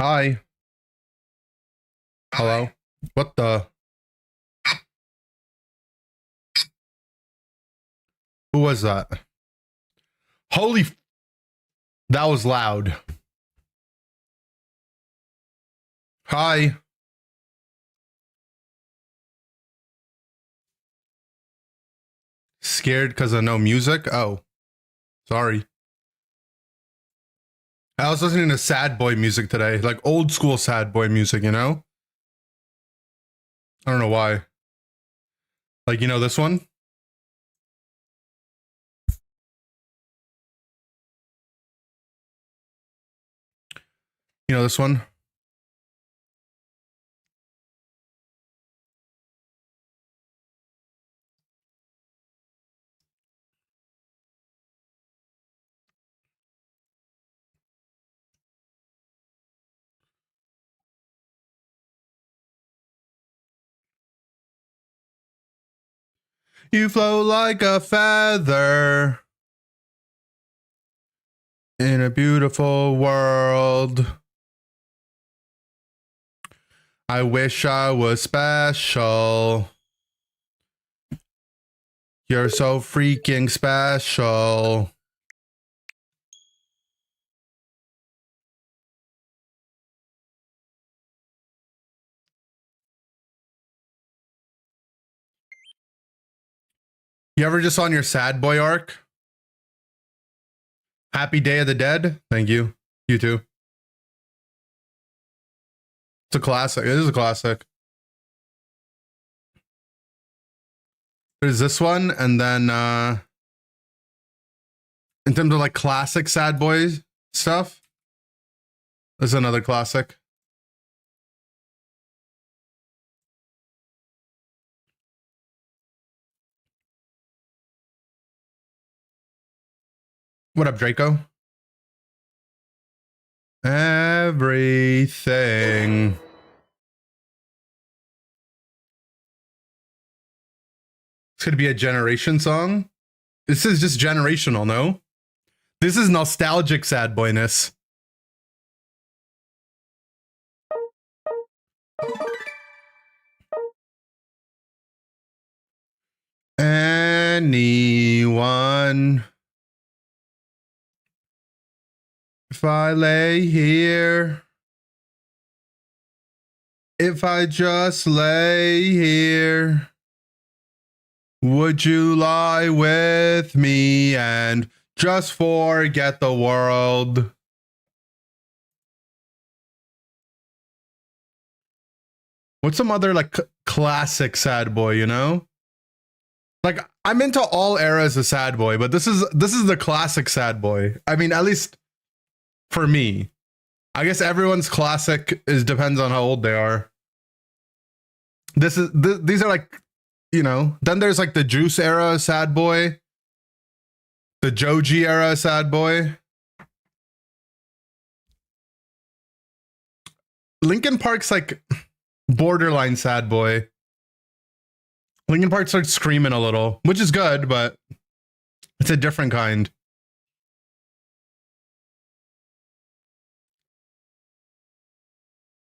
Hi. Hello. What the? Who was that? Holy. That was loud. Hi. Scared because of no music? Oh, sorry. I was listening to sad boy music today, like old school sad boy music, you know? I don't know why. Like, you know this one? You know this one? You flow like a feather in a beautiful world. I wish I was special. You're so freaking special. You ever just on your sad boy arc? Happy Day of the Dead? Thank you. You too. It's a classic. It is a classic. There's this one, and then in terms of like classic sad boys stuff, there's another classic. What up, Draco? Everything. It's gonna be a generation song. This is just generational, no? This is nostalgic sad boyness. Anyone. If I lay here, if I just lay here, would you lie with me and just forget the world? What's some other like classic sad boy, you know? Like I'm into all eras of sad boy, but this is the classic sad boy. I mean, at least for me. I guess everyone's classic is depends on how old they are. These are like, you know, then there's like the Juice era sad boy, the Joji era sad boy. Linkin Park's like borderline sad boy. Linkin Park starts screaming a little, which is good, but it's a different kind.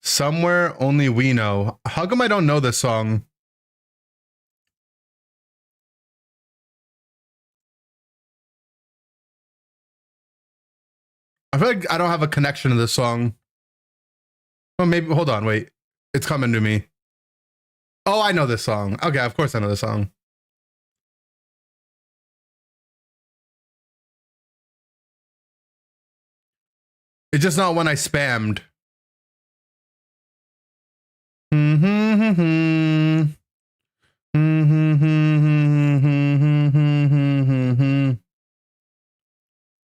Somewhere only we know. How come I don't know this song? I feel like I don't have a connection to this song. Oh, maybe hold on, wait. It's coming to me. Oh, I know this song. Okay, of course I know this song. It's just not when I spammed.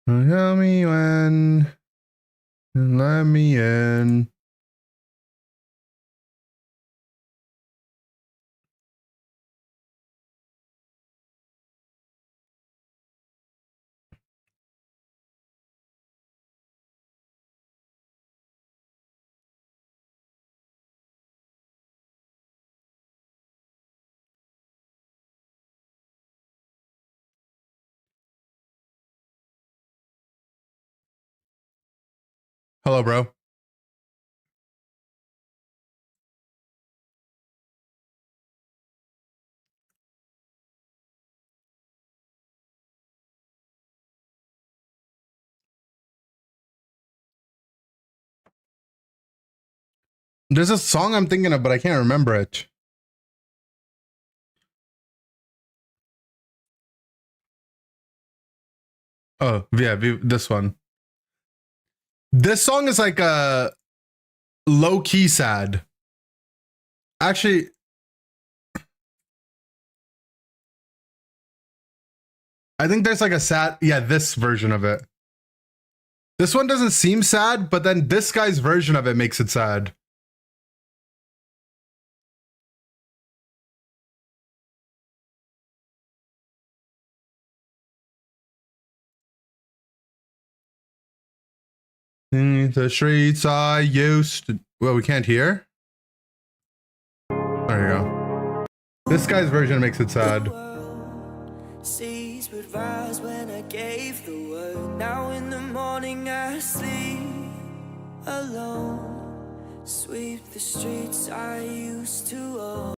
Tell me when and let me in. Hello, bro. There's a song I'm thinking of, but I can't remember it. Oh, yeah, this one. This song is like a low-key sad. Actually, I think there's like a sad, yeah, this version of it. This one doesn't seem sad, but then this guy's version of it makes it sad. The streets I used to... Well, we can't hear. There you go. This guy's version makes it sad. Seas would rise when I gave the word. Now in the morning I sleep alone. Sweep the streets I used to own.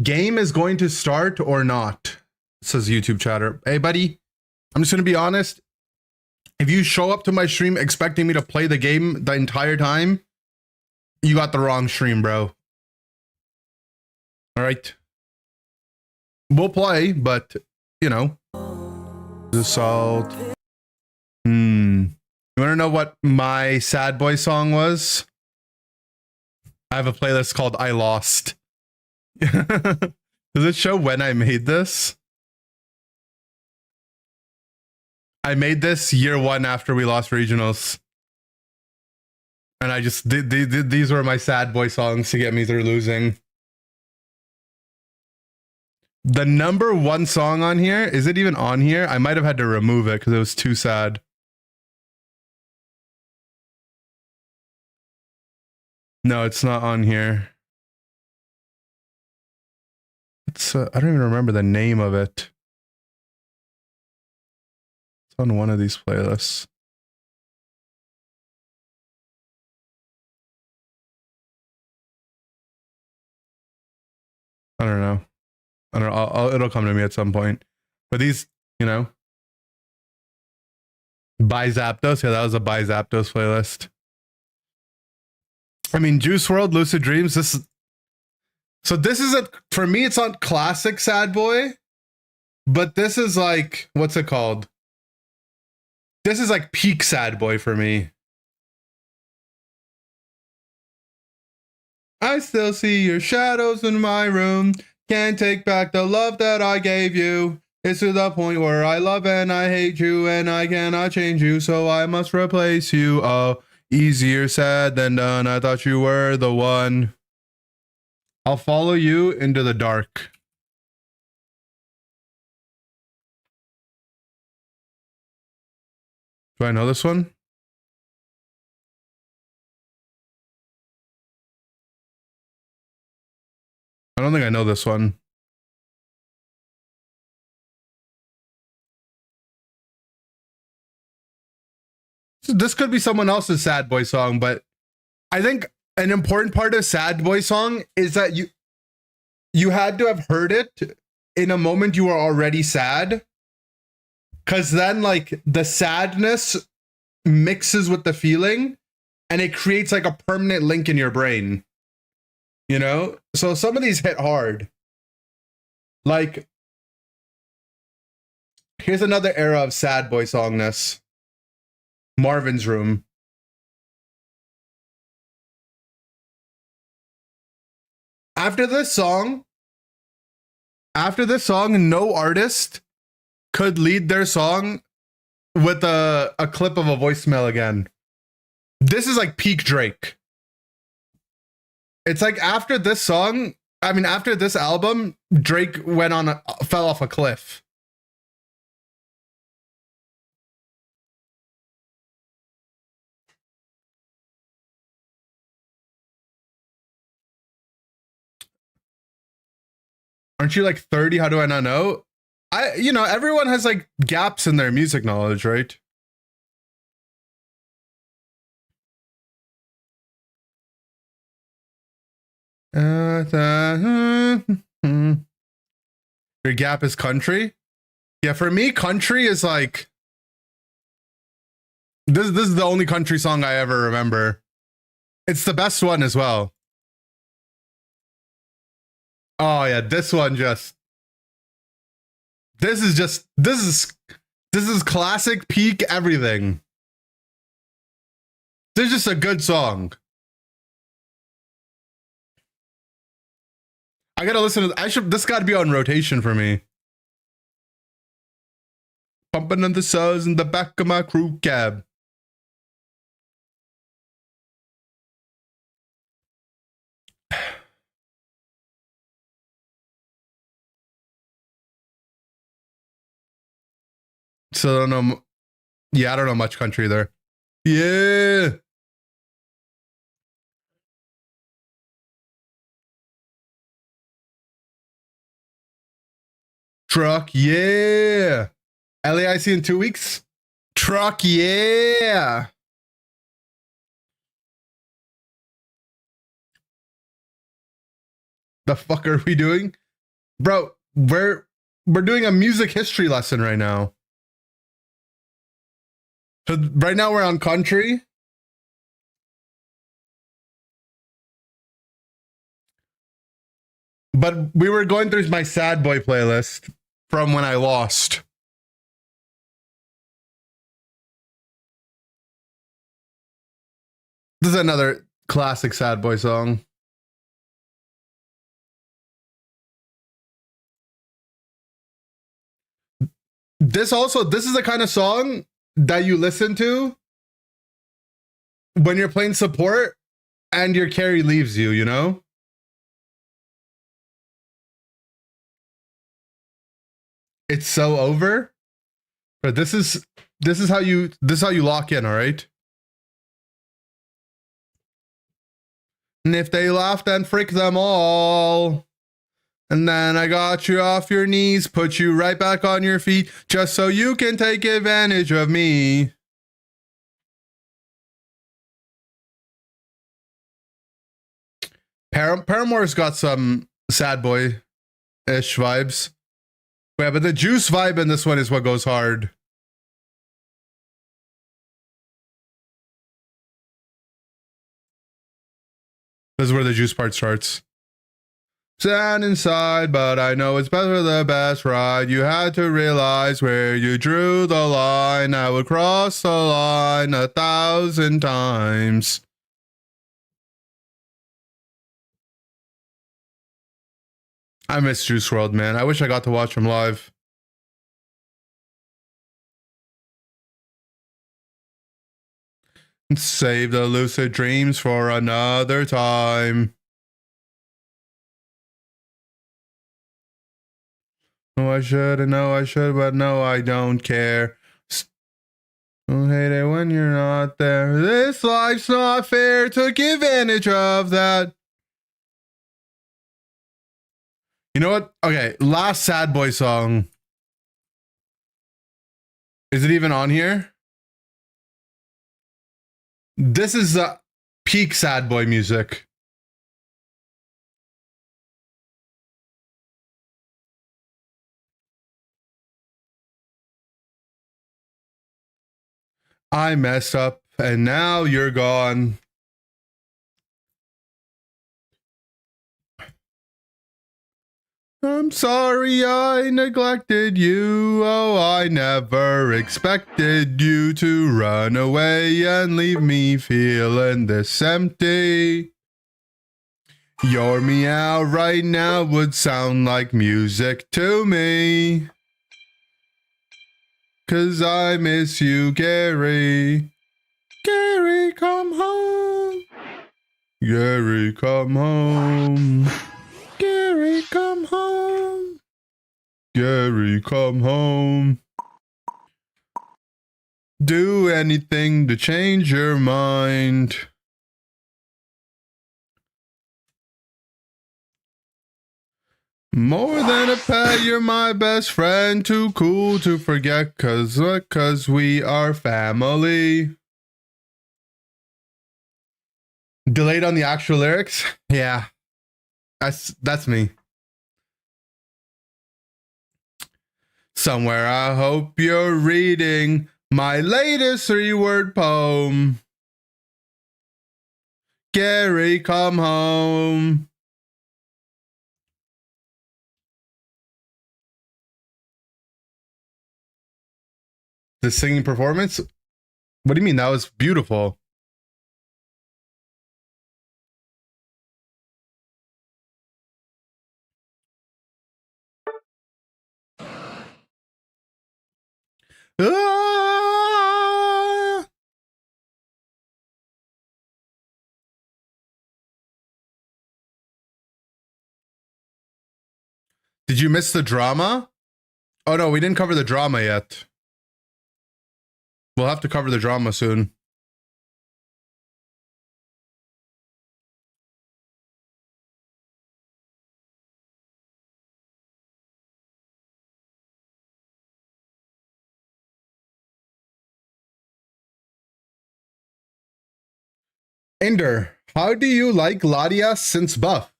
Game is going to start or not, says YouTube chatter. Hey, buddy, I'm just going to be honest. If you show up to my stream expecting me to play the game the entire time, you got the wrong stream, bro. All right. We'll play, but, you know. The salt. You want to know what my sad boy song was? I have a playlist called I Lost. Does it show when I made this? I made this year one after we lost regionals. And I just these were my sad boy songs to get me through losing. The number one song on here, is it even on here? I might have had to remove it because it was too sad. No, it's not on here. It's I don't even remember the name of it. It's on one of these playlists. I don't know. I don't know. It'll come to me at some point. But these, you know. By Zapdos. Yeah, that was a By Zapdos playlist. I mean, Juice WRLD, Lucid Dreams. This is a, for me, it's not classic sad boy. But this is like, what's it called? This is like peak sad boy for me. I still see your shadows in my room. Can't take back the love that I gave you. It's to the point where I love and I hate you and I cannot change you, so I must replace you. Oh, easier said than done. I thought you were the one. I'll follow you into the dark. Do I know this one? I don't think I know this one. This could be someone else's sad boy song, but I think an important part of sad boy song is that you had to have heard it in a moment you were already sad. Cause then like the sadness mixes with the feeling and it creates like a permanent link in your brain. You know? So some of these hit hard. Like, here's another era of sad boy songness. Marvin's Room. After this song, no artist could lead their song with a clip of a voicemail again. This is like peak Drake. It's like after this song, I mean, after this album, Drake fell off a cliff. Aren't you like 30? How do I not know? You know, everyone has like gaps in their music knowledge, right? Your gap is country? Yeah, for me, country is like... This is the only country song I ever remember. It's the best one as well. Oh yeah, this one just. This is just. This is classic peak everything. This is just a good song. I gotta listen to. I should. This got to be on rotation for me. Pumping on the cells in the back of my crew cab. So I don't know. Yeah, I don't know much country there. Yeah. Truck, yeah. LAIC in 2 weeks. Truck, yeah. The fuck are we doing? Bro, we're doing a music history lesson right now. So right now we're on country. But we were going through my sad boy playlist from when I lost. This is another classic sad boy song. This is the kind of song that you listen to when you're playing support and your carry leaves you, you know? It's so over. But this is how you lock in, all right? And if they laugh, then freak them all. And then I got you off your knees, put you right back on your feet, just so you can take advantage of me. Paramore's got some sad boy-ish vibes. Yeah, but the juice vibe in this one is what goes hard. This is where the juice part starts. Stand inside, but I know it's better the best ride. You had to realize where you drew the line. I would cross the line 1,000 times. I miss Juice WRLD, man. I wish I got to watch him live. Save the lucid dreams for another time. Oh, I should, but no, I don't care. Don't hate it when you're not there. This life's not fair. Took advantage of that. You know what? Okay, last sad boy song. Is it even on here? This is peak sad boy music. I messed up and now you're gone. I'm sorry I neglected you. Oh, I never expected you to run away and leave me feeling this empty. Your meow right now would sound like music to me. 'Cause I miss you, Gary. Gary, come home. Gary, come home. Gary, come home. Gary, come home. Do anything to change your mind. More than a pet, you're my best friend. Too cool to forget, cause we are family. Delayed on the actual lyrics? Yeah. That's me. Somewhere I hope you're reading my latest 3-word poem. Gary, come home. The singing performance? What do you mean? That was beautiful. Ah! Did you miss the drama? Oh no, we didn't cover the drama yet. We'll have to cover the drama soon. Ender, how do you like Latias since buff?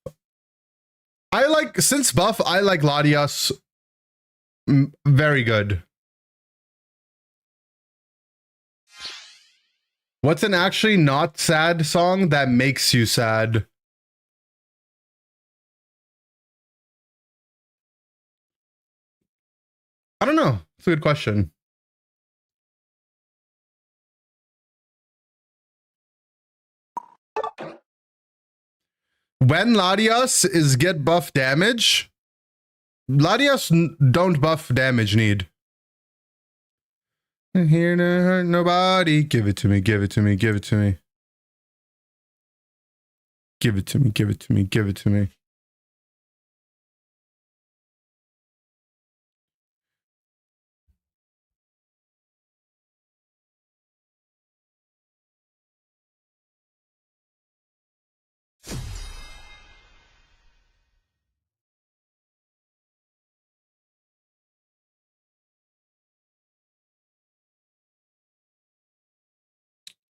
Since buff, I like Latias very good. What's an actually not sad song that makes you sad? I don't know. It's a good question. When Latias is get buff damage, Latias don't buff damage need. Here to hurt nobody. Give it to me, give it to me, give it to me. Give it to me, give it to me, give it to me.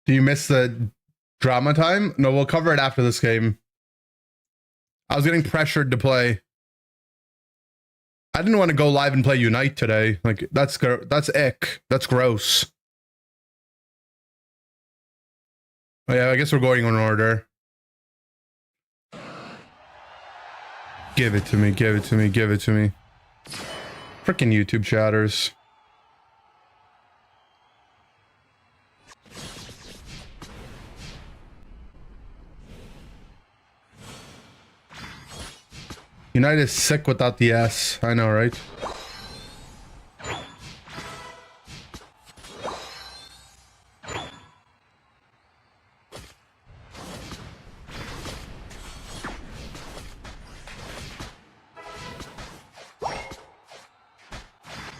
Do you miss the drama time? No, we'll cover it after this game. I was getting pressured to play. I didn't want to go live and play Unite today. Like, that's ick. That's gross. Oh yeah, I guess we're going in order. Give it to me, give it to me, give it to me. Frickin' YouTube chatters. Unite is sick without the S. I know, right?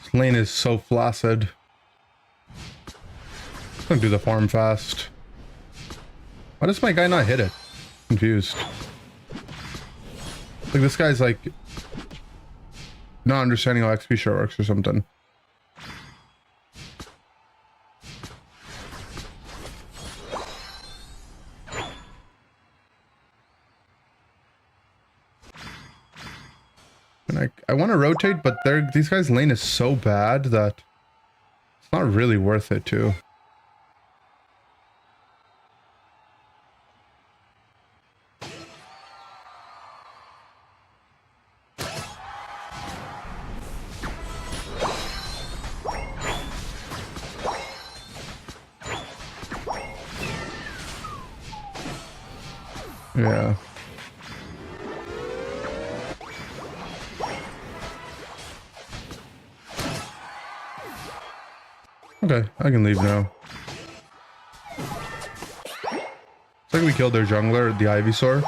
This lane is so flaccid. I'm gonna do the farm fast. Why does my guy not hit it? Confused. Like, this guy's like not understanding how XP share works or something. And I want to rotate, but these guys' lane is so bad that it's not really worth it too. Yeah. Okay, I can leave now. It's like we killed their jungler, the Ivysaur.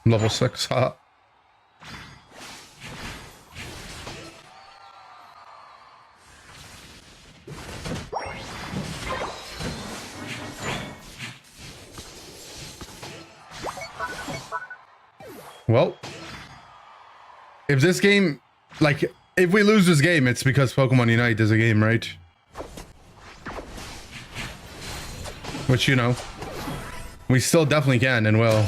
Level 6 hot. Well, if this game, like, if we lose this game, it's because Pokemon Unite is a game, right? Which, you know, we still definitely can and will.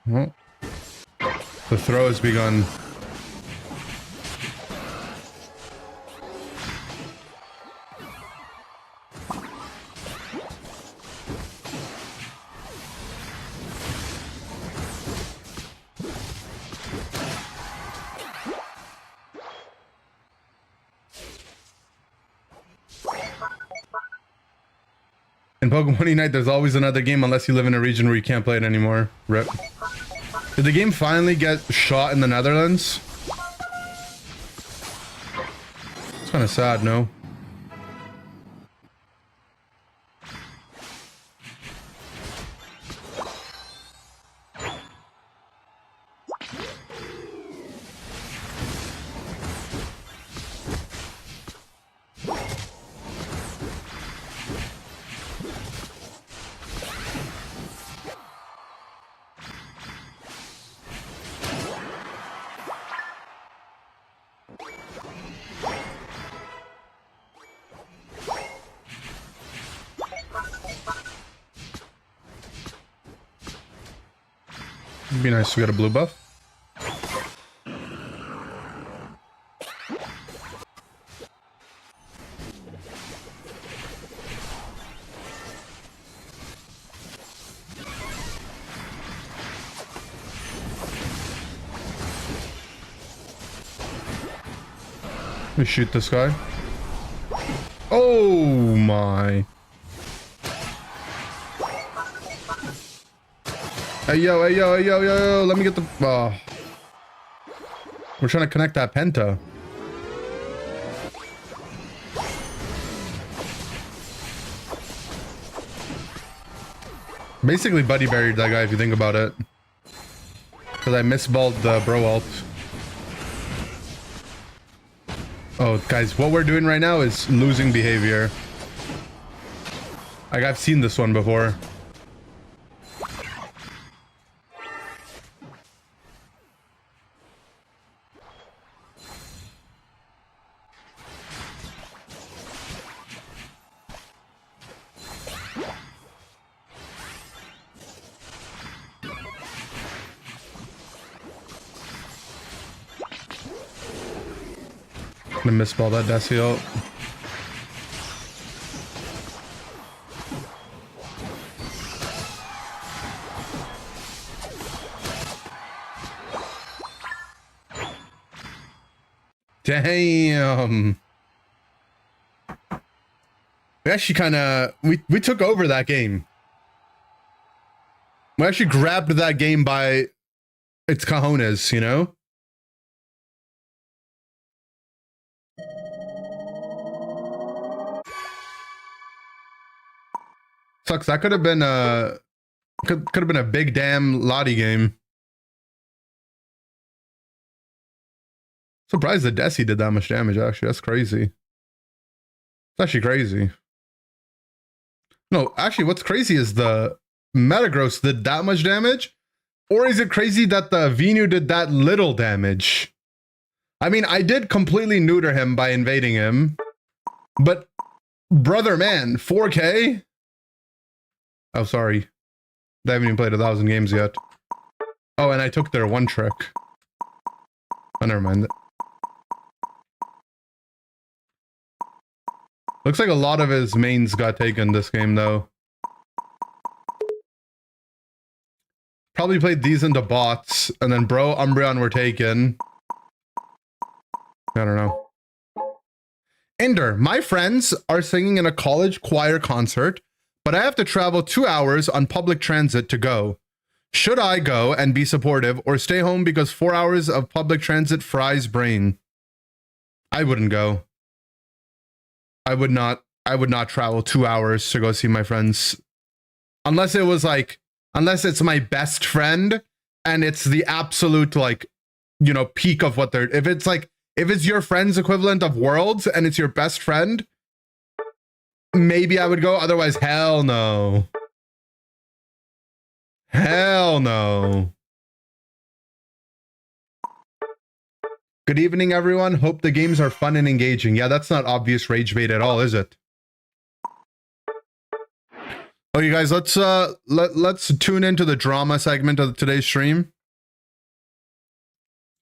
Well, the throw has begun. In Pokemon Unite, there's always another game unless you live in a region where you can't play it anymore. Rip. Did the game finally get shot in the Netherlands? It's kind of sad, no? It'd be nice to get a blue buff. Let me shoot this guy. Oh my. Hey yo, hey yo, hey yo, yo, let me get the... We're trying to connect that Penta. Basically buddy buried that guy if you think about it. Because I misballed the bro ult. Oh, guys, what we're doing right now is losing behavior. Like, I've seen this one before. I'm gonna misball that Desi ult. Damn. We actually kind of we took over that game. We actually grabbed that game by its cojones, you know? Sucks. That could have been a could have been a big damn Lottie game. Surprised that Desi did that much damage. Actually, that's crazy. It's actually crazy. No, actually, what's crazy is the Metagross did that much damage, or is it crazy that the Venu did that little damage? I mean, I did completely neuter him by invading him, but brother, man, 4K. Oh, sorry. I haven't even played 1,000 games yet. Oh, and I took their one trick. Oh, never mind. Looks like a lot of his mains got taken this game, though. Probably played these into bots, and then Bro, Umbreon were taken. I don't know. Ender, my friends are singing in a college choir concert, but I have to travel 2 hours on public transit to go. Should I go and be supportive, or stay home because 4 hours of public transit fries brain? I wouldn't go. I would not travel 2 hours to go see my friends. Unless it was like, unless it's my best friend and it's the absolute, like, you know, peak of what they're, if it's like, if it's your friend's equivalent of Worlds and it's your best friend, maybe I would go. Otherwise, hell no. Hell no. Good evening, everyone. Hope the games are fun and engaging. Yeah, that's not obvious rage bait at all, is it? Oh, you guys, let's tune into the drama segment of today's stream.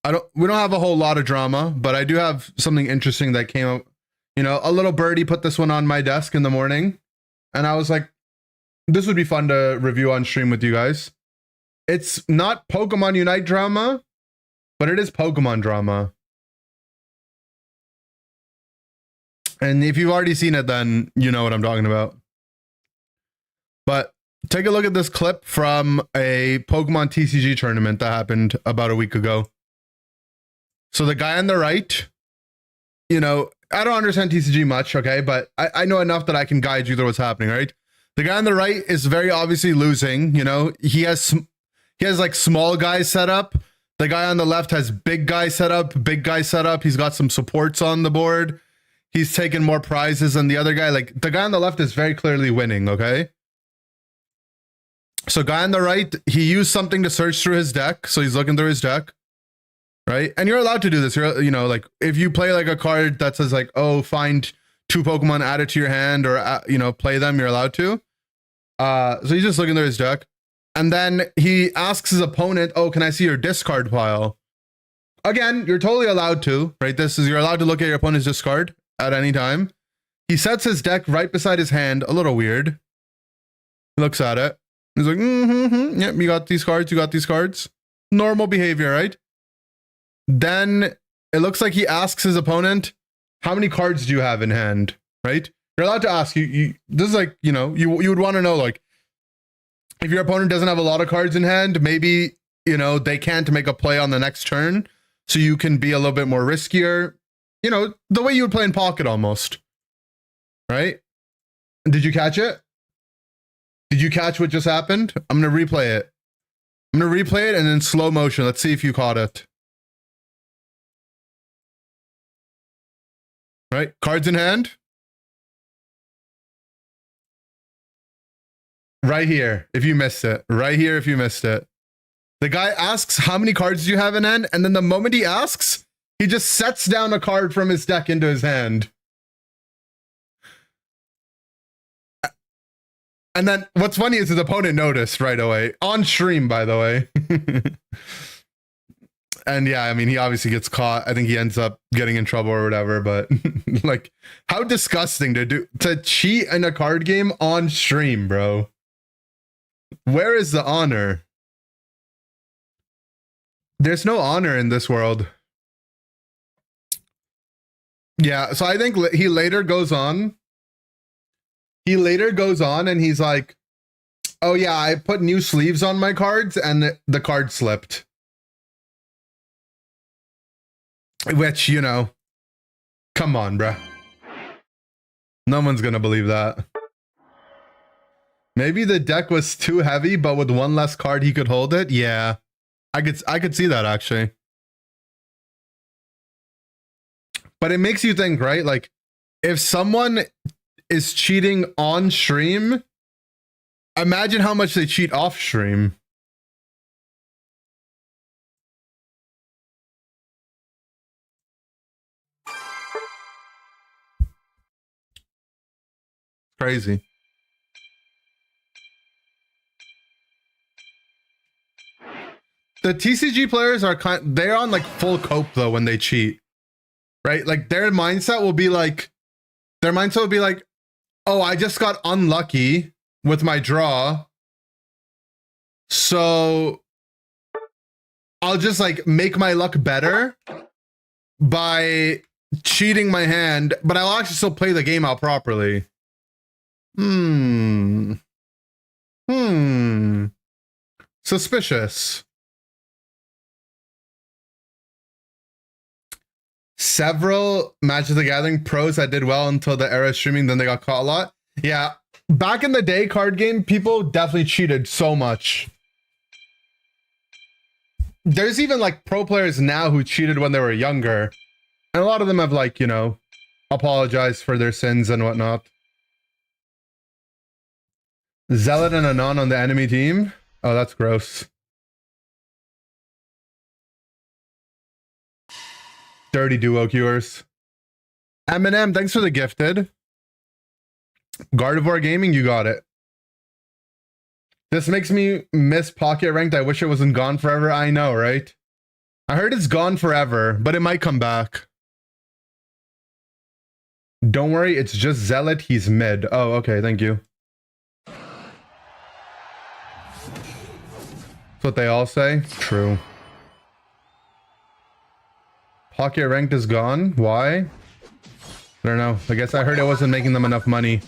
We don't have a whole lot of drama, but I do have something interesting that came up. You know, a little birdie put this one on my desk in the morning, and I was like, this would be fun to review on stream with you guys. It's not Pokemon Unite drama, but it is Pokemon drama. And if you've already seen it, then you know what I'm talking about. But take a look at this clip from a Pokemon TCG tournament that happened about a week ago. So the guy on the right, you know, I don't understand TCG much, okay? But I know enough that I can guide you through what's happening, right? The guy on the right is very obviously losing, you know? He has like small guys set up. The guy on the left has big guys set up, big guys set up. He's got some supports on the board. He's taken more prizes than the other guy. Like, the guy on the left is very clearly winning, okay? So guy on the right, he used something to search through his deck. So he's looking through his deck, right? And you're allowed to do this. You're, you know, like, if you play like a card that says like, oh, find 2 Pokemon, add it to your hand, or, you know, play them, you're allowed to. So he's just looking through his deck. And then he asks his opponent, oh, can I see your discard pile? Again, you're totally allowed to, right? You're allowed to look at your opponent's discard at any time. He sets his deck right beside his hand, a little weird. He looks at it. He's like, yep, you got these cards, you got these cards. Normal behavior, right? Then it looks like he asks his opponent, how many cards do you have in hand, right? You're allowed to ask. This is like, you know, you would want to know, like, if your opponent doesn't have a lot of cards in hand, maybe, you know, they can't make a play on the next turn, so you can be a little bit more riskier. You know, the way you would play in Pocket almost, right? Did you catch it? Did you catch what just happened? I'm going to replay it. I'm going to replay it and in slow motion. Let's see if you caught it. Right? Cards in hand. Right here, if you missed it. Right here, if you missed it. The guy asks, how many cards do you have in hand? And then the moment he asks, he just sets down a card from his deck into his hand. And then what's funny is his opponent noticed right away. On stream, by the way. And yeah, I mean, he obviously gets caught. I think he ends up getting in trouble or whatever. But like, how disgusting to cheat in a card game on stream, bro. Where is the honor? There's no honor in this world. Yeah, so I think he later goes on. He later goes on and he's like, oh yeah, I put new sleeves on my cards and the card slipped. Which, you know, come on, bruh. No one's gonna believe that. Maybe the deck was too heavy, but with one less card he could hold it. Yeah, I could see that actually. But it makes you think, right? Like, if someone is cheating on stream, imagine how much they cheat off stream. Crazy. The TCG players are they're on like full cope though when they cheat, right? Like their mindset will be like, oh, I just got unlucky with my draw, so I'll just like make my luck better by cheating my hand, but I'll actually still play the game out properly. Suspicious. Several Magic the Gathering pros that did well until the era of streaming, then they got caught a lot. Yeah, back in the day, card game, people definitely cheated so much. There's even like pro players now who cheated when they were younger. And a lot of them have like, you know, apologized for their sins and whatnot. Zealot and Anon on the enemy team? Oh, that's gross. Dirty duo cures. Eminem, thanks for the gifted. Gardevoir Gaming, you got it. This makes me miss Pocket Ranked. I wish it wasn't gone forever. I know, right? I heard it's gone forever, but it might come back. Don't worry, it's just Zealot. He's mid. Oh, okay. Thank you. That's what they all say. True. Pocket Ranked is gone. Why? I don't know. I guess I heard it wasn't making them enough money.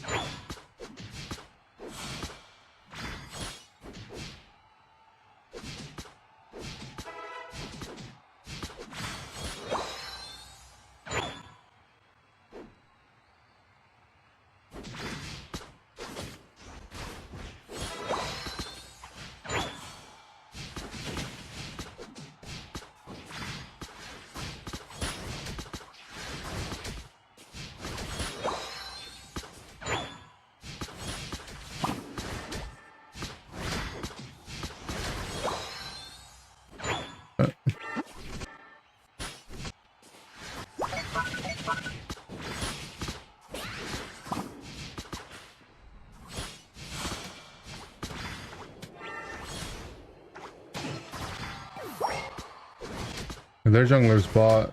Their jungler's bot.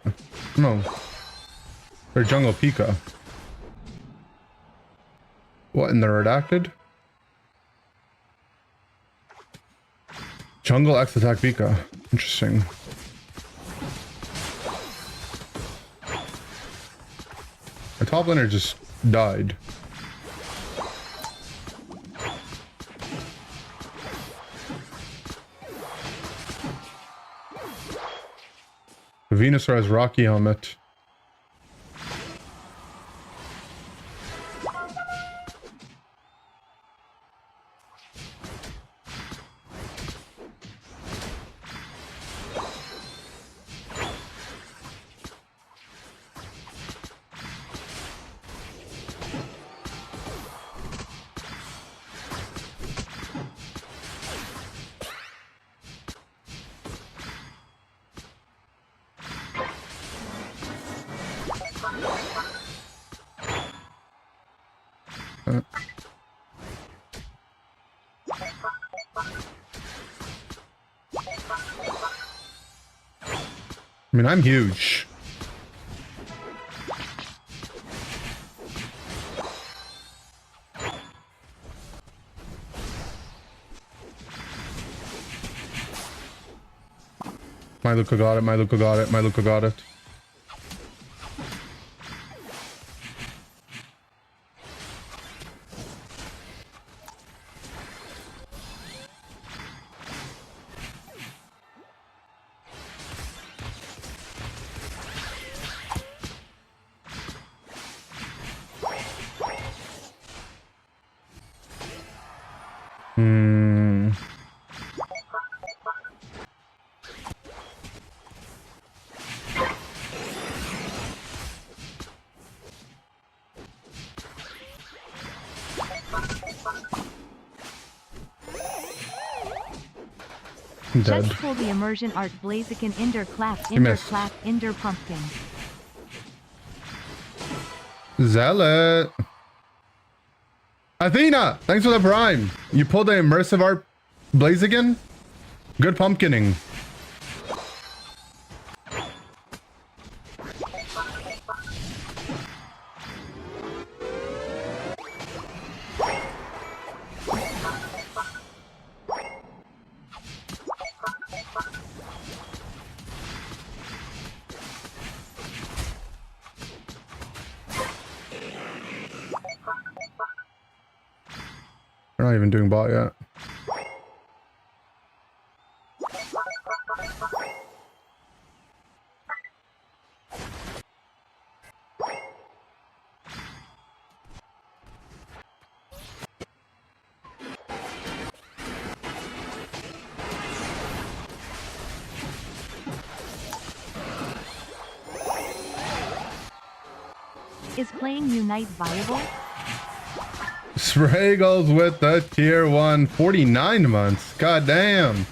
No. Their jungle Pika. What, in the redacted? Jungle X attack Pika. Interesting. The top laner just died. Venusaur has Rocky Helmet. I mean, I'm huge. My Luca got it, my Luca got it, my Luca got it. Dead. Just pull the immersion art Blaziken Ender Clap Ender Clap Ender Pumpkin. Zealot. Athena, thanks for the prime. You pulled the immersive art Blaziken? Good pumpkining. We're not even doing bot yet. Is playing Unite viable? Spraggles with the tier 1, 49 months. God damn.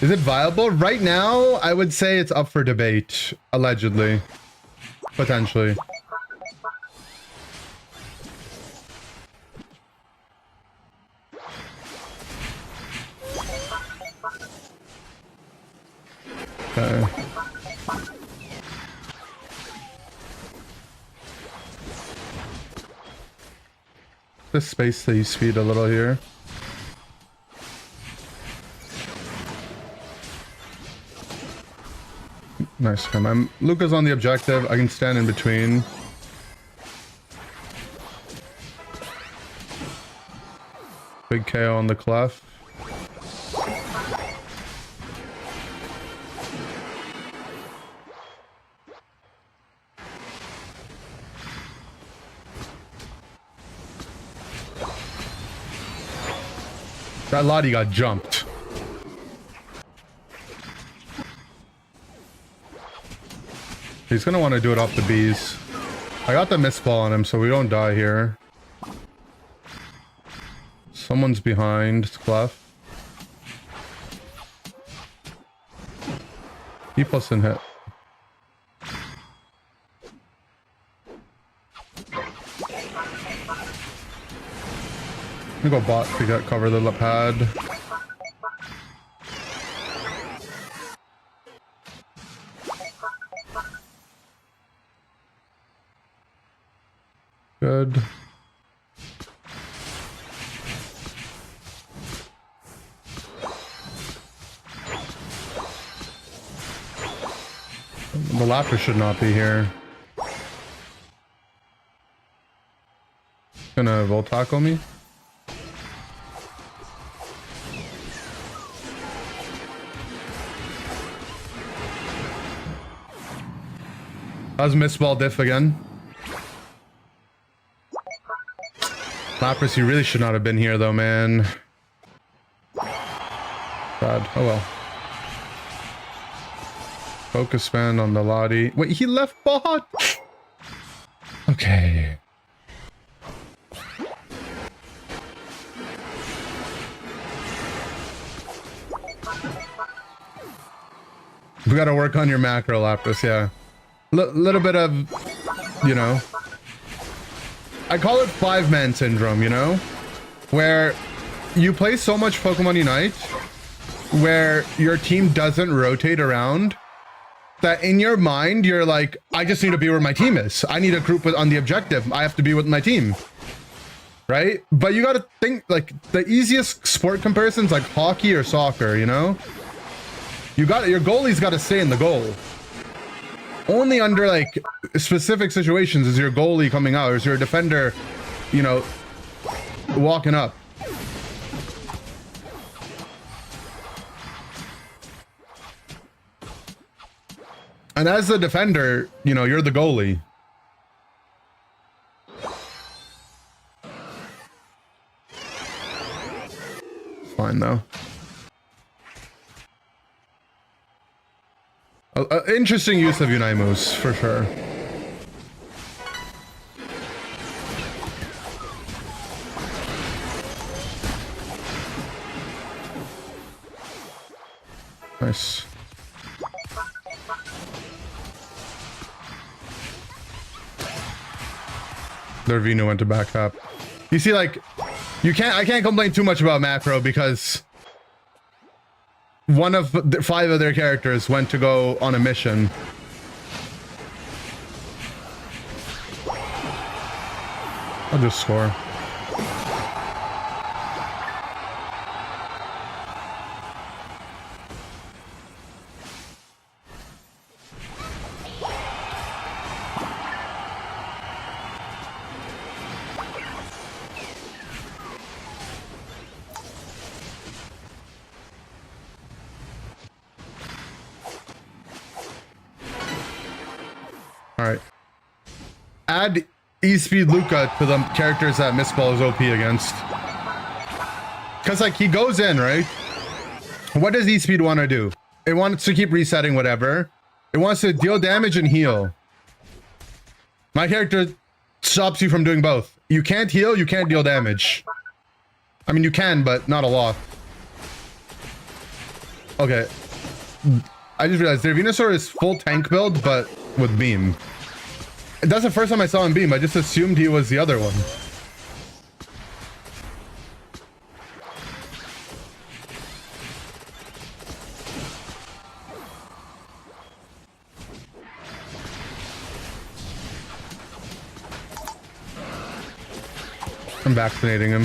Is it viable? Right now, I would say it's up for debate. Allegedly. Potentially. Okay. Just space the speed a little here. Nice come. Luca's on the objective. I can stand in between. Big KO on the clef. That Lottie got jumped. He's gonna want to do it off the bees. I got the mist ball on him, so we don't die here. Someone's behind Clef. E plus in hit. I'm gonna go bot to get cover the pad. Good. The Lapras should not be here. Gonna volt tackle me. That was miss ball diff again. Lapras, you really should not have been here though, man. Bad. Oh well. Focus span on the Lottie. Wait, he left bot? Okay. We gotta work on your macro, Lapras, yeah. Little bit of, you know, I call it 5-man syndrome, you know, where you play so much Pokemon Unite where your team doesn't rotate around that in your mind you're like, I just need to be where my team is. I need a group on the objective. I have to be with my team, right? But you got to think, like, the easiest sport comparisons like hockey or soccer, you know, your goalie's got to stay in the goal. Only under like specific situations is your goalie coming out, or is your defender, you know, walking up. And as the defender, you know, you're the goalie. Fine though. Interesting use of Unite moves, for sure. Nice. Their Vino went to back up. You see, like, I can't complain too much about macro because one of the 5 of their characters went to go on a mission. I'll just score. Alright. Add E-Speed Luca to the characters that Mistball is OP against. Because, like, he goes in, right? What does E-Speed want to do? It wants to keep resetting whatever. It wants to deal damage and heal. My character stops you from doing both. You can't heal, you can't deal damage. I mean, you can, but not a lot. Okay. I just realized their Venusaur is full tank build, but with beam. That's the first time I saw him beam. I just assumed he was the other one. I'm vaccinating him.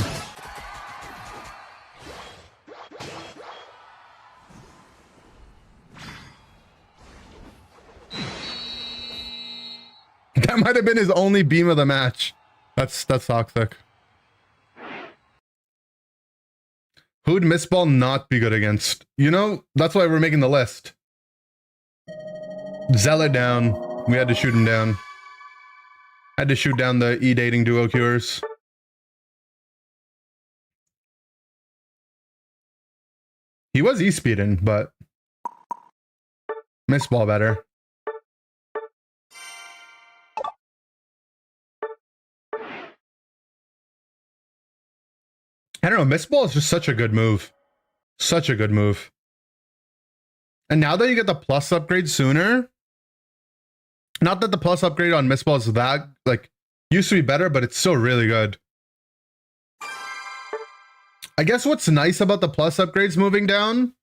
That might have been his only beam of the match. That's toxic. Who'd Mistball not be good against? You know, that's why we're making the list. Zealot down. We had to shoot him down. Had to shoot down the E-dating duo cures. He was E-speeding, but Mistball better. I don't know, Mistball is just such a good move. Such a good move. And now that you get the plus upgrade sooner, not that the plus upgrade on Mistball is that, like, used to be better, but it's still really good. I guess what's nice about the plus upgrades moving down,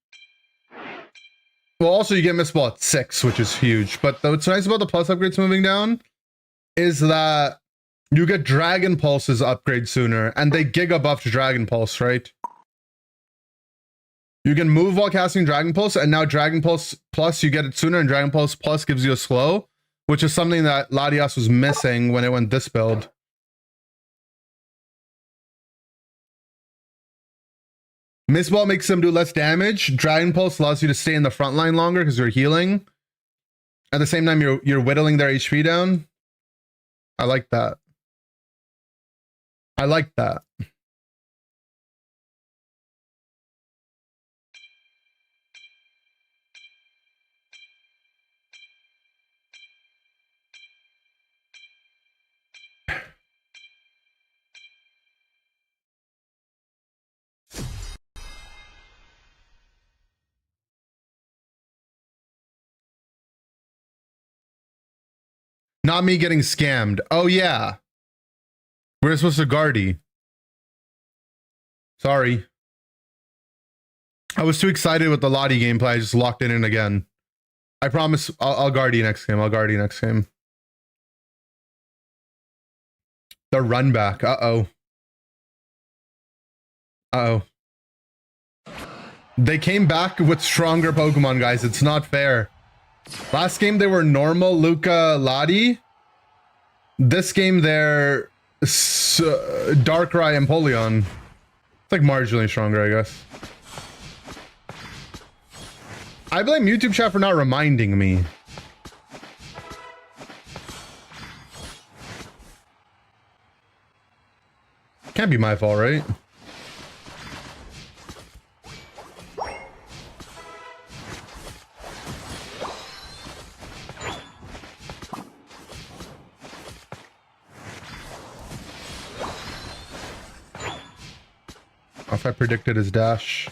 well, also you get Mistball at 6, which is huge, but what's nice about the plus upgrades moving down is that you get Dragon Pulse's upgrade sooner, and they giga buffed Dragon Pulse, right? You can move while casting Dragon Pulse, and now Dragon Pulse Plus, you get it sooner, and Dragon Pulse Plus gives you a slow, which is something that Latias was missing when it went this build. Mistball makes them do less damage. Dragon Pulse allows you to stay in the front line longer because you're healing. At the same time, you're whittling their HP down. I like that. I like that. Not me getting scammed. Oh, yeah. We're supposed to Guardy. Sorry. I was too excited with the Lottie gameplay. I just locked it in again. I promise I'll guard you next game. I'll guard you next game. The run back. Uh-oh. Uh-oh. They came back with stronger Pokemon, guys. It's not fair. Last game, they were normal Luca Lottie. This game, they're Darkrai and Polion. It's like marginally stronger, I guess. I blame YouTube chat for not reminding me. Can't be my fault, right? If I predicted his dash.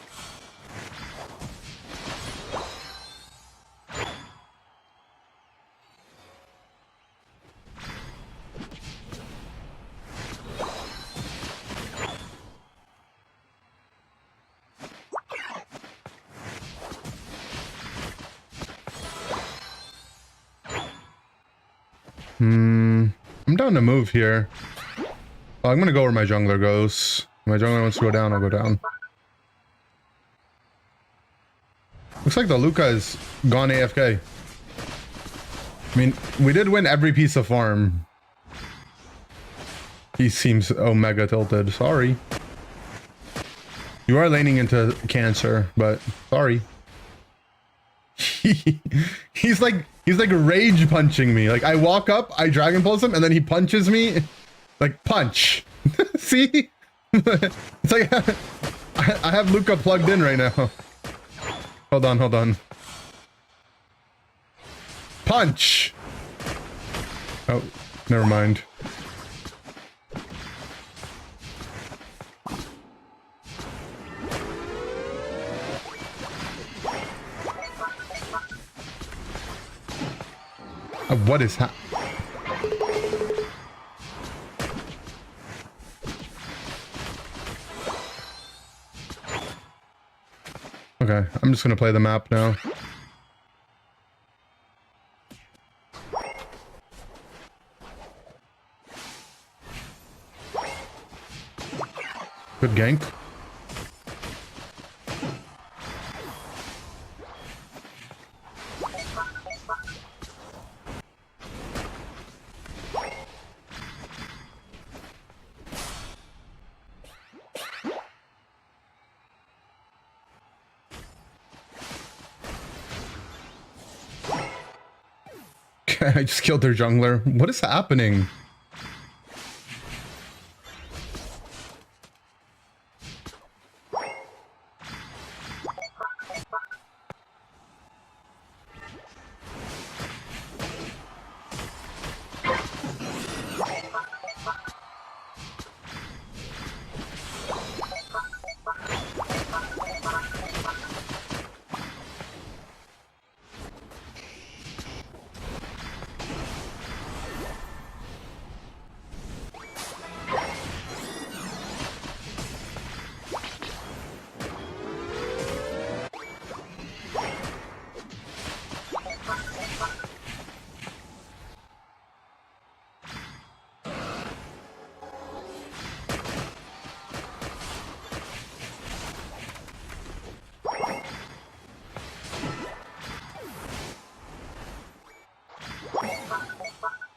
I'm down to move here. Oh, I'm gonna go where my jungler goes. If my jungler wants to go down, I'll go down. Looks like the Luca is gone AFK. I mean, we did win every piece of farm. He seems omega tilted. Sorry. You are laning into cancer, but sorry. He's like rage punching me. Like I walk up, I Dragon Pulse him, and then he punches me. Like punch. See? It's like I have Luca plugged in right now. Hold on. Punch. Oh, never mind. What is happening? Okay, I'm just gonna play the map now. gank. I just killed their jungler. What is happening?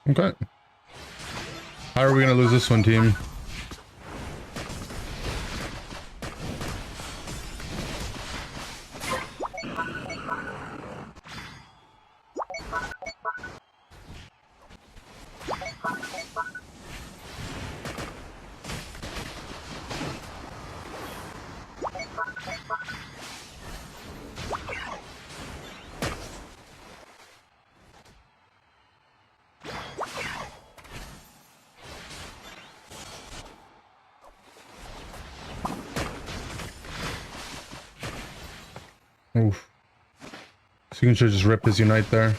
Okay. How are we gonna lose this one, team? Oof. So you can just rip his Unite there.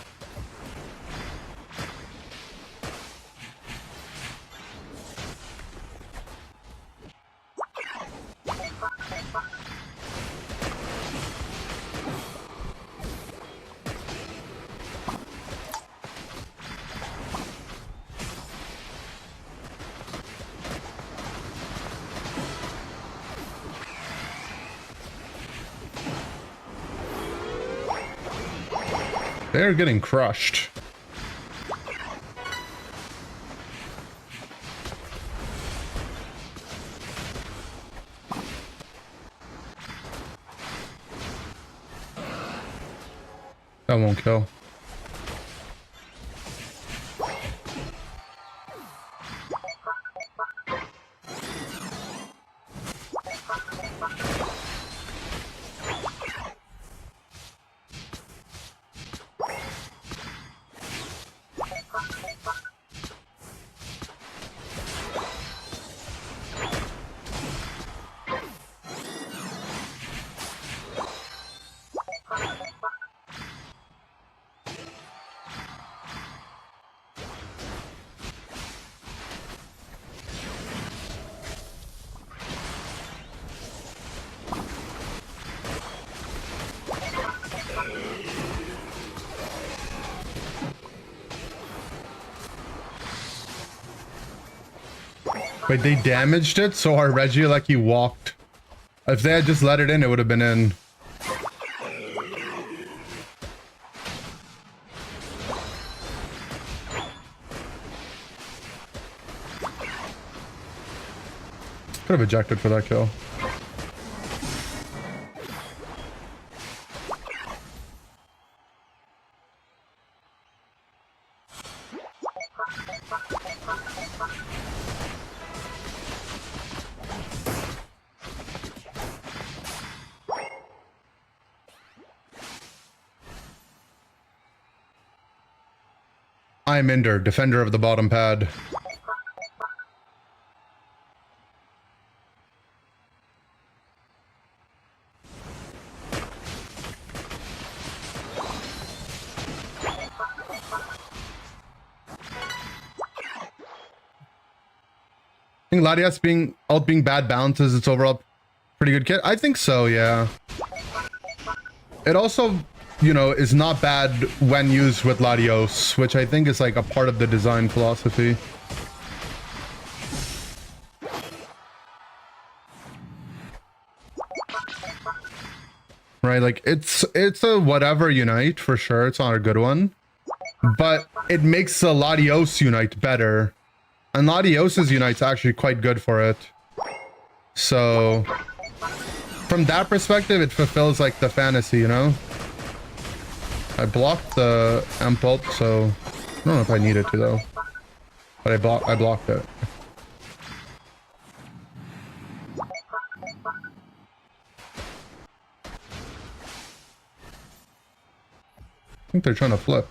They're getting crushed. That won't kill. Wait, they damaged it, so our Reggie like he walked. If they had just let it in, it would have been in. Could have ejected for that kill. I'm Ender, defender of the bottom pad. I think Latias being bad bounces, it's overall pretty good kit. I think so, yeah. It also, you know, is not bad when used with Latios, which I think is like a part of the design philosophy. right? Like it's a whatever Unite for sure. It's not a good one, but it makes the Latios Unite better, and Latios's Unite's actually quite good for it. So from that perspective, it fulfills like the fantasy, you know. I blocked the Impulse, so I don't know if I needed to though, but I blocked it. I think they're trying to flip.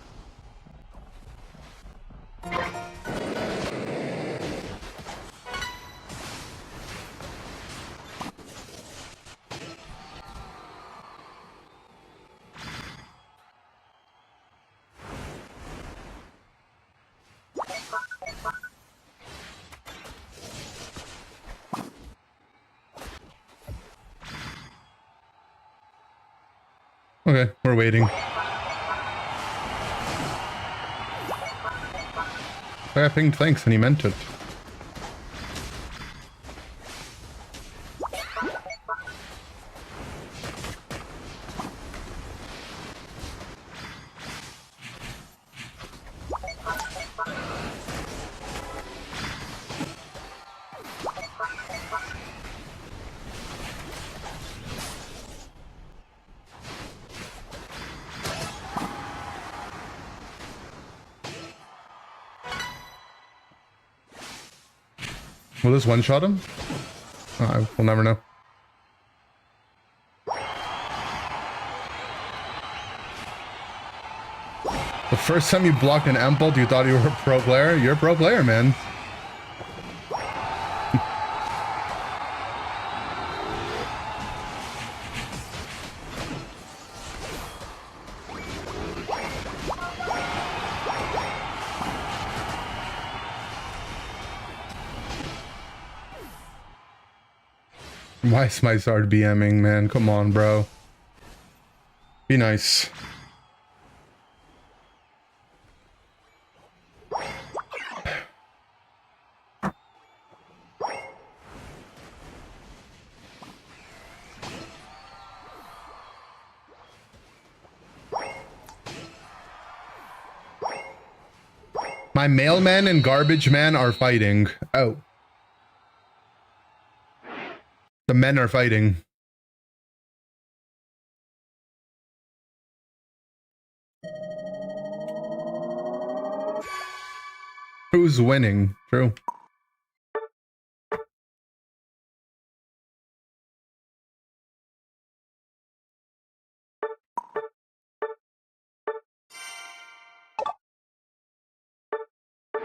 Okay, we're waiting. I pinged thanks and he meant it. Will this one-shot him? We'll never know. The first time you blocked an Impulse, you thought you were a pro player? You're a pro player, man. Why is my Zard BMing, man? Come on, bro. Be nice. My mailman and garbage man are fighting. Oh. The men are fighting. Who's winning? True.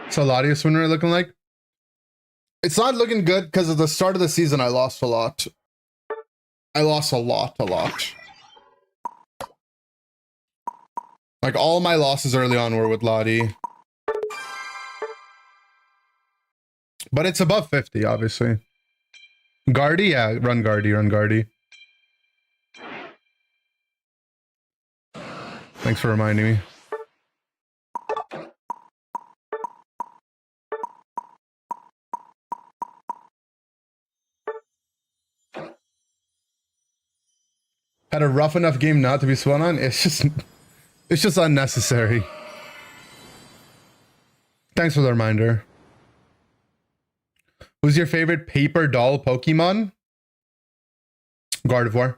So Latios winner looking like? It's not looking good because at the start of the season I lost a lot. I lost a lot. Like all my losses early on were with Lottie. But it's above 50, obviously. Guardy? Yeah, run Guardy. Thanks for reminding me. Had a rough enough game not to be spun on. It's just unnecessary. Thanks for the reminder. Who's your favorite paper doll Pokemon? Gardevoir.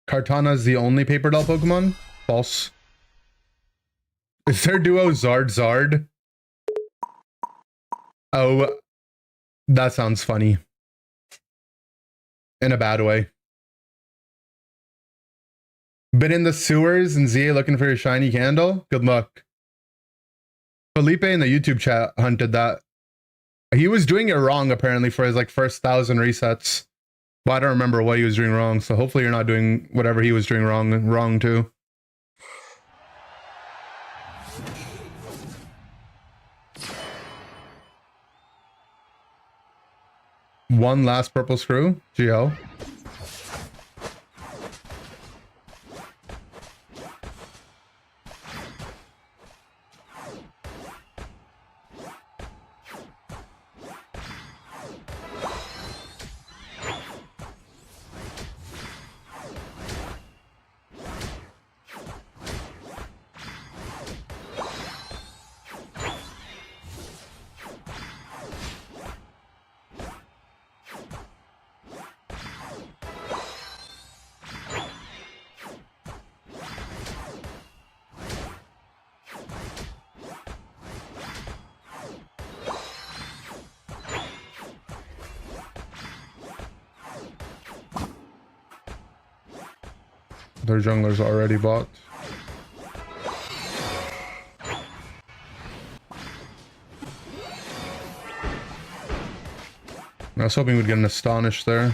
Kartana is the only paper doll Pokemon? False. Is their duo Zard? Oh, that sounds funny. In a bad way. Been in the sewers and ZA looking for your shiny candle? Good luck. Felipe in the YouTube chat hunted that. He was doing it wrong apparently for his like first 1,000 resets. But I don't remember what he was doing wrong, so hopefully you're not doing whatever he was doing wrong too. one last purple screw. GL. Their jungler's already bought. I was hoping we'd get an Astonish there.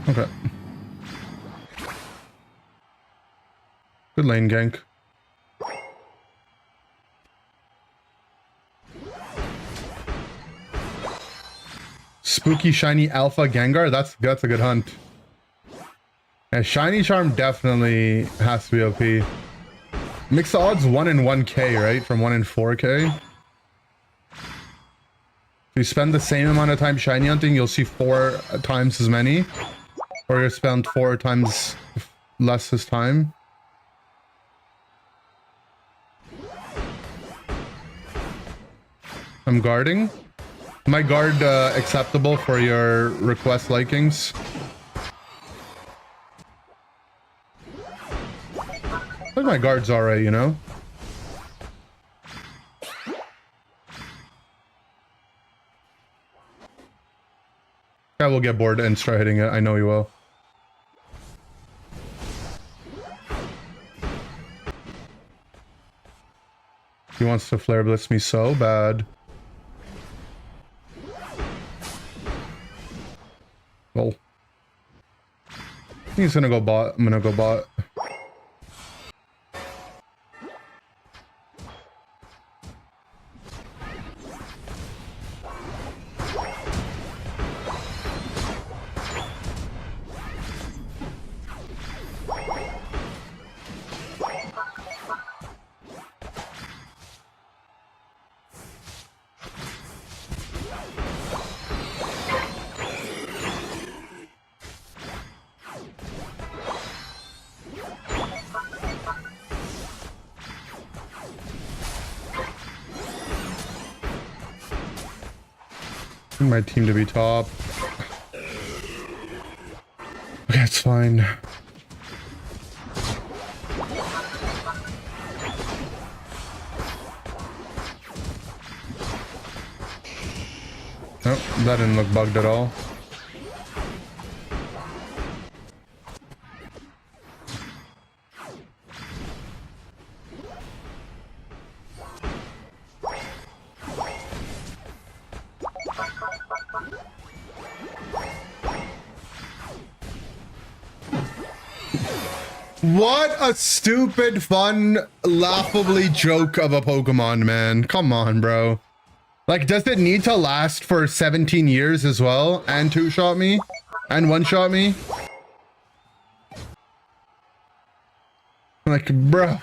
Okay. Good lane gank. Spooky shiny alpha Gengar. That's a good hunt. Yeah, shiny charm definitely has to be OP. Mix the odds 1 in 1k, right? From 1 in 4k. If you spend the same amount of time shiny hunting, you'll see 4 times as many. Or you spend 4 times less this time. I'm guarding. My guard acceptable for your request likings? I think my guard's alright, you know? I will get bored and start hitting it. I know you will. He wants to flare blitz me so bad. Well, I think he's gonna go bot. I'm gonna go bot. I need my team to be top. Okay, it's fine. Nope, that didn't look bugged at all. What a stupid, fun, laughably joke of a Pokemon, man. Come on, bro. Like, does it need to last for 17 years as well? And two-shot me? And one-shot me? Like, bro.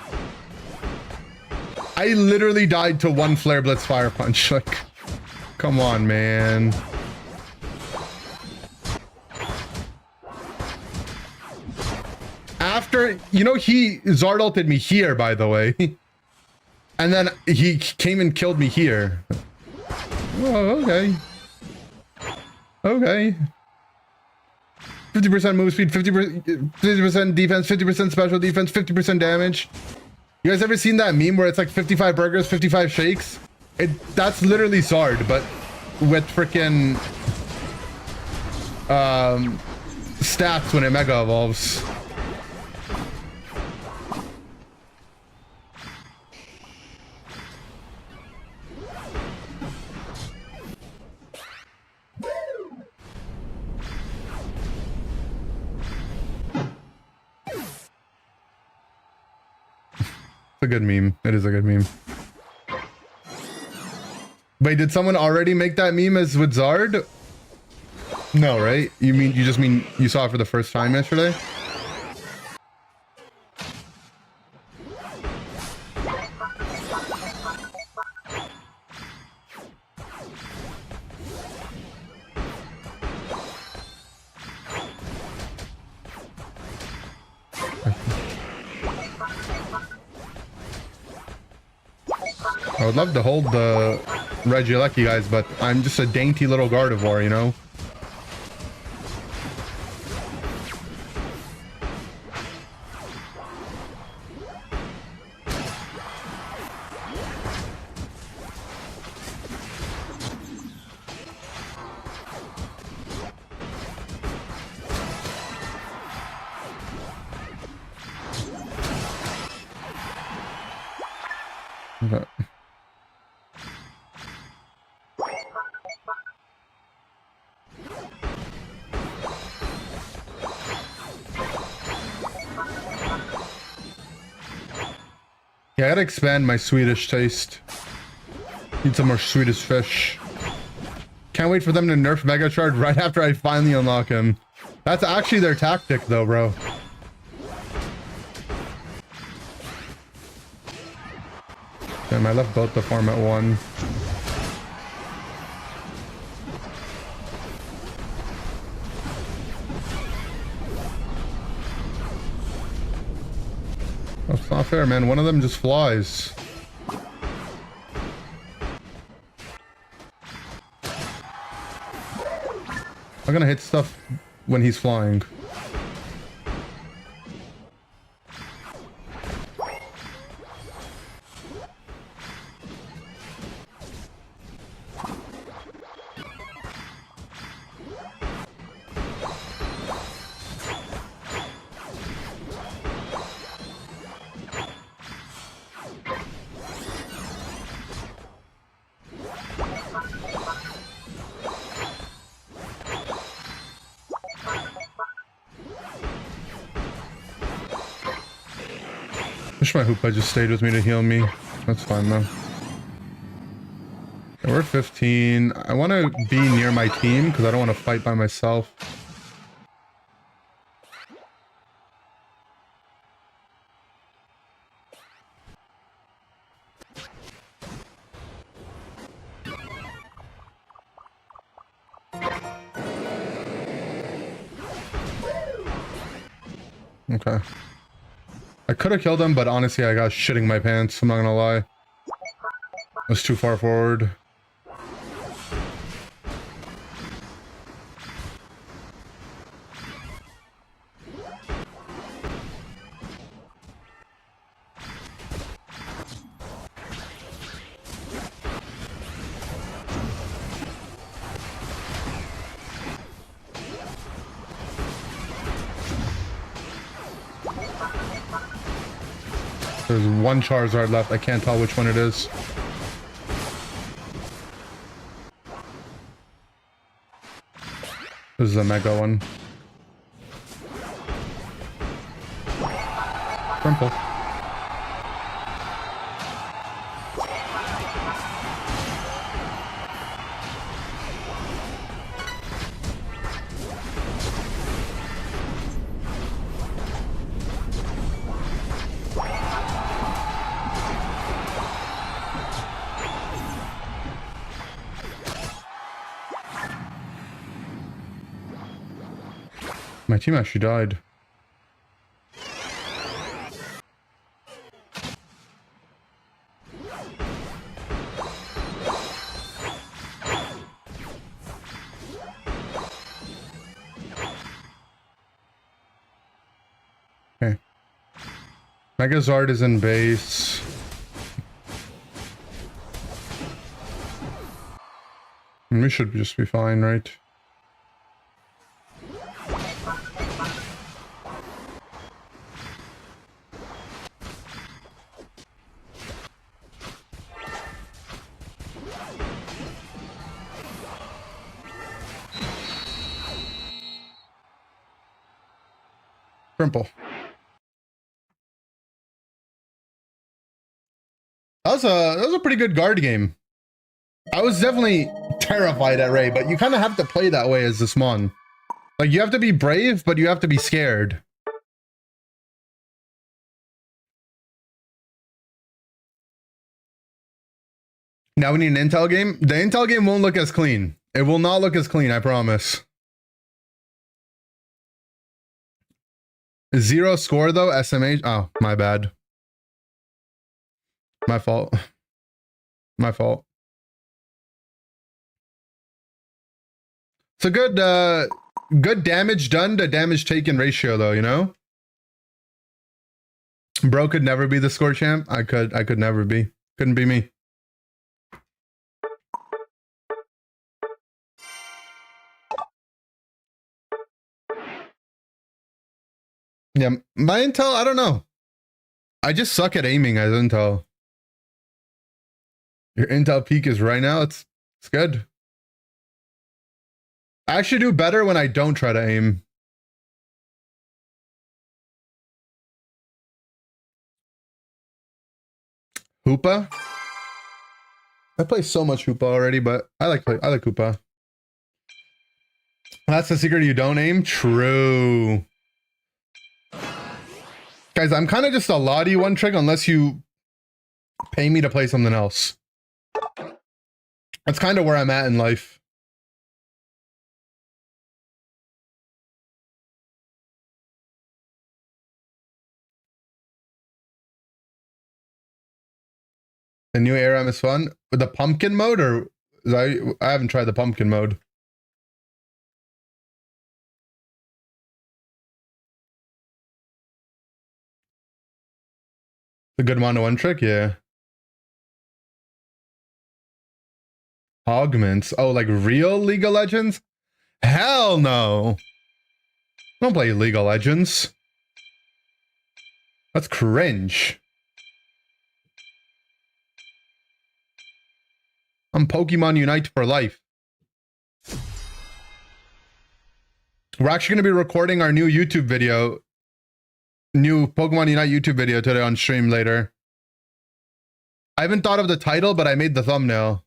I literally died to one Flare Blitz Fire Punch. Like, come on, man. After, you know, he Zard ulted me here, by the way. And then he came and killed me here. Oh, okay. Okay. 50% move speed, 50% defense, 50% special defense, 50% damage. You guys ever seen that meme where it's like 55 burgers, 55 shakes? That's literally Zard, but with freaking stats when it mega evolves. a good meme. It is a good meme. Wait, did someone already make that meme as with Zard? No, right? You just mean you saw it for the first time yesterday? I would love to hold the Regieleki guys, but I'm just a dainty little Gardevoir, you know? Okay. Yeah, I gotta expand my Swedish taste. Need some more Swedish fish. Can't wait for them to nerf Mega Shard right after I finally unlock him. That's actually their tactic though, bro. Damn, I left both the farm at 1. That's not fair, man. One of them just flies. I'm gonna hit stuff when he's flying. Wish my Hoopa just stayed with me to heal me. That's fine though. Okay, we're 15. I want to be near my team because I don't want to fight by myself. Okay. I could have killed him, but honestly, I got shitting my pants. I'm not gonna lie. I was too far forward. There's one Charizard left. I can't tell which one it is. This is a mega one. Simple. My team actually died. Okay. Megazard is in base. We should just be fine, right? Simple. that was a pretty good guard game. I was definitely terrified at Ray, but you kind of have to play that way as this mon. Like, you have to be brave, but you have to be scared. Now we need an Intel game. The Intel game won't look as clean. It will not look as clean, I promise. 0 score though, SMH. Oh, my bad. My fault. My fault. It's a good damage done to damage taken ratio though, you know? Bro could never be the score champ. I could never be. Couldn't be me. Yeah, my Intel, I don't know. I just suck at aiming as Intel. Your Intel peak is right now. It's good. I actually do better when I don't try to aim. Hoopa? I play so much Hoopa already, but I like Hoopa. That's the secret, you don't aim? True. Guys, I'm kind of just a Lottie one trick unless you pay me to play something else. That's kind of where I'm at in life. The new ARM is fun. With the pumpkin mode, or I haven't tried the pumpkin mode. The good one trick, yeah. Augments. Oh, like real League of Legends? Hell no. Don't play League of Legends. That's cringe. I'm Pokemon Unite for life. We're actually going to be recording our new YouTube video. New Pokemon Unite YouTube video today on stream later. I haven't thought of the title, but I made the thumbnail.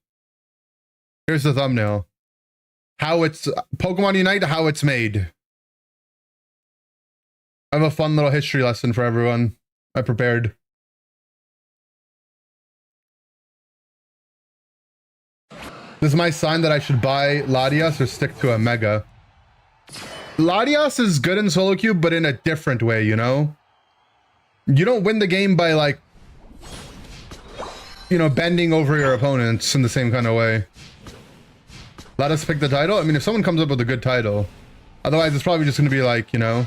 Here's the thumbnail. How it's Pokemon Unite, how it's made. I have a fun little history lesson for everyone. I prepared. This is my sign that I should buy Latias or stick to a Mega. Latias is good in solo queue, but in a different way, you know? You don't win the game by, like, you know, bending over your opponents in the same kind of way. Let us pick the title? I mean, if someone comes up with a good title. Otherwise, it's probably just going to be like, you know,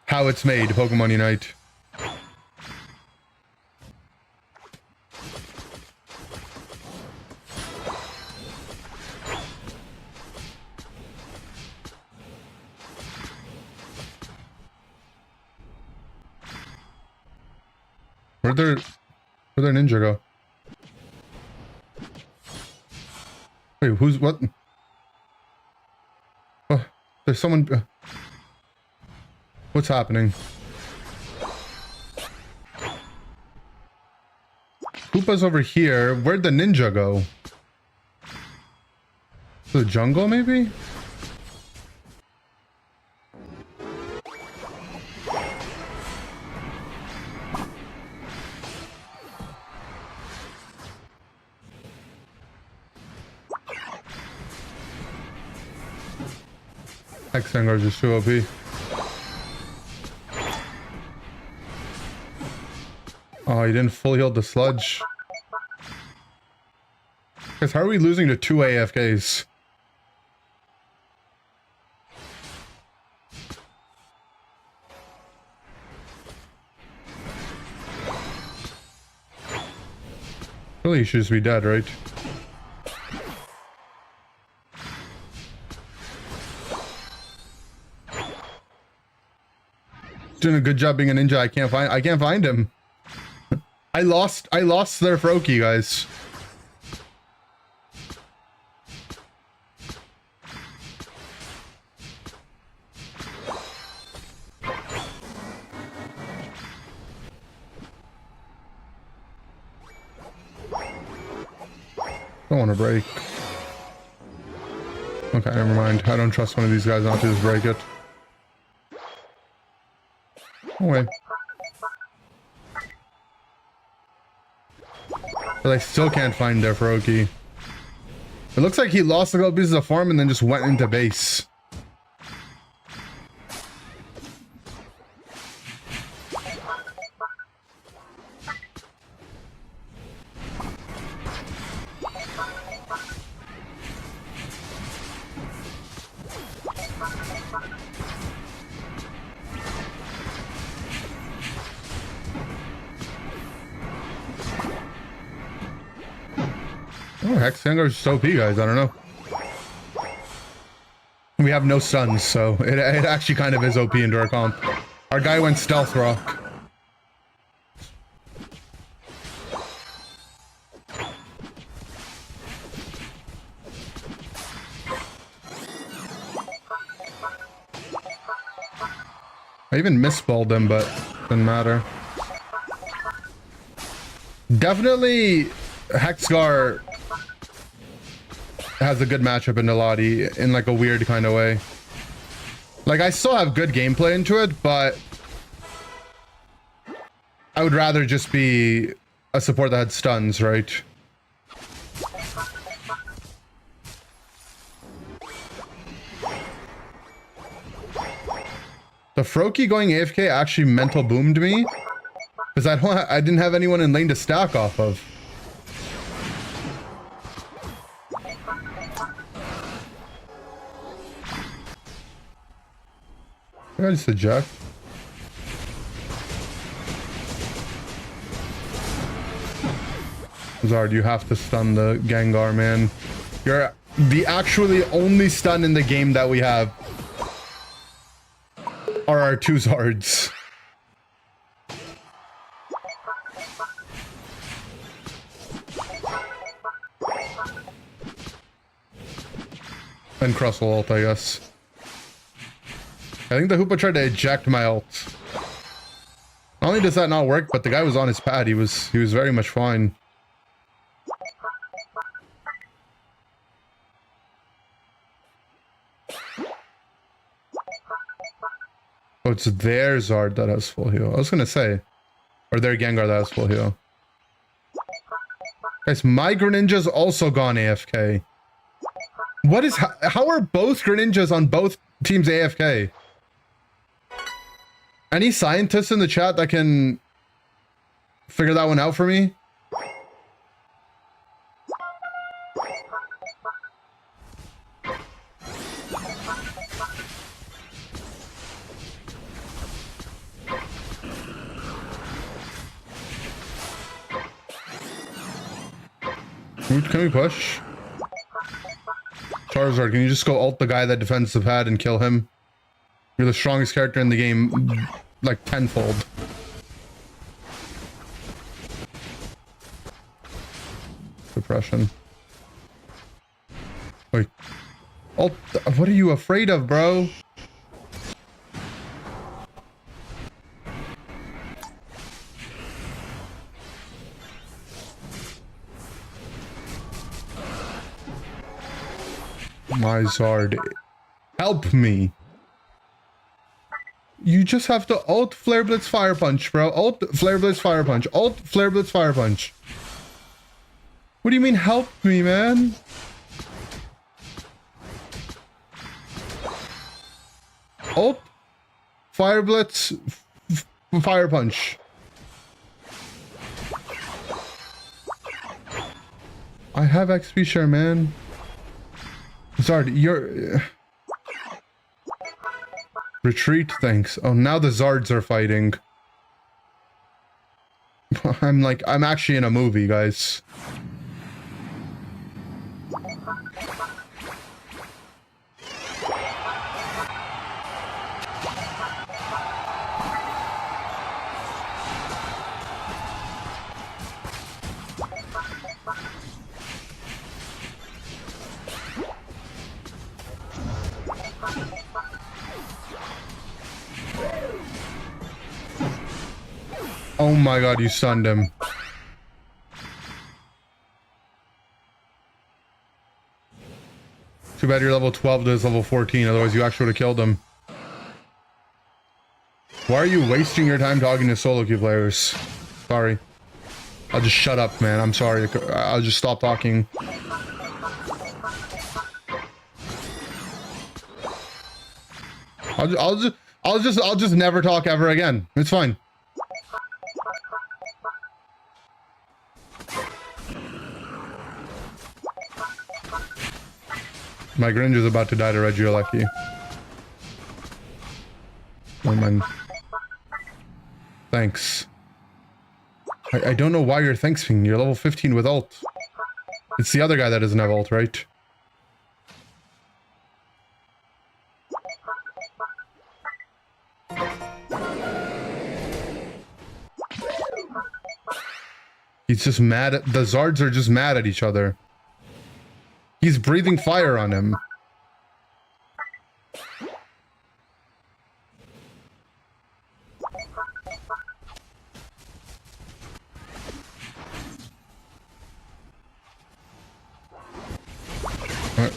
how it's made, Pokemon Unite. Where'd their ninja go? Wait, who's what? Oh, there's someone. What's happening? Koopa's over here. Where'd the ninja go? To the jungle, maybe? X-Sangar is just too OP. Oh, he didn't fully heal the sludge. Guys, how are we losing to 2 AFKs? Really, he should just be dead, right? Doing a good job being a ninja. I can't find him. I lost their Froakie, guys. Don't want to break. Okay, never mind. I don't trust one of these guys not to just break it. No way. But I still can't find their Froakie. It looks like he lost a couple pieces of farm and then just went into base. Oh, Hexanger is so OP, guys. I don't know. We have no stuns, so it actually kind of is OP into our comp. Our guy went Stealth Rock. I even misballed him, but didn't matter. Definitely Hexgar has a good matchup in Niladi in like a weird kind of way. Like I still have good gameplay into it, but I would rather just be a support that had stuns, right? The Froakie going AFK actually mental boomed me because I didn't have anyone in lane to stack off of. I just eject. Zard, you have to stun the Gengar, man. You're the actually only stun in the game that we have are our two Zards. And Crustle ult, I guess. I think the Hoopa tried to eject my ult. Not only does that not work, but the guy was on his pad. He was very much fine. Oh, it's their Zard that has full heal. I was gonna say. Or their Gengar that has full heal. Guys, my Greninja's also gone AFK. What is... How are both Greninjas on both teams AFK? Any scientists in the chat that can figure that one out for me? Can we push? Charizard, can you just go ult the guy that defends the pad and kill him? You're the strongest character in the game, like tenfold. Suppression. Wait. Ult, what are you afraid of, bro? My Zard, help me. You just have to ult Flare Blitz Fire Punch, bro. Ult Flare Blitz Fire Punch. Ult Flare Blitz Fire Punch. What do you mean help me, man? Ult Fire Blitz Fire Punch. I have XP share, man. Zard, you're... Retreat, thanks. Oh, now the Zards are fighting. I'm actually in a movie, guys. Oh my god, you stunned him. Too bad you're level 12 to his level 14, otherwise you actually would have killed him. Why are you wasting your time talking to solo queue players? Sorry. I'll just shut up, man. I'm sorry. I'll just stop talking. I'll just never talk ever again. It's fine. My Greninja's about to die to Regieleki. Oh man. Thanks. I don't know why you're thanksing. You're level 15 with ult. It's the other guy that doesn't have ult, right? He's just mad at... The Zards are just mad at each other. He's breathing fire on him.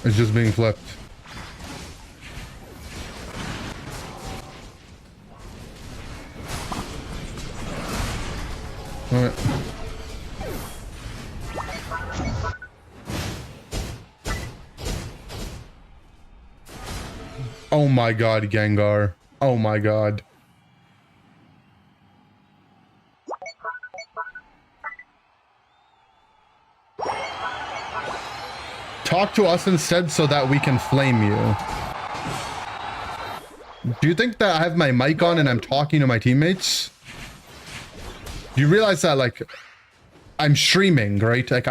It's just being flipped. Alright. Oh my god, Gengar. Oh my god. Talk to us instead so that we can flame you. Do you think that I have my mic on and I'm talking to my teammates? Do you realize that, like, I'm streaming, right? Like,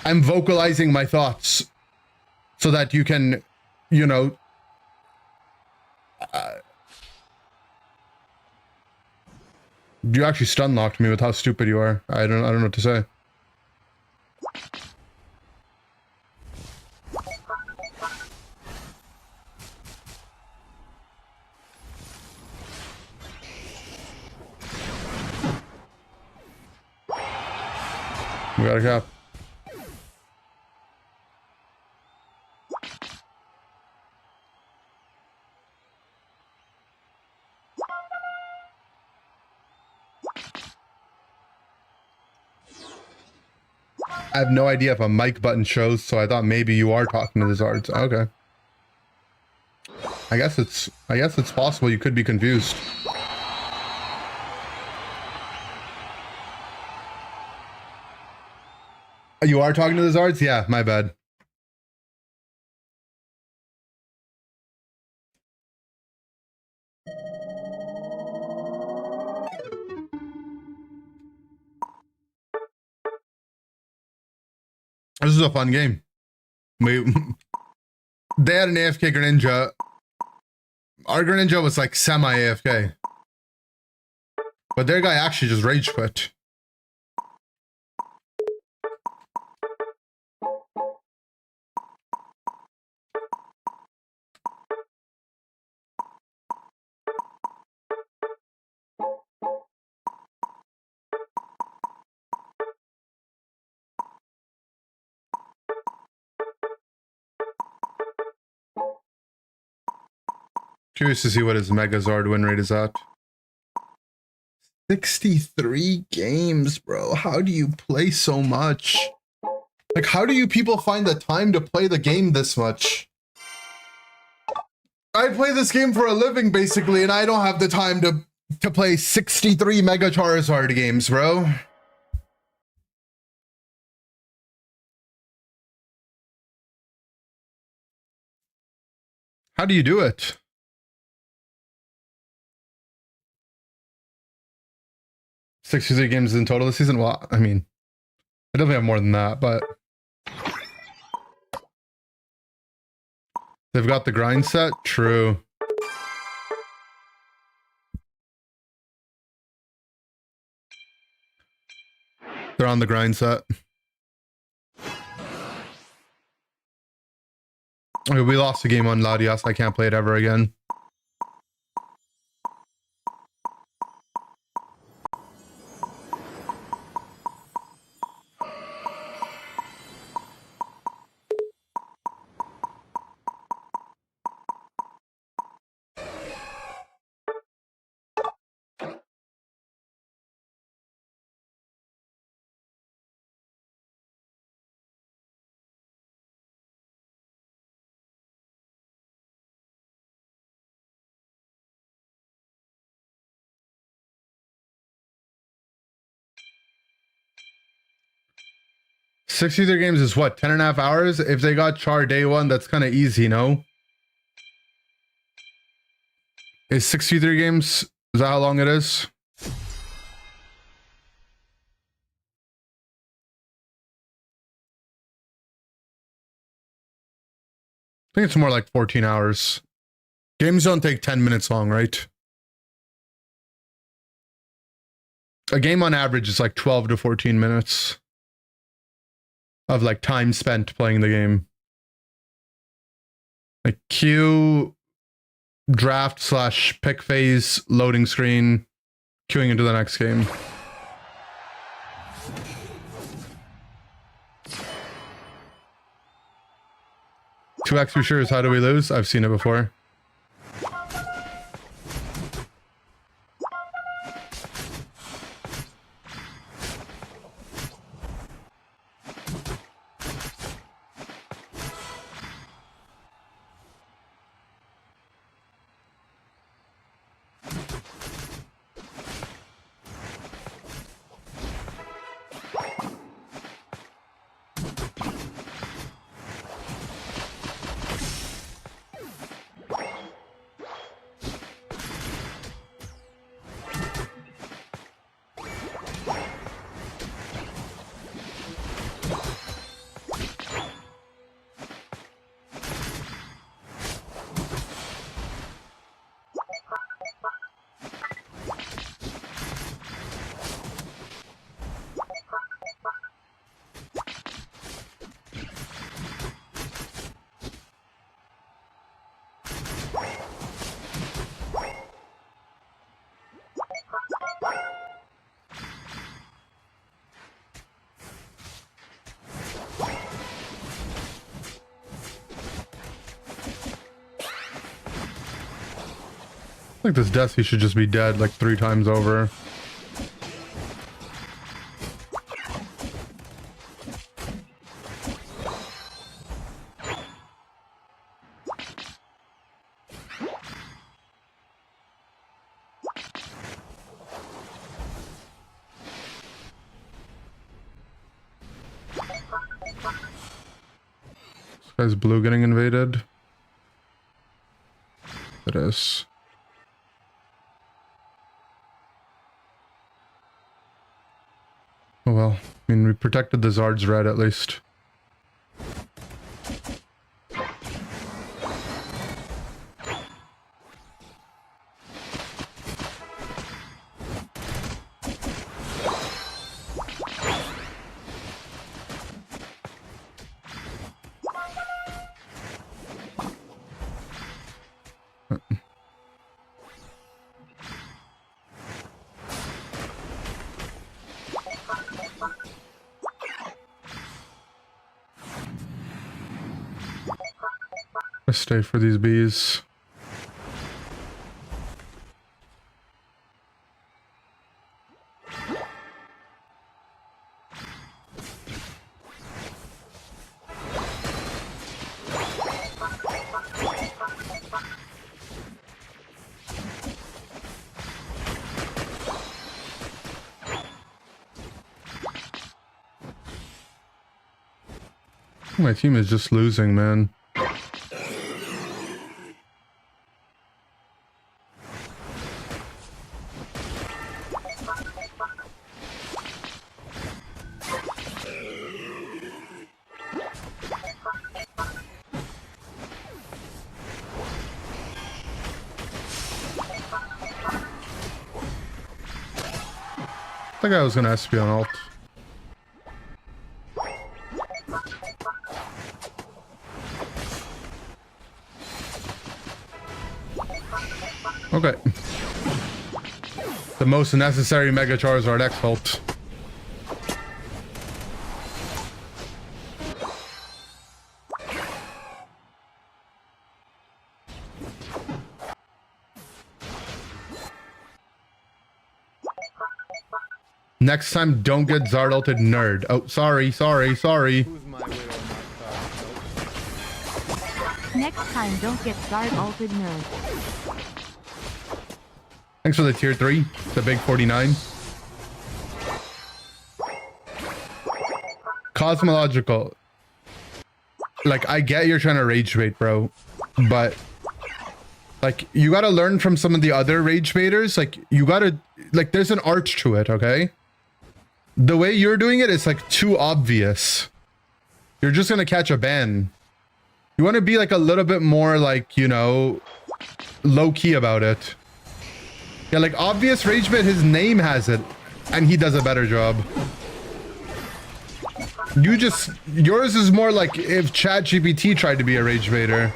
I'm vocalizing my thoughts so that you can, you know... you actually stun locked me with how stupid you are. I don't know what to say. We got a cap. I have no idea if a mic button shows, so I thought maybe you are talking to the Zards. Okay. I guess it's possible you could be confused. You are talking to the Zards? Yeah, my bad. This is a fun game. They had an AFK Greninja. Our Greninja was like semi-AFK. But their guy actually just rage quit. Curious to see what his Megazord win rate is at. 63 games, bro. How do you play so much? Like, how do you people find the time to play the game this much? I play this game for a living, basically, and I don't have the time to play 63 Mega Charizard games, bro. How do you do it? 63 games in total this season? Well, I mean, I definitely have more than that, but... They've got the grind set? True. They're on the grind set. Okay, we lost the game on Latias. I can't play it ever again. 63 games is what, 10.5 hours? If they got Char day one, that's kind of easy, no? Is 63 games, is that how long it is? I think it's more like 14 hours. Games don't take 10 minutes long, right? A game on average is like 12 to 14 minutes of like time spent playing the game. Like queue, draft / pick phase, loading screen, queuing into the next game. Two extra shares, how do we lose? I've seen it before. I think this Desi should just be dead like 3 times over. This guy's blue getting invaded. It is. Oh well, I mean, we protected the Zard's red at least. I stay for these bees. My team is just losing, man. I think I was gonna SP on alt. Okay. The most necessary Mega Charizard X ult. Next time, don't get Zard ulted, nerd. Oh, sorry. Next time, don't get Zard ulted, nerd. Thanks for the tier 3, the big 49. Cosmological. Like, I get you're trying to rage bait, bro, but like, you gotta learn from some of the other rage baiters. Like, you gotta, like, there's an art to it, okay? The way you're doing it is like too obvious. You're just gonna catch a ban. You want to be like a little bit more like, you know, low key about it. Yeah, like obvious rage bait, his name has it, and he does a better job. Yours is more like if ChatGPT tried to be a rage baiter.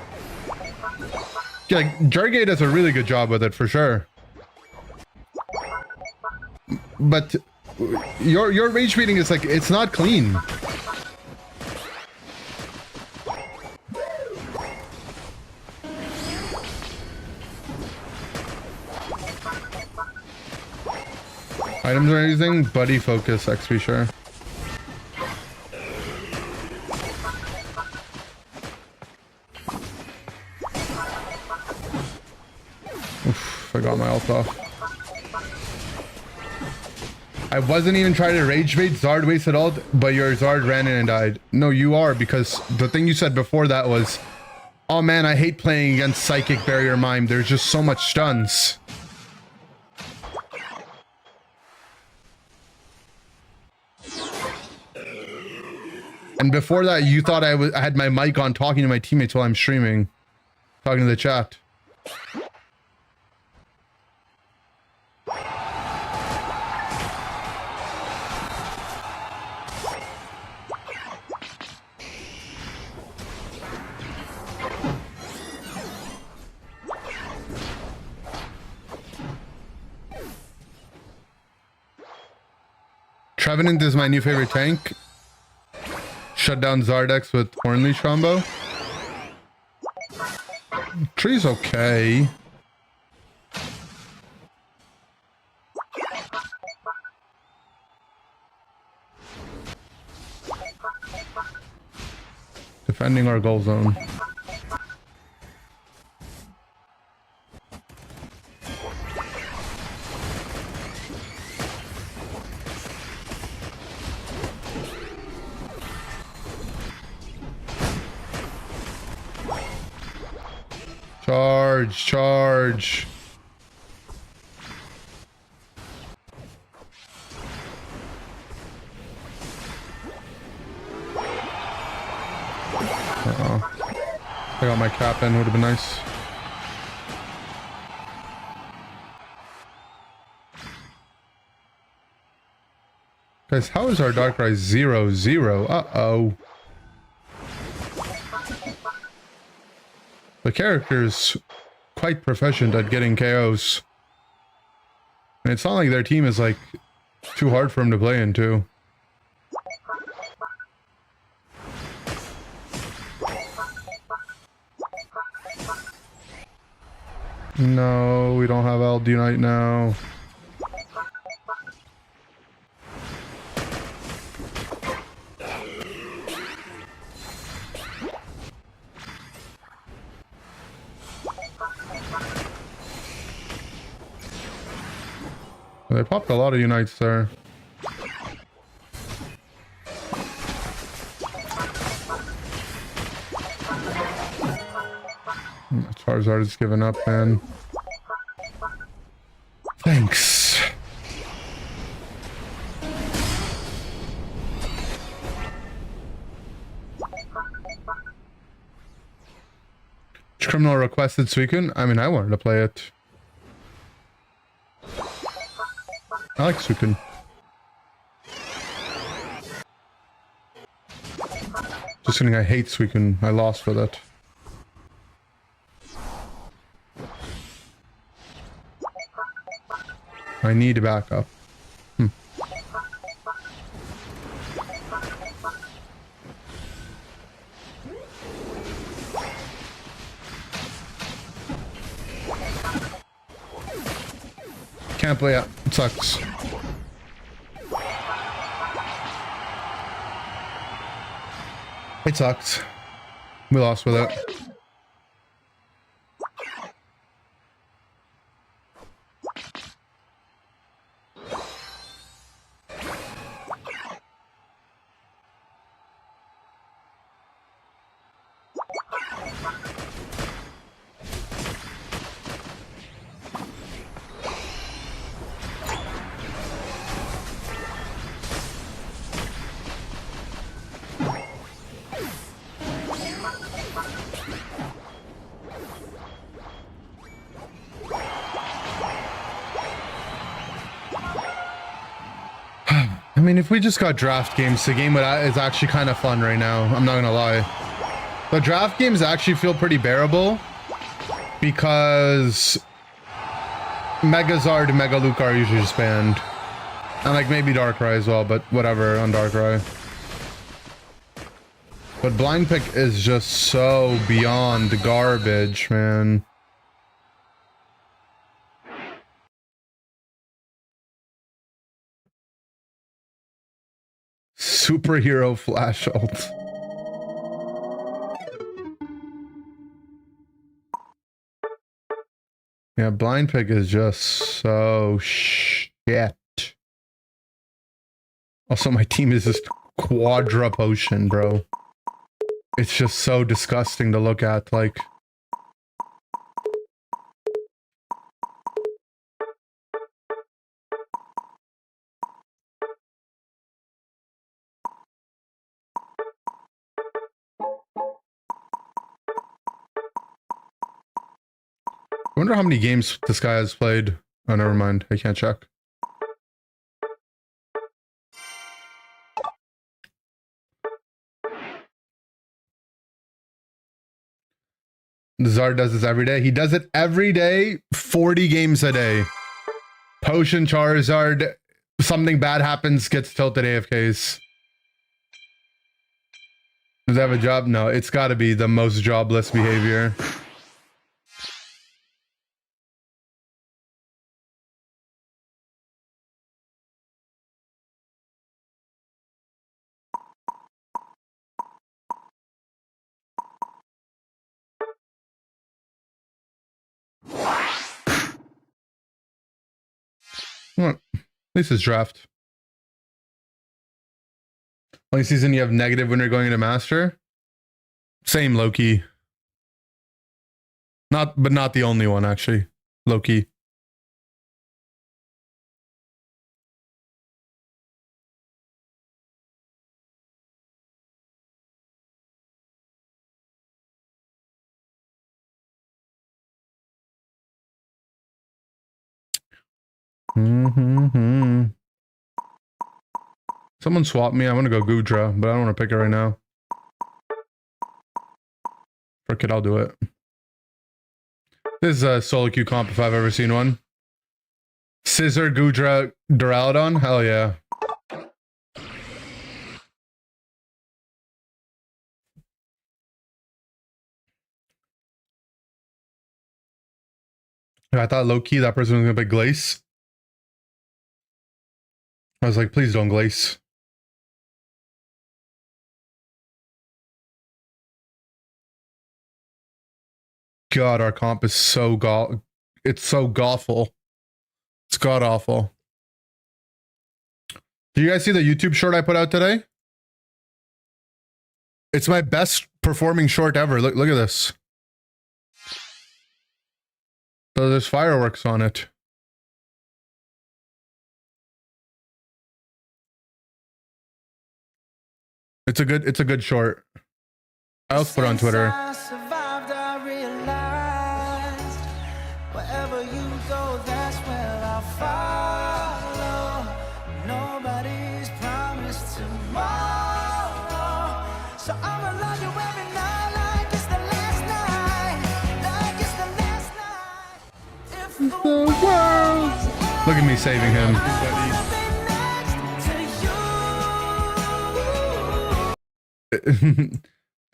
Yeah, like Jargate does a really good job with it for sure. But your rage baiting is like, it's not clean. Items or anything? Buddy focus, XP, sure. Oof, I got my ult off. I wasn't even trying to rage bait. Zard wasted ult, but your Zard ran in and died. No, you are, because the thing you said before that was, oh man, I hate playing against Psychic Barrier Mime. There's just so much stuns. And before that, you thought I had my mic on talking to my teammates while I'm streaming. Talking to the chat. Trevenant is my new favorite tank. Shut down Zardex with Hornleash combo. Tree's okay. Defending our goal zone. Charge, charge. I got my cap in, would have been nice. Guys, how is our Darkrai 0-0? Uh-oh. The character's quite proficient at getting KOs. And it's not like their team is like too hard for him to play into. No, we don't have Unite now. They popped a lot of Unites there. Charizard is giving up, man. Thanks. Criminal requested Suicune. I mean, I wanted to play it. I like Suicune. Just kidding, I hate Suicune. I lost for that. I need backup. Can't play it. It sucks. It sucks. We lost with it. I mean, if we just got draft games, the game is actually kind of fun right now. I'm not gonna lie. The draft games actually feel pretty bearable because Megazard and Mega Luca are usually just banned. And like maybe Darkrai as well, but whatever on Darkrai. But Blind Pick is just so beyond garbage, man. Superhero flash ult. Yeah, Blind Pick is just so shit. Also, my team is just Quadra Potion, bro. It's just so disgusting to look at, like... I wonder how many games this guy has played. Oh, never mind. I can't check. Zard does this every day. He does it every day, 40 games a day. Potion Charizard, something bad happens, gets tilted AFKs. Does that have a job? No, it's got to be the most jobless behavior. Well, at least it's draft. Only season you have negative when you're going into master. Same low-key. But not the only one, actually. Low-key. Someone swap me. I want to go Gudra, but I don't want to pick it right now. Frick it, I'll do it. This is a solo queue comp if I've ever seen one. Scissor, Gudra, Duraludon? Hell yeah. I thought low-key that person was going to pick Glace. I was like, please don't Glace. God, our comp is so it's so awful. It's god awful. Do you guys see the YouTube short I put out today? It's my best performing short ever. Look at this. So there's fireworks on it. It's a good short. I also put it on Twitter. Look at me saving him.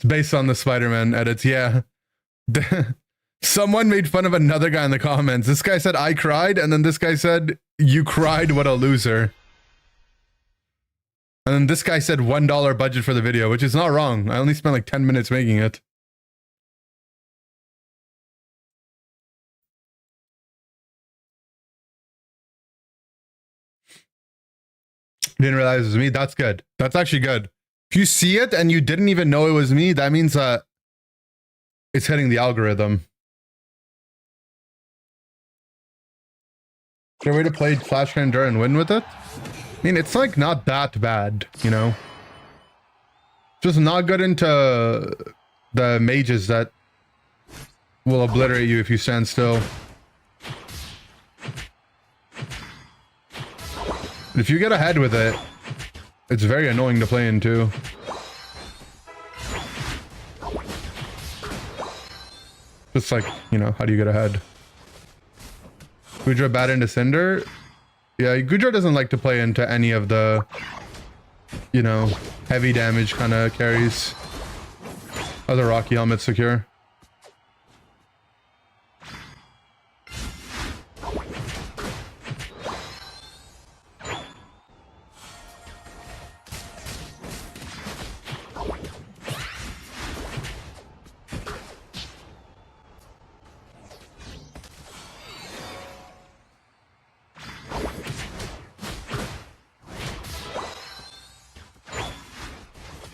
It's based on the Spider-Man edits, yeah. Someone made fun of another guy in the comments. This guy said, I cried, and then this guy said, you cried, what a loser. And then this guy said $1 budget for the video, which is not wrong. I only spent like 10 minutes making it. Didn't realize it was me. That's good. That's actually good. If you see it and you didn't even know it was me, that means it's it's hitting the algorithm. Is there a way to play Flash Endure and win with it? I mean, it's like not that bad, you know? Just not good into the mages that will obliterate you if you stand still. If you get ahead with it, it's very annoying to play into. Just like, you know, how do you get ahead? Gudra bad into Cinder? Yeah, Gudra doesn't like to play into any of the, you know, heavy damage kind of carries. Other Rocky helmet secure.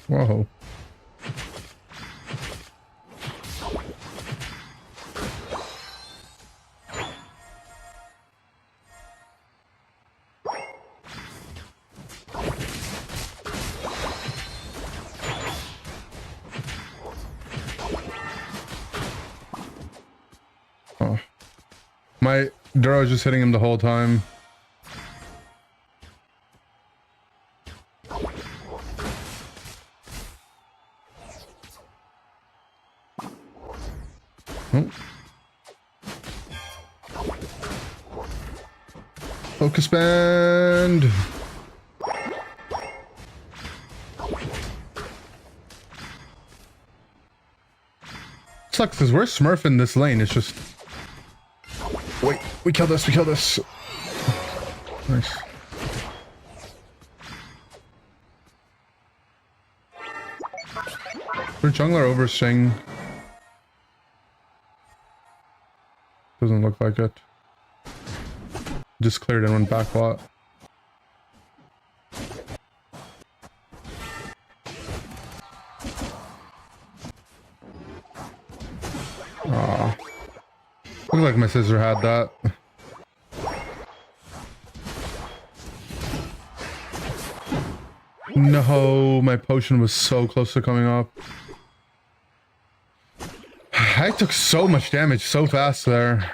Whoa. Oh. My Duro was just hitting him the whole time. Oh. Focus band. Sucks because we're smurfing this lane. It's just. Wait, we kill this. We kill this. Nice. For jungler oversting. Doesn't look like it. Just cleared and went back lot. Ah, looks like my sister had that. No, my potion was so close to coming up. I took so much damage so fast there.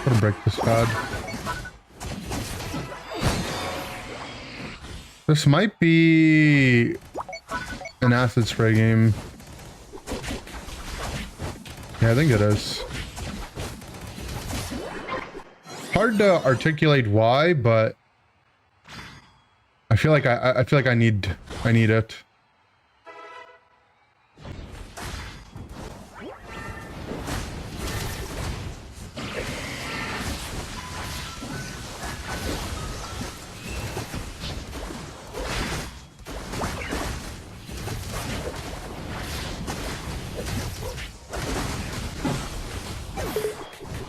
Gotta break this pad. This might be an acid spray game. Yeah, I think it is. Hard to articulate why, but I feel like I feel like I need it.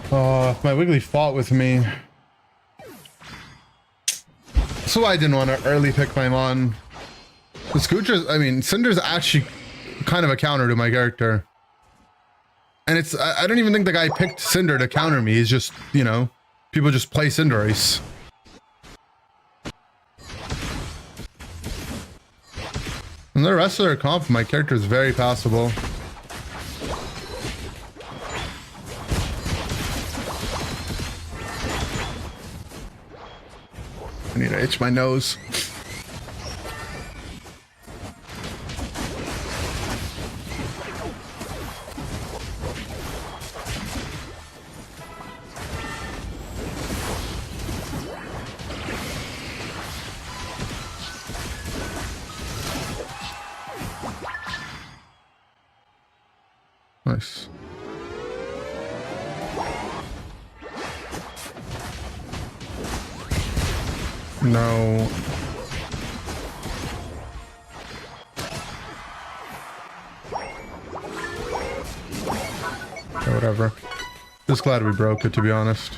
Oh, if my Wiggly fought with me. That's why I didn't want to early pick my Mon. The Scooter's, I mean, Cinder's actually kind of a counter to my character. And it's, I don't even think the guy picked Cinder to counter me. He's just, you know, people just play Cinderace. And the rest of their comp, my character is very passable. I need to itch my nose. Nice. No. Okay, whatever. Just glad we broke it, to be honest.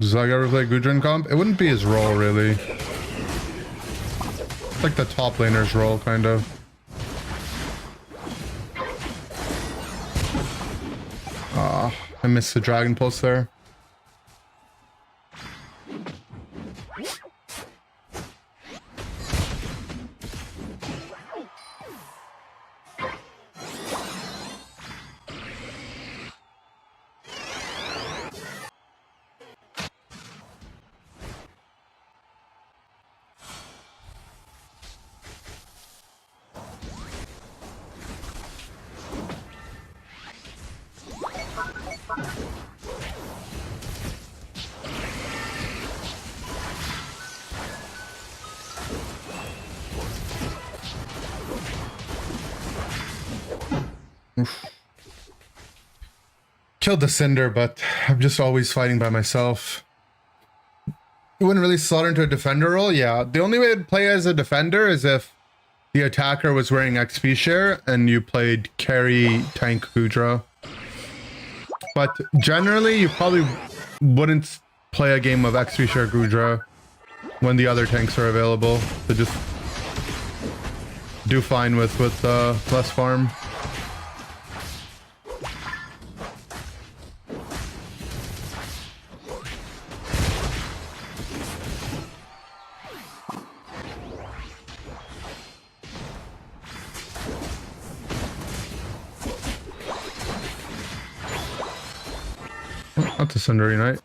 Does Zug ever play Gudrun comp? It wouldn't be his role, really. It's like the top laner's role, kind of. Ah, I missed the Dragon Pulse there. Killed the Cinder, but I'm just always fighting by myself. You wouldn't really slot into a defender role? Yeah, the only way to play as a defender is if the attacker was wearing XP share and you played carry tank Gudra. But generally, you probably wouldn't play a game of XP share Gudra when the other tanks are available. To just do fine with less farm. Not the Cinder Unite.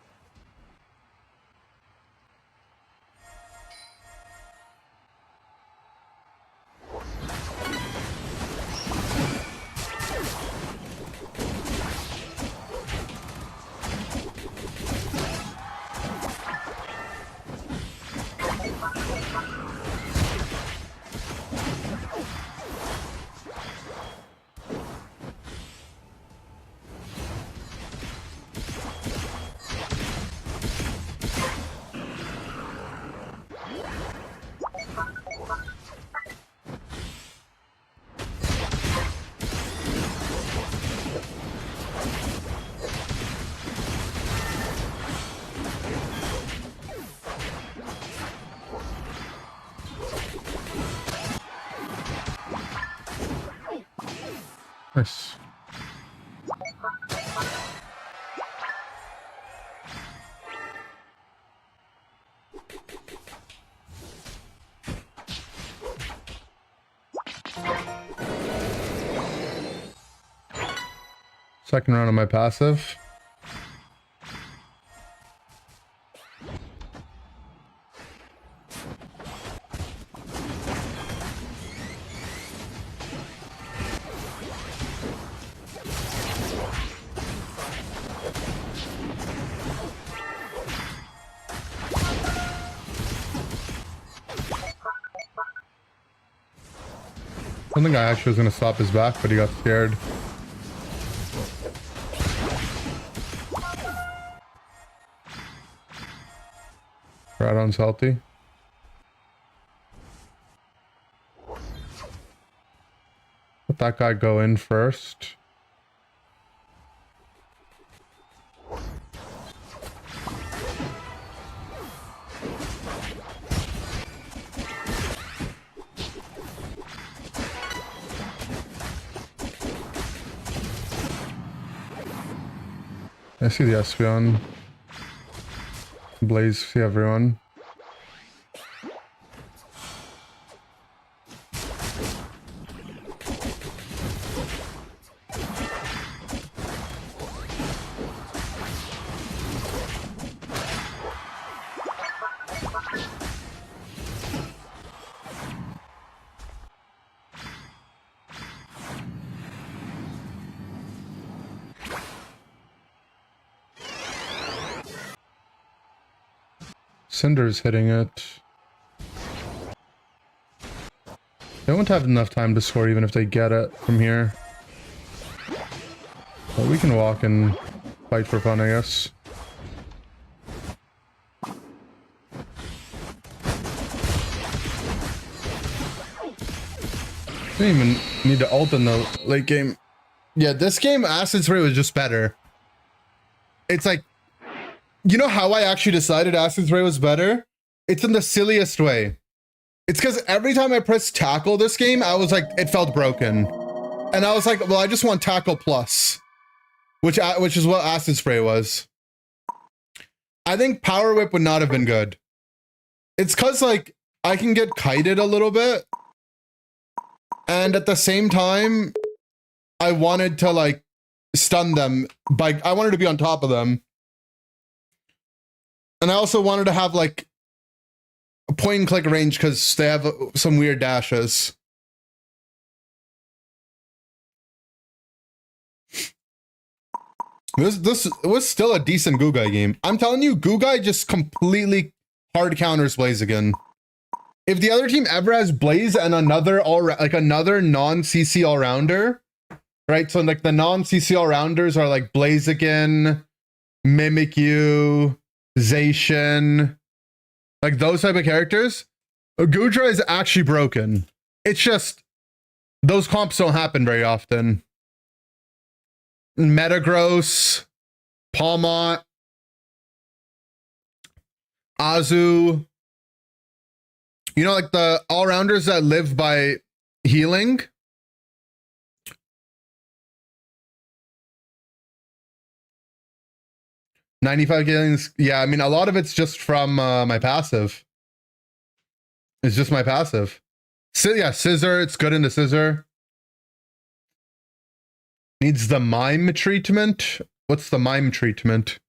Nice. Second round of my passive. I don't think I actually was going to stop his back, but he got scared. Radon's healthy. Let that guy go in first. I see the Espeon. Blaze, see everyone. Cinder's hitting it. They won't have enough time to score even if they get it from here. But we can walk and fight for fun, I guess. Didn't even need to ult in the late game. Yeah, this game, Acid Spray was just better. It's like, you know how I actually decided Acid Spray was better? It's in the silliest way. It's because every time I pressed tackle this game, I was like, it felt broken. And I was like, well, I just want tackle plus. Which is what Acid Spray was. I think Power Whip would not have been good. It's because, like, I can get kited a little bit. And at the same time, I wanted to, like, stun them. I wanted to be on top of them. And I also wanted to have, like, a point and click range because they have some weird dashes. This was still a decent Gugai game. I'm telling you, Gugai just completely hard counters Blaziken. If the other team ever has Blaze and another non-CC all-rounder, right? So like the non-CC all-rounders are like Blaziken, Mimikyu, Zacian, like those type of characters. Goodra is actually broken. It's just those comps don't happen very often. Metagross, Palmont, Azu. You know, like the all-rounders that live by healing. $95 killings. Yeah, I mean, a lot of it's just from my passive. It's just my passive. Yeah, Scissor. It's good into Scissor. Needs the mime treatment. What's the mime treatment?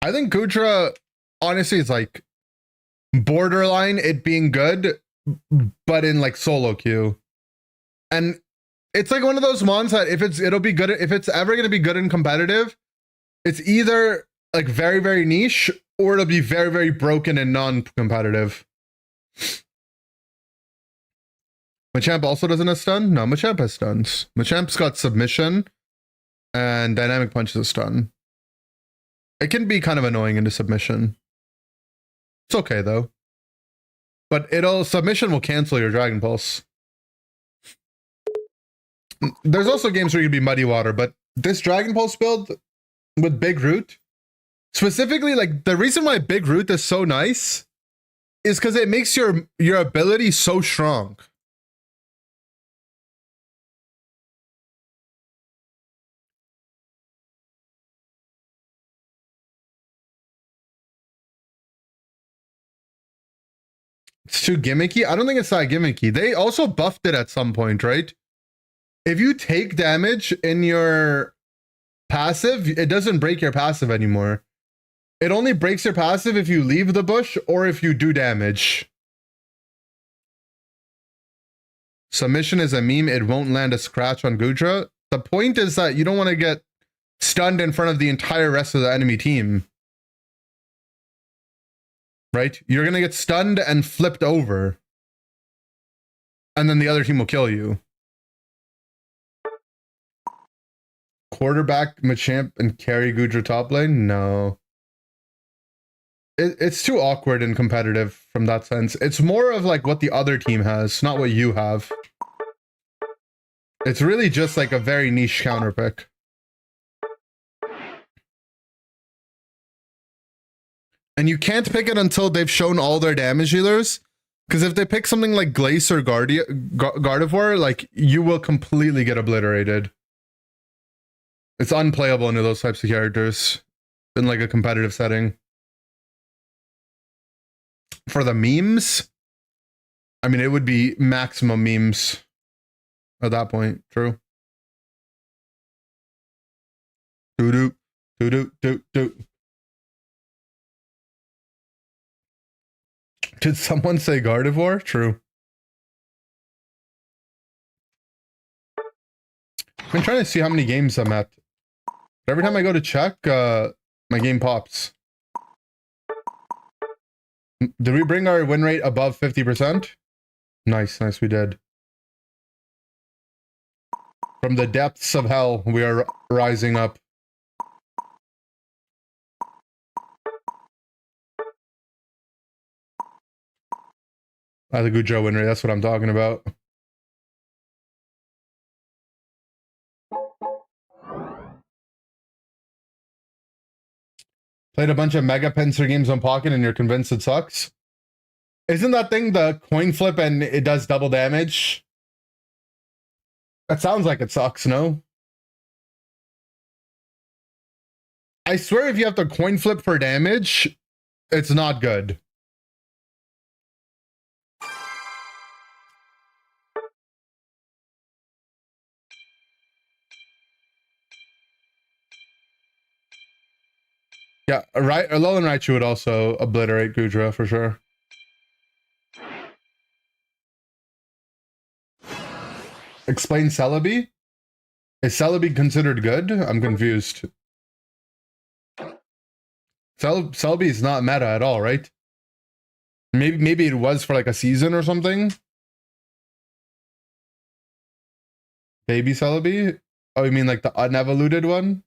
I think Goodra, honestly, is like borderline it being good, but in like solo queue. And it's like one of those mons that it'll be good if it's ever gonna be good and competitive, it's either like very, very niche or it'll be very, very broken and non-competitive. Machamp also doesn't have stun? No, Machamp has stuns. Machamp's got submission and dynamic punch is a stun. It can be kind of annoying into submission. It's okay though. But submission will cancel your Dragon Pulse. There's also games where you can be Muddy Water, but this Dragon Pulse build with Big Root, specifically, like the reason why Big Root is so nice is because it makes your ability so strong. It's too gimmicky? I don't think it's that gimmicky. They also buffed it at some point, right? If you take damage in your passive, it doesn't break your passive anymore. It only breaks your passive if you leave the bush or if you do damage. Submission is a meme. It won't land a scratch on Goodra. The point is that you don't want to get stunned in front of the entire rest of the enemy team. Right? You're going to get stunned and flipped over. And then the other team will kill you. Quarterback Machamp and carry Goodra top lane? No. It's too awkward and competitive from that sense. It's more of like what the other team has, not what you have. It's really just like a very niche counter pick. And you can't pick it until they've shown all their damage dealers. Because if they pick something like Glace or Gardevoir, like you will completely get obliterated. It's unplayable into those types of characters in like a competitive setting. For the memes, I mean, it would be maximum memes at that point. True. Doo-doo, doo-doo, doo-doo. Did someone say Gardevoir? True. I've been trying to see how many games I'm at. But every time I go to check, my game pops. Did we bring our win rate above 50%? Nice, we did. From the depths of hell, we are rising up. I the Gujo win rate, that's what I'm talking about. Played a bunch of Mega Pincer games on Pocket and you're convinced it sucks? Isn't that thing the coin flip and it does double damage? That sounds like it sucks, no? I swear if you have to coin flip for damage, it's not good. Yeah, right. Alolan Raichu would also obliterate Gudra for sure. Explain Celebi? Is Celebi considered good? I'm confused. Celebi is not meta at all, right? Maybe it was for like a season or something. Baby Celebi? Oh, you mean like the unevoluted one?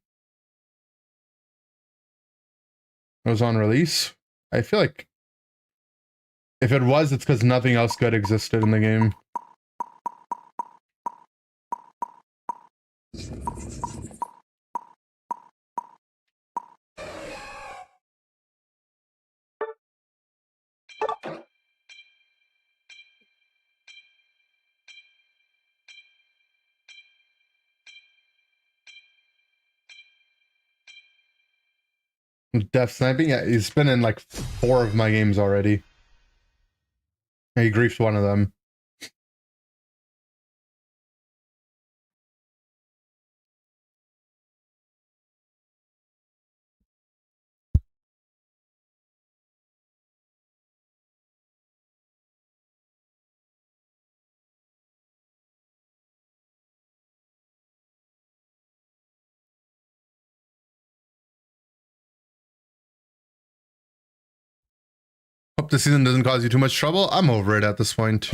It was on release? I feel like if it was, it's because nothing else good existed in the game. Death sniping? Yeah, he's been in like 4 of my games already. He griefed one of them. Hope the season doesn't cause you too much trouble. I'm over it at this point.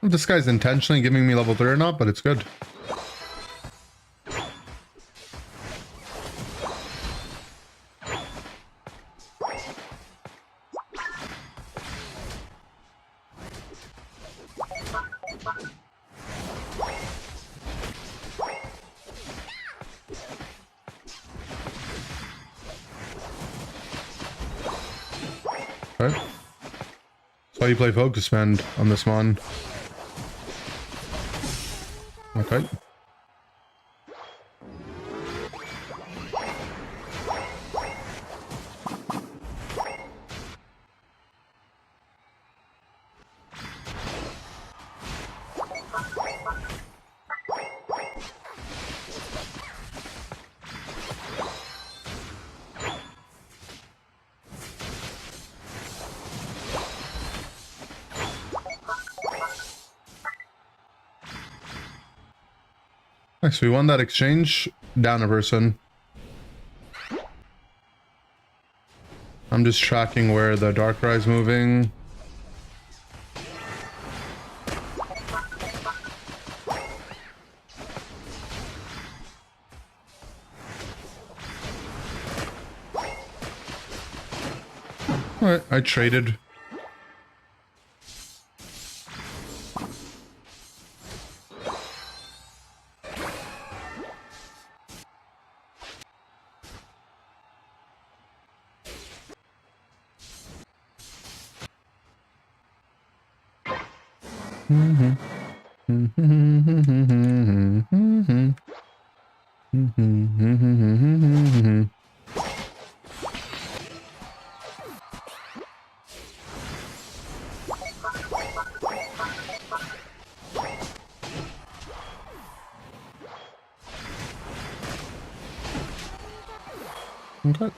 If this guy's intentionally giving me level 3 or not, but it's good. Okay. That's why you play Focus Band on this one. Okay. Nice, we won that exchange. Down a person. I'm just tracking where the Darkrai is moving. Alright, I traded. Okay.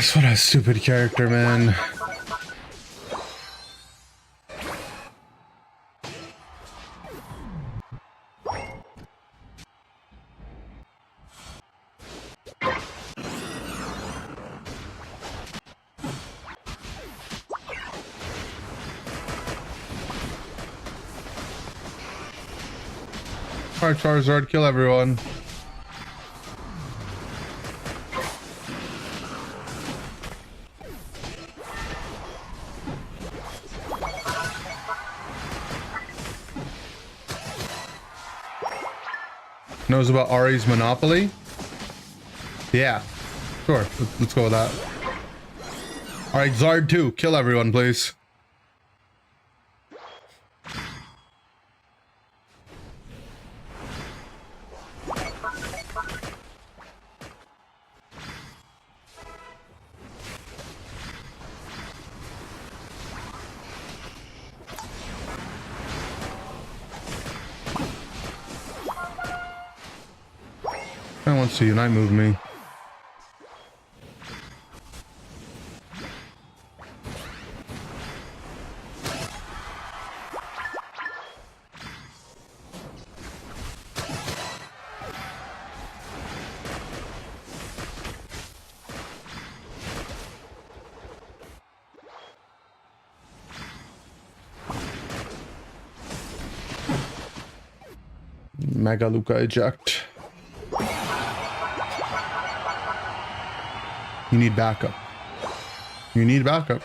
That's what a stupid character, man. Alright, Charizard, kill everyone. Knows about Ari's Monopoly? Yeah, sure. Let's go with that. Alright, Zard 2, kill everyone, please. I want to Unite move me. Mega Luca eject. You need backup. You need backup.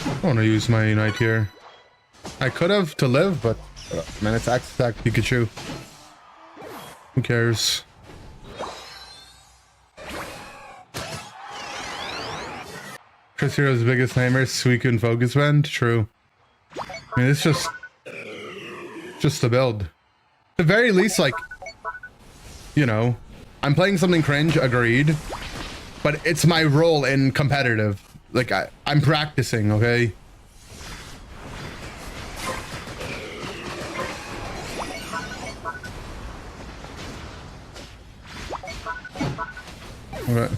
I want to use my Unite here. I could have to live, but man, it's Axe Attack Pikachu. Who cares? Chris Hero's biggest nightmare, Suicune Focus Band? True. I mean, it's just a build. At the very least, like, you know, I'm playing something cringe, agreed, but it's my role in competitive. Like, I'm practicing, okay? Okay.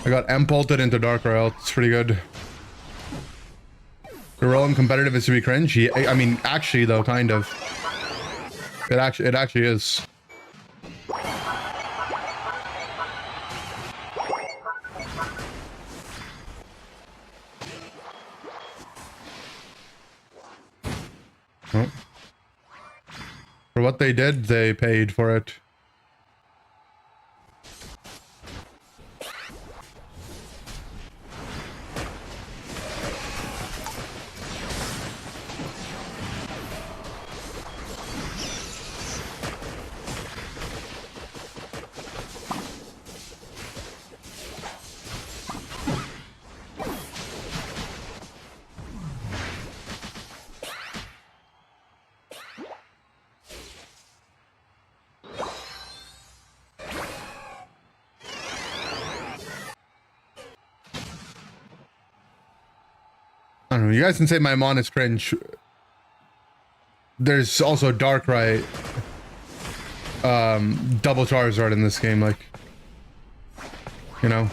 I got M-pulted into Dark Rail. It's pretty good. The role in competitive is to be cringe. Yeah, I mean, actually, though, kind of. It actually is. Oh. For what they did, they paid for it. I don't know, you guys can say my mon is cringe. There's also Darkrai double Charizard in this game, like, you know,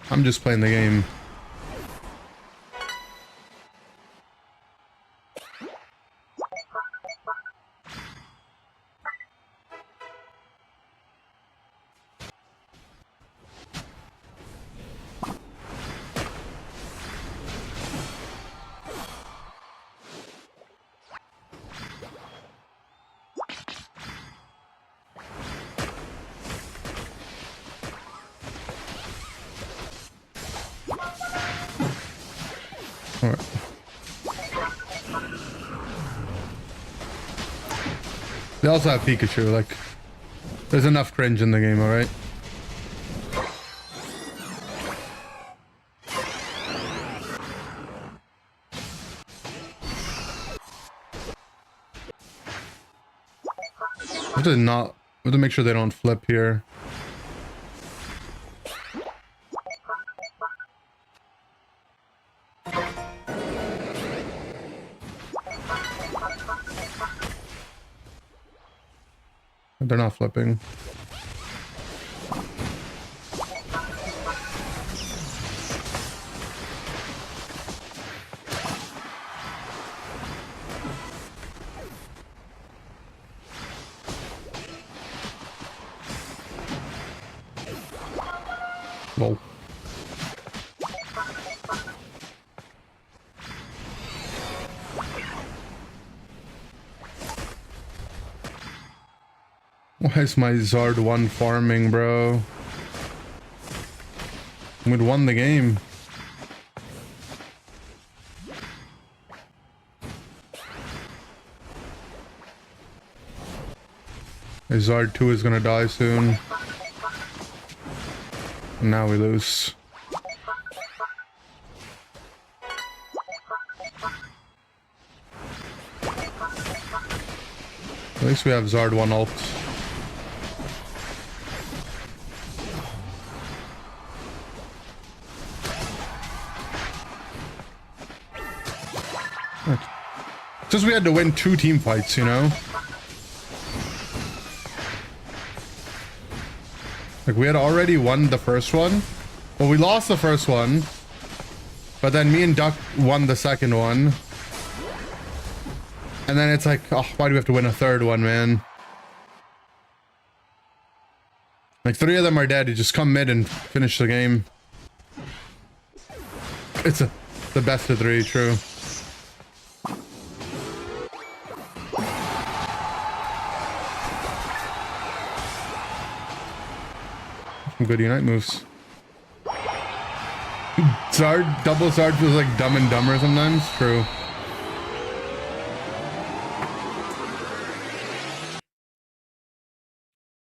I'm just playing the game. All right. They also have Pikachu, like, there's enough cringe in the game, alright? We have to make sure they don't flip here. They're not flipping. Lol. Why is my Zard 1 farming, bro? We'd won the game. My Zard 2 is gonna die soon. And now we lose. At least we have Zard 1 ult. Just we had to win 2 team fights, you know? Like, we had already won the first one. Well, we lost the first one. But then me and Duck won the second one. And then it's like, oh, why do we have to win a third one, man? Like, 3 of them are dead. You just come mid and finish the game. It's the best of 3, true. Some good Unite moves. Zard, double Zard feels like Dumb and Dumber sometimes. True.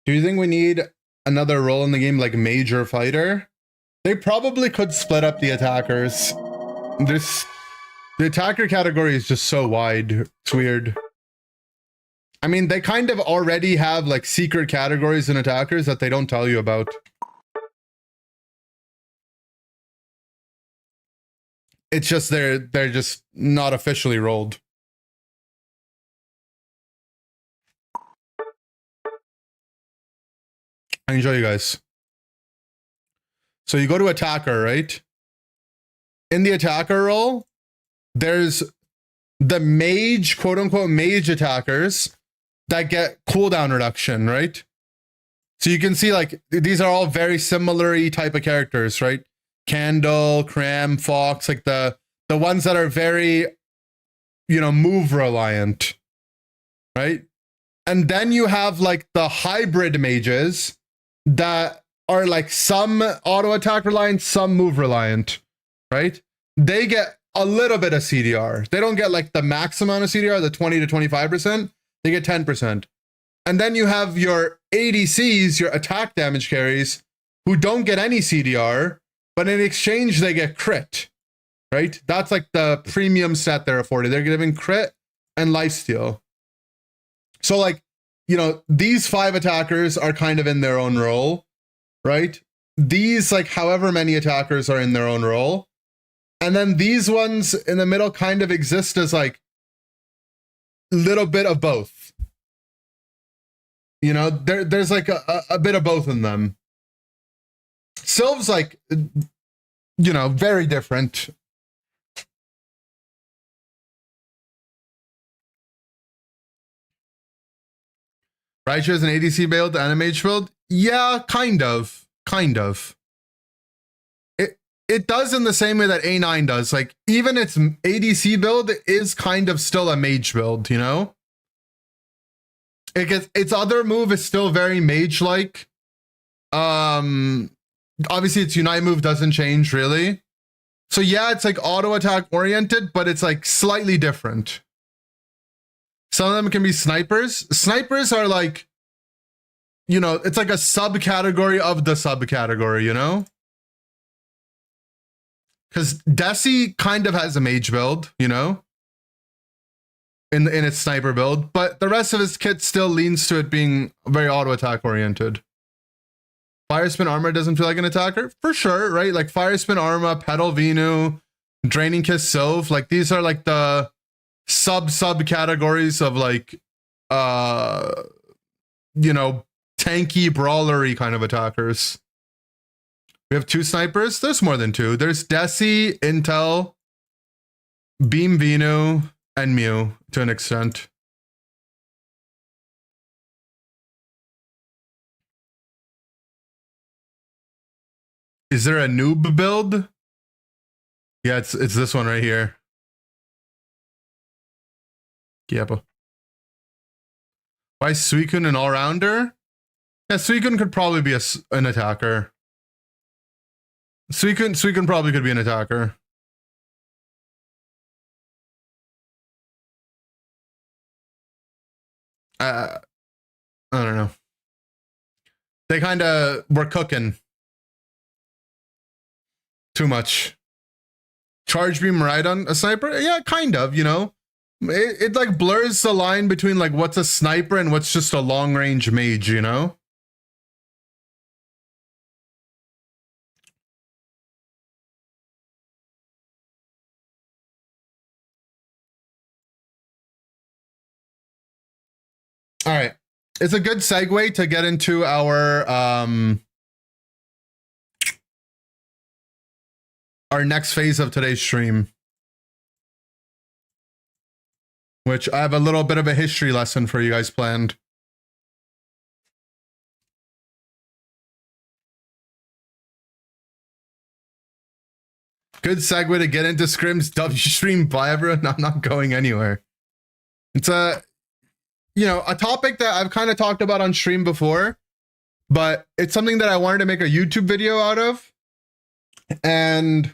Do you think we need another role in the game like Major Fighter? They probably could split up the attackers. The attacker category is just so wide. It's weird. I mean, they kind of already have like secret categories in attackers that they don't tell you about. It's just they're just not officially rolled. I can show you guys. So you go to attacker, right? In the attacker role, there's the mage, quote unquote, mage attackers that get cooldown reduction, right? So you can see like these are all very similar-y type of characters, right? Candle, Cram, Fox, like the ones that are very, you know, move reliant, right? And then you have like the hybrid mages that are like some auto attack reliant, some move reliant, right? They get a little bit of CDR. They don't get like the max amount of CDR, the 20 to 25%. They get 10%. And then you have your ADCs, your attack damage carries, who don't get any CDR, but in exchange, they get crit, right? That's like the premium stat they're afforded. They're giving crit and lifesteal. So like, you know, these 5 attackers are kind of in their own role, right? These, like, however many attackers are in their own role. And then these ones in the middle kind of exist as like little bit of both. You know, there's like a bit of both in them. Sylve's like, you know, very different. Raichu is an ADC build and a mage build? Yeah, kind of. It does in the same way that A9 does. Like, even its ADC build is kind of still a mage build, you know? Its other move is still very mage-like. Obviously, its Unite move doesn't change, really. So yeah, it's like auto attack oriented, but it's like slightly different. Some of them can be snipers. Snipers are like, you know, it's like a subcategory of the subcategory, you know? Because Desi kind of has a mage build, you know? in its sniper build, but the rest of his kit still leans to it being very auto attack oriented. Fire Spin Armor doesn't feel like an attacker? For sure, right? Like Fire Spin Armor, Petal Venu, Draining Kiss Sylph, like these are like the sub categories of like you know, tanky brawlery kind of attackers. We have 2 snipers. There's more than 2. There's Desi, Intel, Beam Venu, and Mew to an extent. Is there a noob build? Yeah, it's this one right here. Yep. Why is Suicune an all-rounder? Yeah, Suicune could probably be an attacker. Suicune probably could be an attacker. I don't know. They kind of were cooking too much. Charge beam right on a sniper? Yeah, kind of, you know. It like blurs the line between like what's a sniper and what's just a long range mage, you know? All right. It's a good segue to get into our next phase of today's stream, which I have a little bit of a history lesson for you guys planned. Good segue to get into Scrim's W stream. Bye everyone. I'm not going anywhere. It's a topic that I've kind of talked about on stream before, but it's something that I wanted to make a YouTube video out of. And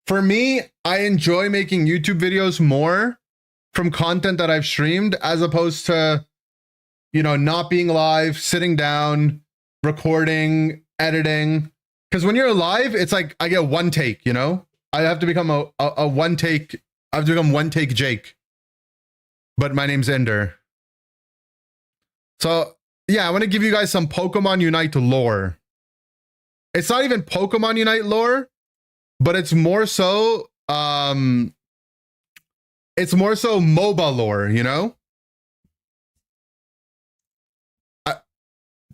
for me, I enjoy making YouTube videos more from content that I've streamed as opposed to, you know, not being live, sitting down, recording, editing. Because when you're live, it's like I get one take, you know? I have to become a one take. I have to become one take Jake. But my name's Ender. So yeah, I want to give you guys some Pokemon Unite lore. It's not even Pokemon Unite lore, but it's more so MOBA lore, you know?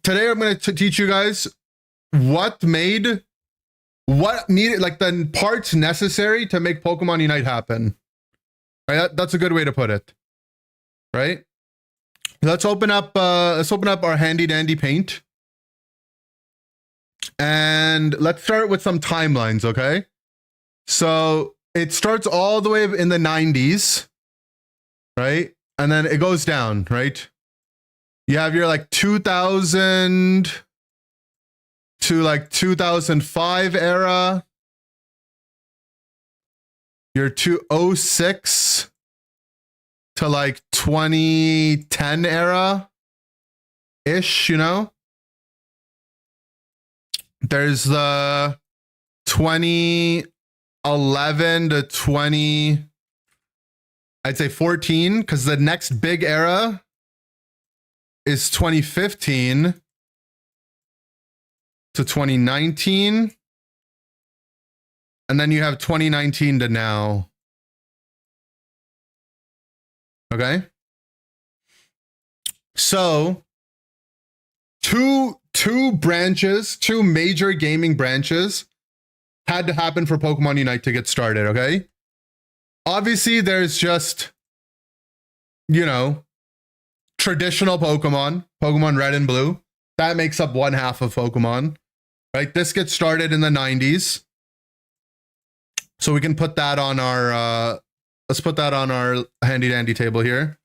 Today I'm going to teach you guys what needed, like the parts necessary to make Pokemon Unite happen. Right? That's a good way to put it. Right? Let's open up our handy dandy paint. And let's start with some timelines, okay? So it starts all the way in the 90s, right? And then it goes down, right? You have your like 2000 to like 2005 era. Your 2006 to like 2010 era ish, you know? There's the 2011 to 14, because the next big era is 2015 to 2019. And then you have 2019 to now. Okay. So two major gaming branches had to happen for Pokemon Unite to get started, okay? Obviously, there's just, you know, traditional Pokemon Red and Blue. That makes up one half of Pokemon, right? This gets started in the 90s. So we can put that on our, let's put that on our handy dandy table here.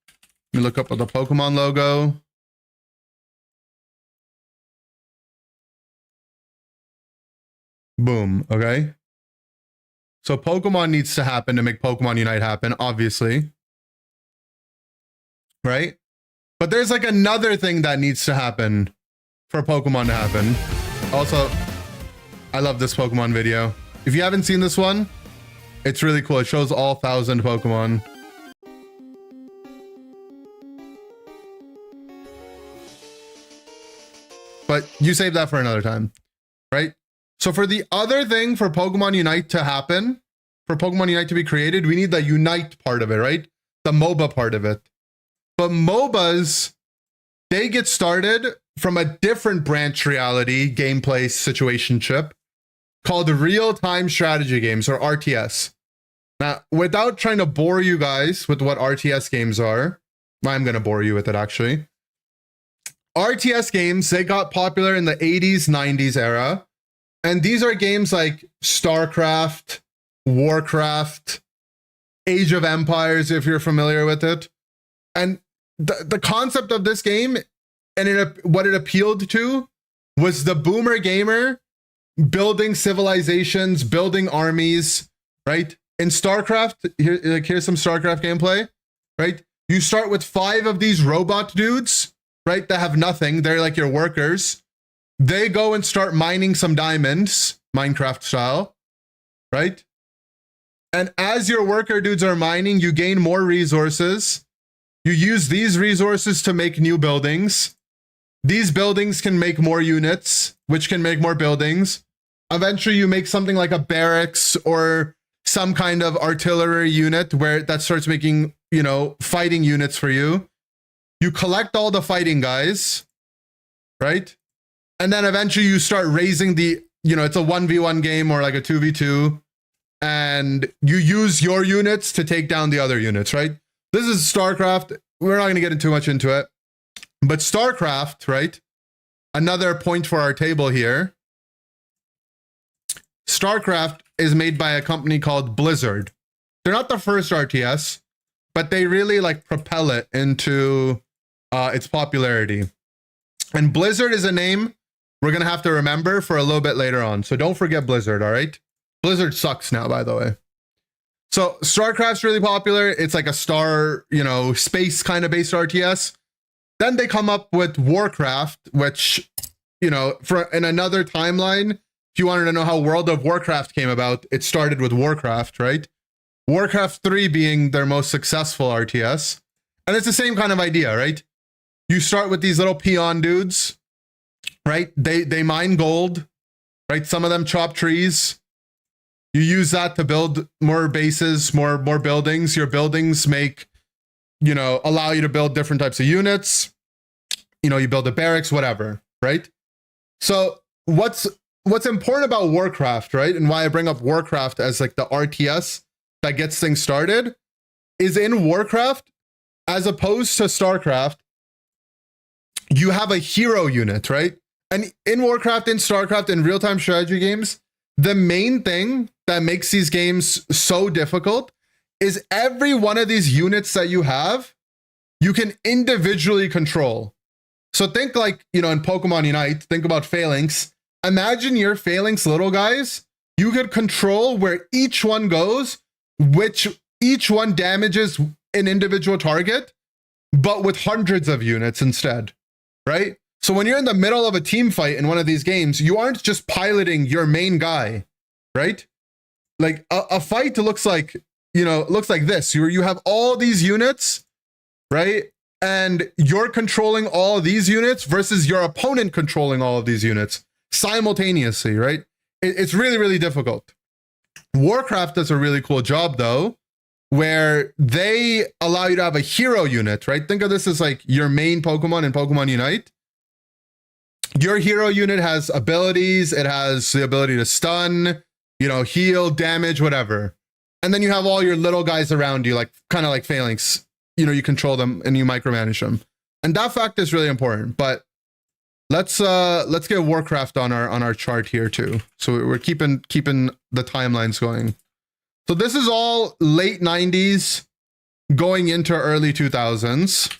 Let me look up the Pokemon logo. Boom, okay? So Pokemon needs to happen to make Pokemon Unite happen, obviously. Right? But there's like another thing that needs to happen for Pokemon to happen. Also, I love this Pokemon video. If you haven't seen this one, it's really cool. It shows all 1,000 Pokemon. but you save that for another time, right? So for the other thing for Pokemon Unite to happen, for Pokemon Unite to be created, we need the Unite part of it, right? The MOBA part of it. But MOBAs, they get started from a different branch reality gameplay situationship called real-time strategy games, or RTS. Now, without trying to bore you guys with what RTS games are, I'm going to bore you with it actually. RTS games, they got popular in the 80s, 90s era. And these are games like StarCraft, Warcraft, Age of Empires, if you're familiar with it. And the concept of this game and what it appealed to was the boomer gamer building civilizations, building armies, right? In StarCraft, here's some StarCraft gameplay, right? You start with 5 of these robot dudes, right? That have nothing. They're like your workers. They go and start mining some diamonds, Minecraft style, right? And as your worker dudes are mining, you gain more resources. You use these resources to make new buildings. These buildings can make more units, which can make more buildings. Eventually, you make something like a barracks or some kind of artillery unit where that starts making, you know, fighting units for you. You collect all the fighting guys, right? And then eventually you start raising the, you know, it's a 1v1 game or like a 2v2. And you use your units to take down the other units, right? This is StarCraft. We're not going to get too much into it. But StarCraft, right? Another point for our table here. StarCraft is made by a company called Blizzard. They're not the first RTS, but they really like propel it into its popularity. And Blizzard is a name we're going to have to remember for a little bit later on. So don't forget Blizzard, all right? Blizzard sucks now, by the way. So StarCraft's really popular. It's like a star, you know, space kind of based RTS. Then they come up with Warcraft, which, you know, in another timeline, if you wanted to know how World of Warcraft came about, it started with Warcraft, right? Warcraft 3 being their most successful RTS. And it's the same kind of idea, right? You start with these little peon dudes, right? They mine gold, right? Some of them chop trees. You use that to build more bases, more buildings. Your buildings make, you know, allow you to build different types of units. You know, you build a barracks, whatever, right? So what's important about Warcraft, right? And why I bring up Warcraft as like the RTS that gets things started is in Warcraft, as opposed to StarCraft, you have a hero unit, right? And in Warcraft, in StarCraft, in real-time strategy games, the main thing that makes these games so difficult is every one of these units that you have, you can individually control. So think like, you know, in Pokemon Unite, think about Phalanx. Imagine your Phalanx little guys. You could control where each one goes, which each one damages an individual target, but with hundreds of units instead, right? So when you're in the middle of a team fight in one of these games, you aren't just piloting your main guy, right? Like a fight looks like, you know, looks like this. You have all these units, right? And you're controlling all of these units versus your opponent controlling all of these units simultaneously, right? It's really, really difficult. Warcraft does a really cool job though, where they allow you to have a hero unit, right? Think of this as like your main Pokemon in Pokemon Unite. Your hero unit has abilities. It has the ability to stun, you know, heal, damage, whatever. And then you have all your little guys around you, like kind of like Phalanx. You know, you control them and you micromanage them. And that fact is really important. But let's get Warcraft on our chart here too. So we're keeping the timelines going. So this is all late 90s going into early 2000s.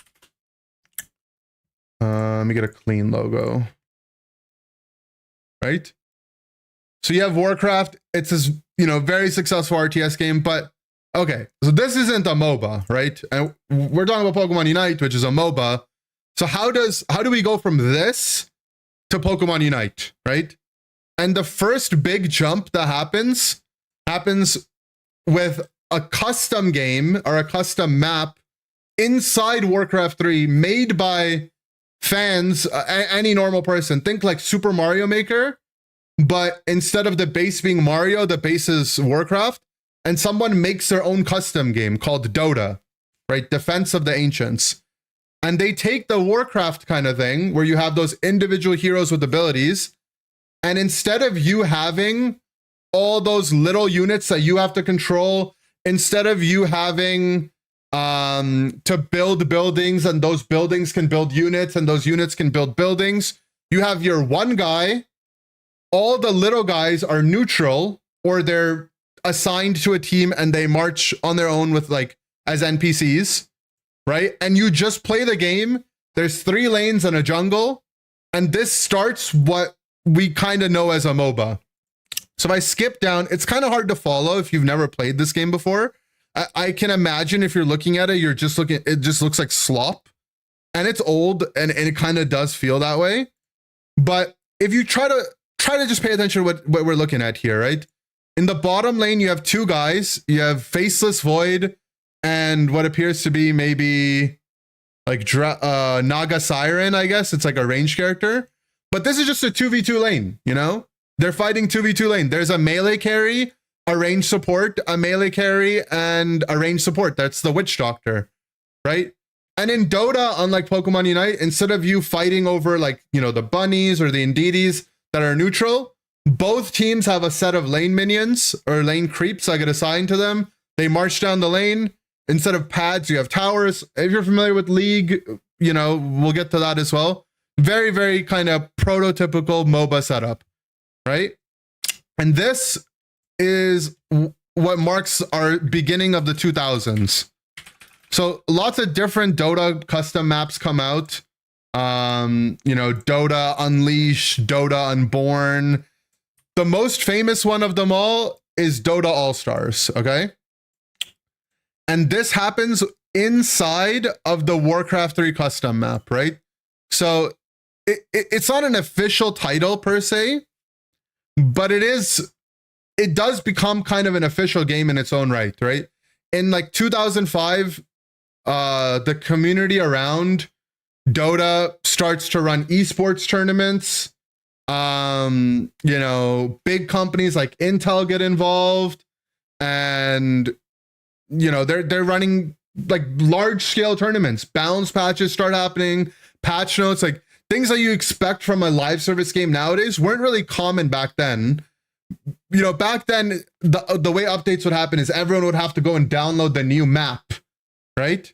Let me get a clean logo. Right? So you have Warcraft. It's this, you know, very successful RTS game, but okay. So this isn't a MOBA, right? And we're talking about Pokemon Unite, which is a MOBA. So how do we go from this to Pokemon Unite, right? And the first big jump that happens with a custom game or a custom map inside Warcraft 3 made by fans, any normal person, think like Super Mario Maker, but instead of the base being Mario, the base is Warcraft, and someone makes their own custom game called Dota, right? Defense of the Ancients. And they take the Warcraft kind of thing where you have those individual heroes with abilities, and instead of you having all those little units that you have to control, instead of you having to build buildings and those buildings can build units and those units can build buildings, you have your one guy. All the little guys are neutral or they're assigned to a team and they march on their own with like as NPCs, right? And you just play the game. There's 3 lanes and a jungle, and this starts what we kind of know as a MOBA. So if I skip down, it's kind of hard to follow if you've never played this game before. I can imagine if you're looking at it, you're just looking, it just looks like slop, and it's old and it kind of does feel that way. But if you try to just pay attention to what we're looking at here, right? In the bottom lane, you have 2 guys. You have Faceless Void and what appears to be maybe like Naga Siren, I guess. It's like a ranged character. But this is just a 2v2 lane, you know? They're fighting 2v2 lane. There's a melee carry, a range support, a melee carry, and a range support. That's the Witch Doctor, right? And in Dota, unlike Pokemon Unite, instead of you fighting over like, you know, the bunnies or the Indeedis that are neutral, both teams have a set of lane minions or lane creeps that get assigned to them. They march down the lane. Instead of pads, you have towers. If you're familiar with League, you know, we'll get to that as well. Very, very kind of prototypical MOBA setup, right? And this is what marks our beginning of the 2000s. So lots of different Dota custom maps come out. You know, Dota Unleashed, Dota Unborn. The most famous one of them all is Dota All-Stars, okay? And this happens inside of the Warcraft 3 custom map, right? So it's not an official title per se, but it does become kind of an official game in its own right, right? In like 2005, the community around Dota starts to run esports tournaments. You know, big companies like Intel get involved, and you know, they're running like large scale tournaments. Balance patches start happening, patch notes, like things that you expect from a live service game nowadays weren't really common back then. You know, back then, the way updates would happen is everyone would have to go and download the new map, right?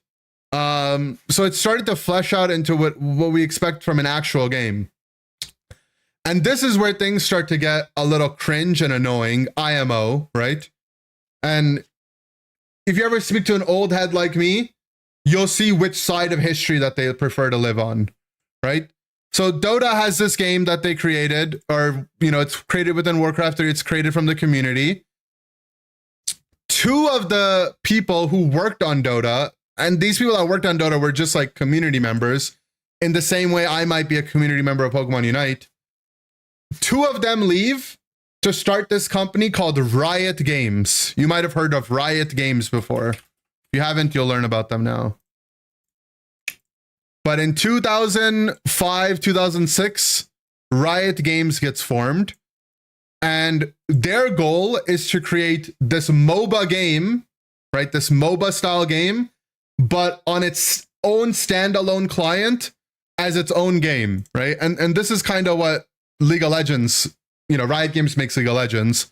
So it started to flesh out into what we expect from an actual game. And this is where things start to get a little cringe and annoying, IMO, right? And if you ever speak to an old head like me, you'll see which side of history that they prefer to live on, right? So Dota has this game that they created, or, you know, it's created within Warcraft 3, it's created from the community. 2 of the people who worked on Dota, and these people that worked on Dota were just like community members, in the same way I might be a community member of Pokemon Unite. 2 of them leave to start this company called Riot Games. You might have heard of Riot Games before. If you haven't, you'll learn about them now. But in 2005, 2006, Riot Games gets formed. And their goal is to create this MOBA game, right? This MOBA style game, but on its own standalone client as its own game, right? And this is kind of what League of Legends, you know, Riot Games makes League of Legends.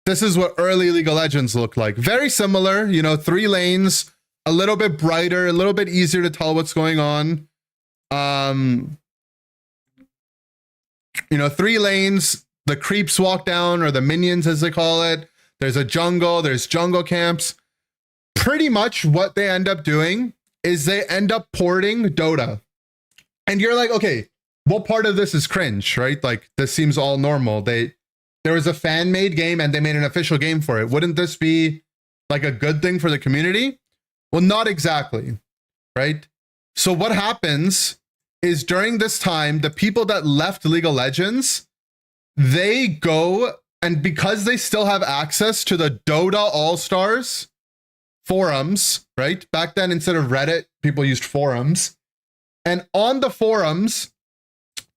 This is what early League of Legends looked like. Very similar, you know, 3 lanes, a little bit brighter, a little bit easier to tell what's going on. You know, 3 lanes, the creeps walk down, or the minions as they call it. There's a jungle, there's jungle camps. Pretty much what they end up doing is they end up porting Dota. And you're like, okay, what part of this is cringe, right? Like, this seems all normal. There was a fan-made game and they made an official game for it. Wouldn't this be like a good thing for the community? Well, not exactly, right? So what happens is during this time, the people that left League of Legends, they go, and because they still have access to the Dota All-Stars forums, right? Back then, instead of Reddit, people used forums. And on the forums,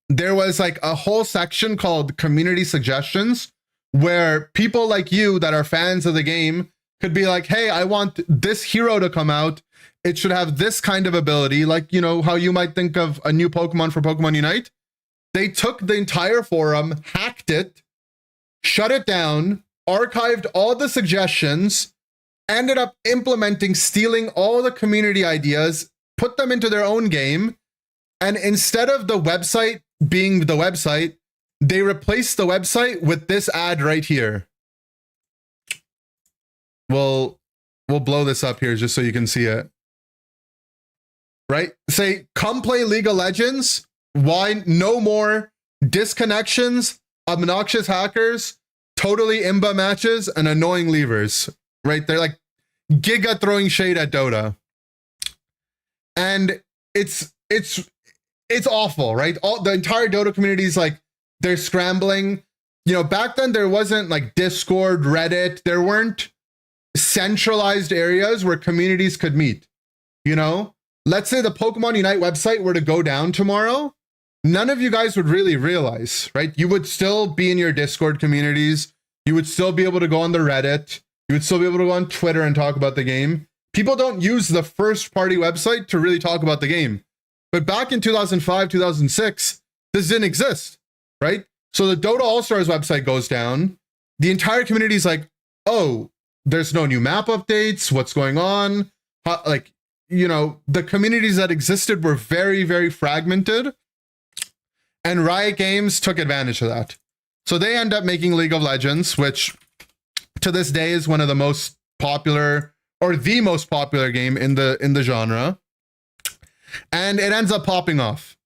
there was like a whole section called community suggestions, where people like you that are fans of the game could be like, hey, I want this hero to come out. It should have this kind of ability, like, you know, how you might think of a new Pokemon for Pokemon Unite. They took the entire forum, hacked it, shut it down, archived all the suggestions, ended up implementing, stealing all the community ideas, put them into their own game. And instead of the website being the website, they replaced the website with this ad right here. We'll blow this up here just so you can see it. Right? Say, come play League of Legends. Why? No more disconnections, obnoxious hackers, totally imba matches, and annoying levers. Right? They're like giga throwing shade at Dota. And it's awful, right? The entire Dota community is like, they're scrambling. You know, back then there wasn't like Discord, Reddit. There weren't centralized areas where communities could meet. You know, let's say the Pokemon Unite website were to go down tomorrow. None of you guys would really realize, right? You would still be in your Discord communities. You would still be able to go on the Reddit. You would still be able to go on Twitter and talk about the game. People don't use the first party website to really talk about the game. But back in 2005, 2006, this didn't exist, right? So the Dota All-Stars website goes down. The entire community is like, oh, there's no new map updates. What's going on? Like, you know, the communities that existed were very, very fragmented. And Riot Games took advantage of that. So they end up making League of Legends, which to this day is one of the most popular, or the most popular game in the genre. And it ends up popping off.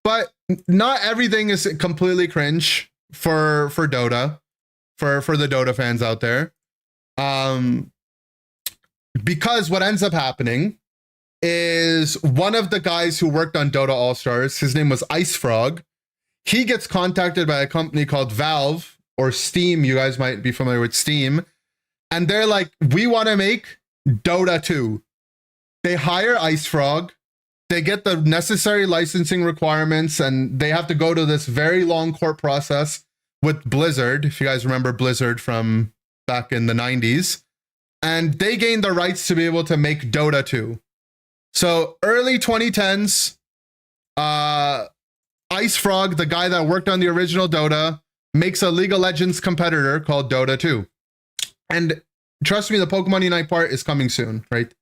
But not everything is completely cringe for Dota, for the Dota fans out there. Because what ends up happening is one of the guys who worked on Dota All-Stars, his name was Ice Frog. He gets contacted by a company called Valve or Steam. You guys might be familiar with Steam. And they're like, we want to make Dota 2. They hire Ice Frog. They get the necessary licensing requirements, and they have to go to this very long court process with Blizzard, if you guys remember Blizzard from back in the 90s. And they gain the rights to be able to make Dota 2. So early 2010s, Ice Frog, the guy that worked on the original Dota, makes a League of Legends competitor called Dota 2. And trust me, the Pokemon Unite part is coming soon, right?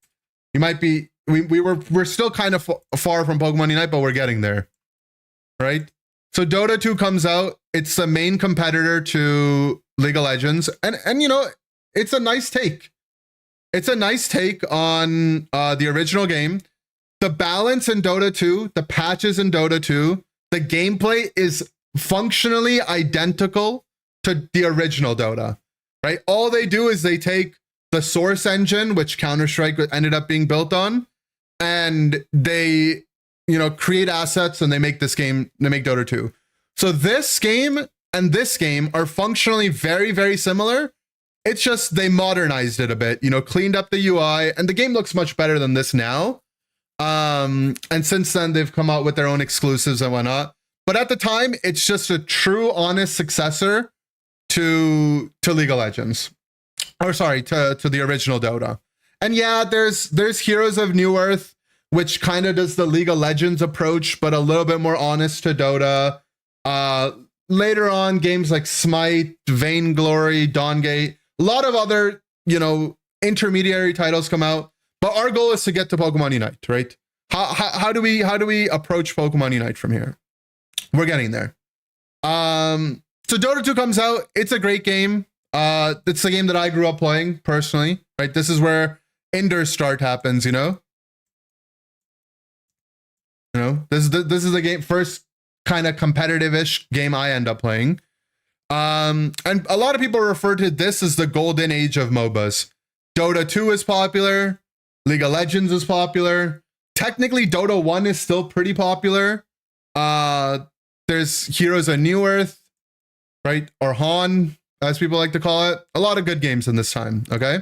You might be... We're still kind of far from Pokemon Unite, but we're getting there, right? So Dota 2 comes out. It's the main competitor to League of Legends, and you know, it's a nice take. It's a nice take on the original game. The balance in Dota 2, the patches in Dota 2, the gameplay is functionally identical to the original Dota, right? All they do is they take the source engine, which Counter-Strike ended up being built on, and they, you know, create assets and they make this game, they make Dota 2. So this game and this game are functionally very, very similar. It's just they modernized it a bit, you know, cleaned up the UI, and the game looks much better than this now. And since then they've come out with their own exclusives and whatnot. But at the time, it's just a true, honest successor to League of Legends. Or sorry, to the original Dota. And yeah, there's Heroes of New Earth, which kind of does the League of Legends approach, but a little bit more honest to Dota. Later on, games like Smite, Vainglory, Dawngate, a lot of other, you know, intermediary titles come out. But our goal is to get to Pokemon Unite, right? How do we approach Pokemon Unite from here? We're getting there. So Dota 2 comes out. It's a great game. It's the game that I grew up playing personally, right? This is where Ender's start happens, you know? You know, this is the game, first kind of competitive-ish game I end up playing. And a lot of people refer to this as the golden age of MOBAs. Dota 2 is popular. League of Legends is popular. Technically, Dota 1 is still pretty popular. There's Heroes of New Earth, right? Or Han, as people like to call it. A lot of good games in this time, okay?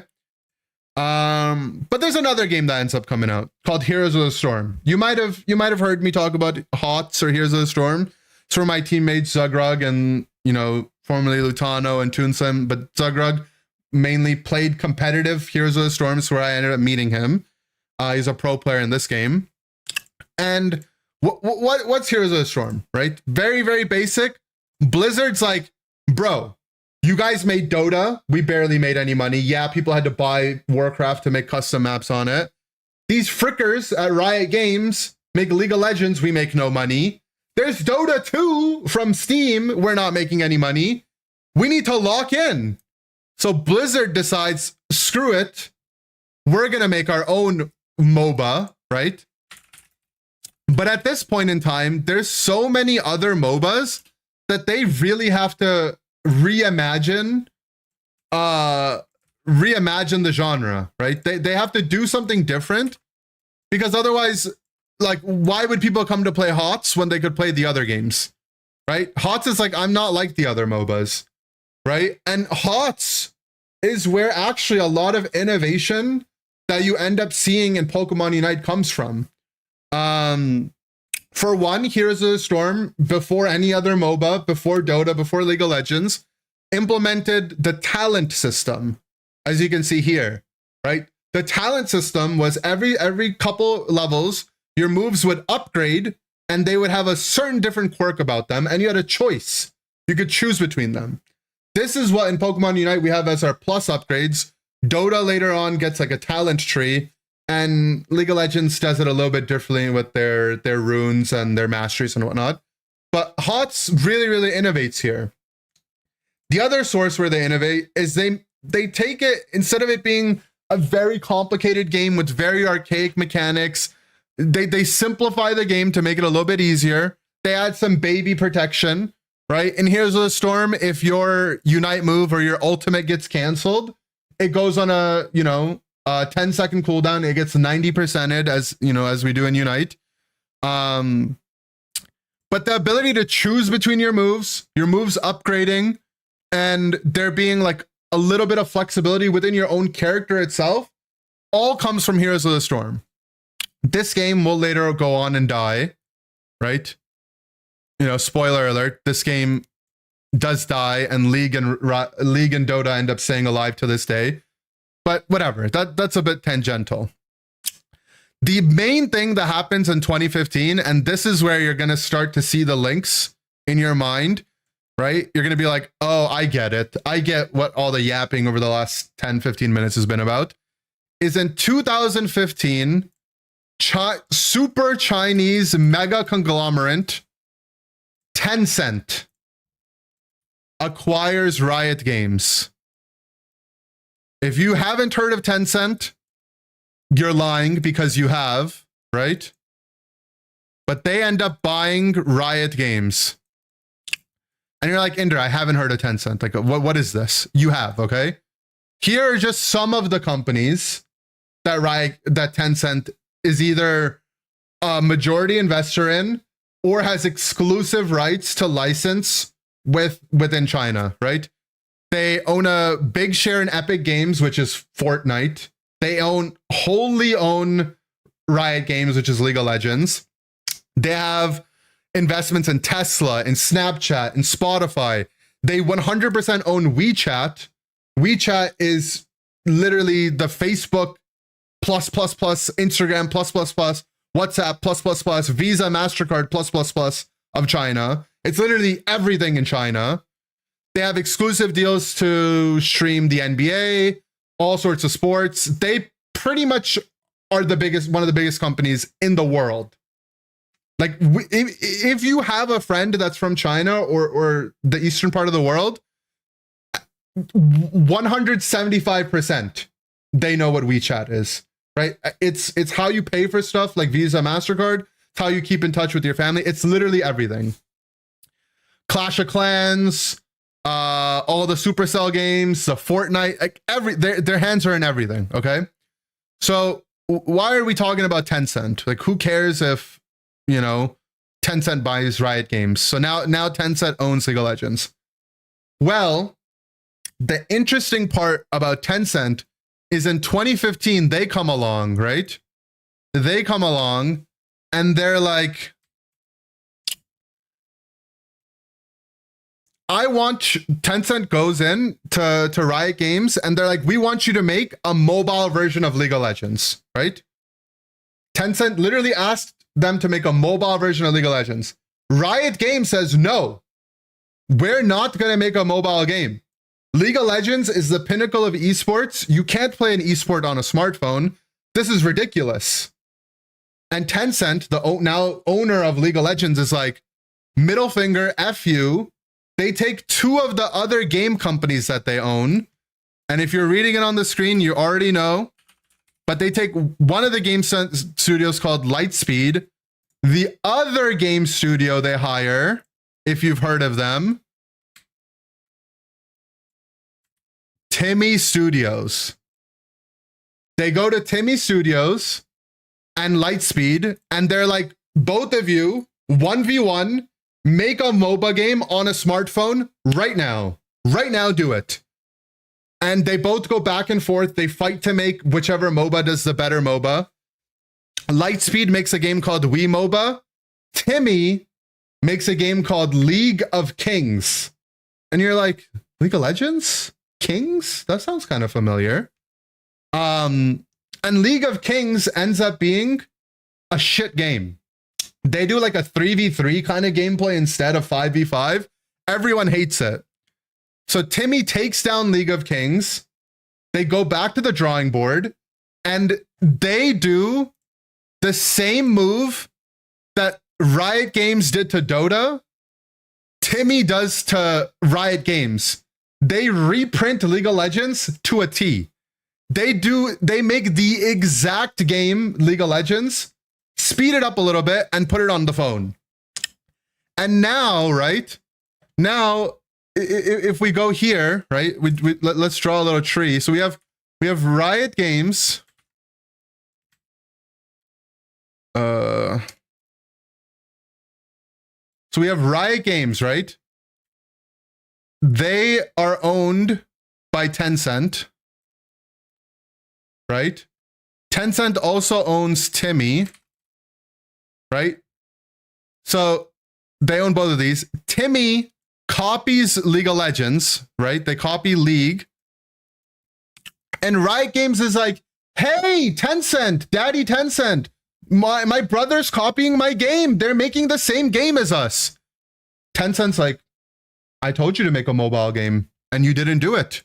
But there's another game that ends up coming out called Heroes of the Storm. You might have heard me talk about HOTS or Heroes of the Storm. It's for my teammates Zugrug and, you know, formerly Lutano and Toonsim, but Zugrug mainly played competitive Heroes of the Storm, so where I ended up meeting him. He's a pro player in this game. And what's Heroes of the Storm, right? Very, very basic. Blizzard's like, bro, you guys made Dota. We barely made any money. Yeah, people had to buy Warcraft to make custom maps on it. These frickers at Riot Games make League of Legends. We make no money. There's Dota 2 from Steam. We're not making any money. We need to lock in. So Blizzard decides, screw it. We're going to make our own MOBA, right? But at this point in time, there's so many other MOBAs that they really have to reimagine the genre, right? They have to do something different, because otherwise, like, why would people come to play HOTS when they could play the other games, right? HOTS is like, I'm not like the other MOBAs, right? And HOTS is where actually a lot of innovation that you end up seeing in Pokemon Unite comes from. For one, Heroes of the Storm, before any other MOBA, before Dota, before League of Legends, implemented the talent system, as you can see here, right? The talent system was every couple levels, your moves would upgrade and they would have a certain different quirk about them, and you had a choice. You could choose between them. This is what in Pokemon Unite we have as our plus upgrades. Dota later on gets like a talent tree, and League of Legends does it a little bit differently with their runes and their masteries and whatnot. But HOTS really, really innovates here. The other source where they innovate is they take it, instead of it being a very complicated game with very archaic mechanics, they simplify the game to make it a little bit easier. They add some baby protection, right? In Heroes of the Storm, if your Unite move or your ultimate gets canceled, it goes on a, 10-second cooldown. It gets 90%ed as we do in Unite. But the ability to choose between your moves upgrading, and there being like a little bit of flexibility within your own character itself, all comes from Heroes of the Storm. This game will later go on and die, right? Spoiler alert, this game does die, and League and Dota end up staying alive to this day. But whatever, that's a bit tangential. The main thing that happens in 2015, and this is where you're going to start to see the links in your mind, right? You're going to be like, oh, I get it. I get what all the yapping over the last 10, 15 minutes has been about. Is in 2015, super Chinese mega conglomerate Tencent acquires Riot Games. If you haven't heard of Tencent, you're lying, because you have, right? But they end up buying Riot Games. And you're like, Inder, I haven't heard of Tencent. Like, what is this? You have, okay? Here are just some of the companies that Tencent is either a majority investor in or has exclusive rights to license within China, right? They own a big share in Epic Games, which is Fortnite. They wholly own Riot Games, which is League of Legends. They have investments in Tesla, in Snapchat, in Spotify. They 100% own WeChat. WeChat is literally the Facebook plus, Instagram plus, WhatsApp plus, Visa, MasterCard plus of China. It's literally everything in China. They have exclusive deals to stream the NBA, all sorts of sports. They pretty much are one of the biggest companies in the world. Like, if you have a friend that's from China or the eastern part of the world, 175% they know what WeChat is, right? It's how you pay for stuff like Visa, MasterCard. It's how you keep in touch with your family. It's literally everything. Clash of Clans, all the Supercell games, the Fortnite, like their hands are in everything. Okay, so why are we talking about Tencent? Like, who cares if Tencent buys Riot Games? So now Tencent owns League of Legends. Well, the interesting part about Tencent is in 2015, they come along, right? They come along and they're like, Tencent goes in to Riot Games and they're like, we want you to make a mobile version of League of Legends, right? Tencent literally asked them to make a mobile version of League of Legends. Riot Games says, no, we're not going to make a mobile game. League of Legends is the pinnacle of esports. You can't play an esport on a smartphone. This is ridiculous. And Tencent, the now owner of League of Legends, is like, middle finger, F you. They take two of the other game companies that they own. And if you're reading it on the screen, you already know. But they take one of the game studios called Lightspeed. The other game studio they hire, if you've heard of them, Timmy Studios. They go to Timmy Studios and Lightspeed, and they're like, both of you, 1v1, make a MOBA game on a smartphone right now. Right now, do it. And they both go back and forth. They fight to make whichever MOBA does the better MOBA. Lightspeed makes a game called Wii MOBA. Timmy makes a game called League of Kings. And you're like, League of Legends? Kings? That sounds kind of familiar. And League of Kings ends up being a shit game. They do like a 3v3 kind of gameplay instead of 5v5. Everyone hates it. So Timmy takes down League of Kings. They go back to the drawing board and they do the same move that Riot Games did to Dota. Timmy does to Riot Games. They reprint League of Legends to a T. They make the exact game League of Legends, speed it up a little bit and put it on the phone. And now, right? Now, if we go here, right? Let's draw a little tree. So we have Riot Games. So we have Riot Games, right? They are owned by Tencent, right? Tencent also owns Timmy, right? So they own both of these. Timmy copies League of Legends, right? They copy League. And Riot Games is like, hey, Tencent, Daddy Tencent, my brother's copying my game. They're making the same game as us. Tencent's like, I told you to make a mobile game and you didn't do it.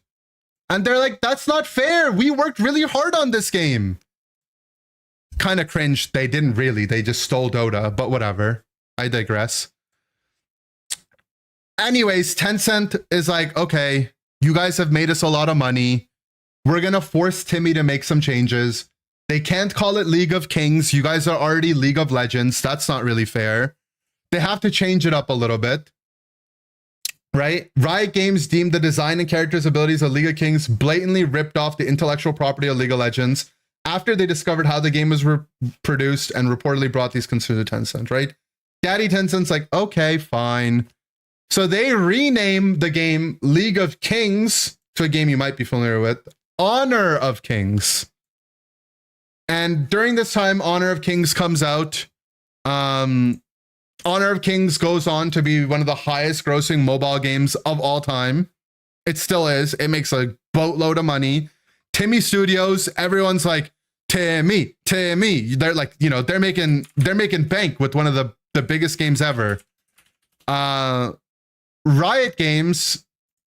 And they're like, that's not fair. We worked really hard on this game. Kind of cringe. They didn't really. They just stole Dota, but whatever. I digress. Anyways, Tencent is like, okay, you guys have made us a lot of money. We're going to force Timmy to make some changes. They can't call it League of Kings. You guys are already League of Legends. That's not really fair. They have to change it up a little bit. Right? Riot Games deemed the design and characters' abilities of League of Kings blatantly ripped off the intellectual property of League of Legends after they discovered how the game was produced and reportedly brought these concerns to Tencent, right? Daddy Tencent's like, okay, fine. So they rename the game League of Kings to a game you might be familiar with, Honor of Kings. And during this time, Honor of Kings comes out. Honor of Kings goes on to be one of the highest grossing mobile games of all time. It still is. It makes a boatload of money. Timmy Studios, everyone's like, Timmy. They're like, you know, they're making bank with one of the biggest games ever. Riot Games,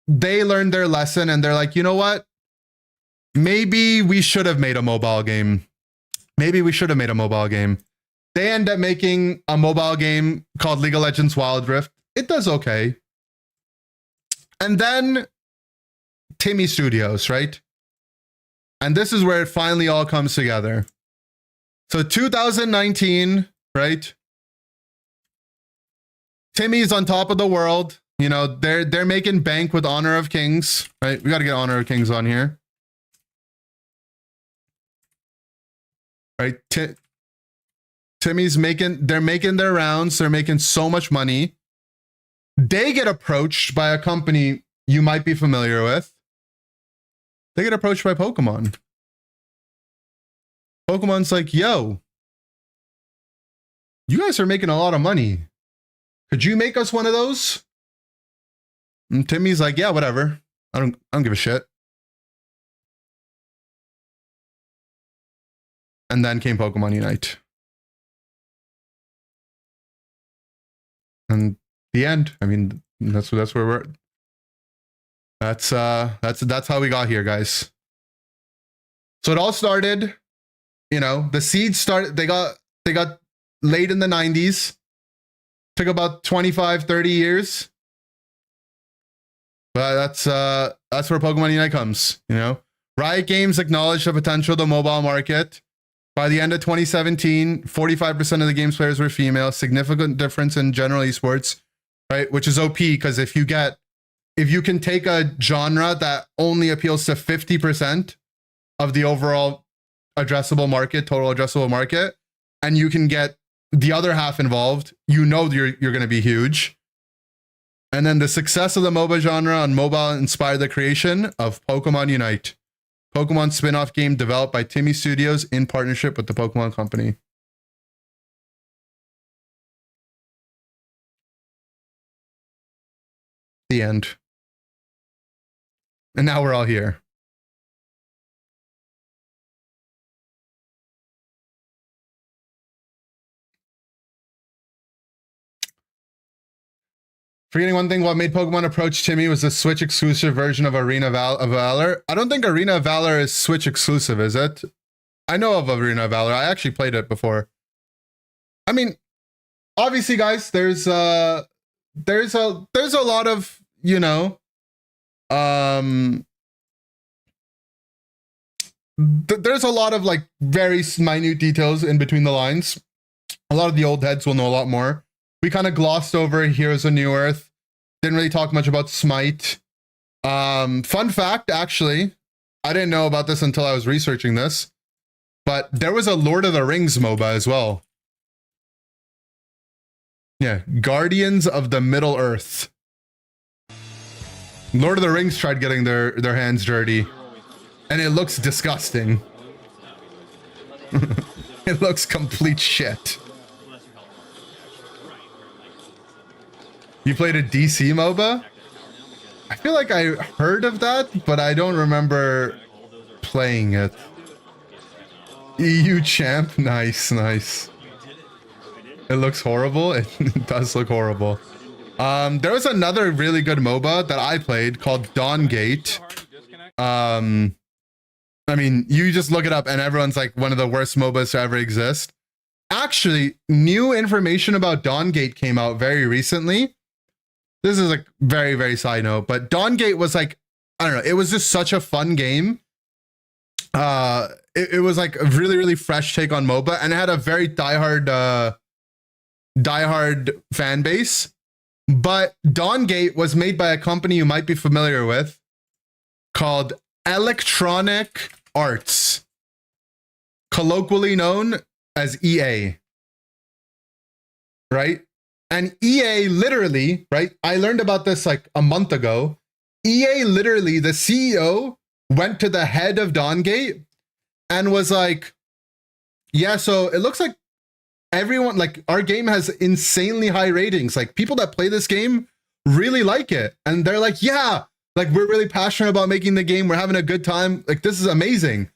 they learned their lesson and they're like, you know what? Maybe we should have made a mobile game. They end up making a mobile game called League of Legends Wild Rift. It does okay. And then Timmy Studios, right? And this is where it finally all comes together. So 2019, right? Timmy's on top of the world. You know, they're making bank with Honor of Kings, right? We got to get Honor of Kings on here. Right? Timmy's they're making their rounds. They're making so much money. They get approached by a company you might be familiar with. They get approached by Pokemon. Pokemon's like, yo, you guys are making a lot of money. Could you make us one of those? And Timmy's like, yeah, whatever. I don't give a shit. And then came Pokemon Unite. And the end. I mean, that's where we're. That's how we got here, guys. So it all started, you know, the seeds started, they got late in the 90s. Took about 25, 30 years. But that's where Pokemon Unite comes, you know. Riot Games acknowledged the potential of the mobile market. By the end of 2017, 45% of the game's players were female. Significant difference in general esports, right? Which is OP, because if you can take a genre that only appeals to 50% of the overall addressable market, total addressable market, and you can get the other half involved, you know you're going to be huge. And then the success of the MOBA genre on mobile inspired the creation of Pokemon Unite, Pokemon spin-off game developed by Timmy Studios in partnership with the Pokemon Company. The end. And now we're all here. Forgetting one thing, what made Pokemon approach Timmy was the Switch exclusive version of Arena of Valor. I don't think Arena of Valor is Switch exclusive, is it? I know of Arena of Valor. I actually played it before. I mean, obviously, guys, there's a lot of, you know, there's a lot of like very minute details in between the lines. A lot of the old heads will know a lot more. We kind of glossed over Heroes of New Earth. Didn't really talk much about Smite. Fun fact, actually, I didn't know about this until I was researching this, but there was a Lord of the Rings MOBA as well. Yeah, Guardians of the Middle Earth. Lord of the Rings tried getting their hands dirty, and it looks disgusting. It looks complete shit. You played a DC MOBA? I feel like I heard of that, but I don't remember playing it. EU champ? Nice, nice. It looks horrible. It does look horrible. There was another really good MOBA that I played called Dawngate. I mean, you just look it up and everyone's like one of the worst MOBAs to ever exist. Actually, new information about Dawngate came out very recently. This is like very, very side note, but Dawngate was like, I don't know, it was just such a fun game. It was like a really, really fresh take on MOBA, and it had a very diehard fan base. But Dawngate was made by a company you might be familiar with called Electronic Arts, colloquially known as EA, right? And EA literally, right? I learned about this like a month ago. EA literally, the CEO went to the head of Dawngate and was like, yeah, so it looks like everyone, like our game has insanely high ratings. Like people that play this game really like it. And they're like, yeah, like we're really passionate about making the game. We're having a good time. Like this is amazing.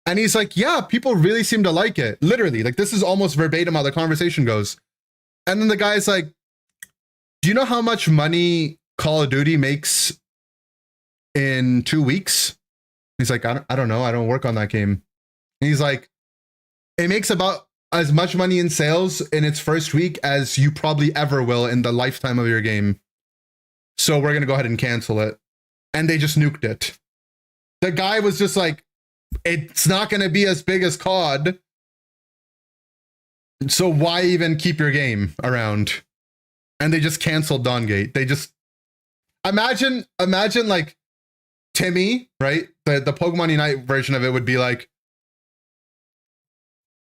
And he's like, yeah, people really seem to like it. Literally, like this is almost verbatim how the conversation goes. And then the guy's like, do you know how much money Call of Duty makes in 2 weeks? He's like, I don't know. I don't work on that game. And he's like, it makes about as much money in sales in its first week as you probably ever will in the lifetime of your game. So we're going to go ahead and cancel it. And they just nuked it. The guy was just like, it's not going to be as big as COD. So why even keep your game around? And they just canceled Dawngate. They just imagine like Timmy, right? The Pokemon Unite version of it would be like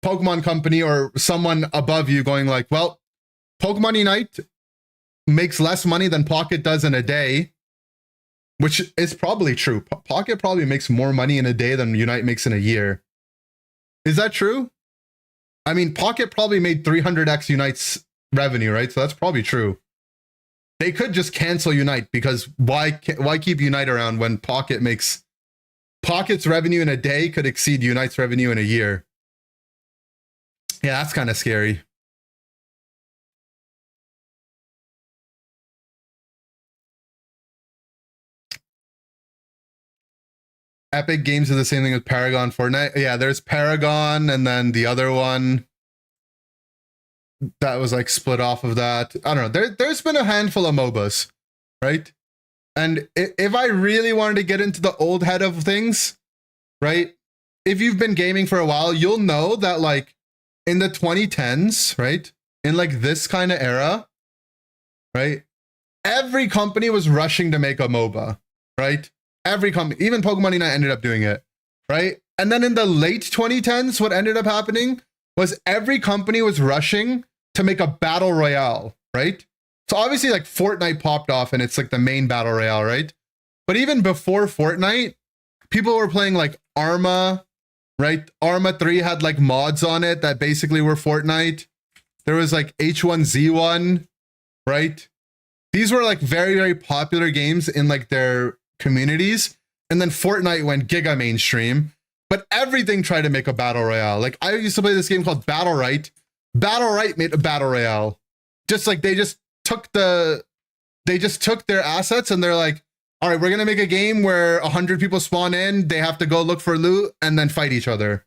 Pokemon Company or someone above you going like, well, Pokemon Unite makes less money than Pocket does in a day, which is probably true. Pocket probably makes more money in a day than Unite makes in a year. Is that true? I mean, Pocket probably made 300x Unite's revenue, right? So that's probably true. They could just cancel Unite, because why keep Unite around when Pocket's revenue in a day could exceed Unite's revenue in a year? Yeah, that's kind of scary. Epic Games are the same thing as Paragon Fortnite. Yeah, there's Paragon, and then the other one that was like split off of that. I don't know. There's been a handful of MOBAs, right? And if I really wanted to get into the old head of things, right? If you've been gaming for a while, you'll know that like in the 2010s, right? In like this kind of era, right? Every company was rushing to make a MOBA, right? Every company, even Pokémon Unite ended up doing it, right? And then in the late 2010s, what ended up happening was every company was rushing to make a battle royale, right? So obviously like Fortnite popped off and it's like the main battle royale, right? But even before Fortnite, people were playing like Arma, right? Arma 3 had like mods on it that basically were Fortnite. There was like H1Z1, right? These were like very, very popular games in like their communities. And then Fortnite went giga mainstream, but everything tried to make a battle royale. Like I used to play this game called Battle Right. Battle Right made a battle royale. Just like they just took their assets and they're like, all right, we're going to make a game where 100 people spawn in. They have to go look for loot and then fight each other.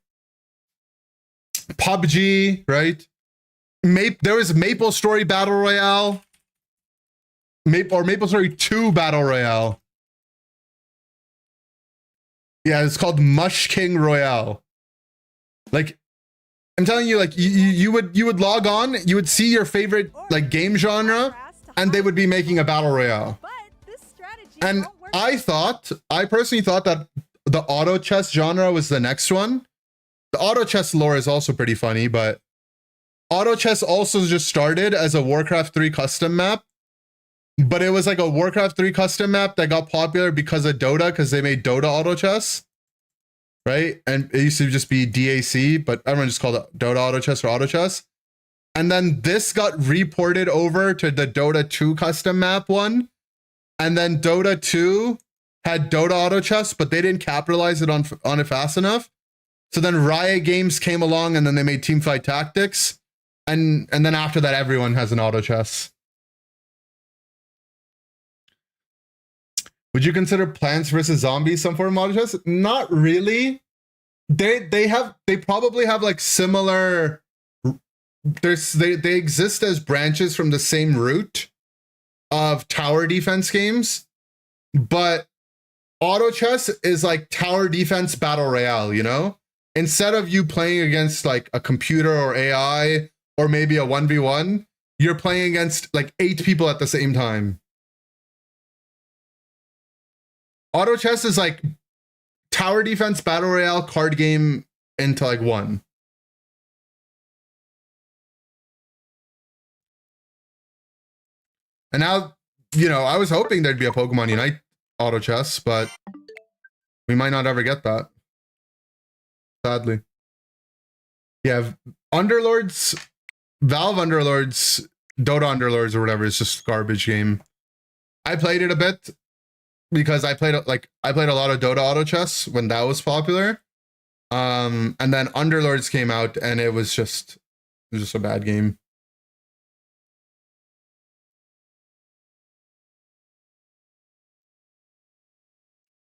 PUBG, right? There was Maple Story Battle Royale. Maple Story 2 Battle Royale. Yeah, it's called Mush King Royale. Like, I'm telling you, like you would log on, you would see your favorite like game genre, and they would be making a battle royale. And I personally thought that the auto chess genre was the next one. The auto chess lore is also pretty funny, but auto chess also just started as a Warcraft 3 custom map. But it was like a Warcraft 3 custom map that got popular because of Dota, because they made Dota auto chess, right? And it used to just be DAC, but everyone just called it Dota auto chess or auto chess. And then this got reported over to the Dota 2 custom map one. And then Dota 2 had Dota auto chess, but they didn't capitalize it on it fast enough. So then Riot Games came along and then they made Teamfight Tactics. And then after that, everyone has an auto chess. Would you consider Plants vs. Zombies some form of auto chess? Not really. They probably have like similar. They exist as branches from the same root of tower defense games, but auto chess is like tower defense battle royale. You know, instead of you playing against like a computer or AI or maybe a 1v1, you're playing against like 8 people at the same time. Auto chess is like tower defense battle royale card game into like one. And now, you know, I was hoping there'd be a Pokemon Unite auto chess, but we might not ever get that. Sadly. Yeah, Underlords, Valve Underlords, Dota Underlords or whatever is just garbage game. I played it a bit because I played a lot of Dota auto chess when that was popular. And then Underlords came out and it was just a bad game.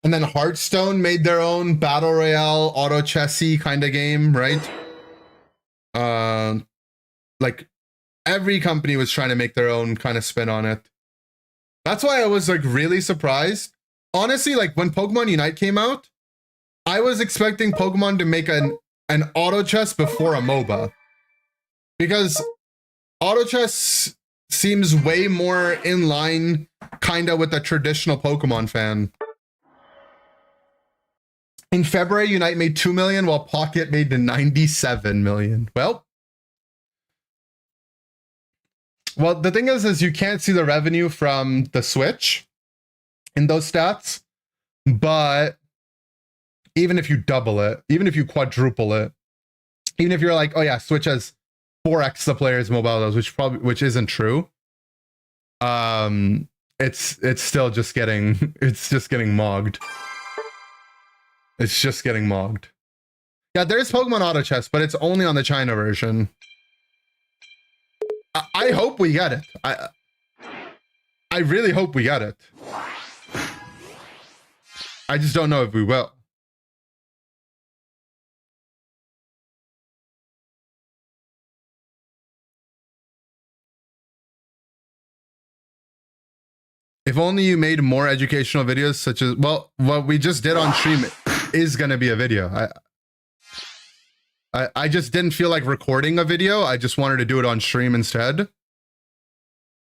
And then Hearthstone made their own battle royale auto chessy kind of game, right? Like every company was trying to make their own kind of spin on it. That's why I was like really surprised. Honestly, like when Pokemon Unite came out, I was expecting Pokemon to make an auto chess before a MOBA. Because auto chess seems way more in line kind of with a traditional Pokemon fan. In February, Unite made 2 million while Pocket made 97 million. Well, the thing is you can't see the revenue from the Switch in those stats, but even if you double it, even if you quadruple it, Even if you're like, oh yeah, Switch has 4x the players mobile does, which isn't true. It's still just getting mogged. It's just getting mogged. Yeah, there's Pokemon Auto Chess, but it's only on the China version. I hope we get it. I really hope we get it. I just don't know if we will. If only you made more educational videos, such as, well, what we just did on stream is going to be a video. I just didn't feel like recording a video. I just wanted to do it on stream instead.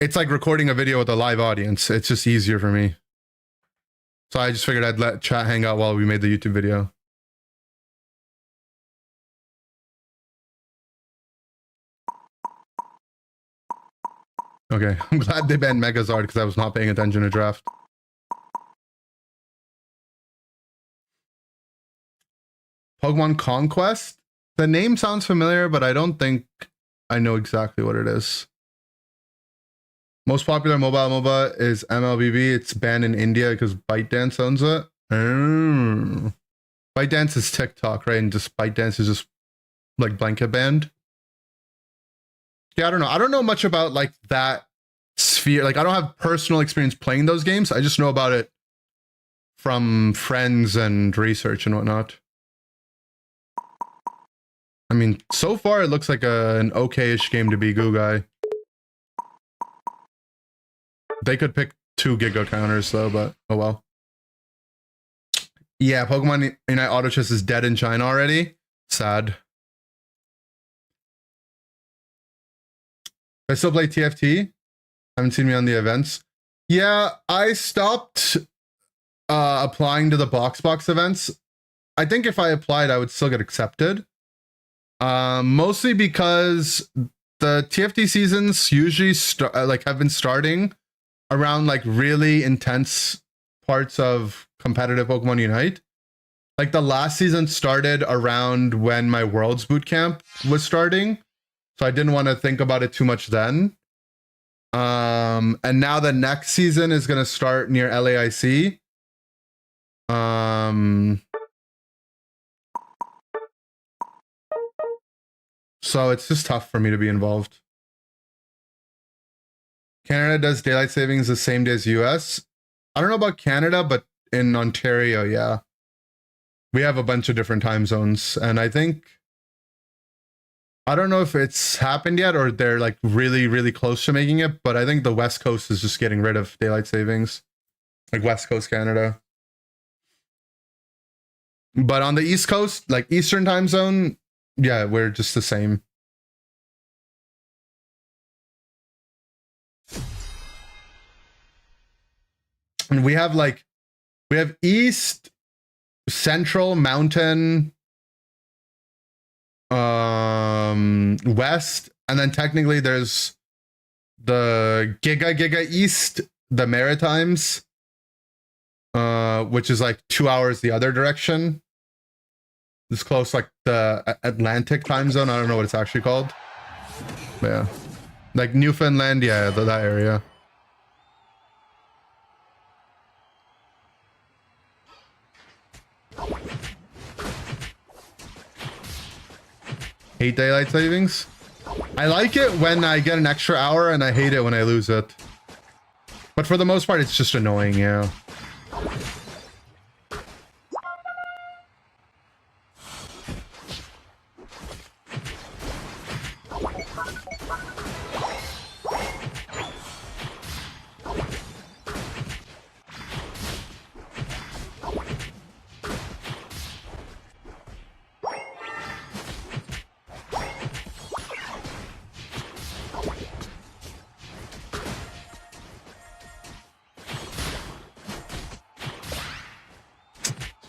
It's like recording a video with a live audience. It's just easier for me. So I just figured I'd let chat hang out while we made the YouTube video. Okay, I'm glad they banned Megazord because I was not paying attention to draft. Pokemon Conquest? The name sounds familiar, but I don't think I know exactly what it is. Most popular mobile MOBA is MLBB. It's banned in India because ByteDance owns it. ByteDance is TikTok, right? And just ByteDance is just like blanket banned. Yeah, I don't know. I don't know much about like that sphere. Like I don't have personal experience playing those games. I just know about it from friends and research and whatnot. I mean, so far it looks like an okay-ish game to be Gugai. They could pick 2 Giga counters though, but oh well. Yeah, Pokemon Unite Auto Chess is dead in China already. Sad. I still play TFT. Haven't seen me on the events. Yeah, I stopped applying to the box events. I think if I applied, I would still get accepted. Mostly because the TFT seasons usually have been starting around like really intense parts of competitive Pokemon Unite. Like the last season started around when my Worlds bootcamp was starting. So I didn't want to think about it too much then. And now the next season is going to start near LAIC. So it's just tough for me to be involved. Canada does daylight savings the same day as US. I don't know about Canada, but in Ontario, yeah. We have a bunch of different time zones. And I think, I don't know if it's happened yet or they're like really, really close to making it, but I think the West Coast is just getting rid of daylight savings. Like West Coast Canada. But on the East Coast, like Eastern time zone, yeah, we're just the same. And we have East, Central, Mountain, West, and then technically there's the Giga East, the Maritimes, which is like 2 hours the other direction. It's close, like the Atlantic time zone. I don't know what it's actually called. But yeah, like Newfoundland, yeah, that area. Hate daylight savings. I like it when I get an extra hour and I hate it when I lose it. But for the most part, it's just annoying, yeah.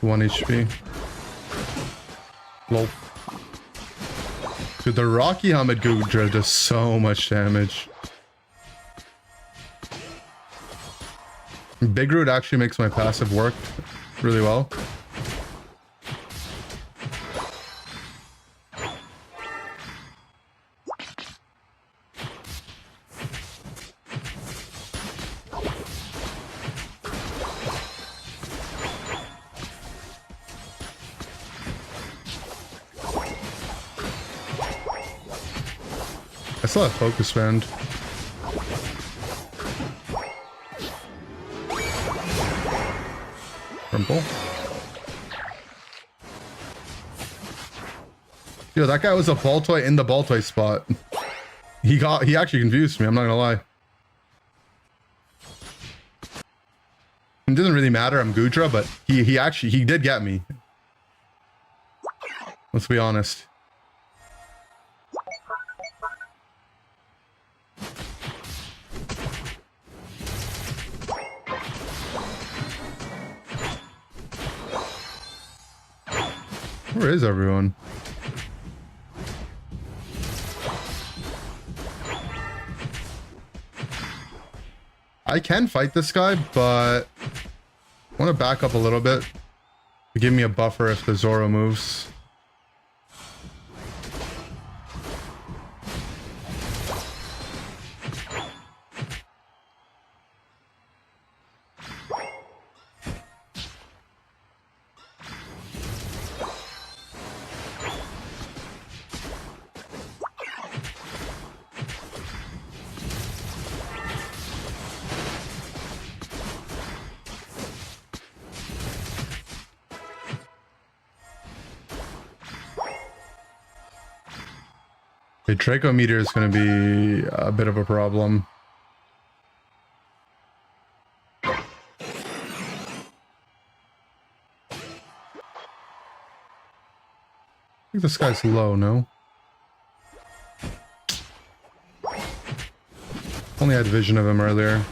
It's 1 HP. Lol. Dude, the Rocky Helmet Goodra does so much damage. Big Root actually makes my passive work really well. still have focus band. Rumble. Yo, that guy was a ball toy in the ball toy spot. He actually confused me, I'm not gonna lie. It doesn't really matter, I'm Gudra, but he did get me. Let's be honest. Where is everyone? I can fight this guy, but I want to back up a little bit to give me a buffer if the Zoro moves. The Draco Meteor is going to be a bit of a problem. I think this guy's low, no? Only had vision of him earlier.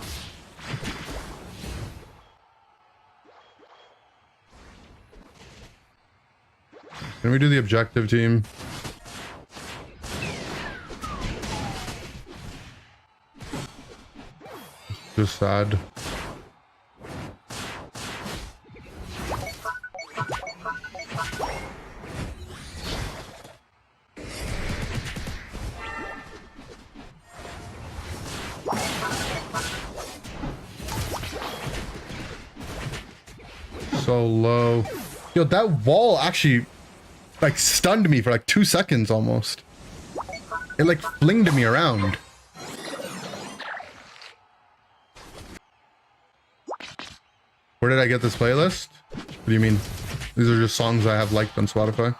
Can we do the objective, team? Just sad. So low. Yo, that wall actually like stunned me for like 2 seconds almost. It like flinged me around. Where did I get this playlist? What do you mean? These are just songs I have liked on Spotify.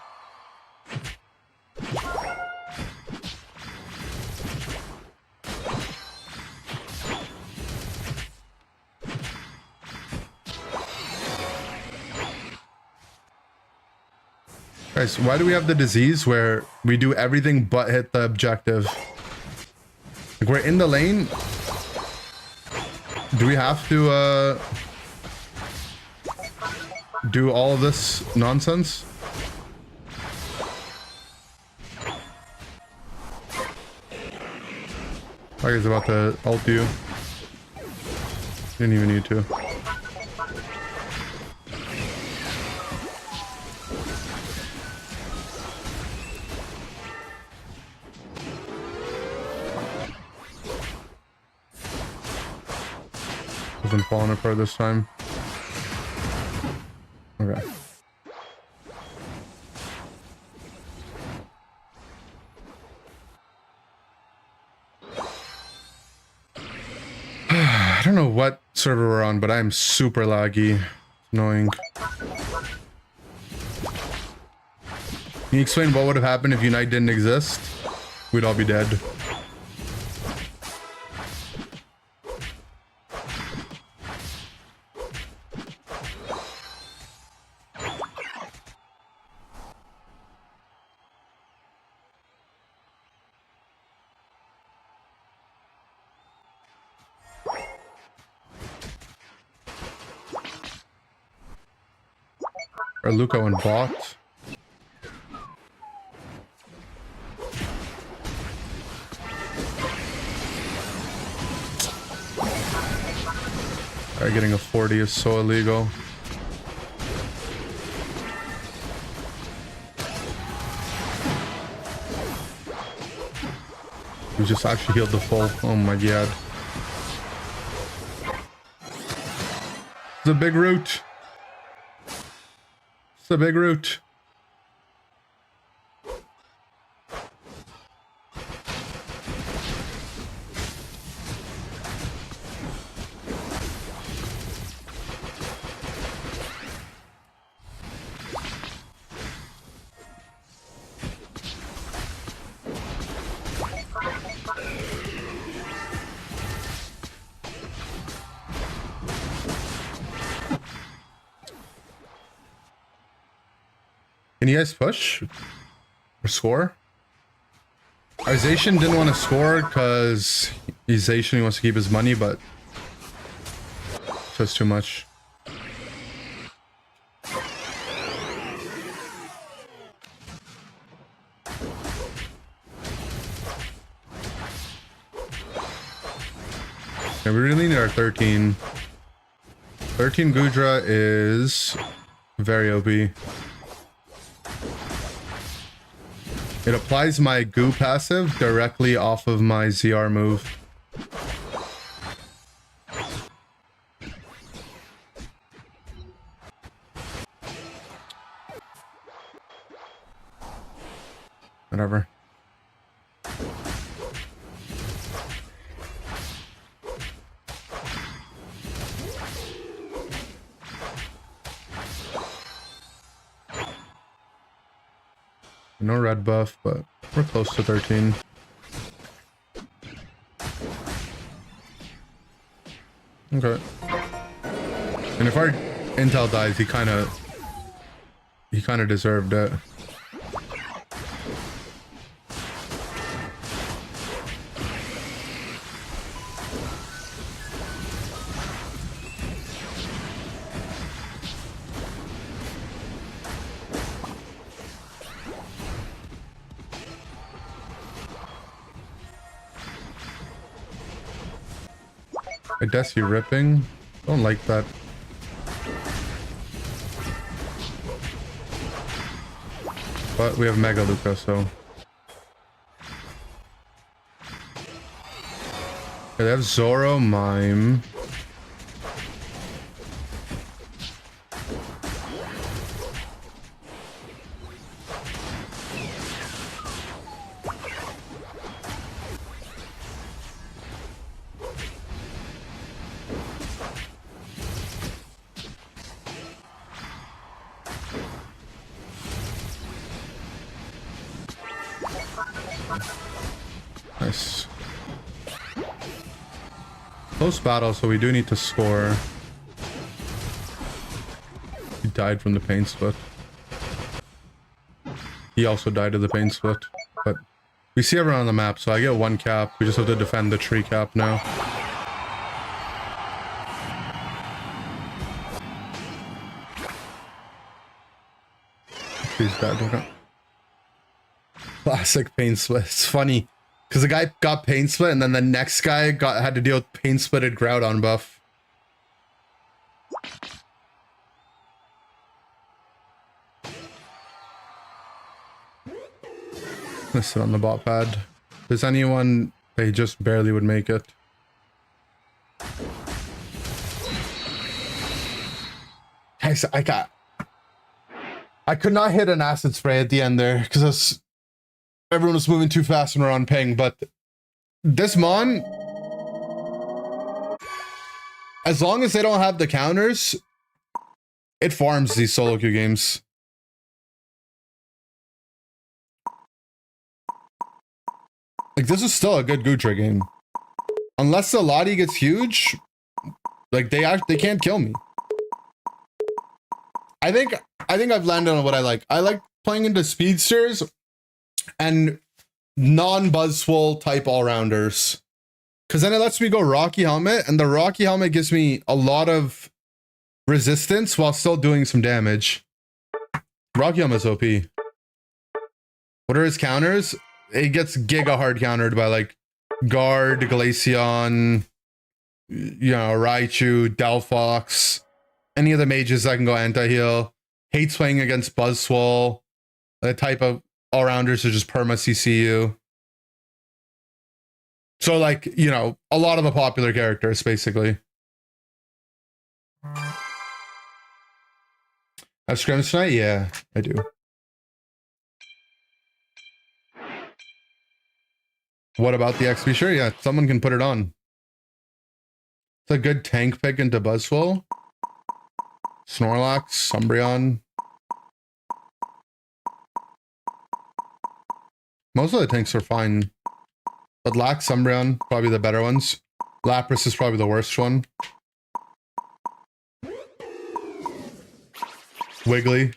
Guys, why do we have the disease where we do everything but hit the objective? Like, we're in the lane. Do we have to do all of this nonsense? Tiger's about to ult you. Didn't even need to. Wasn't falling apart this time. Okay. I don't know what server we're on, but I'm super laggy. It's annoying. Can you explain what would have happened if Unite didn't exist? We'd all be dead. Or Luca and bot. Alright, getting a 40 is so illegal. We just actually healed the full. Oh my god. It's a big root. It's a big root. Can you guys push or score? Arzation didn't want to score because he's Asian. He wants to keep his money, but just too much. Yeah, we really need our 13. 13 Gudra is very OP. It applies my goo passive directly off of my ZR move. Whatever. No red buff, but we're close to 13. Okay. And if our intel dies, he kind of deserved it. I guess you're ripping. Don't like that. But we have Mega Luca, so. Okay, they have Zoro, Mime. Nice. Close battle, so we do need to score. He died from the pain split. He also died of the pain split. But we see everyone on the map, so I get one cap. We just have to defend the tree cap now. He's dead. Okay. Classic pain split. It's funny because the guy got pain split and then the next guy had to deal with pain splitted Groudon buff. Let's sit on the bot pad. If there's anyone, they just barely would make it. I could not hit an acid spray at the end there because everyone was moving too fast and we're on ping, but this Mon, as long as they don't have the counters, it farms these solo queue games. Like, this is still a good Gutra game. Unless the Lottie gets huge, like, they can't kill me. I think I've landed on what I like. I like playing into speedsters and non-Buzzwole type all-rounders. Because then it lets me go Rocky Helmet, and the Rocky Helmet gives me a lot of resistance while still doing some damage. Rocky Helmet's OP. What are his counters? It gets giga hard countered by like Guard, Glaceon, you know, Raichu, Delphox, any of the mages that can go anti-heal. Hates playing against Buzzwole. The type of all-rounders are just perma CCU. So like, you know, a lot of the popular characters basically. Have scrims tonight? Yeah, I do. What about the XP? Sure, yeah, someone can put it on. It's a good tank pick into Buzzwole. Snorlax, Umbreon. Most of the tanks are fine. But Lax, Umbreon, probably the better ones. Lapras is probably the worst one. Wiggly.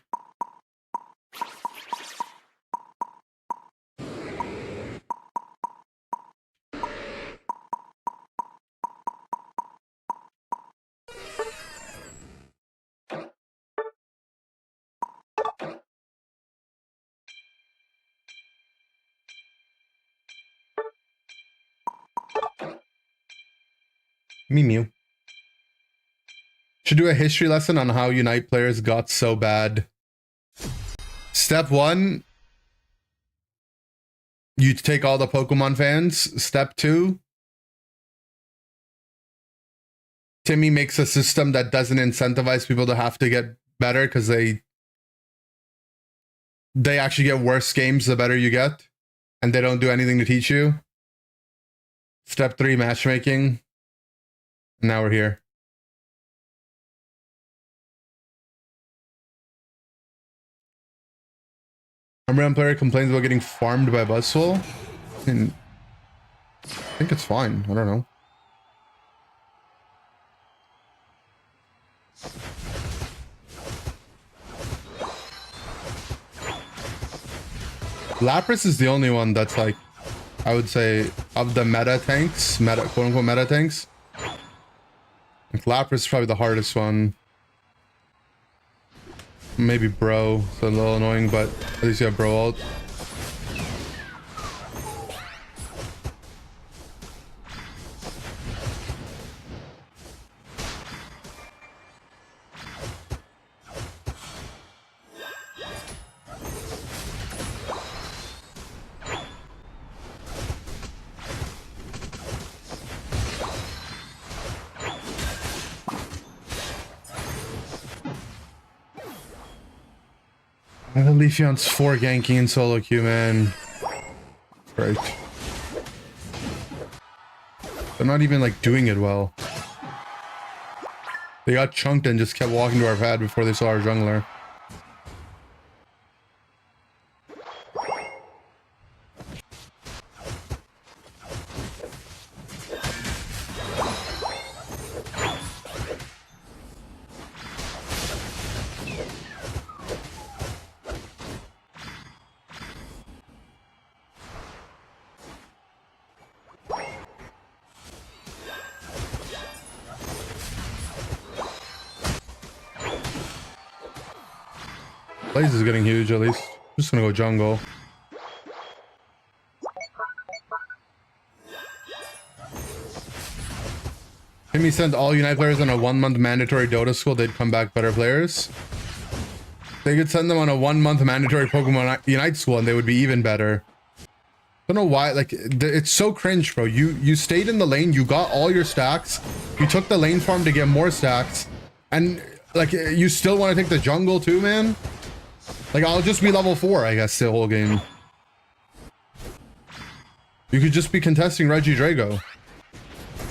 Mew. Should do a history lesson on how Unite players got so bad. Step 1, you take all the Pokemon fans. Step 2, Timmy makes a system that doesn't incentivize people to have to get better because they actually get worse games the better you get, and they don't do anything to teach you. Step 3, matchmaking. Now we're here. Random player complains about getting farmed by Buzzwole. I think it's fine. I don't know. Lapras is the only one that's like, I would say, of the meta tanks, quote unquote meta tanks. Like Lapras is probably the hardest one. Maybe Bro, so a little annoying, but at least you have Bro ult. I have Leafeon's 4 ganking in solo queue, man. Great. They're not even like doing it well. They got chunked and just kept walking to our pad before they saw our jungler. Blaze is getting huge, at least. I'm just gonna go jungle. Timmy sent all Unite players on a 1-month mandatory Dota school, they'd come back better players. They could send them on a 1-month mandatory Pokemon Unite school and they would be even better. I don't know why, like, it's so cringe, bro. You stayed in the lane, you got all your stacks, you took the lane farm to get more stacks, and like, you still want to take the jungle too, man? Like, I'll just be level 4, I guess, the whole game. You could just be contesting Reggie Drago.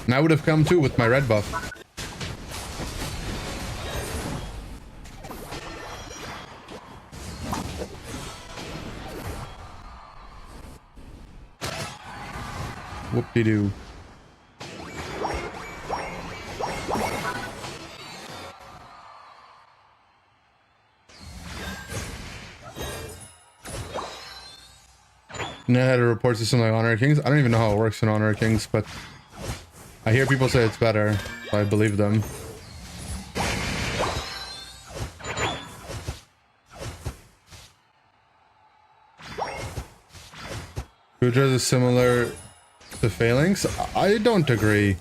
And I would have come too with my red buff. Whoop-de-doo. I had a report system like Honor Kings. I don't even know how it works in Honor Kings, but I hear people say it's better, so I believe them. Gudra is similar to Phalanx? I don't agree.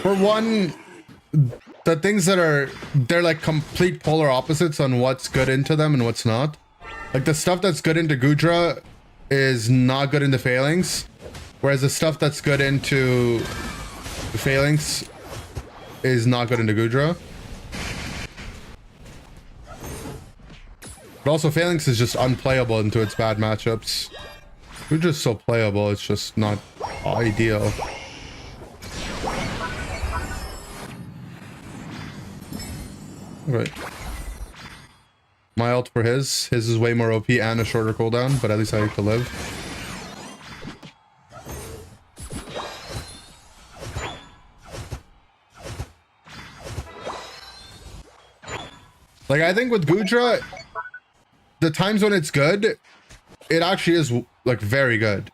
For one, the things that they're like complete polar opposites on what's good into them and what's not. Like, the stuff that's good into Gudra is not good into Phalanx, whereas the stuff that's good into Phalanx is not good into Gudra. But also, Phalanx is just unplayable into its bad matchups. Gudra's so playable, it's just not ideal. Right. My ult for his is way more OP and a shorter cooldown, but at least I get to live. Like, I think with Gudra, the times when it's good, it actually is like very good.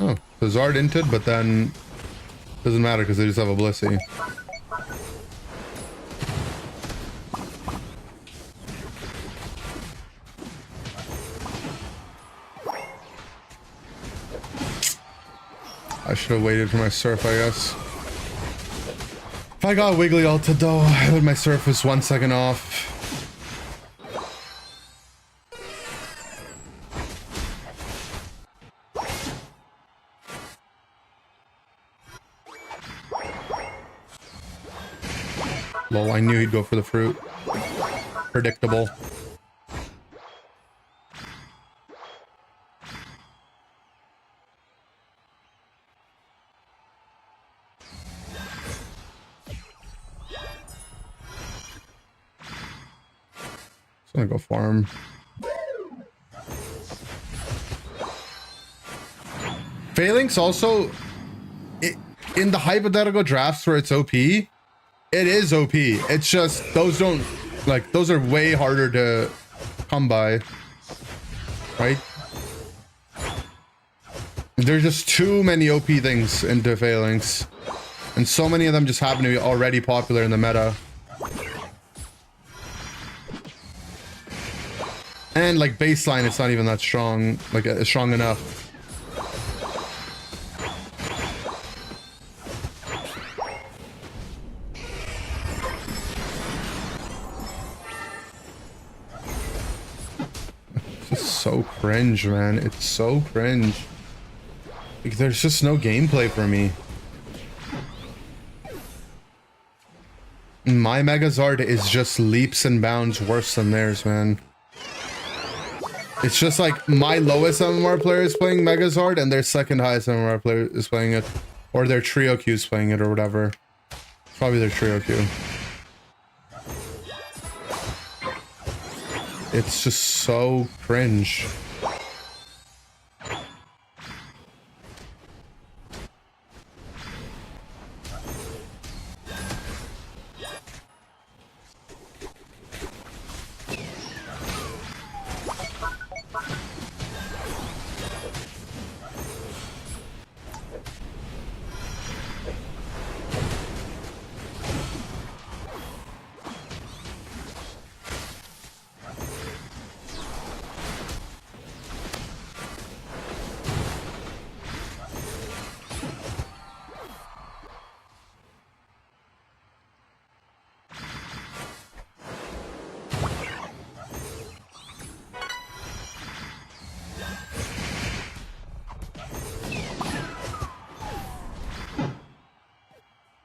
Oh, the Zard inted, but then doesn't matter because they just have a Blissey. I should have waited for my surf, I guess. If I got Wiggly ulted though, my surf was 1 second off. Lol, I knew he'd go for the fruit. Predictable. I'm gonna go farm. Phalanx also, in the hypothetical drafts where it's OP, it is OP. It's just those don't, like, those are way harder to come by, right? There's just too many OP things into Phalanx, and so many of them just happen to be already popular in the meta. And like baseline, it's not even that strong, like strong enough. It's just so cringe, man. It's so cringe. Like, there's just no gameplay for me. My Megazord is just leaps and bounds worse than theirs, man. It's just like my lowest MMR player is playing Megazord and their second highest MMR player is playing it. Or their trio Q is playing it or whatever. Probably their trio Q. It's just so cringe.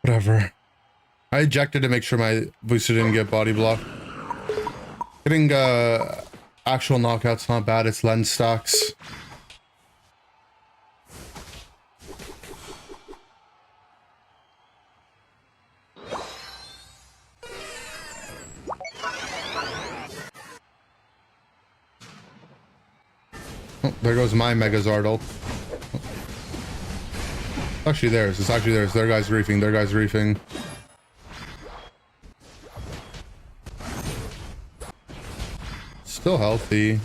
Whatever. I ejected to make sure my booster didn't get body blocked. Getting actual knockouts not bad, it's lens stacks. Oh, there goes my Megazord ult. Actually theirs. It's actually theirs. Their guy's reefing. Their guy's reefing. Still healthy.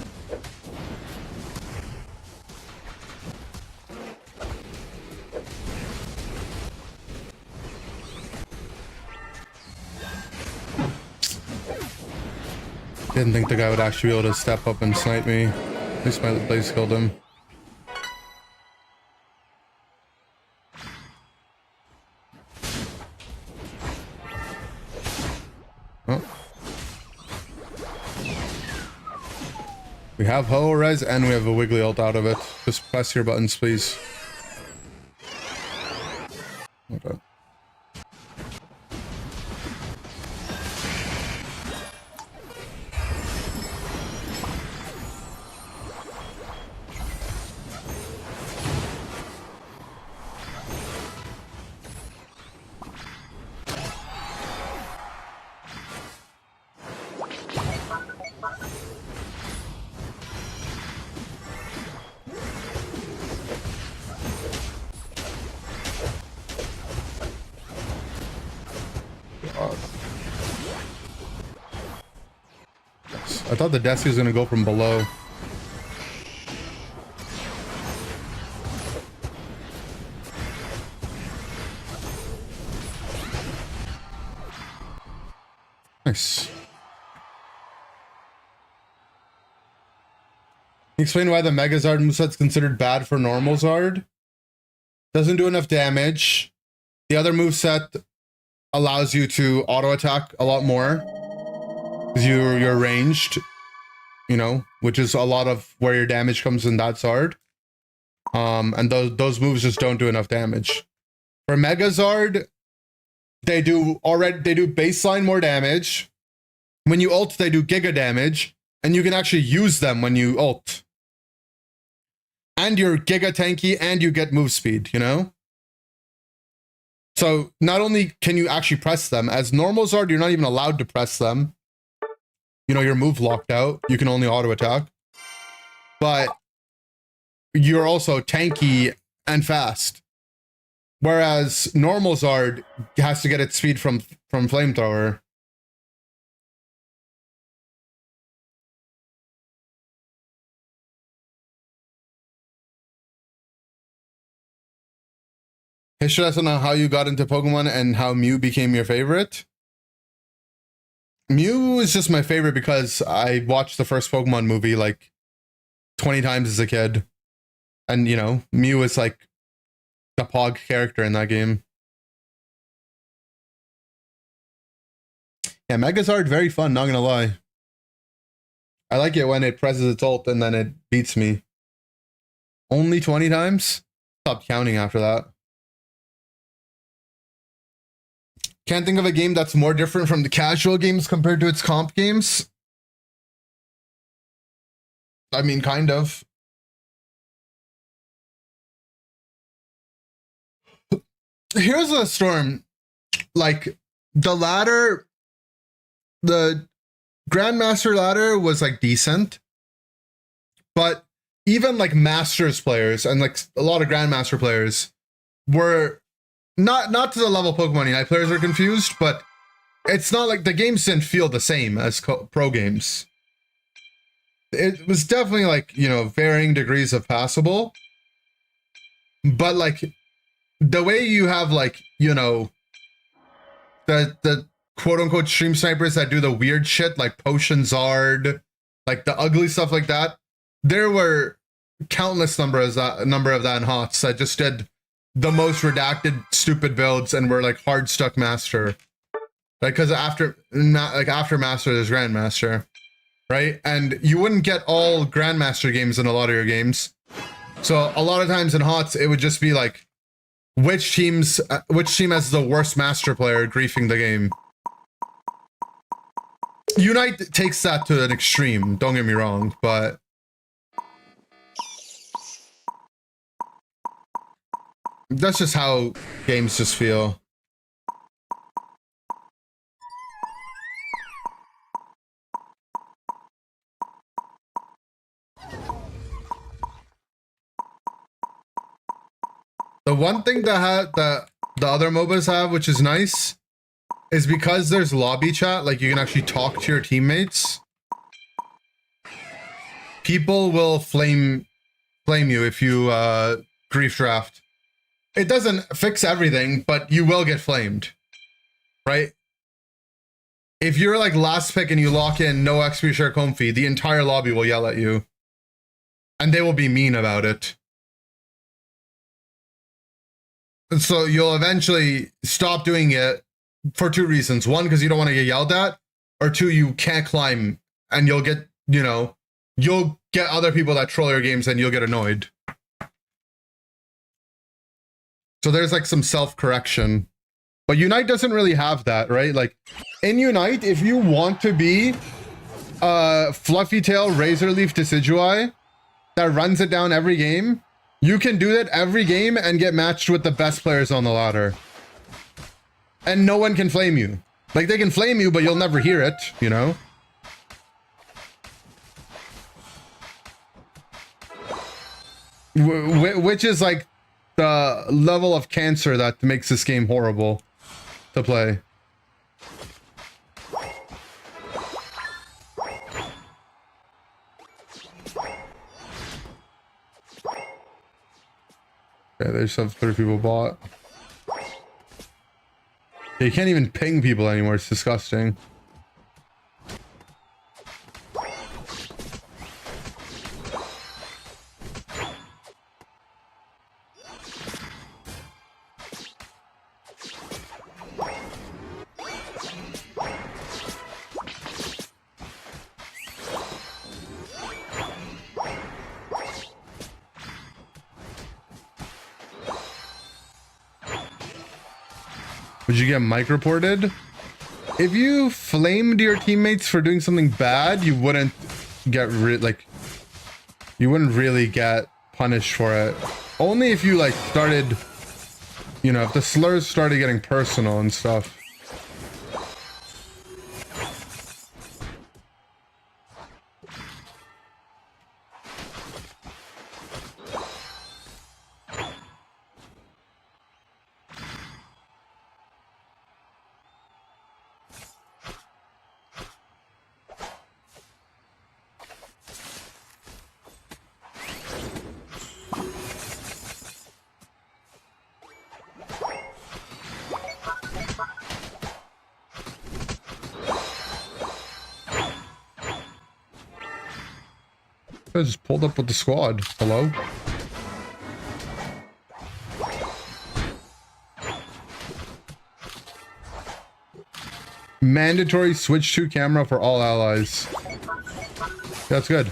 Didn't think the guy would actually be able to step up and snipe me. At least my blaze killed him. Oh. We have Ho Res and we have a Wiggly ult out of it. Just press your buttons, please. Okay. I thought the Desi was gonna go from below. Nice. Explain why the Megazard moveset's considered bad for normal Zard? Doesn't do enough damage. The other moveset allows you to auto attack a lot more because you're ranged, you know, which is a lot of where your damage comes in that Zard. And those moves just don't do enough damage. For Mega Zard, they do baseline more damage. When you ult, they do giga damage, and you can actually use them when you ult. And you're giga tanky, and you get move speed, you know? So not only can you actually press them, as normal Zard, you're not even allowed to press them. You know, your move locked out. You can only auto attack. But you're also tanky and fast. Whereas normal Zard has to get its speed from Flamethrower. History lesson on how you got into Pokemon and how Mew became your favorite. Mew is just my favorite because I watched the first Pokemon movie like 20 times as a kid. And, you know, Mew is like the Pog character in that game. Yeah, Megazard, very fun, not gonna lie. I like it when it presses its ult and then it beats me. Only 20 times? Stop counting after that. Can't think of a game that's more different from the casual games compared to its comp games. I mean, kind of. Here's a Storm. Like, the ladder, the Grandmaster ladder was like decent. But even like Masters players and like a lot of Grandmaster players were not to the level Pokemon Unite players are confused, but it's not like the games didn't feel the same as pro games. It was definitely like, you know, varying degrees of passable. But like the way you have like, you know, the quote unquote stream snipers that do the weird shit like Potion Zard, like the ugly stuff like that. There were countless number of that in HOTS that just did the most redacted stupid builds and were like hard stuck master, like because after master there's grandmaster, right? And you wouldn't get all grandmaster games in a lot of your games, so a lot of times in HOTS it would just be like which team has the worst master player griefing the game. Unite takes that to an extreme, don't get me wrong, but that's just how games just feel. The one thing that the other MOBAs have, which is nice, is because there's lobby chat, like you can actually talk to your teammates. People will flame you if you grief draft. It doesn't fix everything, but you will get flamed, right? If you're like last pick and you lock in no XP share comfy, the entire lobby will yell at you. And they will be mean about it. And so you'll eventually stop doing it for two reasons. One, because you don't want to get yelled at. Or two, you can't climb and you'll get, you know, you'll get other people that troll your games and you'll get annoyed. So there's like some self-correction. But Unite doesn't really have that, right? Like in Unite, if you want to be Fluffy Tail Razor Leaf Decidueye that runs it down every game, you can do that every game and get matched with the best players on the ladder. And no one can flame you. Like they can flame you, but you'll never hear it, you know? Which is like the level of cancer that makes this game horrible to play. Okay, they just have 30 people bought. You can't even ping people anymore, it's disgusting. Would you get mic reported? If you flamed your teammates for doing something bad, you wouldn't get you wouldn't really get punished for it. Only if you like started, you know, if the slurs started getting personal and stuff. I just pulled up with the squad. Hello? Mandatory switch to camera for all allies. That's good.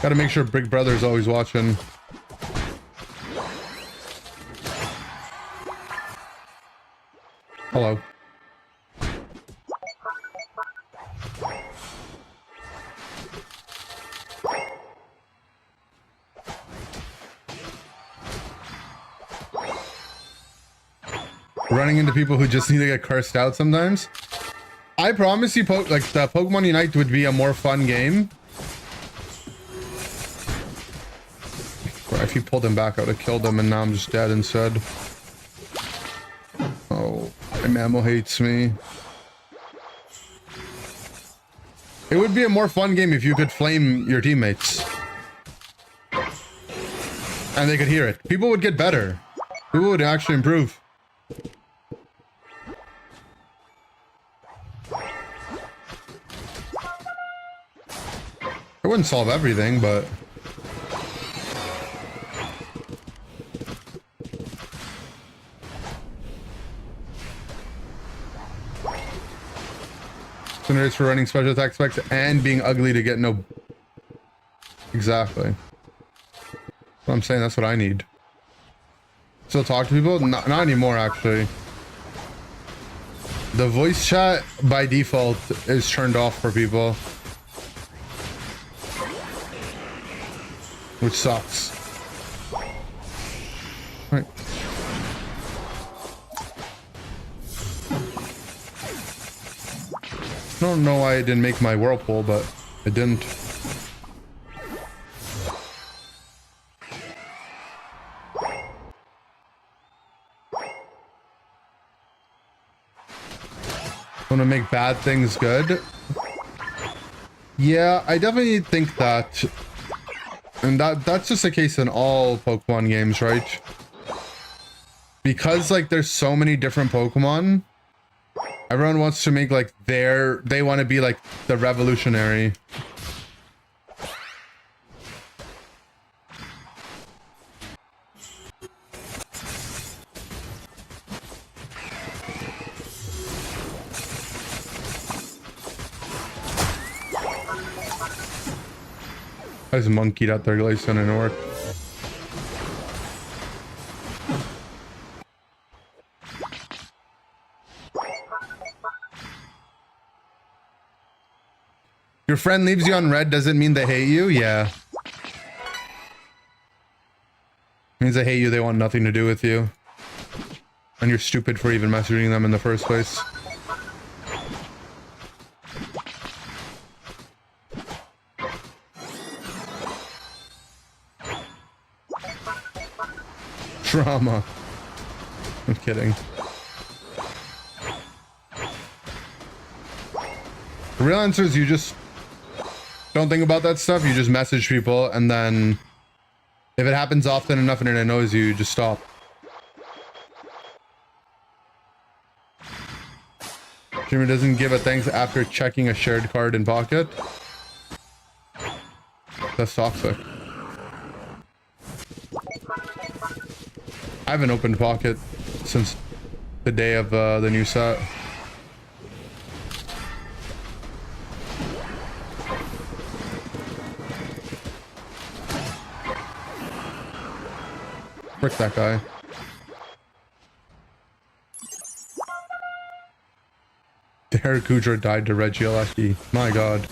Gotta make sure Big Brother's always watching. Hello. Running into people who just need to get cursed out sometimes. I promise you, like the Pokemon Unite would be a more fun game. If you pulled him back, I would have killed him, and now I'm just dead instead. Oh, my mammal hates me. It would be a more fun game if you could flame your teammates. And they could hear it. People would get better. People would actually improve. It wouldn't solve everything, but... It's for running special attack specs and being ugly to get no... Exactly. What I'm saying, that's what I need. Still talk to people? Not anymore, actually. The voice chat, by default, is turned off for people. Which sucks. Right. I don't know why I didn't make my whirlpool, but it didn't. Want to make bad things good? Yeah, I definitely think that. And that's just the case in all Pokemon games, right? Because like there's so many different Pokemon, everyone wants to make like they want to be like the revolutionary. I just monkeyed out there, Glaceon, and it worked. Your friend leaves you on red doesn't mean they hate you? Yeah. Means they hate you, they want nothing to do with you. And you're stupid for even messaging them in the first place. Drama. I'm kidding. The real answer is you just don't think about that stuff. You just message people, and then if it happens often enough and it annoys you, you just stop. Jimmy doesn't give a thanks after checking a shared card in pocket. That's toxic. I haven't opened pocket since the day of the new set. Frick that guy. Harakudra died to Regieleki. My god.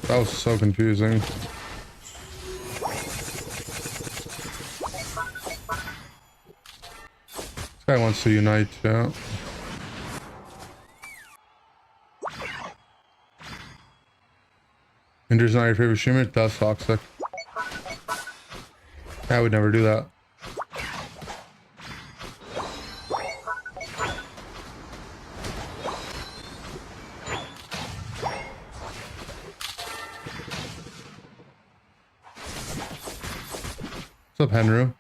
That was so confusing. This guy wants to unite, yeah. Ender's not your favorite streamer? That's toxic. I would never do that. What's up, Henry?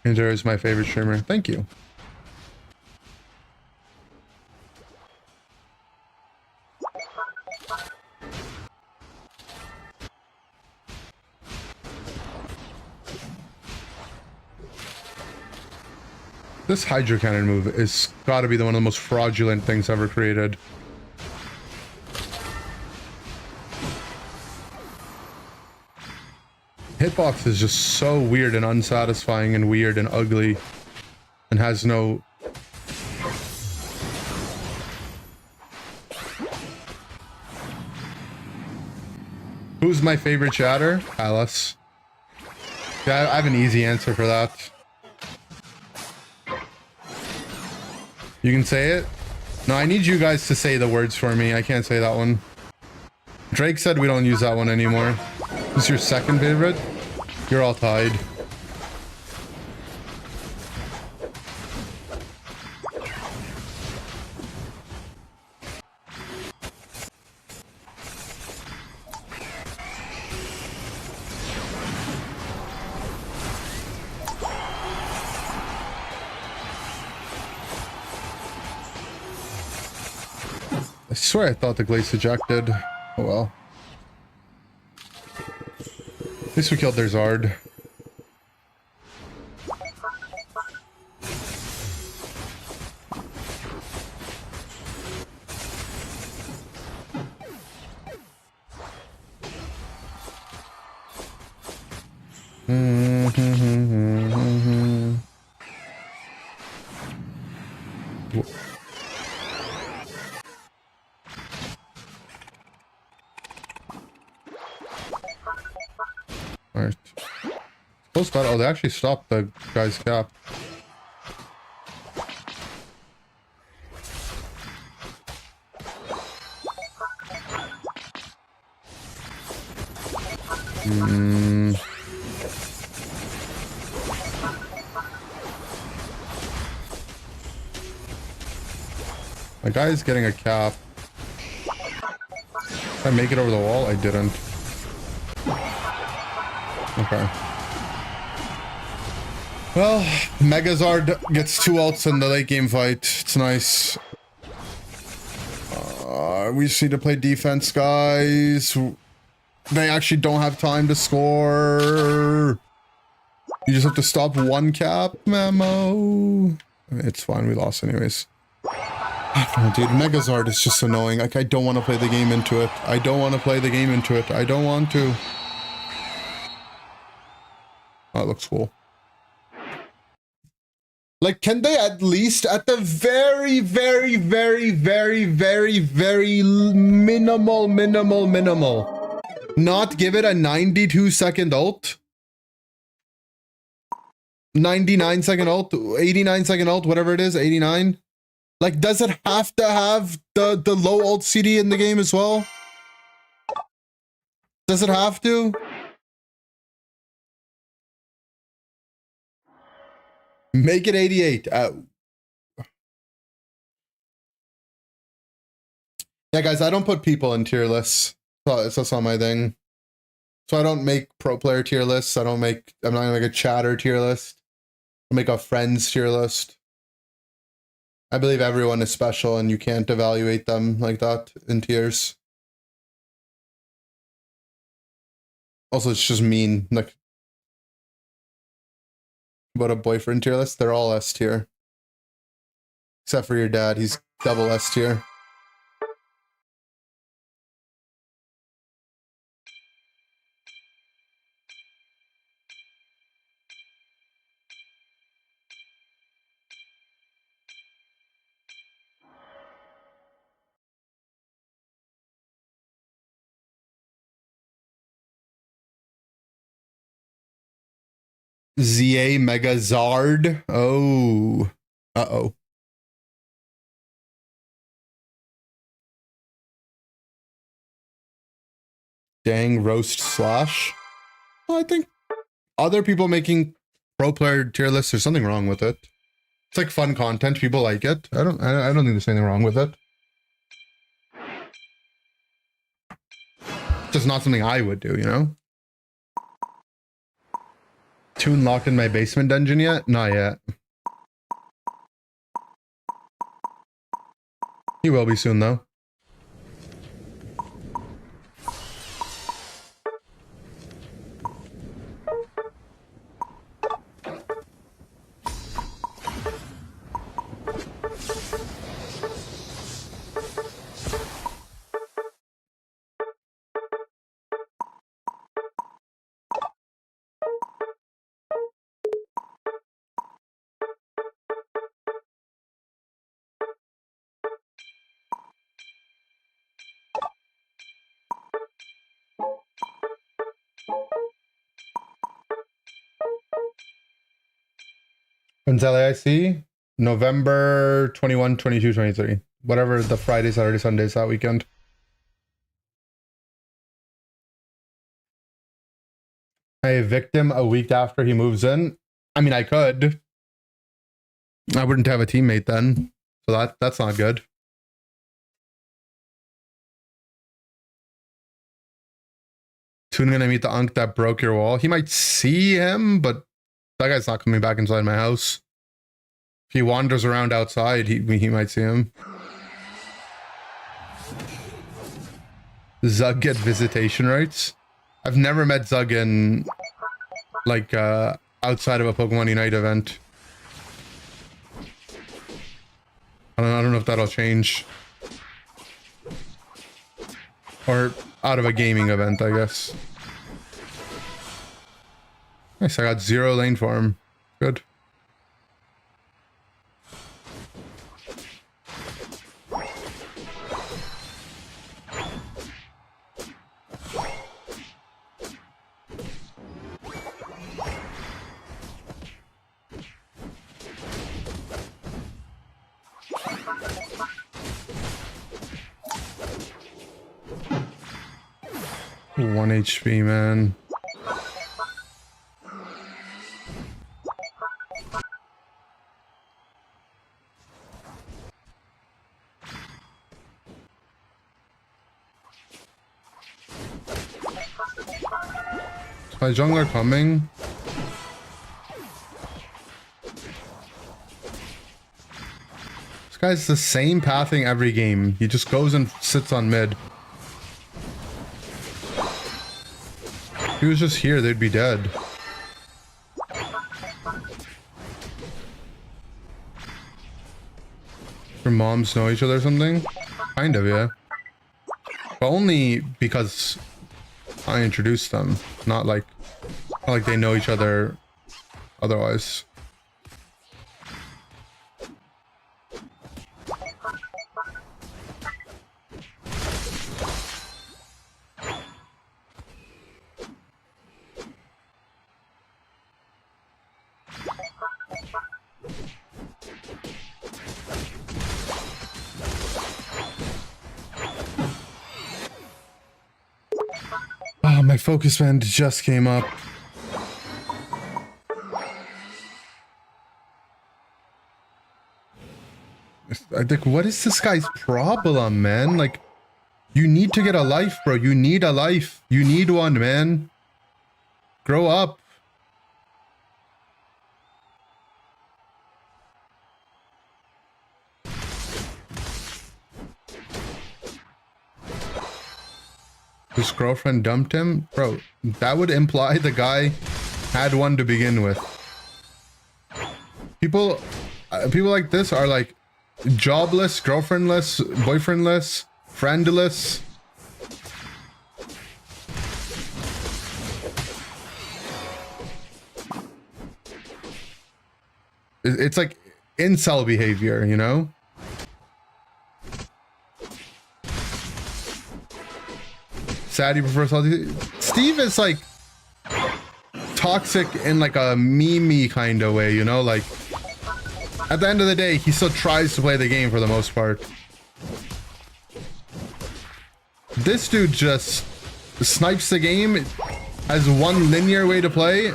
Ender is my favorite streamer. Thank you. This Hydro Cannon move is gotta be one of the most fraudulent things ever created. Hitbox is just so weird and unsatisfying and weird and ugly and has no... Who's my favorite chatter? Alice. Yeah, I have an easy answer for that. You can say it? No, I need you guys to say the words for me. I can't say that one. Drake said we don't use that one anymore. Who's your second favorite? You're all tied. I swear I thought the glaze ejected. Oh well. At least we killed their Zard. Alright. Close battle. Oh, they actually stopped the guy's cap. My guy is getting a cap. Did I make it over the wall? I didn't. Okay. Well, Megazard gets 2 ults in the late game fight. It's nice. We just need to play defense, guys. They actually don't have time to score. You just have to stop 1 cap, Memo. It's fine, we lost anyways. Oh, dude, Megazard is just annoying. Like, I don't want to play the game into it. I don't want to play the game into it. I don't want to. Oh, it looks cool. Like, can they at least, at the very, very, very, very, very, very minimal, not give it a 92-second ult? 99-second ult? 89-second ult? Whatever it is, 89? Like, does it have to have the low ult CD in the game as well? Does it have to? Make it 88. Yeah, guys, I don't put people in tier lists. That's not my thing. So I don't make pro player tier lists. I'm not gonna make a chatter tier list. I'll make a friends tier list. I believe everyone is special and you can't evaluate them like that in tiers. Also, it's just mean. Like, about a boyfriend tier list, they're all S tier. Except for your dad, he's double S tier. ZA Mega Zard. Oh. Uh-oh. Dang roast slash. Well, I think other people making pro player tier lists, there's something wrong with it. It's like fun content. People like it. I don't think there's anything wrong with it. Just not something I would do, you know? Tune locked in my basement dungeon yet? Not yet. He will be soon though. When's LAIC? November 21, 22, 23. Whatever the Friday, Saturday, Sunday is that weekend. I evict him a week after he moves in. I mean, I could. I wouldn't have a teammate then. So that's not good. Soon gonna meet the unk that broke your wall. He might see him, but that guy's not coming back inside my house. If he wanders around outside, he might see him. Zug get visitation rights. I've never met Zug in like outside of a Pokemon Unite event. I don't know if that'll change. Or out of a gaming event, I guess. Nice, I got 0 lane for him. Good. One HP, man. Is my jungler coming? This guy's the same pathing every game. He just goes and sits on mid. If he was just here, they'd be dead. Your moms know each other or something? Kind of, yeah. But only because I introduced them. Not like they know each other otherwise. Oh, my focus band just came up. I think, what is this guy's problem, man? Like, you need to get a life, bro. You need a life. You need one, man. Grow up. His girlfriend dumped him? Bro, that would imply the guy had one to begin with. People like this are like jobless, girlfriendless, boyfriendless, friendless. It's like incel behavior, you know? Sad you prefer salty. Steve is like toxic in like a meme kind of way, you know? Like at the end of the day, he still tries to play the game for the most part. This dude just snipes the game, has one linear way to play.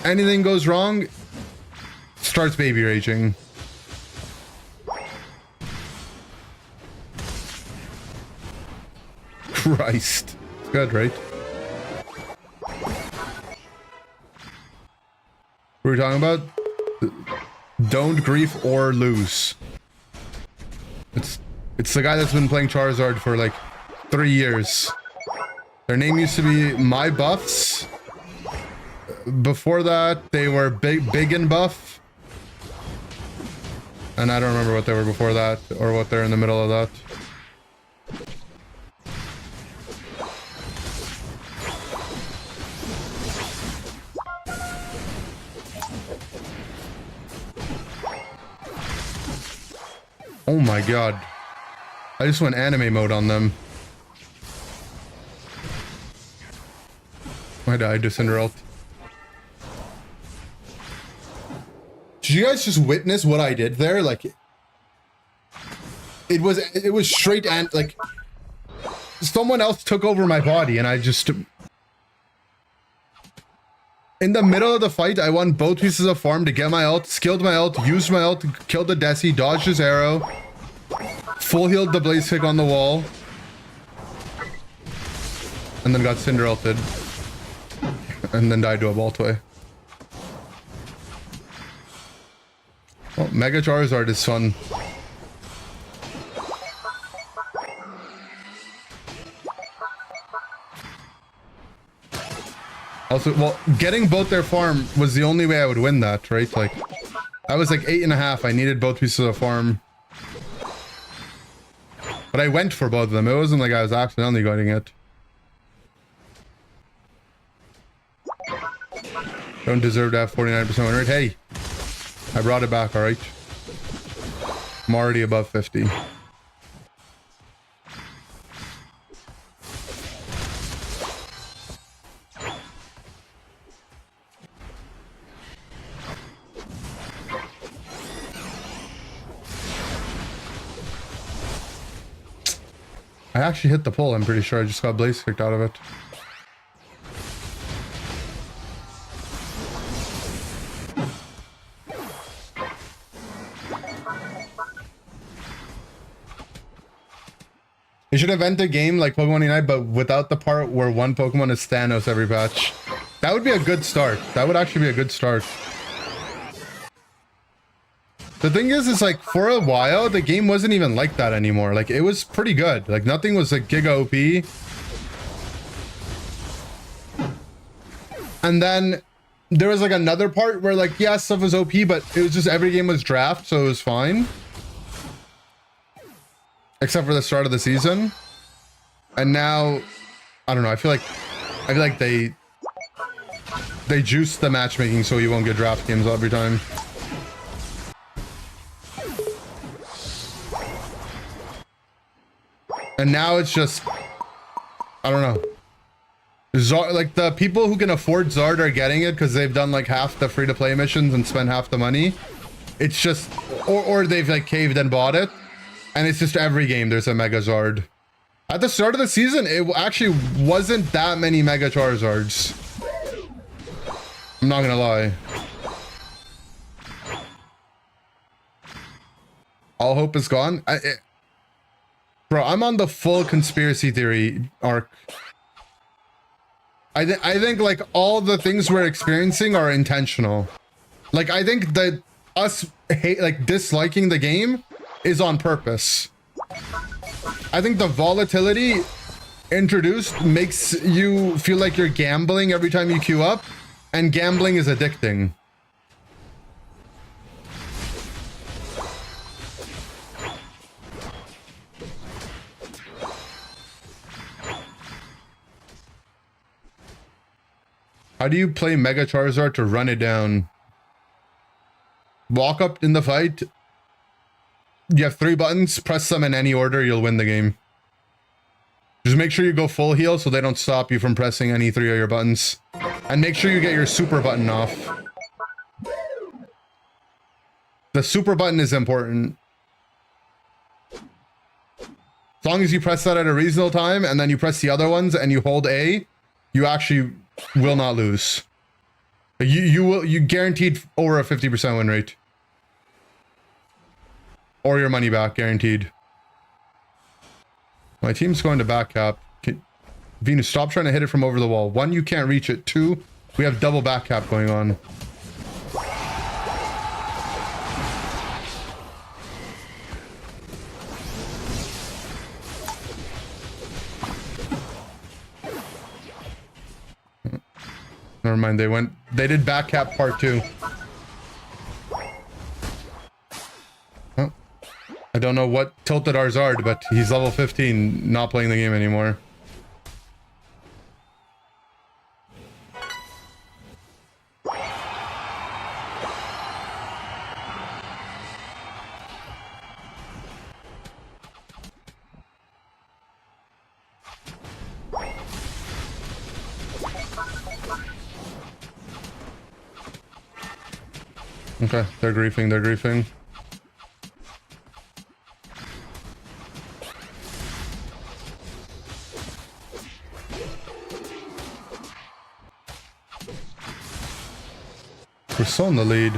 Anything goes wrong, starts baby raging. Christ. Good, right? What are we talking about? Don't grief or lose. It's the guy that's been playing Charizard for like 3 years. Their name used to be My Buffs. Before that, they were Big and Buff. And I don't remember what they were before that or what they're in the middle of that. Oh my god. I just went anime mode on them. Why did I just interrupt? Did you guys just witness what I did there? Like it was straight and like someone else took over my body and I just in the middle of the fight I won both pieces of farm to get my ult, skilled my ult, used my ult, killed the Desi, dodged his arrow, full healed the blaze kick on the wall, and then got cinder ulted and then died to a Baltway. Oh, Mega Charizard is fun. Also, well, getting both their farm was the only way I would win that, right? Like, I was like 8.5. I needed both pieces of farm. But I went for both of them. It wasn't like I was accidentally getting it. Don't deserve to have 49% win rate. Hey, I brought it back, alright? I'm already above 50. I actually hit the pole. I'm pretty sure I just got blaze kicked out of it. They should invent a game like Pokemon Unite, but without the part where one Pokemon is Thanos every patch. That would be a good start. That would actually be a good start. The thing is like for a while, the game wasn't even like that anymore. Like it was pretty good. Like nothing was like giga OP. And then there was like another part where like, yeah, stuff was OP, but it was just every game was draft, so it was fine. Except for the start of the season. And now, I don't know, I feel like they juice the matchmaking so you won't get draft games every time. And now it's just, I don't know. Zard, like the people who can afford Zard are getting it because they've done like half the free-to-play missions and spent half the money. It's just, or they've like caved and bought it. And it's just every game there's a Mega Zard. At the start of the season, it actually wasn't that many Mega Charizards. I'm not gonna lie. All hope is gone. Bro, I'm on the full conspiracy theory arc. I think like all the things we're experiencing are intentional. Like I think that us disliking the game is on purpose. I think the volatility introduced makes you feel like you're gambling every time you queue up, and gambling is addicting. How do you play Mega Charizard to run it down? Walk up in the fight. You have 3 buttons. Press them in any order. You'll win the game. Just make sure you go full heal so they don't stop you from pressing any 3 of your buttons. And make sure you get your super button off. The super button is important. As long as you press that at a reasonable time and then you press the other ones and you hold A, you actually will not lose. You guaranteed over a 50% win rate. Or your money back, guaranteed. My team's going to back cap. Venus, stop trying to hit it from over the wall. 1, you can't reach it. 2, we have double back cap going on. Never mind, they did back cap part 2. Oh, I don't know what tilted Arzard, but he's level 15, not playing the game anymore. Okay, they're griefing, they're griefing. We're still in the lead.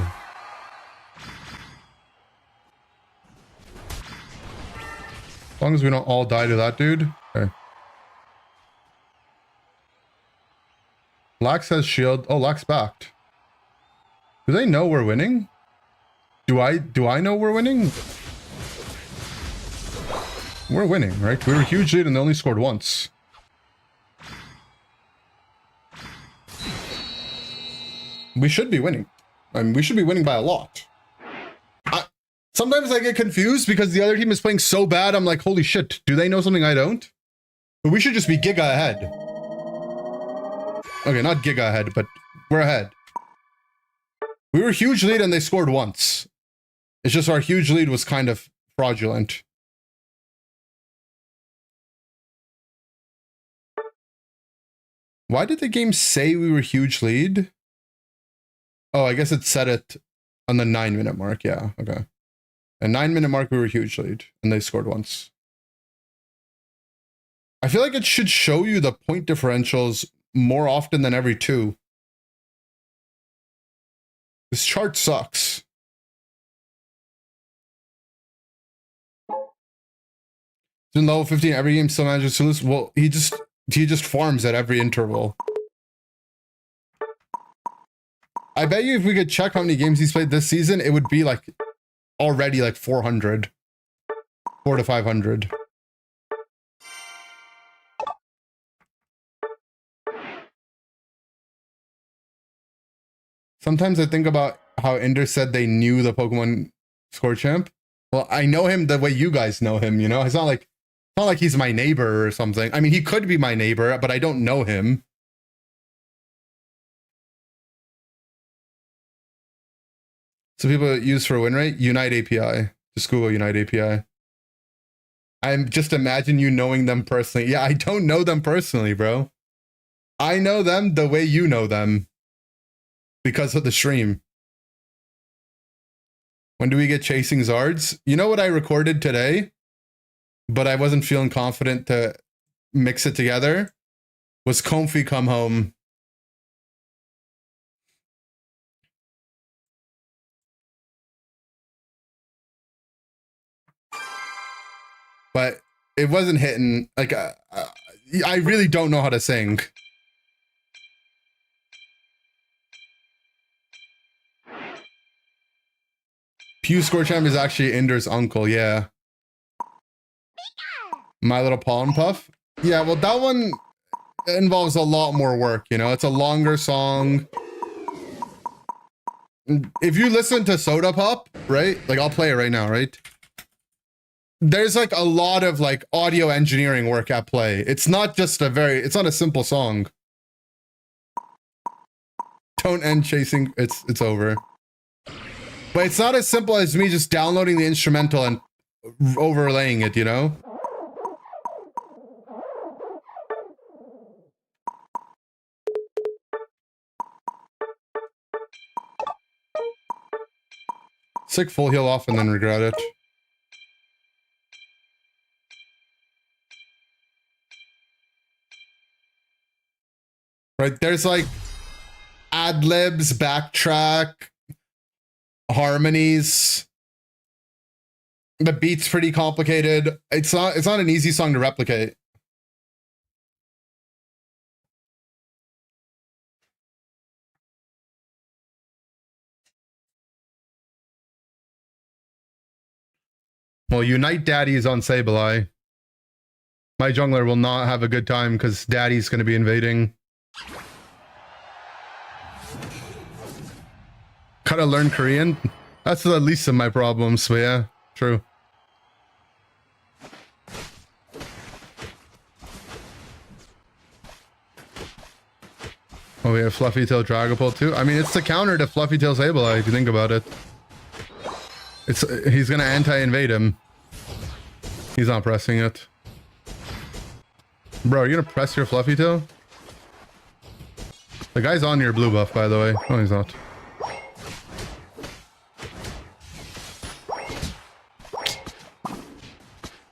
As long as we don't all die to that dude. Okay. Lax has shield. Oh, Lax backed. Do they know we're winning? Do I know we're winning? We're winning, right? We were huge lead and they only scored once. We should be winning. I mean, we should be winning by a lot. Sometimes I get confused because the other team is playing so bad. I'm like, holy shit, do they know something I don't? But we should just be giga ahead. Okay, not giga ahead, but we're ahead. We were huge lead and they scored once. It's just our huge lead was kind of fraudulent. Why did the game say we were huge lead? Oh, I guess it said it on the 9-minute mark. Yeah, okay. At 9-minute mark, we were huge lead and they scored once. I feel like it should show you the point differentials more often than every 2. This chart sucks. In level 15, every game still manages to lose. Well, he just farms at every interval. I bet you if we could check how many games he's played this season, it would be like already like 400. 400 to 500. Sometimes I think about how Ender said they knew the Pokemon Score Champ. Well, I know him the way you guys know him, you know? It's not like he's my neighbor or something. I mean, he could be my neighbor, but I don't know him. So people use for win rate? Unite API. Just Google Unite API. I'm just imagine you knowing them personally. Yeah, I don't know them personally, bro. I know them the way you know them. Because of the stream. When do we get chasing Zards? You know what I recorded today? But I wasn't feeling confident to mix it together? Was Comfy Come Home. But it wasn't hitting. Like, I really don't know how to sing. Pew Score Champ is actually Ender's uncle, yeah. My Little Pollen Puff? Yeah, well, that one involves a lot more work, you know? It's a longer song. If you listen to Soda Pop, right? Like, I'll play it right now, right? There's, like, a lot of, like, audio engineering work at play. It's not just it's not a simple song. Don't end chasing. It's over. But it's not as simple as me just downloading the instrumental and overlaying it, you know? Sick full heal off and then regret it. Right, there's like ad-libs, backtrack, harmonies. The beat's pretty complicated. It's not an easy song to replicate. Well, Unite Daddy is on Sableye. My jungler will not have a good time because Daddy's going to be invading. Gotta learn Korean? That's the least of my problems, but yeah, true. Oh, we have Fluffy Tail Dragapult too? I mean, it's the counter to Fluffy Tail Sableye, if you think about it. He's gonna anti-invade him. He's not pressing it. Bro, are you gonna press your Fluffy Tail? The guy's on your blue buff, by the way. No, he's not.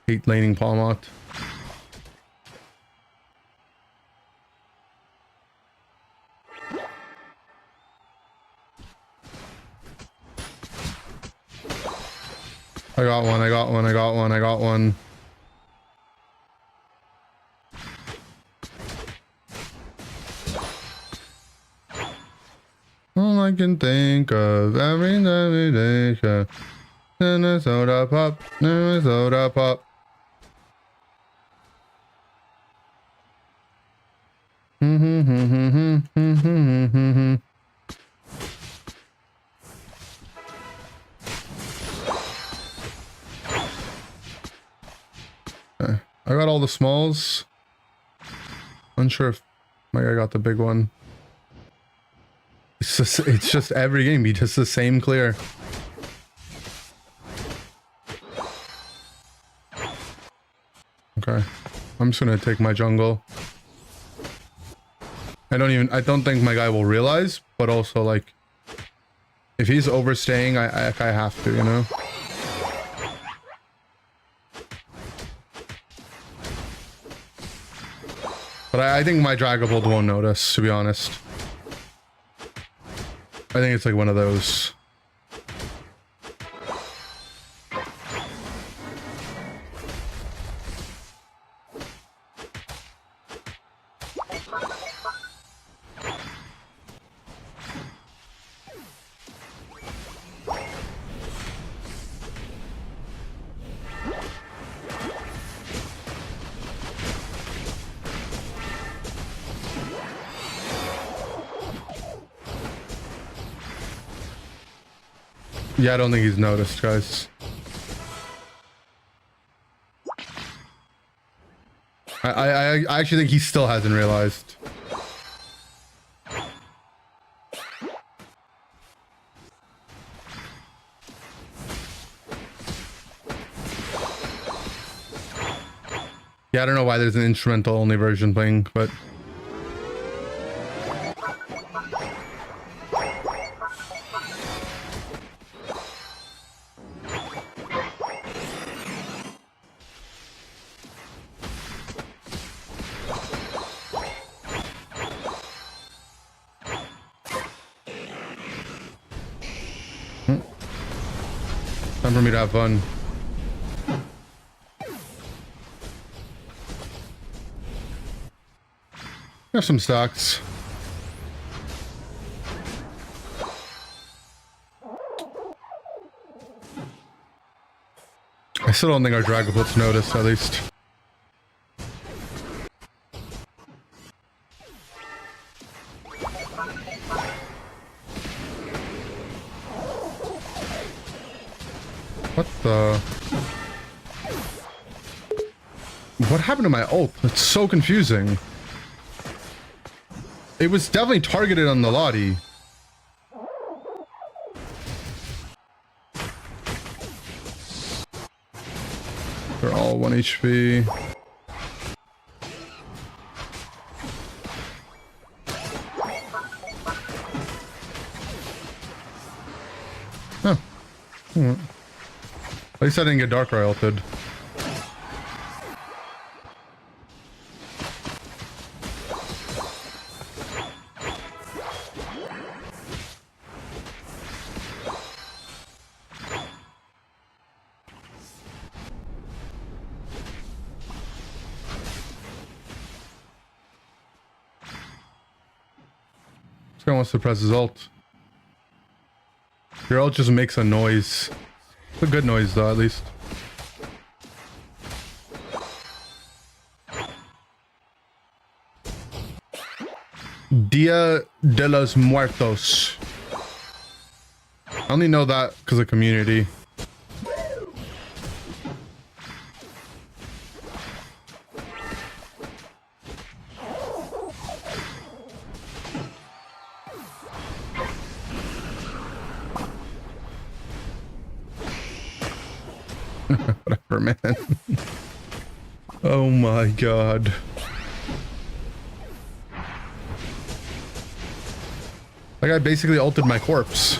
Hate laning Palmot. I got one, I got one, I got one, I got one. All I can think of every time we take a Minnesota pop, Minnesota pop. I got all the smalls. Unsure if my guy got the big one. It's just every game, be just the same clear. Okay, I'm just gonna take my jungle. I don't think my guy will realize, but also like, if he's overstaying, I have to, you know? But I think my Dragapult won't notice, to be honest. I think it's like one of those. Yeah, I don't think he's noticed, guys. I actually think he still hasn't realized. Yeah, I don't know why there's an instrumental only version playing, but... Time for me to have fun. There's some stocks. I still don't think our Dragapult's noticed, at least. What the... What happened to my ult? It's so confusing. It was definitely targeted on the Lottie. They're all 1 HP. Huh. At least I didn't get Darkrai ulted. This guy wants to press his ult. Your ult just makes a noise. It's a good noise though, at least. Dia de los Muertos. I only know that because of community. Whatever, man. Oh my god. That guy basically ulted my corpse.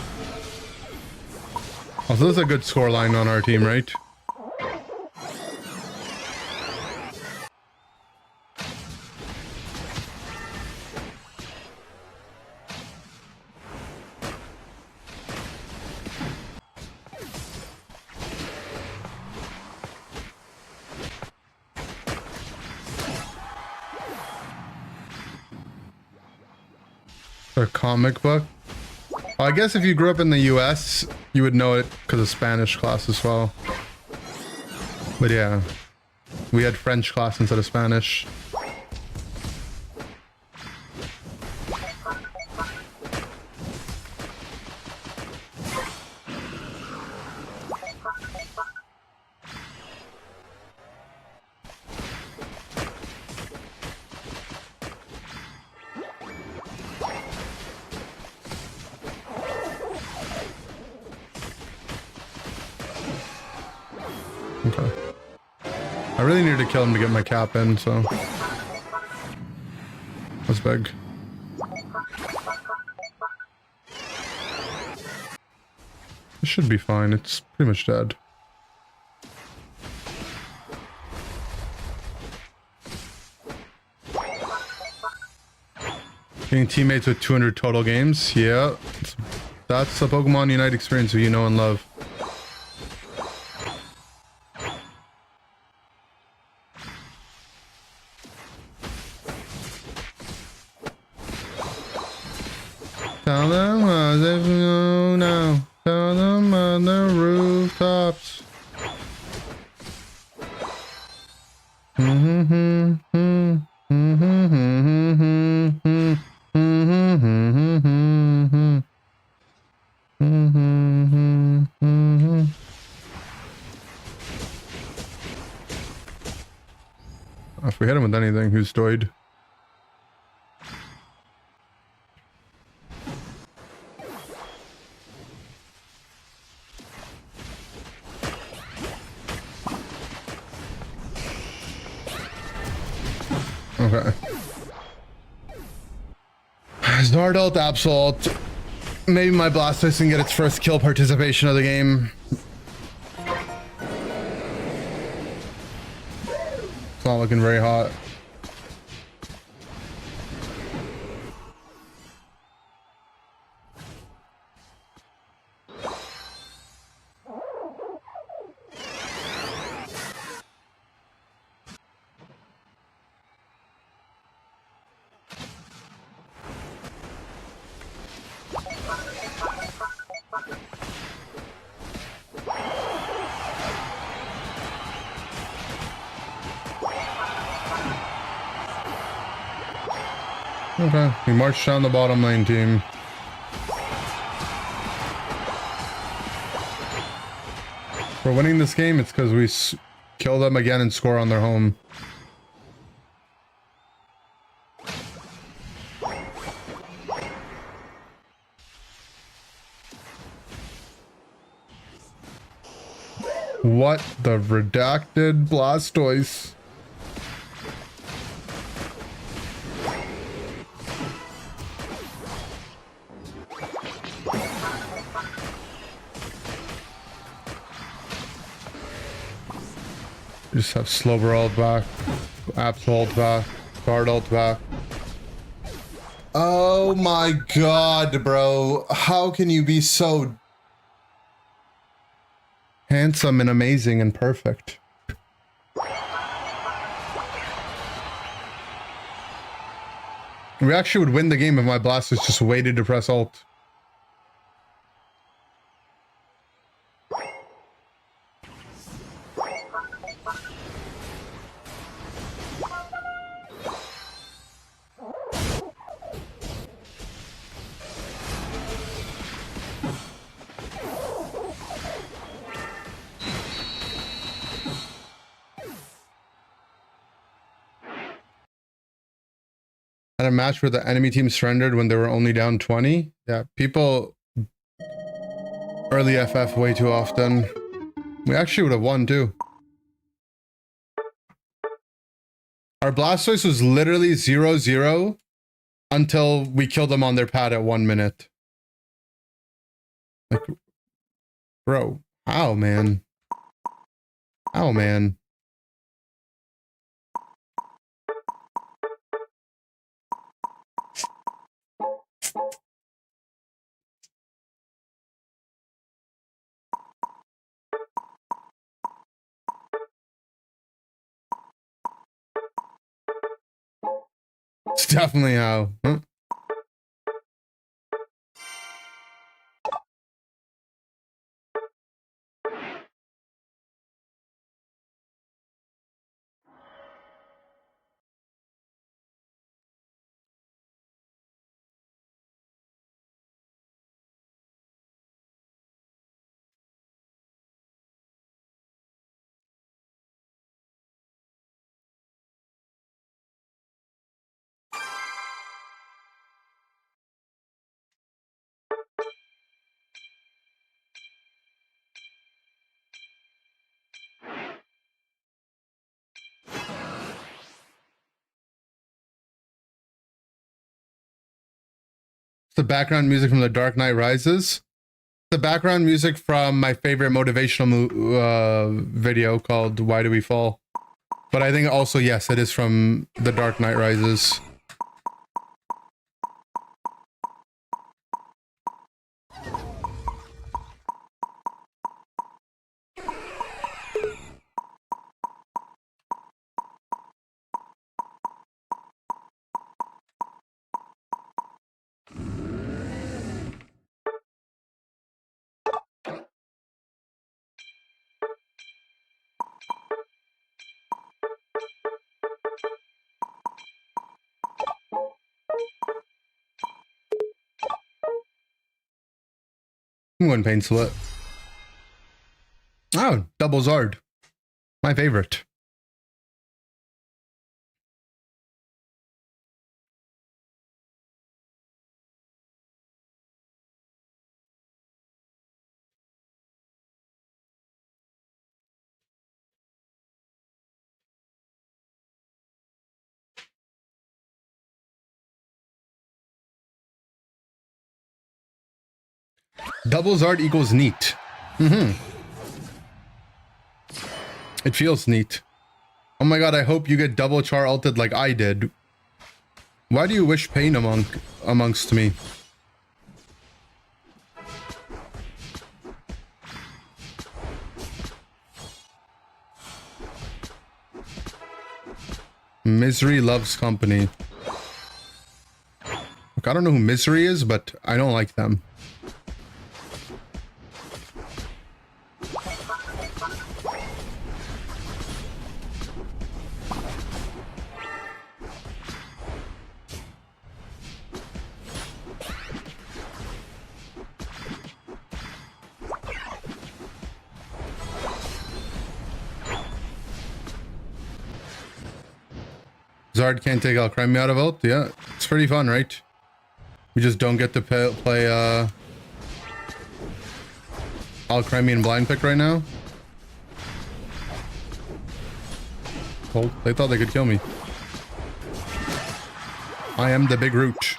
Oh, so this is a good scoreline on our team, right? A comic book? I guess if you grew up in the US, you would know it because of Spanish class as well. But yeah, we had French class instead of Spanish. Okay. I really need to kill him to get my cap in, so that's big. It should be fine. It's pretty much dead. Getting teammates with 200 total games. Yeah, that's the Pokemon Unite experience that you know and love. Tell them as if you know now. Tell them on the rooftops. If we hit him with anything, who's destroyed? Okay. Zardult, Absol. Maybe my Blastoise can get its first kill participation of the game. It's not looking very hot. Okay, we marched down the bottom lane, team. If we're winning this game, it's because we kill them again and score on their home. What the redacted Blastoise? Just have Slowbro ult back, Apps ult back, Guard ult back. Oh my god, bro. How can you be so handsome and amazing and perfect? We actually would win the game if my Blastoise just waited to press ult. At a match where the enemy team surrendered when they were only down 20. Yeah, people early FF way too often. We actually would have won too. Our Blastoise was literally 0-0 until we killed them on their pad at 1 minute. Like, bro, how, man? How, man? It's definitely how. Huh? The background music from The Dark Knight Rises. The background music from my favorite motivational video called Why Do We Fall? But I think also, yes, it is from The Dark Knight Rises. I'm going Pain Split. Oh, double Zard. My favorite. Double Zard equals neat. It feels neat. Oh my god, I hope you get double char ulted like I did. Why do you wish pain amongst me? Misery loves company. Look, I don't know who Misery is, but I don't like them. Zard can't take Alcremie out of ult? Yeah, it's pretty fun, right? We just don't get to play Alcremie and blind pick right now. Oh, they thought they could kill me. I am the big root.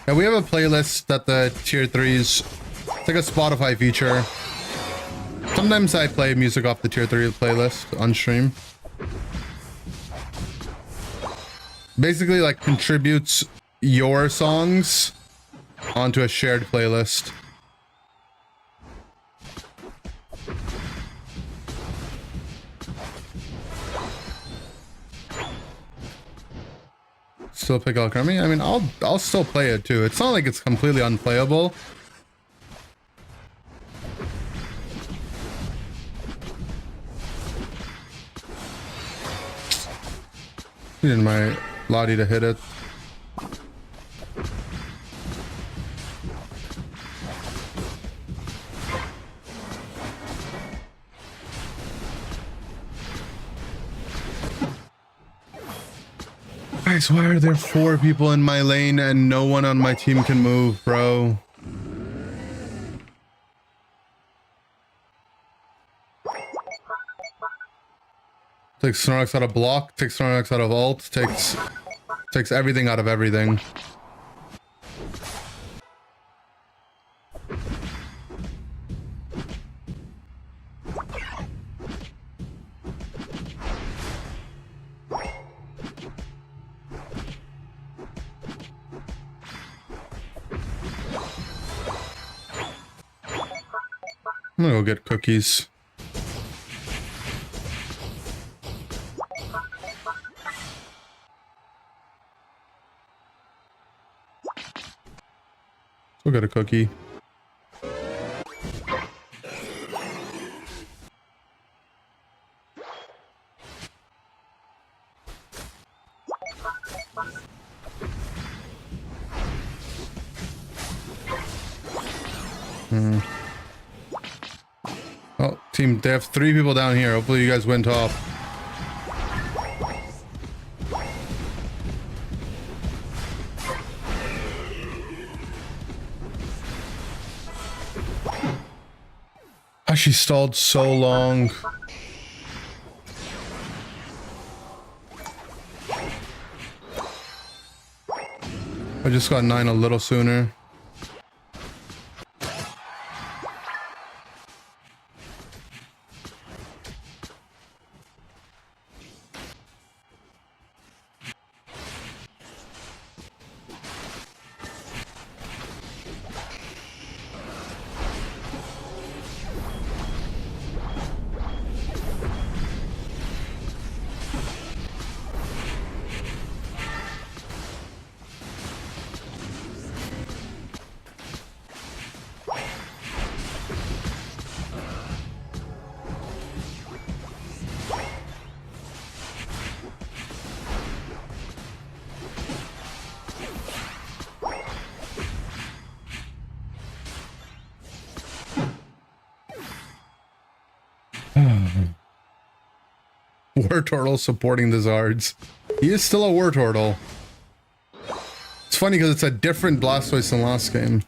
Yeah, we have a playlist that the tier 3s. It's like a Spotify feature. Sometimes I play music off the tier 3 playlist on stream. Basically, like, contributes your songs onto a shared playlist. Still pick Alchemy? I mean, I'll still play it too. It's not like it's completely unplayable. Needed my Lottie to hit it. Guys, why are there 4 people in my lane and no one on my team can move, bro? Takes Snorlax out of block, takes Snorlax out of ult, takes everything out of everything. I'm gonna go get cookies. We'll get a cookie. Oh, team, they have 3 people down here. Hopefully you guys win top. Ah, she stalled so long. I just got 9 a little sooner. War Turtle supporting the Zards. He is still a War Turtle. It's funny because it's a different Blastoise than last game.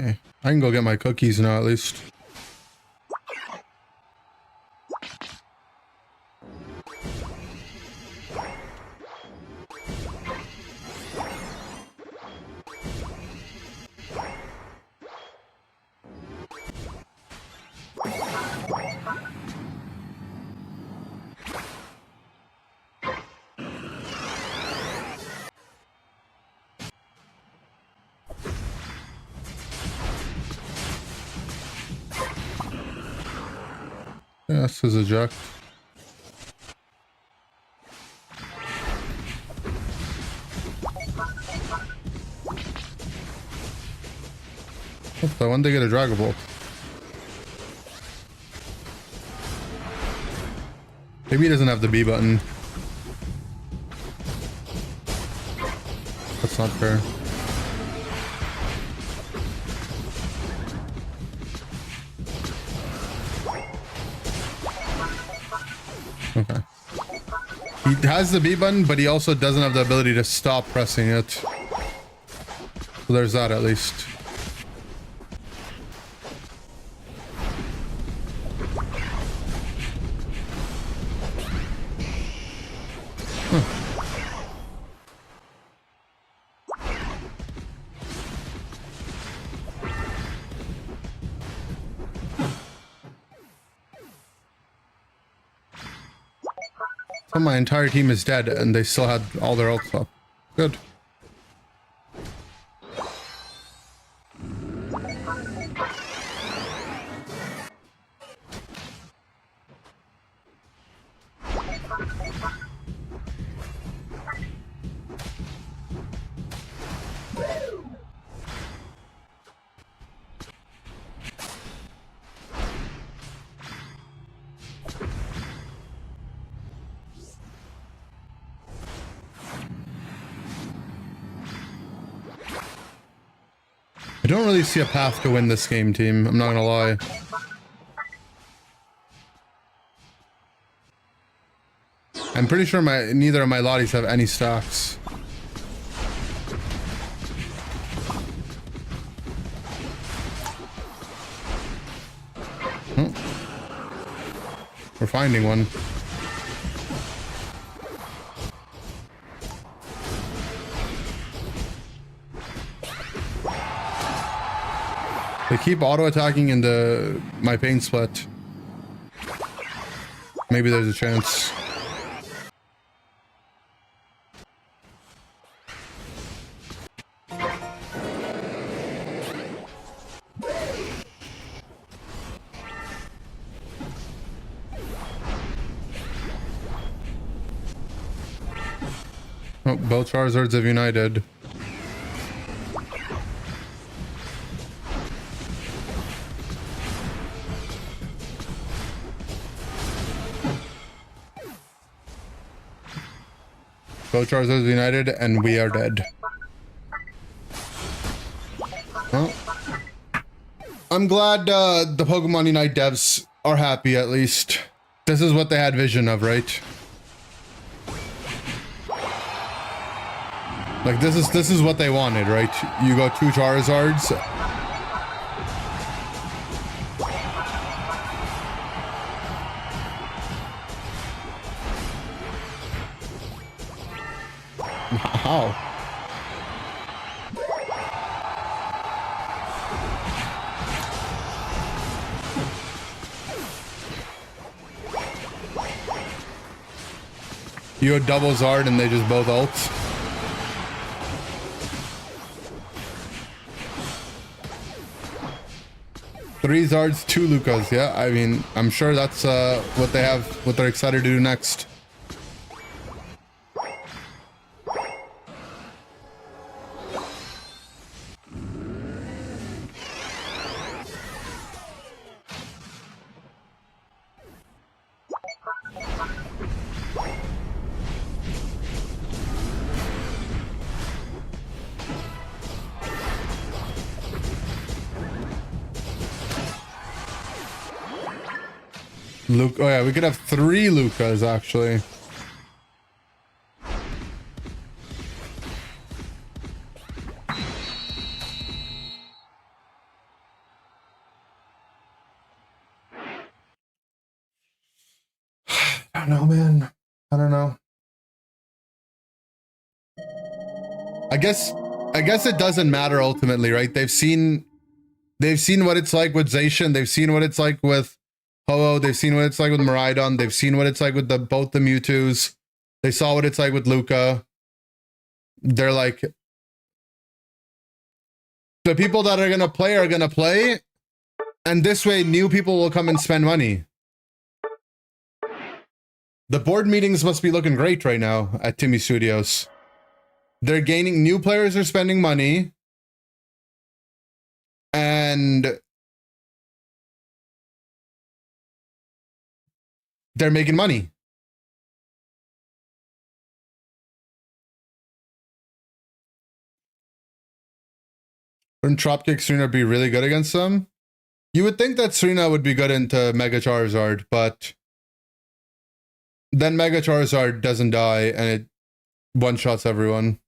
Okay, I can go get my cookies now at least. Yeah, this is a jack. I want to get a Dragon Ball. Maybe he doesn't have the B button. That's not fair. He has the B button, but he also doesn't have the ability to stop pressing it. So there's that at least. So my entire team is dead and they still had all their ults up. Good. I don't really see a path to win this game, team. I'm not gonna lie. I'm pretty sure neither of my lotties have any stacks. Oh. We're finding one. They keep auto-attacking into my pain split. Maybe there's a chance. Oh, both Charizards have united. Both Charizards united, and we are dead. Well, I'm glad the Pokemon Unite devs are happy, at least. This is what they had vision of, right? Like, this is what they wanted, right? You got 2 Charizards. How? You had double Zard and they just both ults. Three Zards, 2 Lukas. Yeah, I mean, I'm sure that's what they have, what they're excited to do next. Luke, oh yeah, we could have 3 Lukas actually. I don't know, man. I don't know. I guess it doesn't matter ultimately, right? They've seen what it's like with Zacian. They've seen what it's like with Ho-Oh. They've seen what it's like with Miraidon. They've seen what it's like with both the Mewtwo's. They saw what it's like with Luca. They're like, the people that are gonna play, and this way new people will come and spend money. The board meetings must be looking great right now at Timmy Studios. They're gaining, new players are spending money, and they're making money. Wouldn't Dropkick Serena be really good against them? You would think that Serena would be good into Mega Charizard, but then Mega Charizard doesn't die and it one-shots everyone.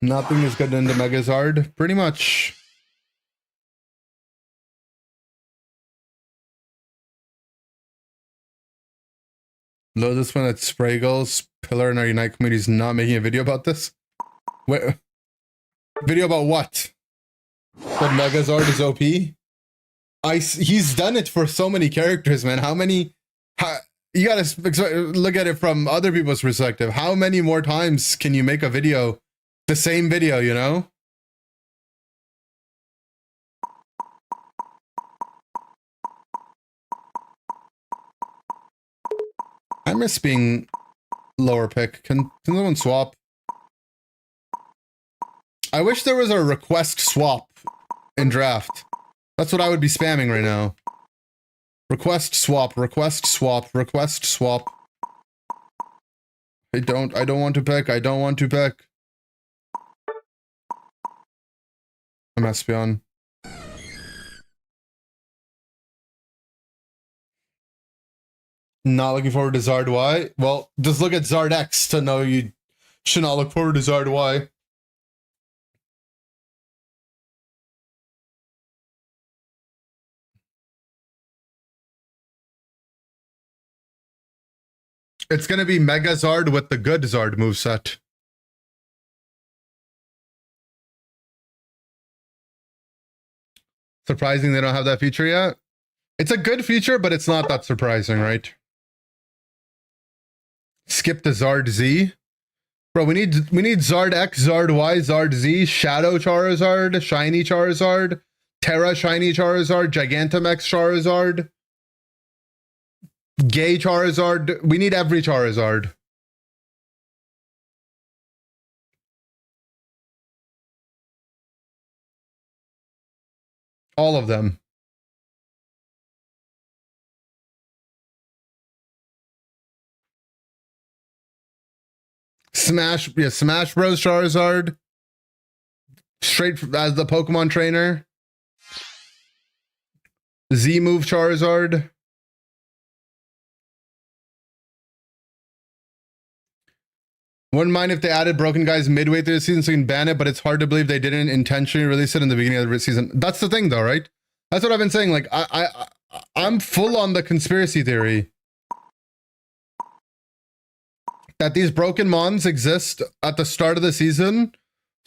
Nothing is good into Megazard, pretty much. Load this one at Spraggles. Pillar in our Unite community is not making a video about this. Wait, video about what? That Megazard is OP? He's done it for so many characters, man. How many? You gotta look at it from other people's perspective. How many more times can you make a video? The same video, you know? I miss being lower pick. Can someone swap? I wish there was a request swap in draft. That's what I would be spamming right now. Request swap, request swap, request swap. I don't want to pick. I don't want to pick. I'm Espion. Not looking forward to Zard Y? Well, just look at Zard X to know you should not look forward to Zard Y. It's gonna be Mega Zard with the good Zard moveset. Surprising they don't have that feature yet. It's a good feature, but it's not that surprising, right? Skip the Zard Z. Bro, we need Zard X, Zard Y, Zard Z, Shadow Charizard, Shiny Charizard, Terra Shiny Charizard, Gigantamax Charizard, Gay Charizard. We need every Charizard. All of them. Smash Bros Charizard. Straight as the Pokemon trainer. Z move Charizard. Wouldn't mind if they added Broken Guys midway through the season so you can ban it, but it's hard to believe they didn't intentionally release it in the beginning of the season. That's the thing though, right? That's what I've been saying. Like, I'm full on the conspiracy theory that these broken mons exist at the start of the season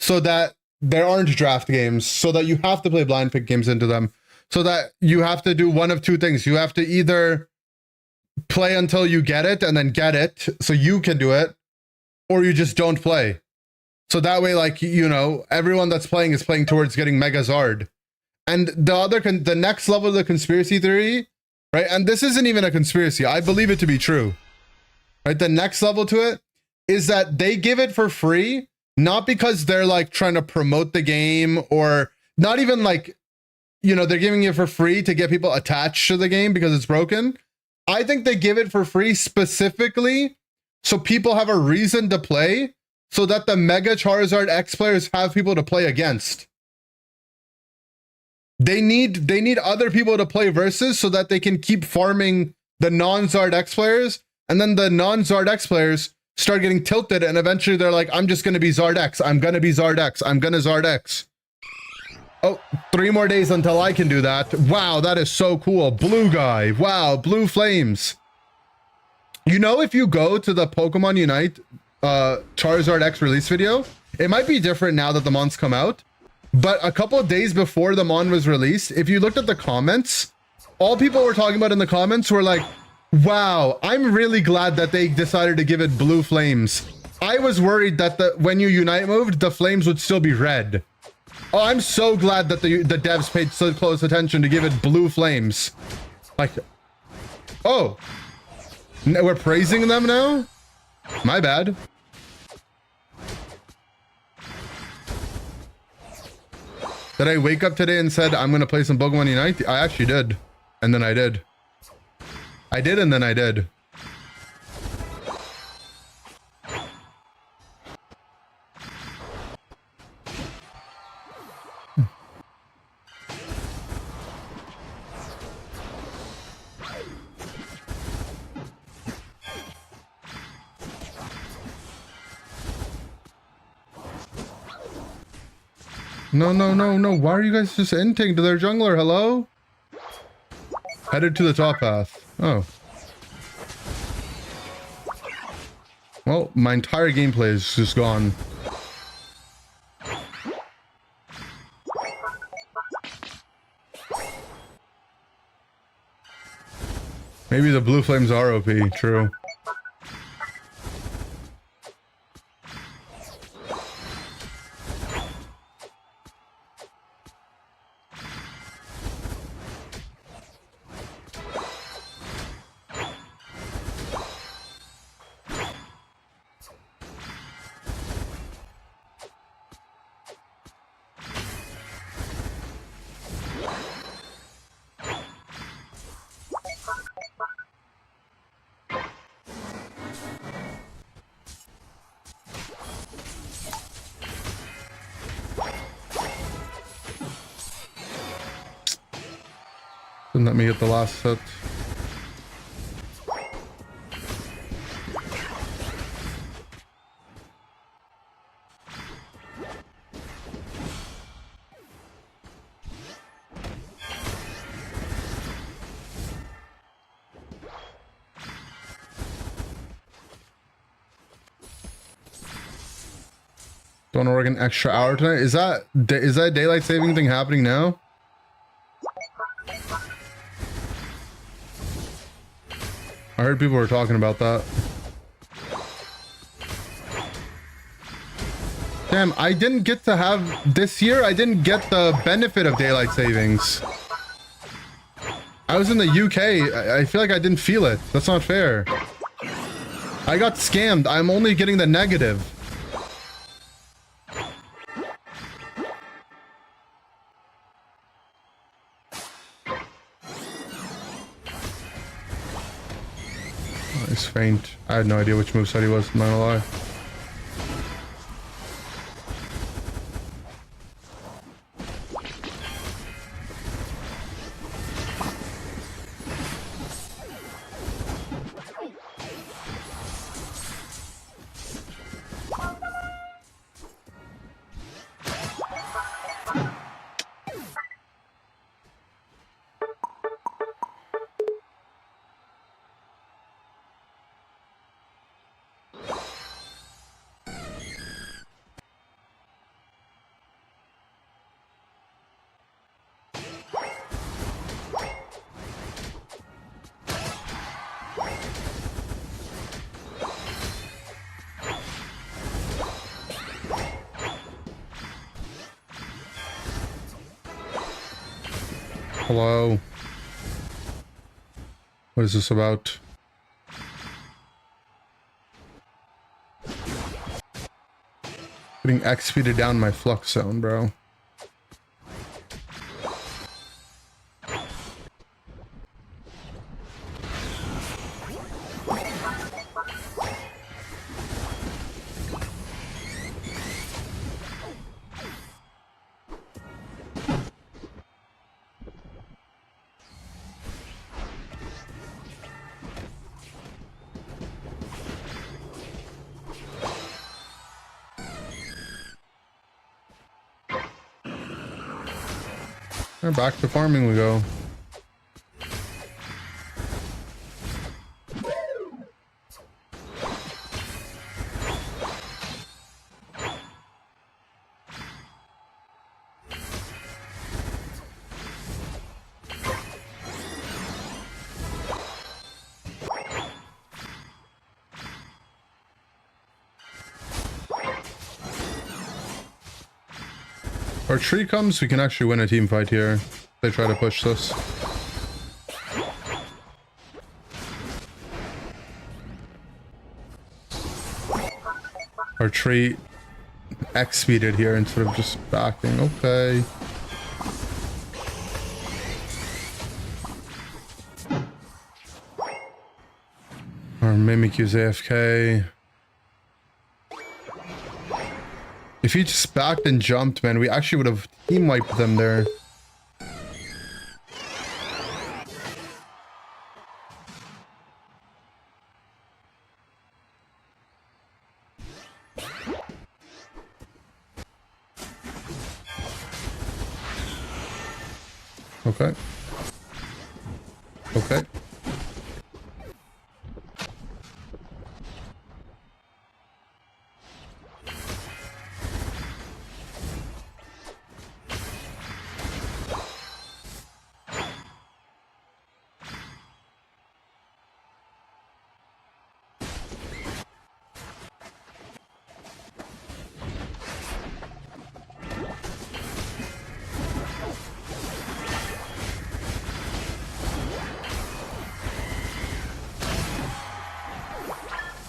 so that there aren't draft games, so that you have to play blind pick games into them, so that you have to do one of two things. You have to either play until you get it and then get it so you can do it, or you just don't play. So that way, like, you know, everyone that's playing is playing towards getting Mega Zard. And the next level of the conspiracy theory, right? And this isn't even a conspiracy. I believe it to be true, right? The next level to it is that they give it for free, not because they're like trying to promote the game, or not even like, you know, they're giving it for free to get people attached to the game because it's broken. I think they give it for free specifically so people have a reason to play, so that the Mega Charizard X players have people to play against. They need other people to play versus so that they can keep farming the non-Zard X players, and then the non-Zard X players start getting tilted, and eventually they're like, I'm just gonna be Zard X, I'm gonna be Zard X, I'm gonna Zard X. Oh, 3 more days until I can do that. Wow, that is so cool. Blue guy. Wow, blue flames. You know, if you go to the Pokemon Unite Charizard X release video, it might be different now that the mons come out, but a couple of days before the mon was released, if you looked at the comments, all people were talking about in the comments were like, wow, I'm really glad that they decided to give it blue flames. I was worried that when you Unite moved, the flames would still be red. Oh, I'm so glad that the devs paid so close attention to give it blue flames. Like, oh, we're praising them now? My bad. Did I wake up today and said, I'm going to play some Pokémon Unite? I actually did. And then I did. I did, and then I did. No, no, no, no. Why are you guys just inting to their jungler? Hello? Headed to the top path. Oh. Well, my entire gameplay is just gone. Maybe the blue flames are OP, true. Didn't let me get the last hit. Don't work an extra hour tonight. Is that daylight saving thing happening now? I heard people were talking about that. Damn, I didn't get to have this year. I didn't get the benefit of daylight savings. I was in the UK. I feel like I didn't feel it. That's not fair. I got scammed. I'm only getting the negative. Nice feint. I had no idea which moveset he was, I'm not gonna lie. Hello. What is this about? Getting XP'd down my flux zone, bro. And back to farming we go. Our tree comes, we can actually win a team fight here. They try to push this. Our tree X-speeded here instead of just backing. Okay. Our Mimikyu's AFK. If he just backed and jumped, man, we actually would have team wiped them there. Okay. Okay.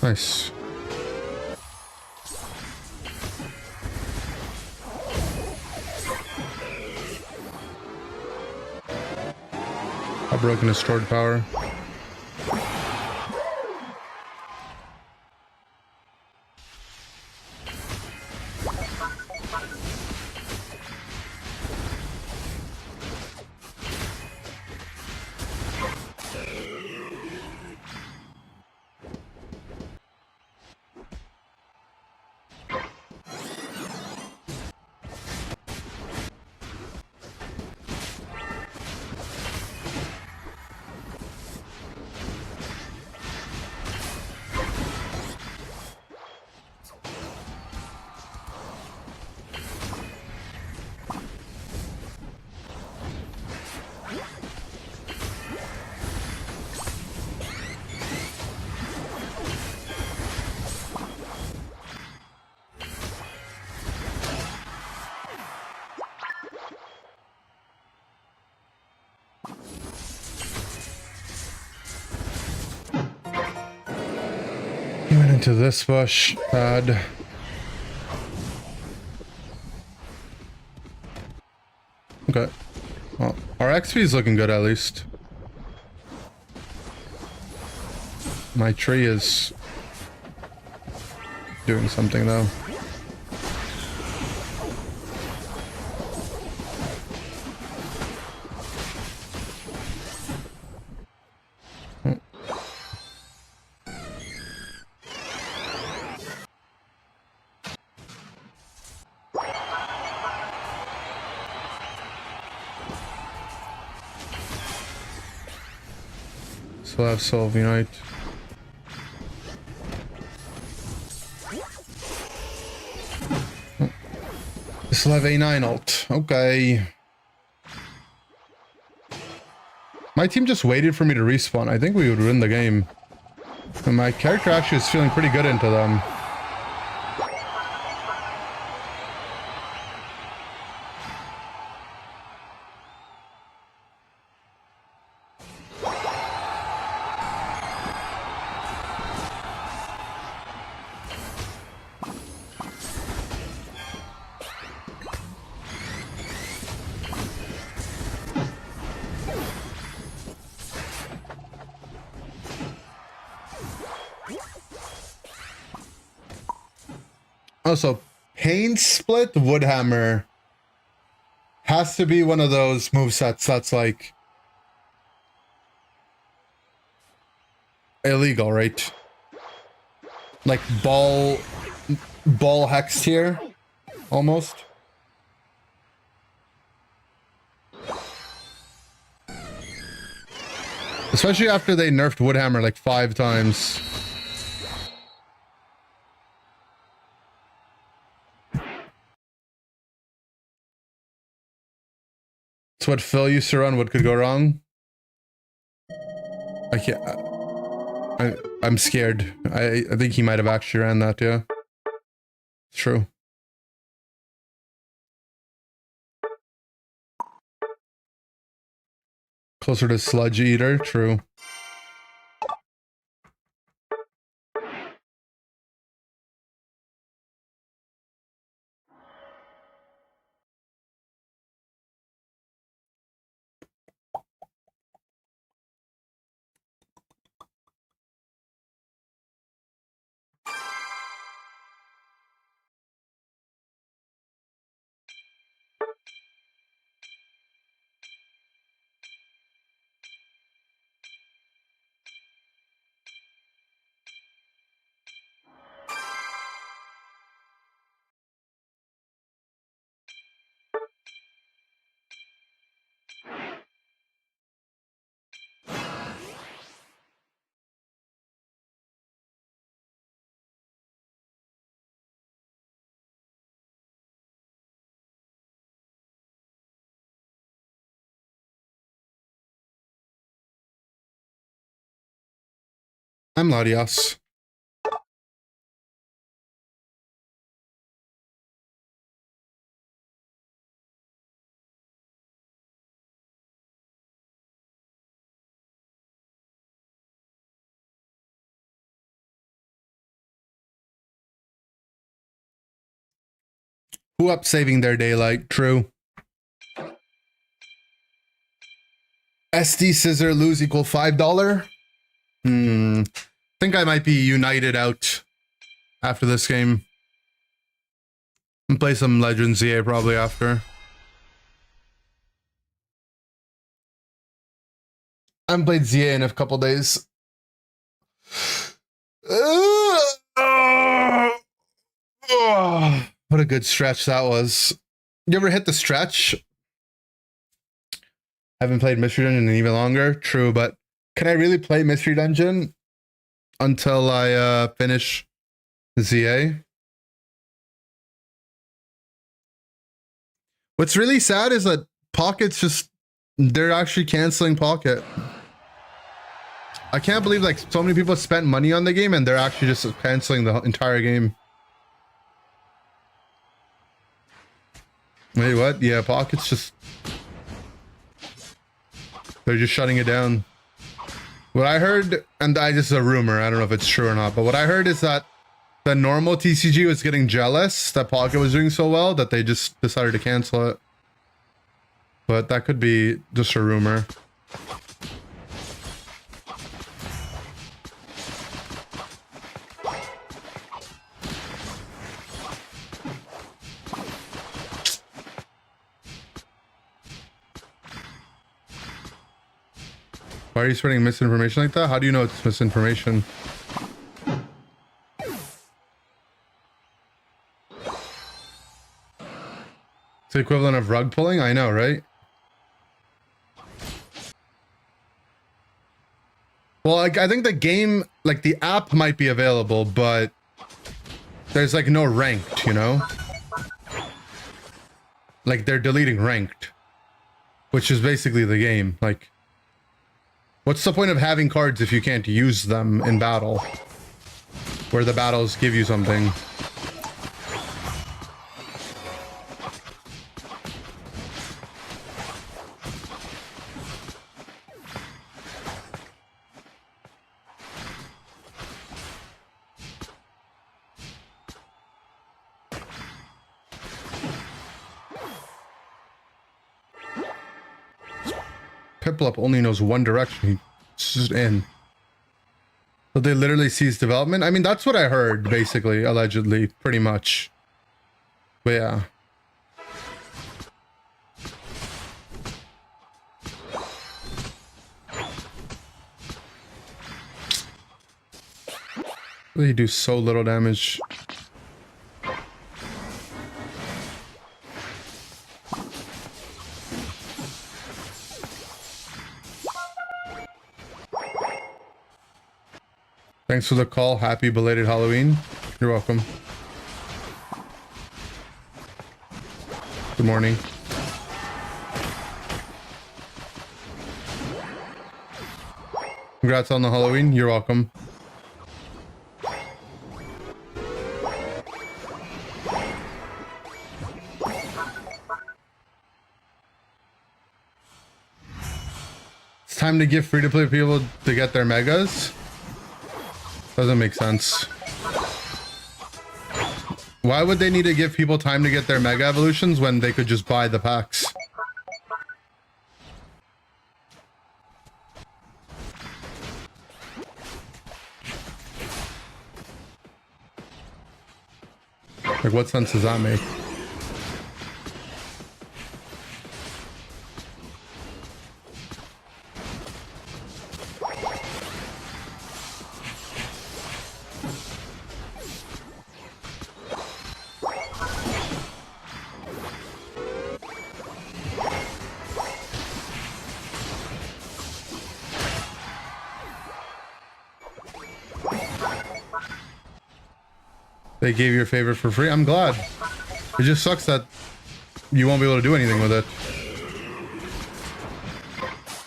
Nice. I've broken his stored power. He went into this bush. Bad. Okay. Well, our XP is looking good at least. My tree is doing something though. Still have Soul of Unite. Still have A9 ult. Okay. My team just waited for me to respawn. I think we would win the game. And my character actually is feeling pretty good into them. Also, Pain Split Woodhammer has to be one of those movesets that's like illegal, right? Like ball hex tier, almost. Especially after they nerfed Woodhammer like 5 times. It's what Phil used to run. What could go wrong? I can't. I'm scared. I think he might have actually ran that. Yeah, it's true. Closer to Sludge Eater. True. I'm Larios. Who up saving their daylight? True. SD scissor lose equal $5. Think I might be united out after this game. And play some Legends ZA probably after. I haven't played ZA in a couple days. What a good stretch that was. You ever hit the stretch? I haven't played Mystery Dungeon in even longer. True, but can I really play Mystery Dungeon until I finish ZA? What's really sad is that Pocket's just, they're actually canceling Pocket. I can't believe like so many people spent money on the game and they're actually just canceling the entire game. Wait, what? Yeah, Pocket's just, they're just shutting it down. What I heard, and I just a rumor, I don't know if it's true or not, but what I heard is that the normal TCG was getting jealous that Pocket was doing so well that they just decided to cancel it. But that could be just a rumor. Why are you spreading misinformation like that? How do you know it's misinformation? It's the equivalent of rug pulling? I know, right? Well, like, I think the game, like the app might be available, but there's like no ranked, you know? Like they're deleting ranked, which is basically the game. Like, what's the point of having cards if you can't use them in battle? Where the battles give you something. Piplup only knows one direction. He's just in. So they literally cease development? I mean, that's what I heard, basically, allegedly, pretty much. But yeah. They do so little damage. Thanks for the call. Happy belated Halloween. You're welcome. Good morning. Congrats on the Halloween. You're welcome. It's time to give free-to-play people to get their megas. Doesn't make sense. Why would they need to give people time to get their mega evolutions when they could just buy the packs? Like, what sense does that make? They gave your favorite for free. I'm glad. It just sucks that you won't be able to do anything with it.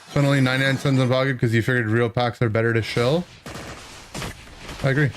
Spent only 99 cents in pocket because you figured real packs are better to shill. I agree.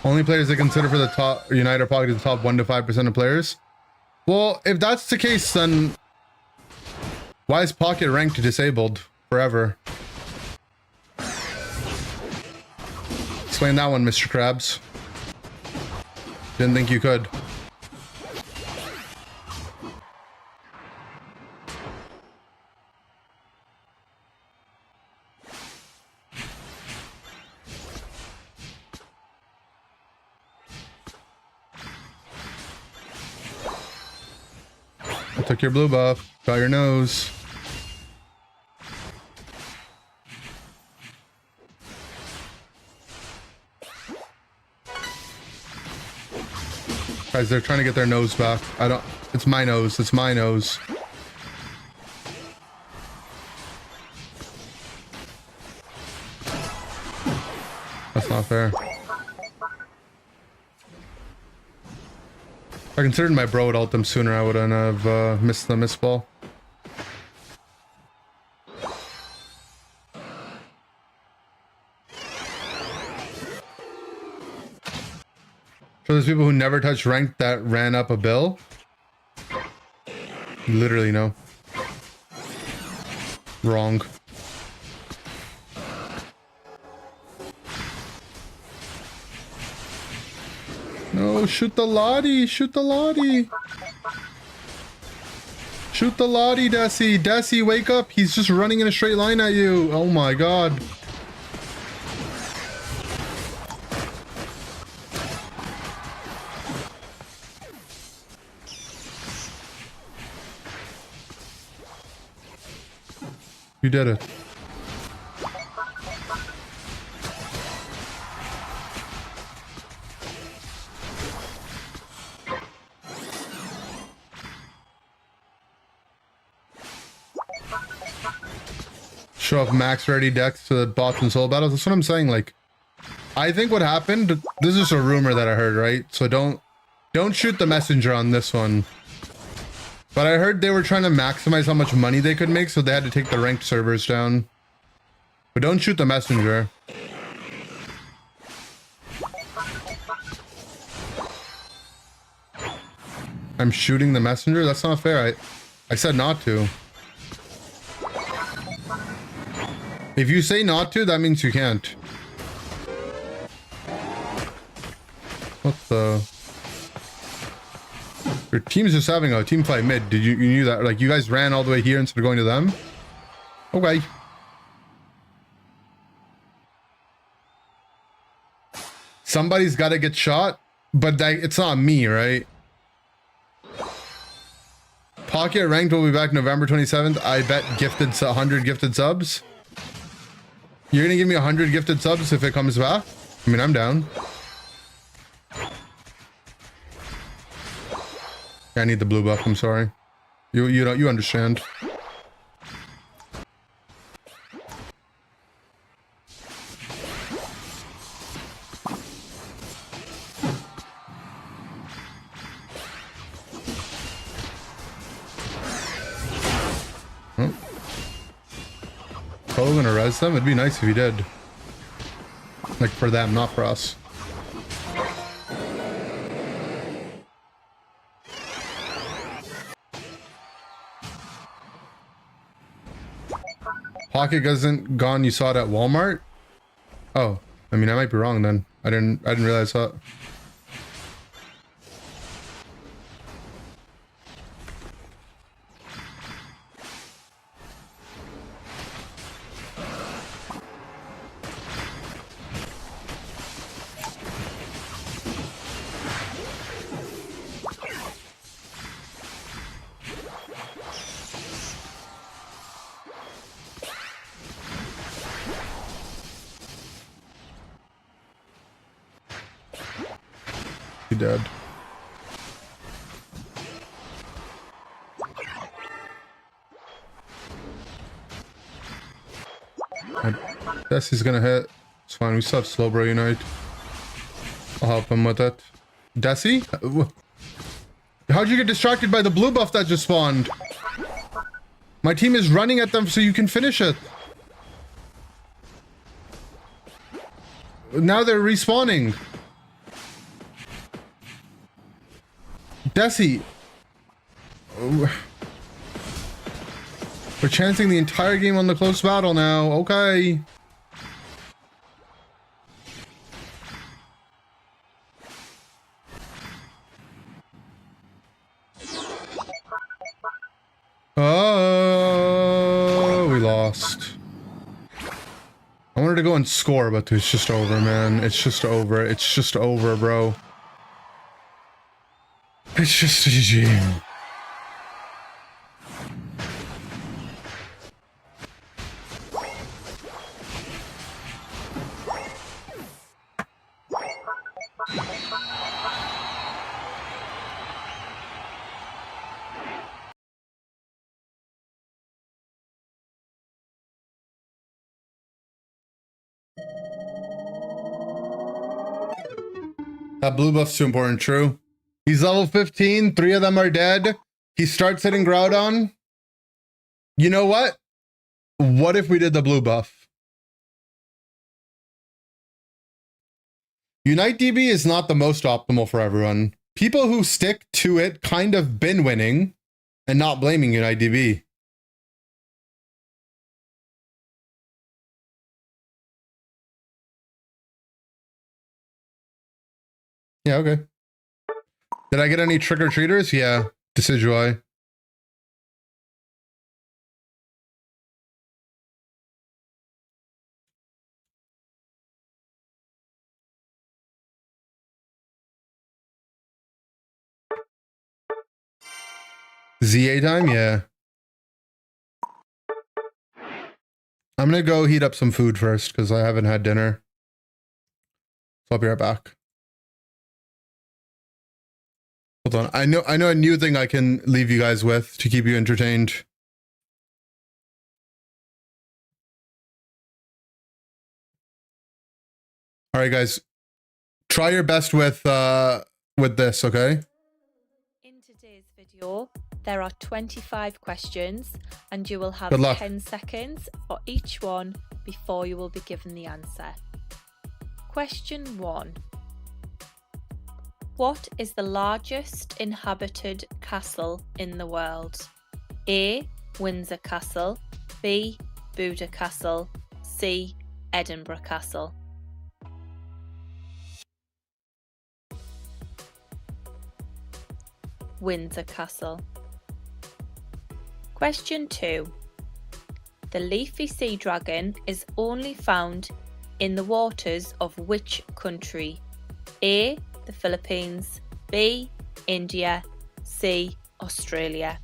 Only players they consider for the top Unite are probably the top 1 to 5% of players. Well, if that's the case, then why is Pocket ranked disabled forever? Explain that one, Mr. Krabs. Didn't think you could. I took your blue buff. Got your nose. Guys, they're trying to get their nose back. I don't... It's my nose. It's my nose. That's not fair. If I considered my bro would ult them sooner, I wouldn't have missed the miss ball. For those people who never touched ranked that ran up a bill, literally no. Wrong. No, shoot the Lottie, shoot the Lottie. Shoot the Lottie, Desi. Desi, wake up. He's just running in a straight line at you. Oh my god. You did it. Show off max ready decks to the bots and soul battles. That's what I'm saying. Like, I think what happened, this is a rumor that I heard, right? So don't shoot the messenger on this one. But I heard they were trying to maximize how much money they could make, so they had to take the ranked servers down. But don't shoot the messenger. I'm shooting the messenger? That's not fair. I said not to. If you say not to, that means you can't. What the... Your team's just having a team fight mid. Did you knew that? Like, you guys ran all the way here instead of going to them? Okay. Somebody's got to get shot, but it's not me, right? Pocket ranked will be back November 27th. I bet gifted 100 gifted subs. You're gonna give me 100 gifted subs if it comes back? I mean, I'm down. I need the blue buff, I'm sorry. You understand. Oh. Oh, gonna res them? It'd be nice if he did. Like, for them, not for us. Pocket isn't gone. You saw it at Walmart? Oh, I mean, I might be wrong then. I didn't realize that. dead. I guess he's gonna hit. It's fine. We still have Slowbro Unite. I'll help him with it. Desi? How'd you get distracted by the blue buff that just spawned? My team is running at them so you can finish it. Now they're respawning. Desi. We're chancing the entire game on the close battle now. Okay. Oh, we lost. I wanted to go and score, but it's just over, man. It's just over. It's just over, bro. It's just GG. That blue buff's too important, true. He's level 15, 3 of them are dead. He starts hitting Groudon. You know what? What if we did the blue buff? Unite DB is not the most optimal for everyone. People who stick to it kind of been winning and not blaming Unite DB. Yeah, okay. Did I get any trick-or-treaters? Yeah, Decidueye. ZA time? Yeah. I'm gonna go heat up some food first because I haven't had dinner. So I'll be right back. Hold on. I know a new thing I can leave you guys with to keep you entertained. All right, guys. Try your best with this, okay? In today's video, there are 25 questions and you will have Good luck. 10 seconds for each one before you will be given the answer. Question 1. What is the largest inhabited castle in the world? A. Windsor Castle, B. Buda Castle, C. Edinburgh Castle. Windsor Castle. Question 2. The leafy sea dragon is only found in the waters of which country? A. The Philippines, B. India, C. Australia.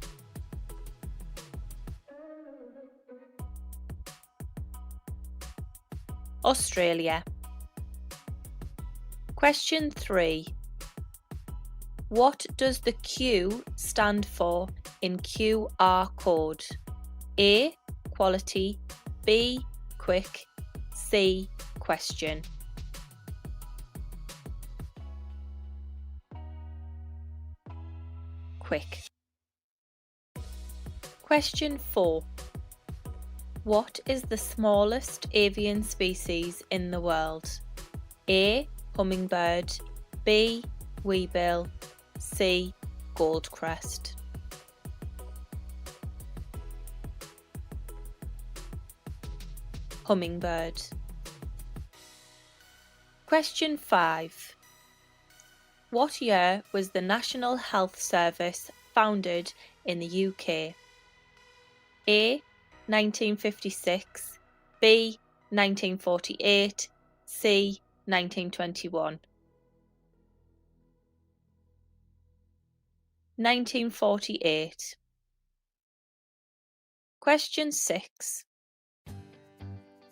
Australia. Question 3. What does the Q stand for in QR code? A. Quality, B. Quick, C. Question. Quick. Question 4. What is the smallest avian species in the world? A. Hummingbird, B. Weebill, C. Goldcrest. Hummingbird. Question 5. What year was the National Health Service founded in the UK? A. 1956, B. 1948, C. 1921. 1948. Question 6.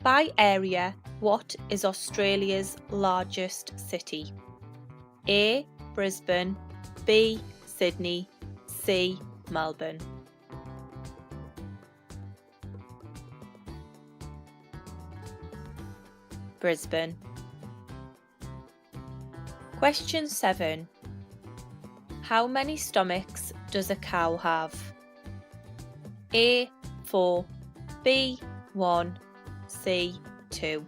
By area, what is Australia's largest city? A. Brisbane, B. Sydney, C. Melbourne. Brisbane. Question 7. How many stomachs does a cow have? A. 4, B. 1, C. 2.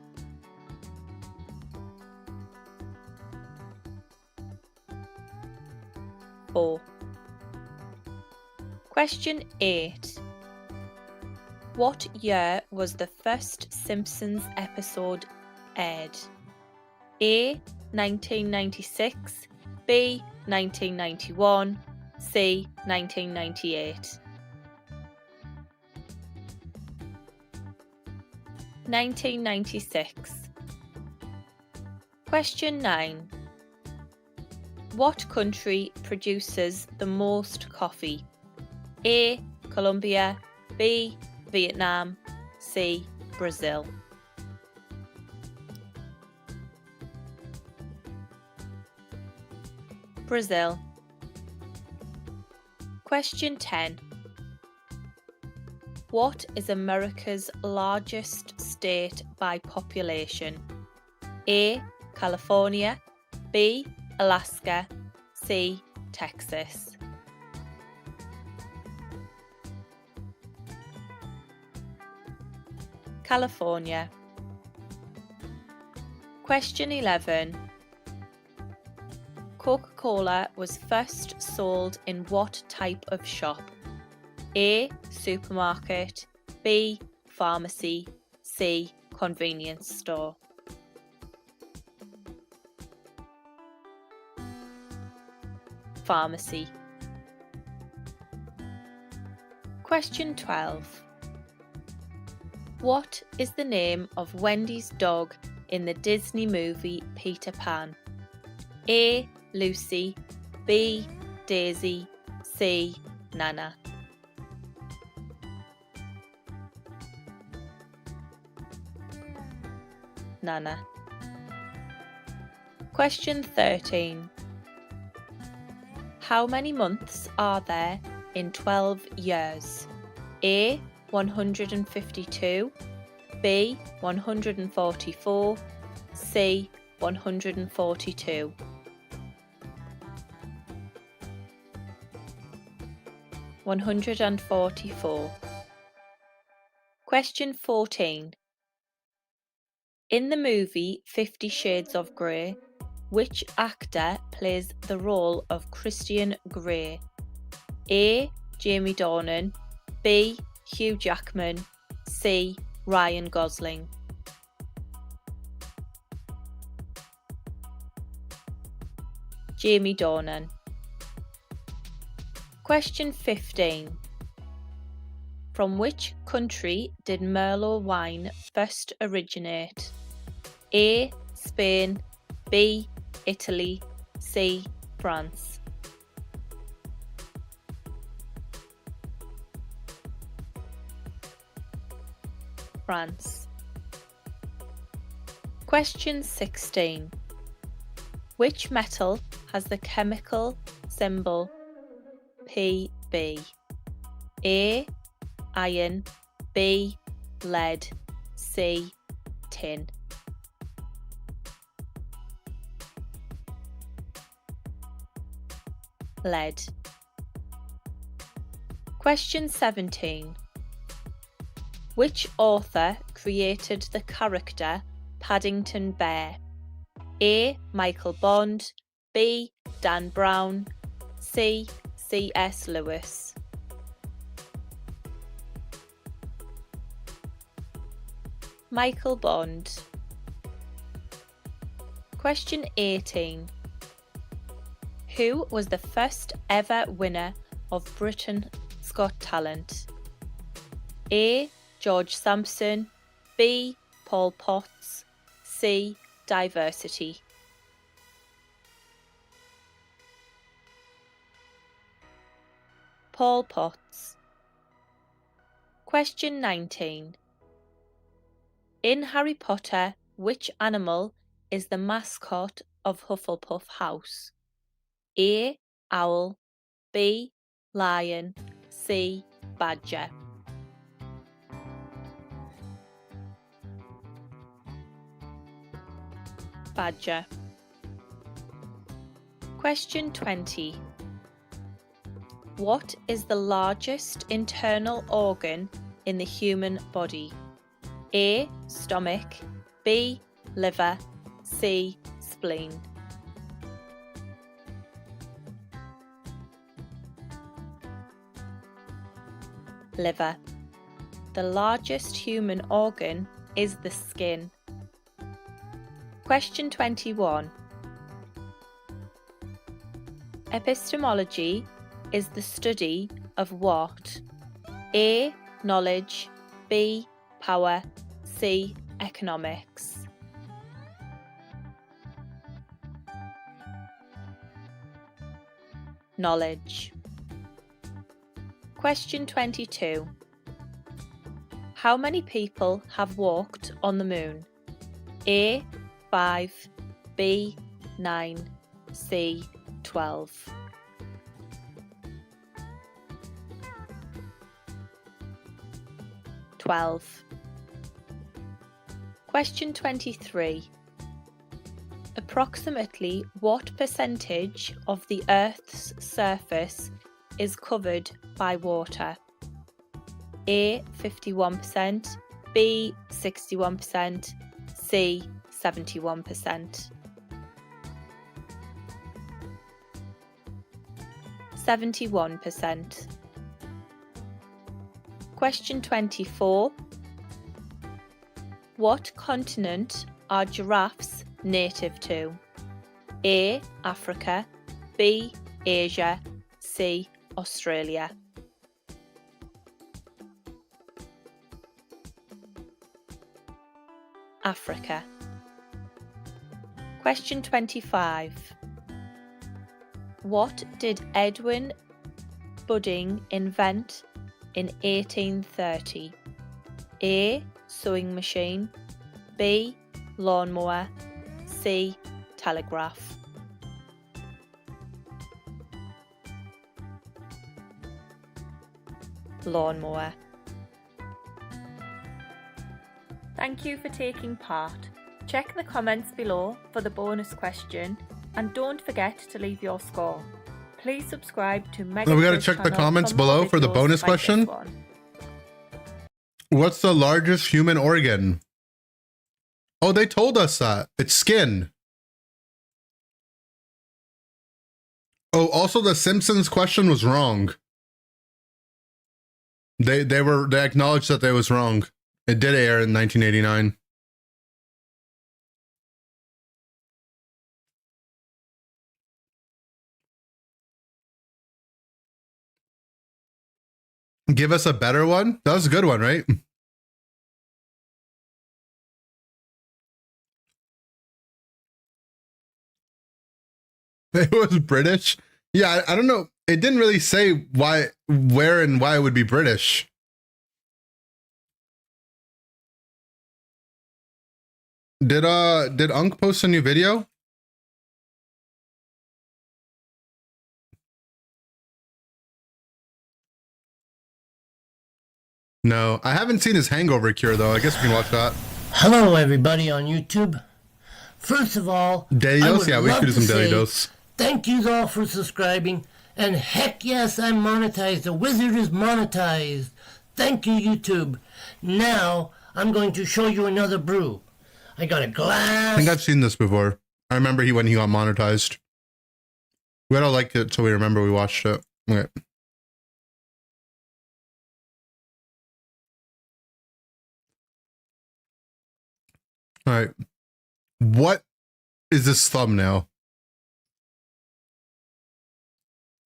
Question 8. What year was the first Simpsons episode aired? A. 1996, B. 1991, C. 1998. 1996. Question 9. What country produces the most coffee? A. Colombia, B. Vietnam, C. Brazil. Brazil. Question 10. What is America's largest state by population? A. California, B. Alaska, C. Texas. California. Question 11. Coca-Cola was first sold in what type of shop? A. Supermarket, B. Pharmacy, C. Convenience store. Pharmacy. Question 12. What is the name of Wendy's dog in the Disney movie Peter Pan? A. Lucy, B. Daisy, C. Nana. Nana. Question 13. How many months are there in 12 years? A. 152, B. 144, C. 142. Question 14. In the movie 50 Shades of Grey, which actor plays the role of Christian Grey? A. Jamie Dornan, B. Hugh Jackman, C. Ryan Gosling. Jamie Dornan. Question 15. From which country did Merlot wine first originate? A. Spain, B. Italy, C. France. France. Question 16. Which metal has the chemical symbol Pb? A. Iron, B. Lead, C. Tin. Lead. Question 17. Which author created the character Paddington Bear? A. Michael Bond, B. Dan Brown, C. C.S. Lewis. Michael Bond. Question 18. Who was the first ever winner of Britain's Got Talent? A. George Sampson, B. Paul Potts, C. Diversity. Paul Potts. Question 19. In Harry Potter, which animal is the mascot of Hufflepuff House? A. Owl, B. Lion, C. Badger. Badger. Question 20. What is the largest internal organ in the human body? A. Stomach, B. Liver, C. Spleen. Liver. The largest human organ is the skin. Question 21. Epistemology is the study of what? A. Knowledge, B. Power, C. Economics. Knowledge. Question 22. How many people have walked on the moon? A. 5, B. 9, C. 12. Question 23. Approximately what percentage of the Earth's surface is covered by water? A. 51%, B. 61%, C. 71%. 71%. Question 24. What continent are giraffes native to? A. Africa, B. Asia, C. Australia. Africa. Question 25. What did Edwin Budding invent in 1830? A. Sewing machine, B. Lawnmower, C. Telegraph. Lawnmower. Thank you for taking part. Check the comments below for the bonus question and don't forget to leave your score. Please subscribe to Mega. We gotta check the comments below for the bonus question. What's the largest human organ? Oh, they told us that. It's skin. Oh, also the Simpsons question was wrong. They acknowledged that they was wrong. It did air in 1989. Give us a better one? That was a good one, right? It was British. Yeah, I don't know. It didn't really say why, where and why it would be British. Did Unk post a new video? No, I haven't seen his hangover cure though. I guess we can watch that. Hello everybody on YouTube. First of all, Delios? Yeah, we should do some Delios. Thank you all for subscribing. And heck yes, I'm monetized. The wizard is monetized. Thank you, YouTube. Now, I'm going to show you another brew. I got a glass. I think I've seen this before. I remember when he got monetized. We gotta like it so we remember we watched it. Okay. All right. What is this thumbnail?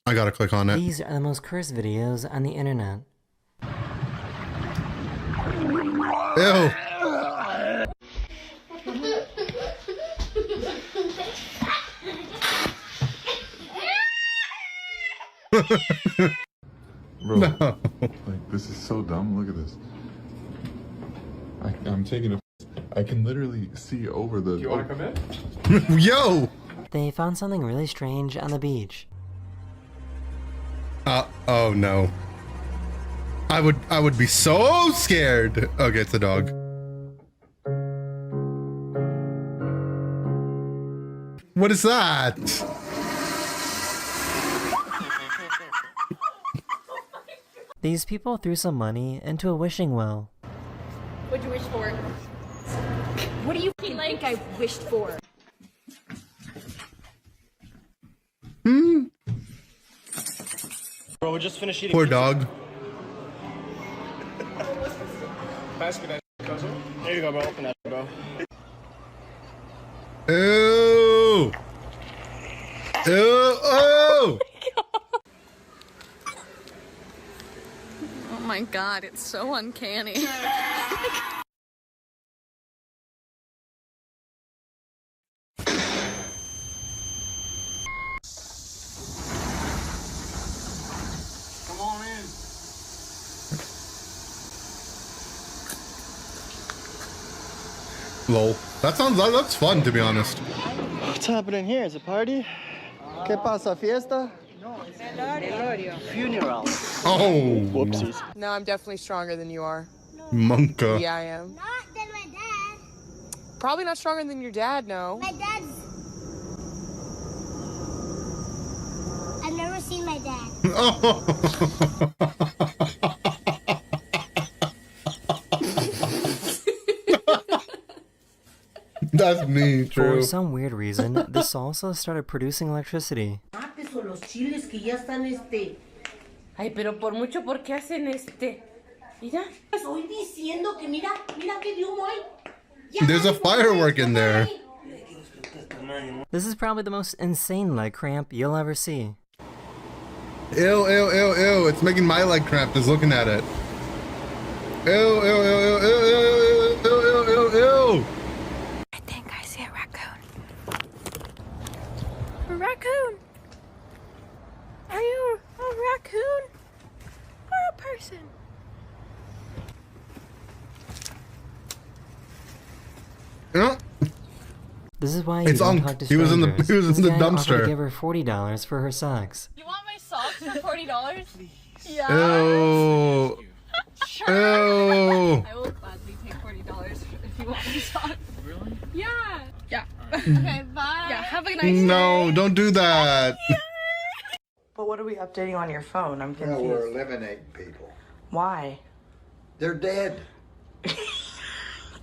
I gotta click on it. These are the most cursed videos on the internet. Ew. Bro, No. like this is so dumb. Look at this. I'm taking a. I can literally see over the. Do you want to come in? Yo. they found something really strange on the beach. Oh no. I would be so scared. Okay, it's a dog. What is that? These people threw some money into a wishing well. What'd you wish for? What do you think I wished for? Bro, we just finished eating. Poor dog. There you go, bro. Open that, bro. Ew. Ew. Oh. Oh my god, it's so uncanny. Come on in. Lol. That's fun, to be honest. What's happening here? Is it a party? ¿Qué pasa? ¿Fiesta? Funeral. Oh. Whoopsies. No, I'm definitely stronger than you are. Monka. Yeah, I am. Not than my dad. Probably not stronger than your dad, no. My dad's... I've never seen my dad. That's me, true. For some weird reason, this also started producing electricity. O los chiles que ya están Ay, pero por mucho, ¿por qué hacen Mira. Estoy diciendo que mira qué de humo hay. There's a firework in there. This is probably the most insane leg cramp you'll ever see. Ew, ew, ew, ew. It's making my leg cramp just looking at it. Ew, ew, ew, ew, ew, ew, ew, ew, ew, ew. I think I see a raccoon. A raccoon! Are you a raccoon? Or a person? Yeah. This is why you It's don't on- talk to he was in the- strangers. he was in This the guy offered dumpster. to give her $40 for her socks. You want my socks for $40? Yeah. Ew. Sure. Ew. I will gladly take $40 if you want my socks. Really? Yeah. Yeah. Okay, bye. Yeah, have a nice day. No, don't do that. But what are we updating on your phone? I'm confused. Well, we're eliminating people. Why? They're dead.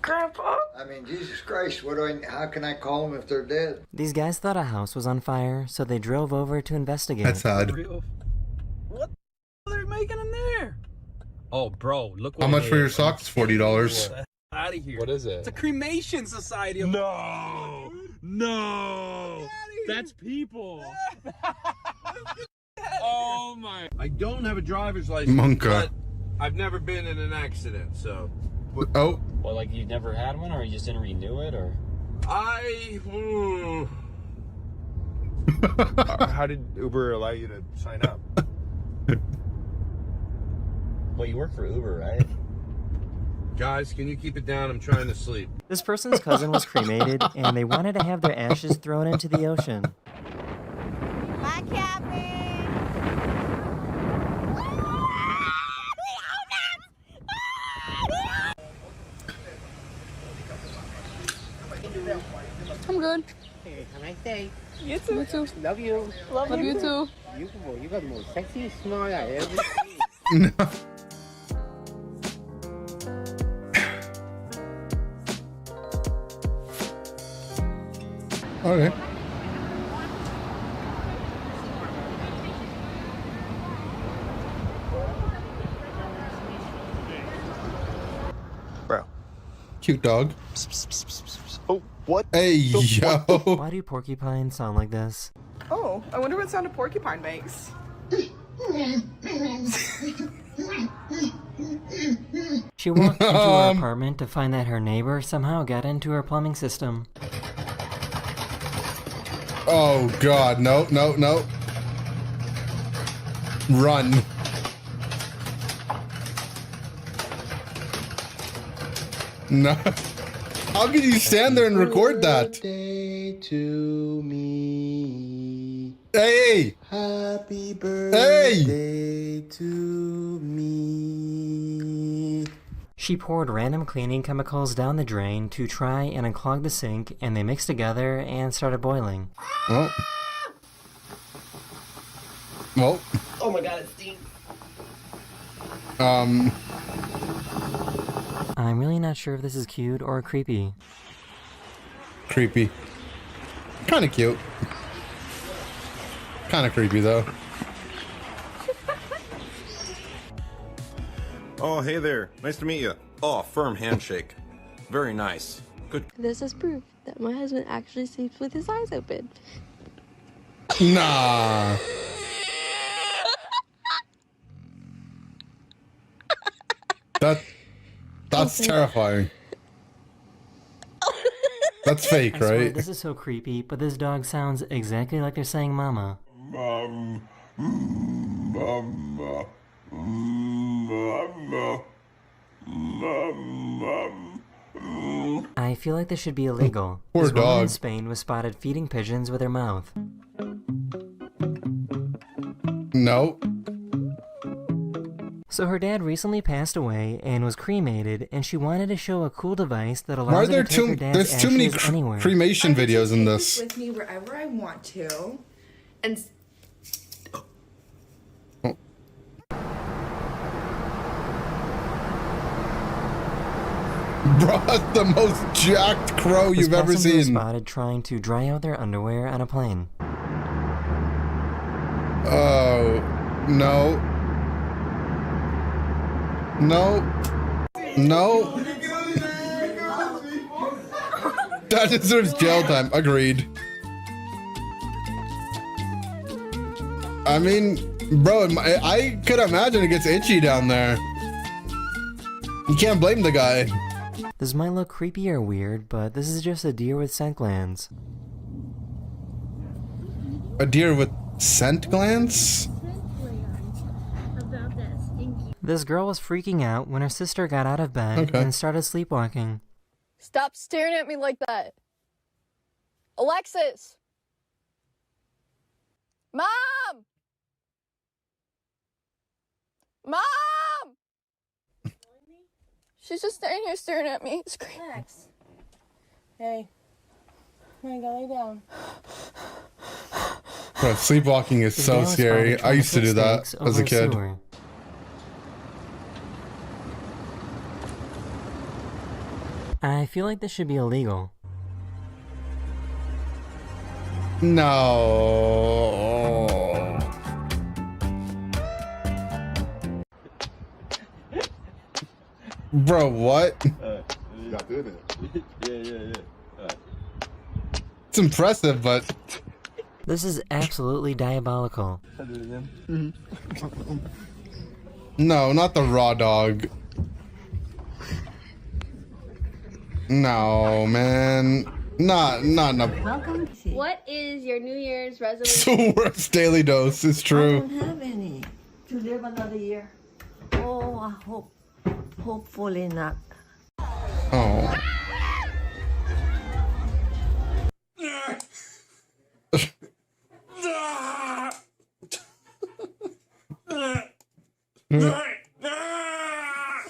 Grandpa? I mean, Jesus Christ, how can I call them if they're dead? These guys thought a house was on fire, so they drove over to investigate. That's sad. What are they making in there? Oh, bro, look what How much for your socks? $40. out of here. What is it? It's a cremation society. No. That's people. Oh my. I don't have a driver's license. Monka. But I've never been in an accident, so. Oh. Well, like you've never had one, or you just didn't renew it, or? How did Uber allow you to sign up? Well, you work for Uber, right? Guys, can you keep it down? I'm trying to sleep. This person's cousin was cremated, and they wanted to have their ashes thrown into the ocean. Bye, Cappy. I'm good. Hey, have a nice day. You too. You too. Love you. Love you too. You got the most sexy smile I ever seen. No. Okay. Bro. Cute dog. Oh, what? Hey, yo. Why do porcupines sound like this? Oh, I wonder what sound a porcupine makes. She walked into her apartment to find that her neighbor somehow got into her plumbing system. Oh, God. No, no, no. Run. No. How could you stand there and record that? Birthday to me. Hey! Happy birthday to me. She poured random cleaning chemicals down the drain to try and unclog the sink, and they mixed together and started boiling. Well. Well. Oh my god, it stinks. I'm really not sure if this is cute or creepy. Creepy. Kind of cute. Kind of creepy though. Oh, hey there. Nice to meet you. Oh, firm handshake. Very nice. Good. This is proof that my husband actually sleeps with his eyes open. Nah. That's terrifying. That's fake, I swear, right? this is so creepy, but this dog sounds exactly like they're saying mama. I feel like this should be illegal. Poor this woman in dog. Spain was spotted feeding pigeons with her mouth. No. So her dad recently passed away and was cremated, and she wanted to show a cool device that allows Why are her there to take her too? dad's There's too many ashes anywhere. cremation videos in this. With me wherever I want to, and Bro, that's the most jacked crow This you've ever passenger was seen. spotted trying to dry out their underwear on a plane. Oh, no. No. No. That deserves jail time. Agreed. I mean, bro, I could imagine it gets itchy down there. You can't blame the guy. This might look creepy or weird, but this is just a deer with scent glands. A deer with scent glands? This girl was freaking out when her sister got out of bed and started sleepwalking. Stop staring at me like that. Alexis! Mom! Mom! She's just standing here staring at me. Max. Hey. I gotta lay down. Bro, sleepwalking is so scary. I used to do that as a kid. I feel like this should be illegal. No. Bro, what? It's impressive, but This is absolutely diabolical. no, not the raw dog. No, man. Not no. Welcome. What is your New Year's It's resolution? the worst daily dose. It's I true. don't have any to live another year. Oh, I hope, hopefully not. Oh.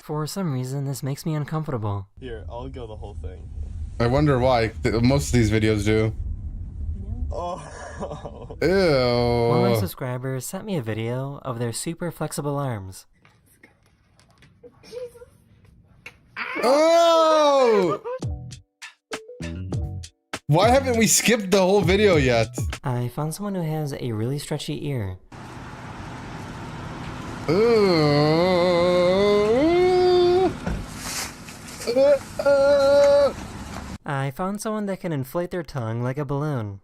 For some reason, this makes me uncomfortable. Here, I'll go the whole thing. I wonder why. Most of these videos do. Oh. One of my Ew. subscribers sent me a video of their super flexible arms. Oh! Why haven't we skipped the whole video yet? I found someone who has a really stretchy ear. I found someone that can inflate their tongue like a balloon.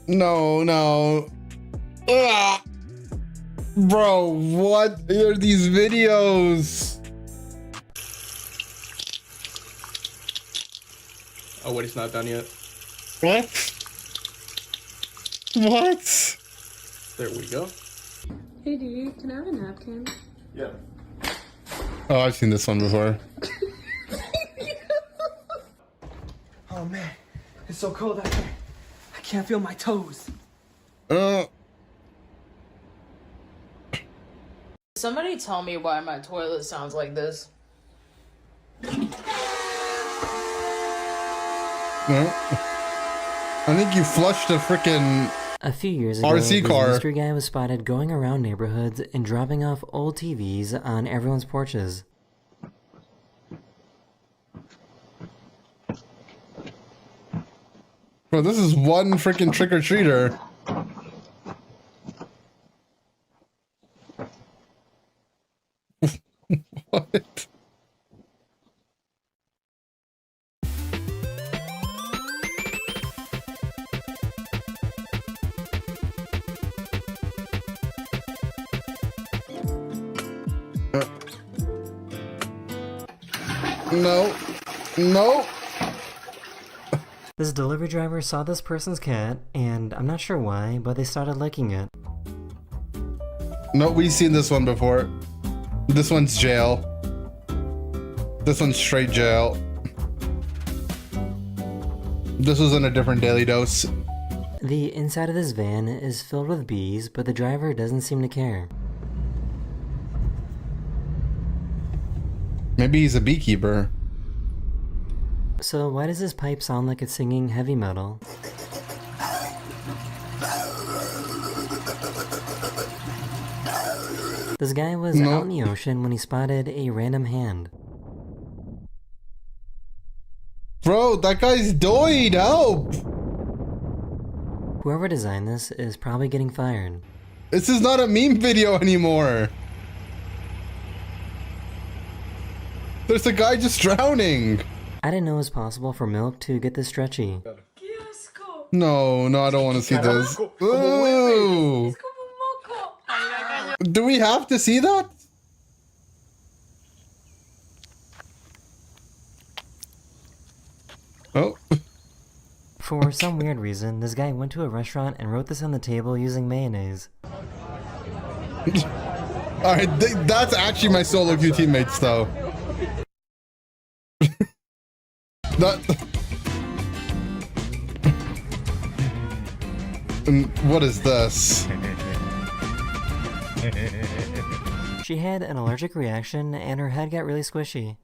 No, no. Ugh. Bro, what are these videos? Oh, wait, it's not done yet. What? What? There we go. Hey, dude, can I have a napkin? Yeah. Oh, I've seen this one before. Oh man, it's so cold out here. I can't feel my toes. Somebody tell me why my toilet sounds like this. I think you flushed a freaking A few years ago, RC this car. mystery guy was spotted going around neighborhoods and dropping off old TVs on everyone's porches. Bro, this is one freaking trick-or-treater. What? No. No. This delivery driver saw this person's cat, and I'm not sure why, but they started licking it. No, we've seen this one before. This one's jail. This one's straight jail. This was in a different daily dose. The inside of this van is filled with bees, but the driver doesn't seem to care. Maybe he's a beekeeper. So why does this pipe sound like it's singing heavy metal? This guy was out in the ocean when he spotted a random hand. Bro, that guy's died. Help! Whoever designed this is probably getting fired. This is not a meme video anymore. There's a guy just drowning. I didn't know it was possible for milk to get this stretchy. No, I don't want to see this. Ooh. Do we have to see that? Oh. For some weird reason, this guy went to a restaurant and wrote this on the table using mayonnaise. Alright, that's actually my solo queue teammates though. What is this? She had an allergic reaction and her head got really squishy.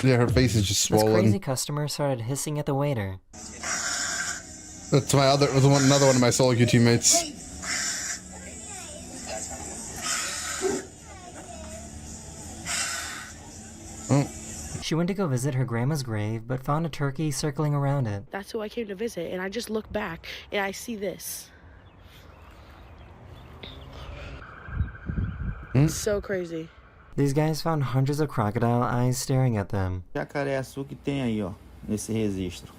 Yeah, her face is just swollen. This crazy customer started hissing at the waiter. That's another one of my solo queue teammates. Oh. She went to go visit her grandma's grave, but found a turkey circling around it. That's who I came to visit, and I just look back and I see this. It's so crazy. These guys found hundreds of crocodile eyes staring at them. Jacaré-açu que tem aí, ó, nesse registro.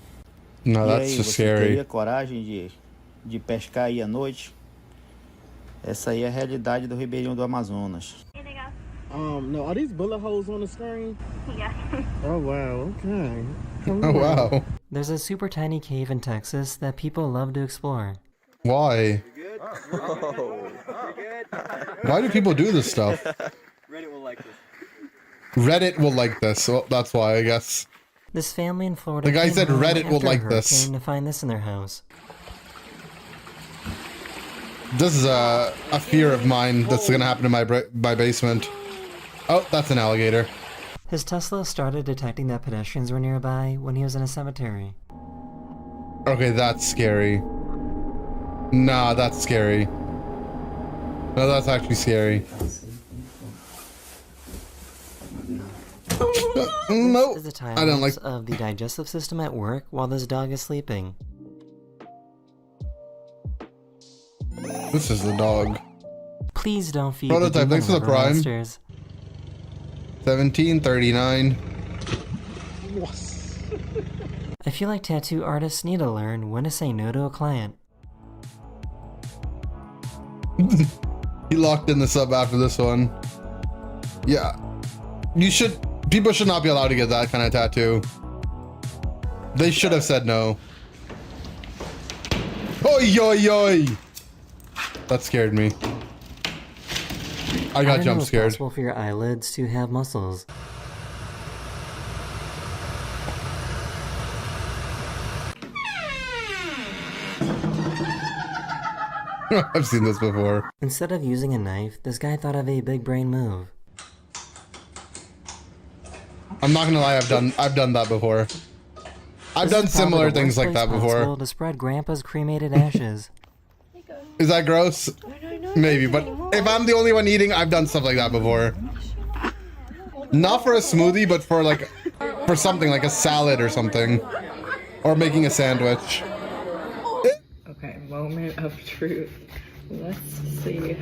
No, E that's aí, just você scary. teria coragem de pescar aí à noite? Essa aí é a realidade do Ribeirinho do Amazonas. No, are these bullet holes on the screen? Yeah. Oh wow, okay. Oh wow. There's a super tiny cave in Texas that people love to explore. Why? Why do people do this stuff? Reddit will like this. Reddit will like this. Well, that's why, I guess. This family in Florida. The guy came said home Reddit will after a like this. hurricane to find this in their house. This is a fear of mine that's gonna happen in my basement. Oh, that's an alligator. His Tesla started detecting that pedestrians were nearby when he was in a cemetery. Okay, that's scary. Nah, that's scary. No, that's actually scary. No, This is the I don't like. of the digestive system at work while this dog is sleeping. This is the dog. Please don't feed Prototype, the thanks for the demon prime. monsters. 1739. I feel like tattoo artists need to learn when to say no to a client. He locked in the sub after this one. Yeah. People should not be allowed to get that kind of tattoo. They should have said no. Oi, oi, oi! That scared me. I got jump scared. It's possible for your eyelids to have muscles. I've seen this before. Instead of using a knife, this guy thought of a big brain move. I'm not gonna lie, I've done that before. I've done similar things like that before. To spread Grandpa's cremated ashes. Is that gross? Maybe, but if I'm the only one eating, I've done stuff like that before. Not for a smoothie, but for like, for something like a salad or something. Or making a sandwich. Okay, moment of truth. Let's see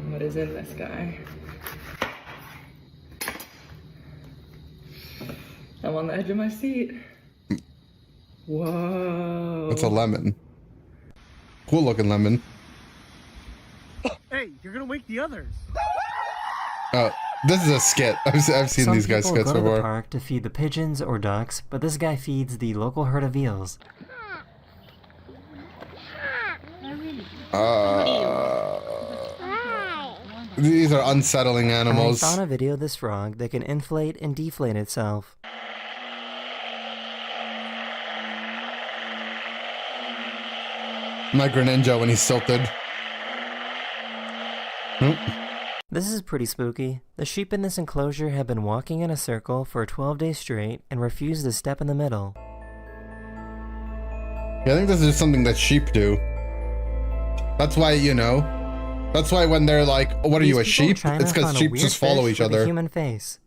what is in this guy. I'm on the edge of my seat. Whoa. It's a lemon. Cool looking lemon. Hey, you're gonna wake the others. Oh, this is a skit. I've seen these guys skits go to the before. park to feed the pigeons or ducks, but this guy feeds the local herd of eels. These are unsettling animals. I found a video of this frog that can inflate and deflate itself. My Greninja when he's tilted. Nope. This is pretty spooky. The sheep in this enclosure have been walking in a circle for 12 days straight and refuse to step in the middle. Yeah, I think this is just something that sheep do. That's why, you know, that's why when they're like, what are you, a sheep? It's because sheep just follow each other. Human face.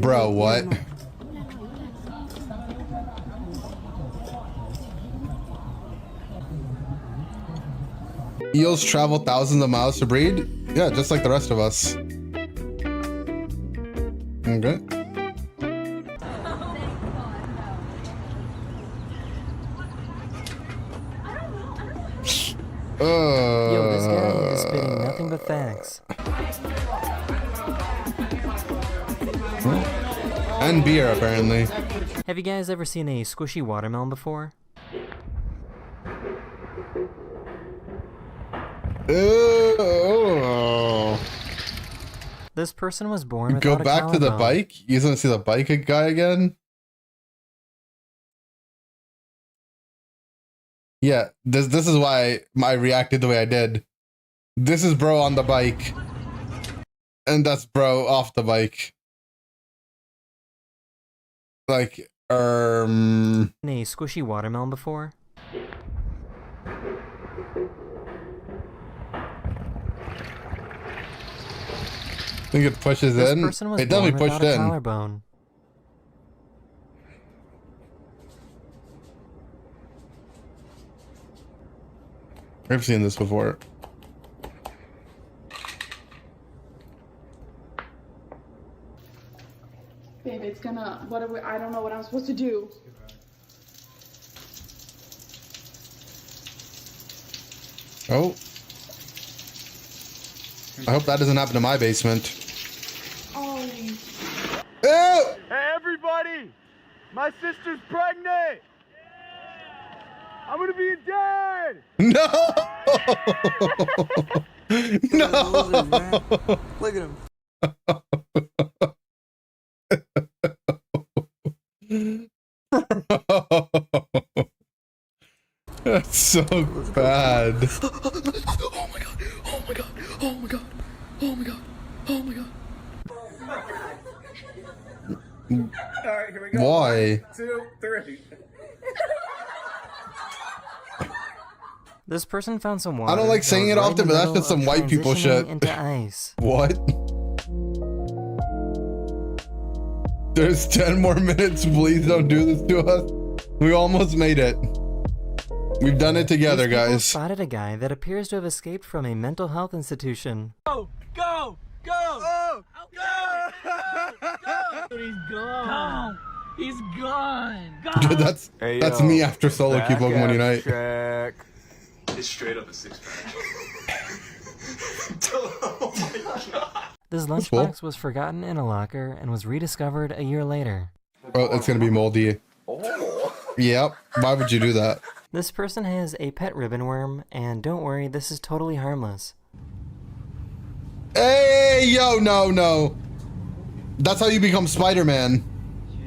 Bro, what? Eels travel thousands of miles to breed? Yeah, just like the rest of us. Okay. Yo, this guy is spitting nothing but facts. And beer, apparently. Have you guys ever seen a squishy watermelon before? Oh. This person was born without Go back to the collarbone. bike? You gonna see the bike guy again? Yeah, this is why I reacted the way I did. This is bro on the bike. And that's bro off the bike. Like, A squishy watermelon before? I think it pushes This in. person was It definitely born pushed without a in. collarbone. I've seen this before. Babe, it's gonna. What are we? I don't know what I'm supposed to do. Oh. I hope that doesn't happen to my basement. Oh. Ew! Hey, everybody! My sister's pregnant! I'm gonna be a dad! No! No! Look at him. That's so bad. Oh my god. Oh my god. Oh my god. Oh my god. Oh my god. Alright, here we go. Why? 1, 2, 3. This person found some water. I don't like that saying was it right in often, the but that's middle just some of white people transitioning shit. into ice. What? There's 10 more minutes. Please don't do this to us. We almost made it. We've done it together, These people guys. spotted a guy that appears to have escaped from a mental health institution. Go! Go! Go! Oh! Go! Go! He's gone. He's gone. Dude, that's me after solo queue Pokemon Unite. Check. It's straight up a 6-pack. Oh my god. This That's lunchbox cool. was forgotten in a locker and was rediscovered a year later. Oh, it's gonna be moldy. Oh. Yep. Why would you do that? This person has a pet ribbon worm, and don't worry, this is totally harmless. Hey, yo, no. That's how you become Spider-Man.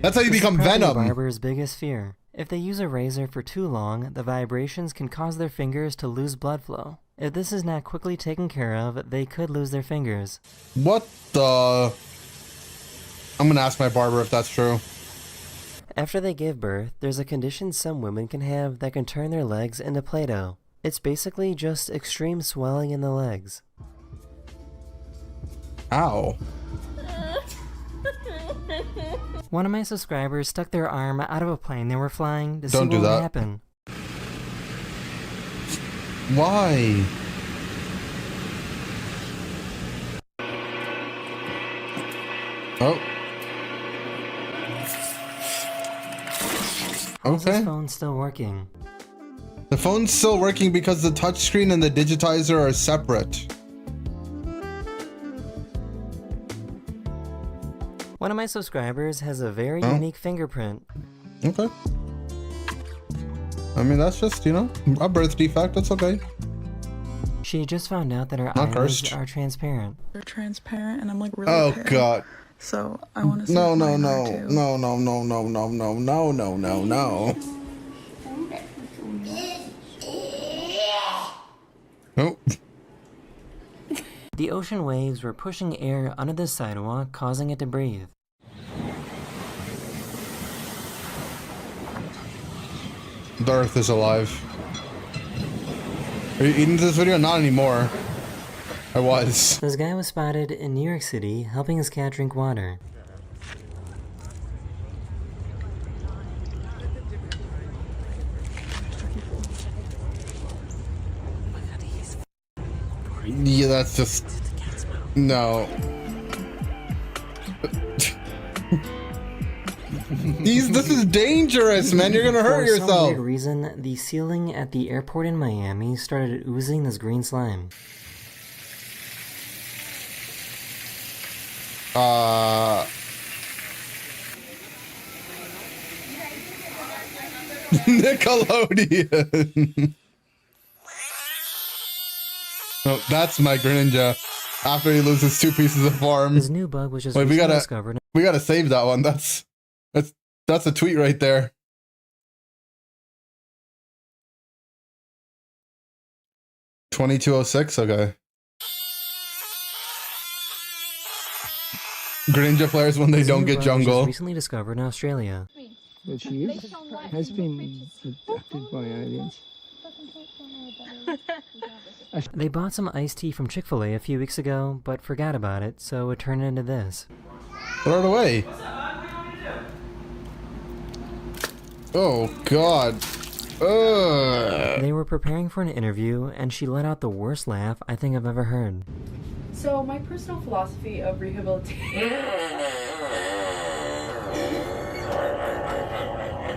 That's how you This is become probably Venom. Barber's biggest fear. If they use a razor for too long, the vibrations can cause their fingers to lose blood flow. If this is not quickly taken care of, they could lose their fingers. What the? I'm gonna ask my barber if that's true. After they give birth, there's a condition some women can have that can turn their legs into Play-Doh. It's basically just extreme swelling in the legs. Ow. One of my subscribers stuck their arm out of a plane they were flying to see what would happen. Why? Oh. How's Okay. this phone still working? The phone's still working because the touchscreen and the digitizer are separate. One of my subscribers has a very unique fingerprint. Okay. I mean, that's just, you know, a birth defect. That's okay. She just found out that her Not eyelids cursed. are transparent. They're transparent, and I'm like really Oh pale. God. So I want to see. No, if no, mine no, are too. no, no, no, no, no, no, no, no, no, no. Nope. The ocean waves were pushing air under the sidewalk, causing it to breathe. The Earth is alive. Are you eating this video? Not anymore. I was. This guy was spotted in New York City helping his cat drink water. Yeah, that's just no. This is dangerous, man. You're gonna hurt For some yourself. weird reason, the ceiling at the airport in Miami started oozing this green slime. Nickelodeon. Oh, that's my Greninja. After he loses 2 pieces of farm. His new bug was just Wait, we recently gotta discovered. save that one. That's a tweet right there. $22.06. Okay. Greninja players when they His don't new get bug was jungle. just recently discovered in Australia. But she has been abducted by aliens. They bought some iced tea from Chick-fil-A a few weeks ago, but forgot about it, so it turned into this. Throw it away. Oh God. Ugh. They were preparing for an interview, and she let out the worst laugh I think I've ever heard. So my personal philosophy of rehabilitation.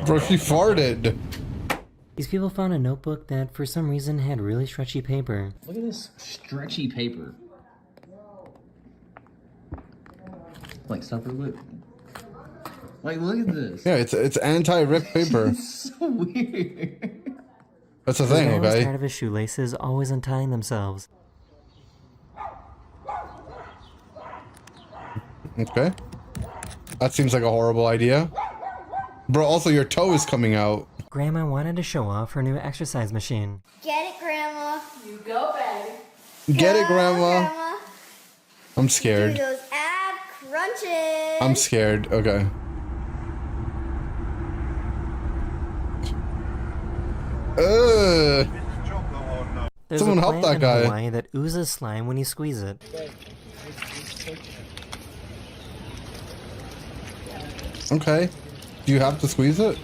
Bro, she farted. These people found a notebook that for some reason had really stretchy paper. Look at this stretchy paper. Like stuff for lip. Like, look at this. Yeah, it's anti-rip paper. It's so weird. That's the This thing, guy was okay? tired of his shoelaces always untying themselves. Okay. That seems like a horrible idea. Bro, also your toe is coming out. Grandma wanted to show off her new exercise machine. Get it, Grandma. You go, babe. Get it, Grandma. Grandma. I'm Do scared. those ab crunches. I'm scared. Okay. Ugh. There's Someone a help plant that in guy. Hawaii that oozes slime when you squeeze it. Okay. Do you have to squeeze it?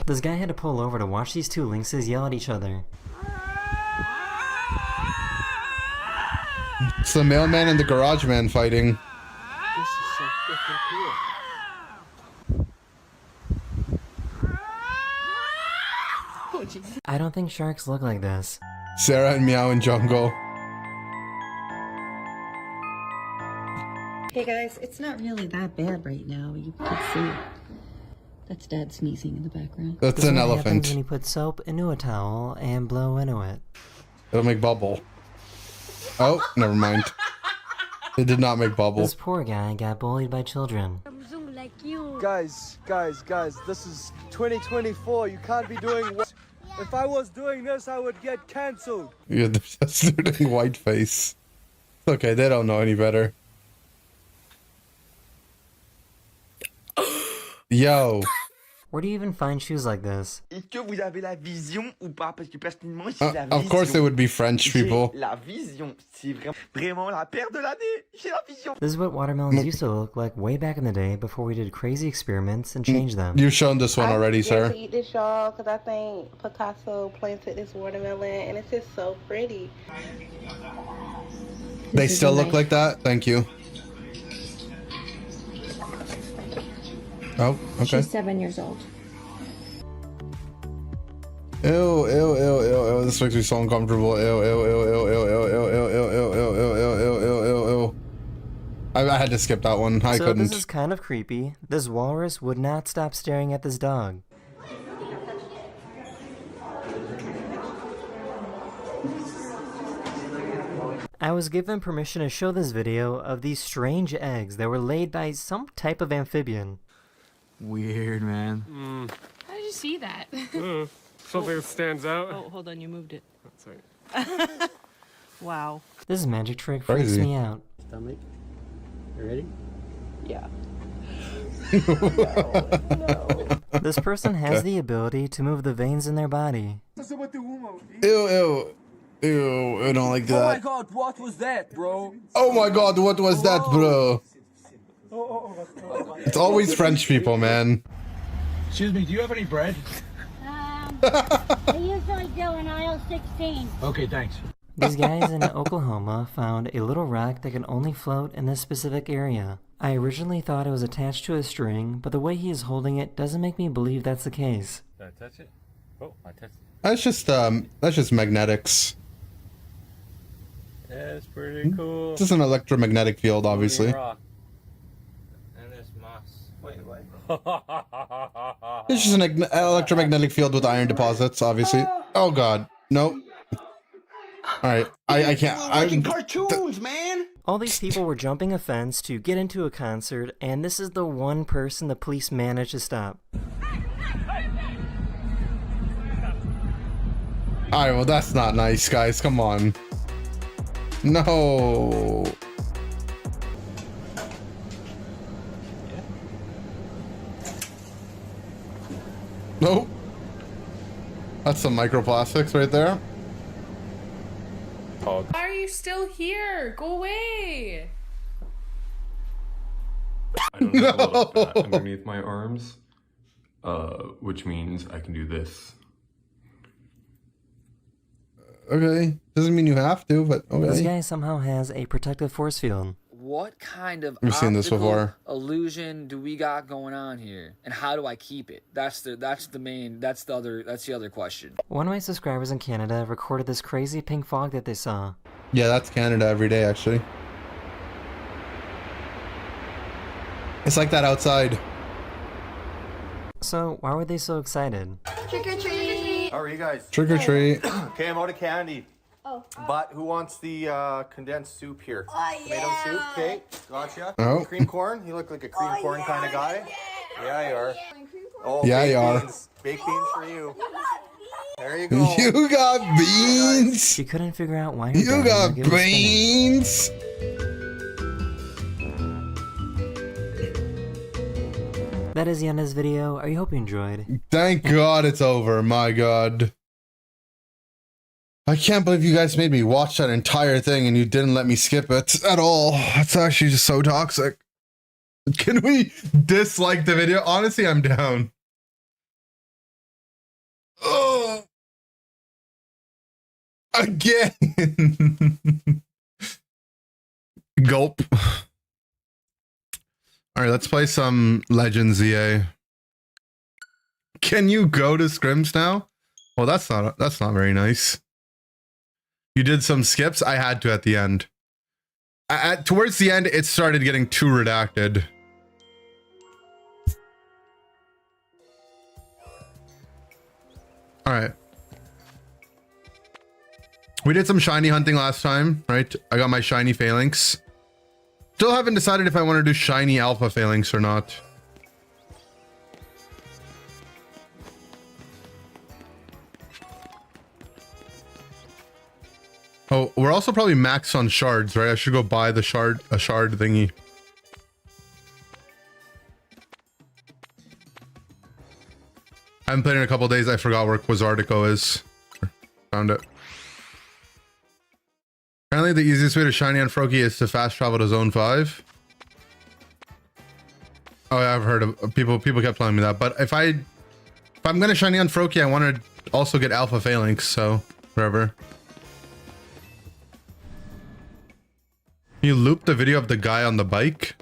This guy had to pull over to watch these two lynxes yell at each other. It's the mailman and the garage man fighting. This is so freaking cool. I don't think sharks look like this. Sarah and Meow in jungle. Hey guys, it's not really that bad right now. You can see it. That's Dad sneezing in the background. That's This is an what happens elephant. when you put soap into a towel and blow into it. It'll make bubble. Oh, never mind. It did not make bubble. This poor guy got bullied by children. like you. Guys, this is 2024. You can't be doing what? If I was doing this, I would get cancelled. You're just doing white face. Okay, they don't know any better. Yo. Where do you even find shoes like this? Est-ce que vous avez la vision ou pas? Parce que personnellement, j'ai la vision. Of course they would be French people. La vision, c'est vraiment la paire de l'année. J'ai la vision. This is what watermelons used to look like way back in the day before we did crazy experiments and changed them. You've shown this one already, sir. I to eat this, y'all, because I think Picasso planted this watermelon, and it's just so pretty. They still look like that? Thank you. Oh, okay. She's 7 years old. Ew, ew, ew, ew, ew. This makes me so uncomfortable. Ew, ew, ew, ew, ew, ew, ew, ew, ew, ew, ew, ew, ew, ew, ew, ew, ew. I had to skip that one. I couldn't. This is kind of creepy. This walrus would not stop staring at this dog. I was given permission to show this video of these strange eggs that were laid by some type of amphibian. Weird, man. How did you see that? Something that stands out. Oh, hold on, you moved it. Sorry. Wow. This magic trick freaks me out. Stomach. You ready? Yeah. This person has the ability to move the veins in their body. Ew, ew. Ew, I don't like that. Oh my god, what was that, bro? Oh my god, what was that, bro? It's always French people, man. Excuse me, do you have any bread? I usually do in aisle 16. Okay, thanks. These guys in Oklahoma found a little rock that can only float in this specific area. I originally thought it was attached to a string, but the way he is holding it doesn't make me believe that's the case. Did I touch it? Oh, I touched it. That's just magnetics. That's pretty cool. It's just an electromagnetic field, obviously. And there's moss. Wait, what? It's just an electromagnetic field with iron deposits, obviously. Oh god, nope. All right, I can't. I'm cartoons, man. All these people were jumping a fence to get into a concert, and this is the one person the police managed to stop. All right, well that's not nice, guys. Come on. No. Nope. That's some microplastics right there. Why are you still here? Go away! I don't have a little fat underneath my arms, which means I can do this. Okay, doesn't mean you have to, but okay. This guy somehow has a protective force field. What kind of We've seen this before. illusion do we got going on here, and how do I keep it? That's the other question. One of my subscribers in Canada recorded this crazy pink fog that they saw. Yeah, that's Canada every day, actually. It's like that outside. So why were they so excited? Trick or treat! How are you guys? Trick or treat. Okay, I'm out of candy. Oh. But who wants the condensed soup here? Oh, Tomato soup, okay. Gotcha. Oh. Cream corn? You look like a cream corn kind of guy. Yeah, you are. Oh, yeah, you are. Beans. Baked beans for you. There you go. You got beans. She couldn't figure out why. You got beans. That is the end of this video. I hope you enjoyed. Thank God it's over. My God. I can't believe you guys made me watch that entire thing and you didn't let me skip it at all. That's actually just so toxic. Can we dislike the video? Honestly, I'm down. Oh. Again. Gulp. All right, let's play some Legends EA. Can you go to scrims now? Well, that's not very nice. You did some skips. I had to at the end. Towards the end, it started getting too redacted. All right. We did some shiny hunting last time, right? I got my shiny phalanx. Still haven't decided if I want to do shiny alpha phalanx or not. Oh, we're also probably maxed on shards, right? I should go buy the shard thingy. I haven't played in a couple days. I forgot where Quasartico is. Found it. Apparently the easiest way to shiny on Froakie is to fast travel to zone 5. Oh yeah, I've heard of people kept telling me that. But if I'm gonna shiny on Froakie, I want to also get Alpha Phalanx, so whatever. You looped the video of the guy on the bike.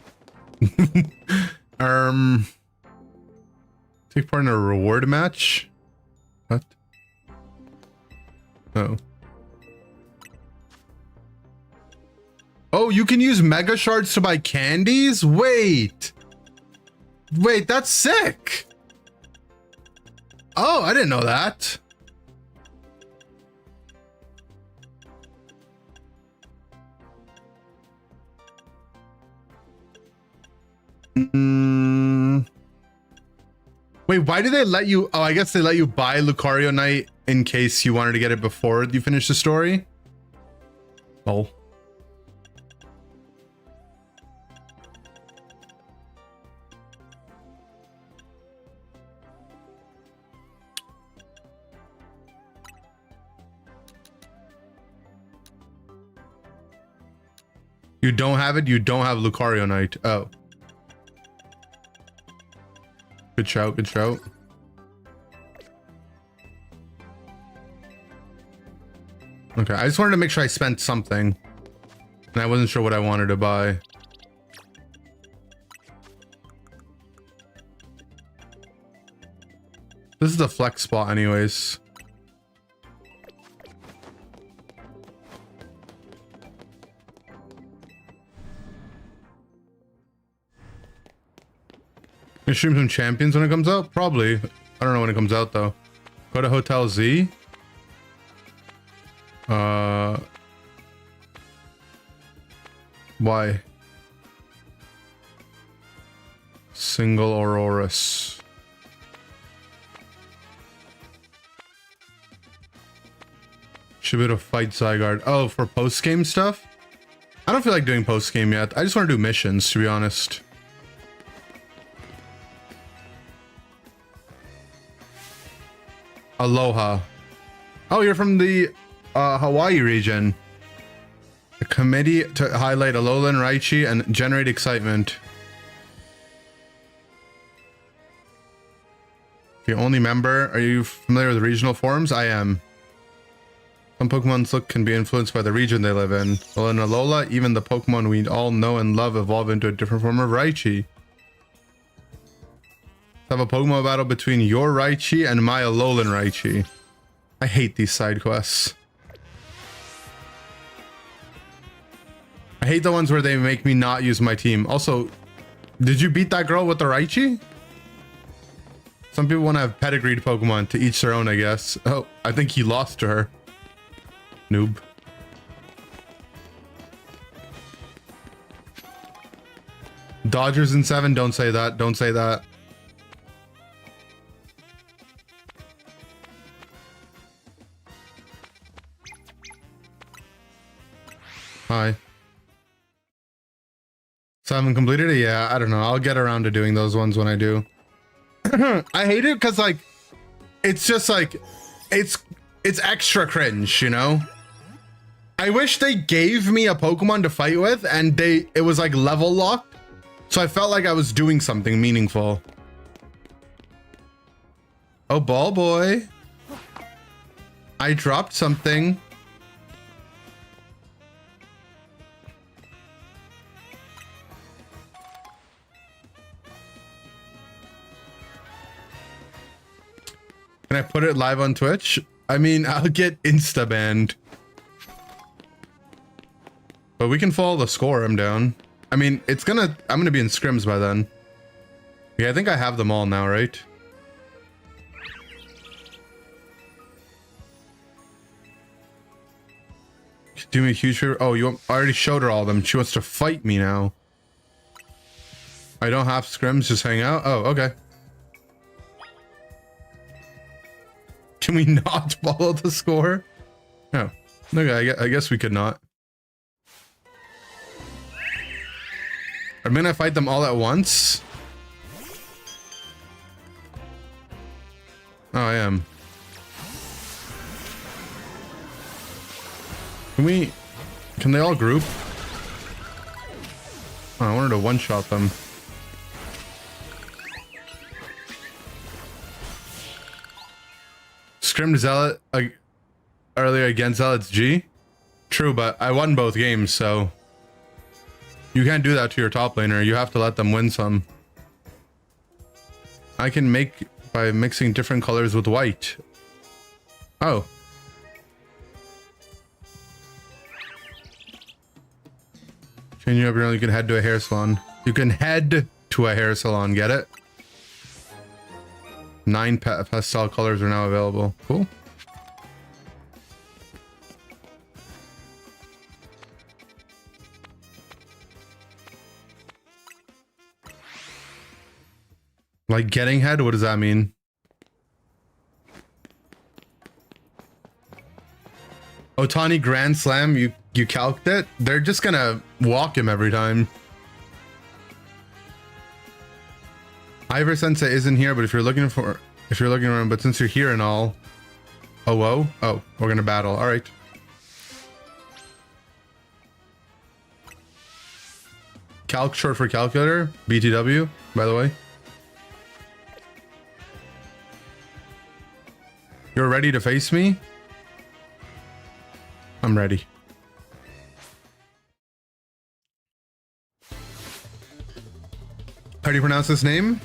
Take part in a reward match? What? Oh. Oh, you can use mega shards to buy candies? Wait, that's sick. Oh, I didn't know that. Wait, why do they let you? Oh, I guess they let you buy Lucario Knight in case you wanted to get it before you finish the story. Oh. You don't have it? You don't have Lucario Knight. Oh. Good shout, good shout. Okay, I just wanted to make sure I spent something. And I wasn't sure what I wanted to buy. This is the flex spot anyways. You stream some champions when it comes out? Probably. I don't know when it comes out though. Go to Hotel Z. Why? Single Aurorus. Should be able to fight Zygarde. Oh, for post-game stuff? I don't feel like doing post-game yet. I just want to do missions, to be honest. Aloha. Oh, you're from the Hawaii region. A committee to highlight Alolan, Raichi, and generate excitement. If you're only member, are you familiar with regional forms? I am. Some Pokemon's look can be influenced by the region they live in. Well, in Alola, even the Pokemon we all know and love evolve into a different form of Raichi. Have a Pokemon battle between your Raichi and my Alolan Raichi. I hate these side quests. I hate the ones where they make me not use my team. Also, did you beat that girl with the Raichi? Some people want to have pedigreed Pokemon, to each their own, I guess. Oh, I think he lost to her. Noob. Dodgers in 7, don't say that. Don't say that. Hi. So I haven't completed it? Yeah, I don't know. I'll get around to doing those ones when I do. I hate it because, like, it's just like, it's extra cringe, you know? I wish they gave me a Pokemon to fight with and it was like level locked. So I felt like I was doing something meaningful. Oh, ball boy. I dropped something. Can I put it live on Twitch? I mean, I'll get insta banned. But we can follow the score. I'm down. I mean, I'm gonna be in scrims by then. Yeah, I think I have them all now, right? Do me a huge favor. Oh, I already showed her all of them. She wants to fight me now. I don't have scrims, just hang out. Oh, okay. Can we not follow the score? No. Okay, I guess we could not. I'm gonna fight them all at once. Oh, I am. Can they all group? Oh, I wanted to one-shot them. Scrimmed Zealot earlier against Zealot's G. True, but I won both games, so you can't do that to your top laner. You have to let them win some. I can make by mixing different colors with white. Oh. Changing up your own, you can head to a hair salon. You can head to a hair salon, get it? 9 pastel colors are now available. Cool. Like getting head? What does that mean? Otani Grand Slam, you calced it? They're just gonna walk him every time. Ivor Sensei isn't here, but if you're looking around, but since you're here and all. Oh, whoa. Oh, we're gonna battle. Alright. Calc short for calculator. BTW, by the way. You're ready to face me? I'm ready. How do you pronounce this name?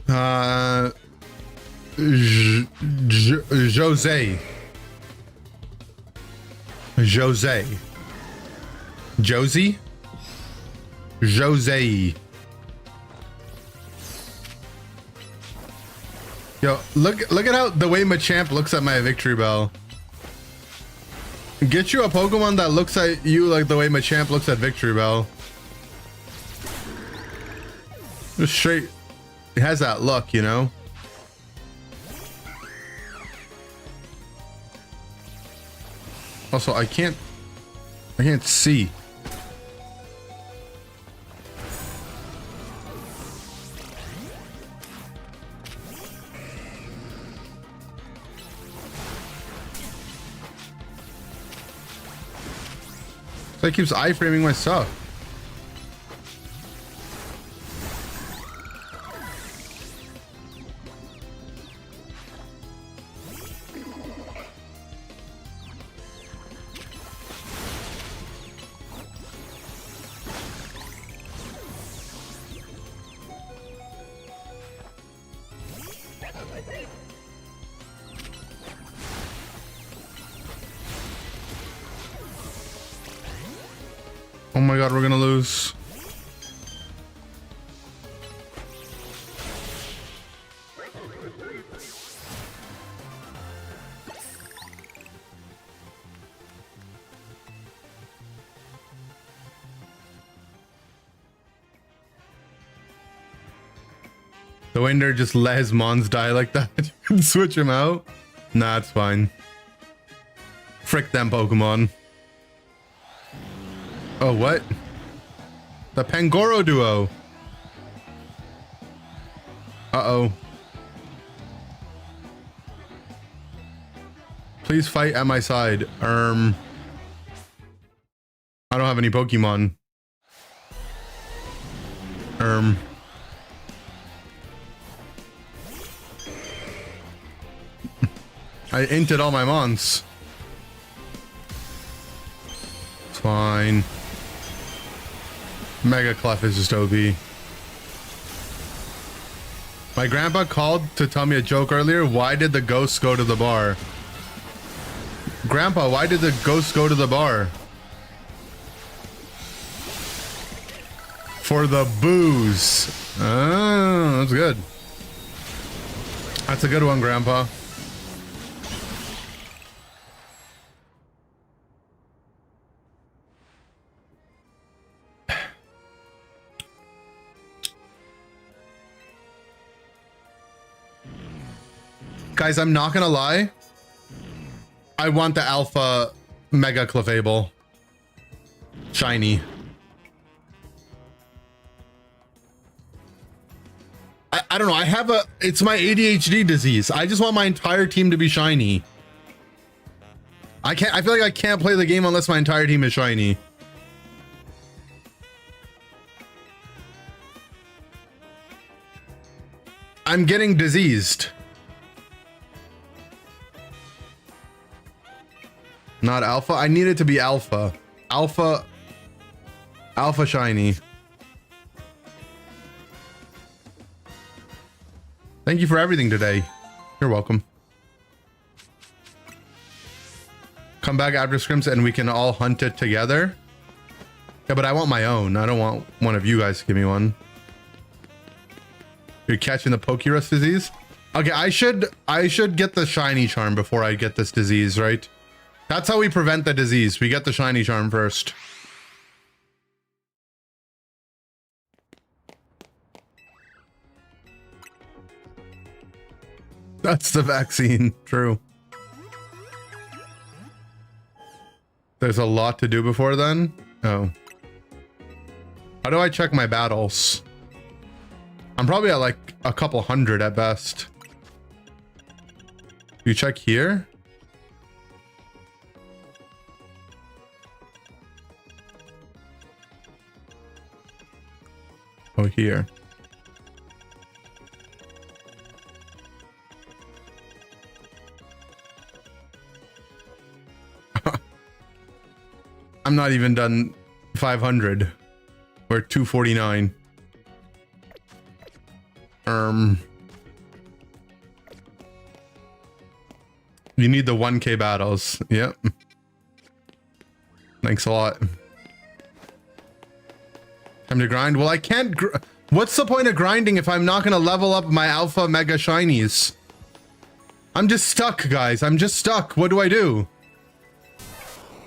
Jose. Jose. Josie? Jose. Yo, look at how the way Machamp looks at my victory bell. Get you a Pokemon that looks at you like the way Machamp looks at victory bell. Just straight, it has that look, you know. Also, I can't see. So it keeps iframing my stuff. Oh my god, we're gonna lose. The Winder just let his mons die like that and switch him out? Nah, it's fine. Frick them Pokemon. Oh, what? The Pangoro duo. Uh-oh. Please fight at my side. I don't have any Pokemon. I inted all my mons. It's fine. Mega Clef is just OB. My grandpa called to tell me a joke earlier. Why did the ghost go to the bar? Grandpa, why did the ghost go to the bar? For the booze. Oh, that's good. That's a good one, Grandpa. Guys, I'm not gonna lie. I want the alpha Mega Clefable. Shiny. I don't know. I have it's my ADHD disease. I just want my entire team to be shiny. I feel like I can't play the game unless my entire team is shiny. I'm getting diseased. Not alpha. I need it to be alpha. Alpha shiny. Thank you for everything today. You're welcome. Come back after scrims and we can all hunt it together. Yeah, but I want my own. I don't want one of you guys to give me one. You're catching the Pokérus disease? Okay, I should get the shiny charm before I get this disease, right? That's how we prevent the disease. We get the shiny charm first. That's the vaccine. True. There's a lot to do before then. Oh. How do I check my battles? I'm probably at like a couple hundred at best. You check here? Oh, here. I'm not even done 500. We're 249. You need the 1K battles. Yep. Thanks a lot. Time to grind. Well, I can't. What's the point of grinding if I'm not gonna level up my alpha mega shinies? I'm just stuck, guys. I'm just stuck. What do I do?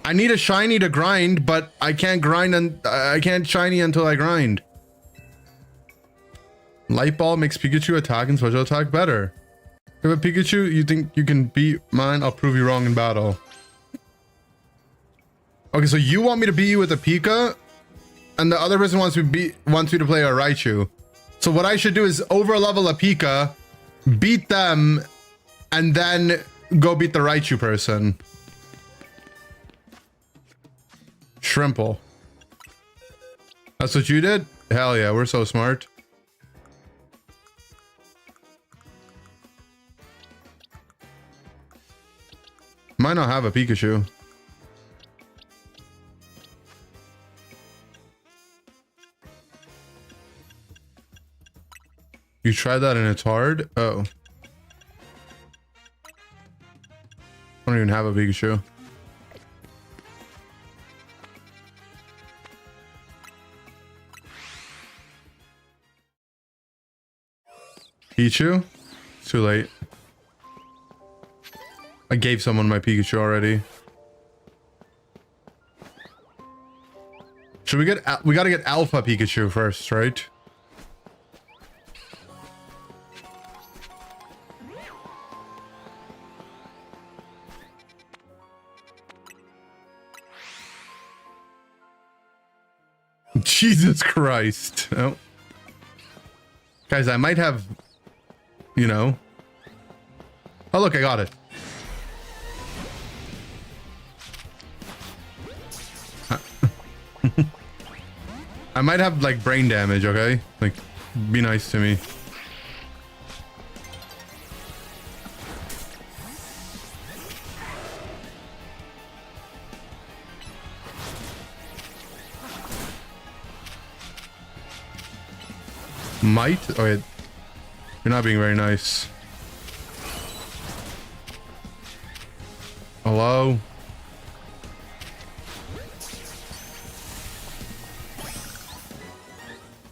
I need a shiny to grind, but I can't grind and I can't shiny until I grind. Light Ball makes Pikachu attack and special attack better. If a Pikachu you think you can beat mine, I'll prove you wrong in battle. Okay, so you want me to beat you with a Pika, and the other person wants me to play a Raichu. So what I should do is over level a Pika, beat them, and then go beat the Raichu person. Shrimple. That's what you did? Hell yeah, we're so smart. Might not have a Pikachu. You tried that and it's hard? Oh. I don't even have a Pikachu. Pichu? It's too late. I gave someone my Pikachu already. Should we get... We gotta get Alpha Pikachu first, right? Jesus Christ. Oh. Guys, I might have... You know... Oh, look, I got it. I might have, like, brain damage, okay? Like, be nice to me. Might? Oh, yeah. You're not being very nice. Hello?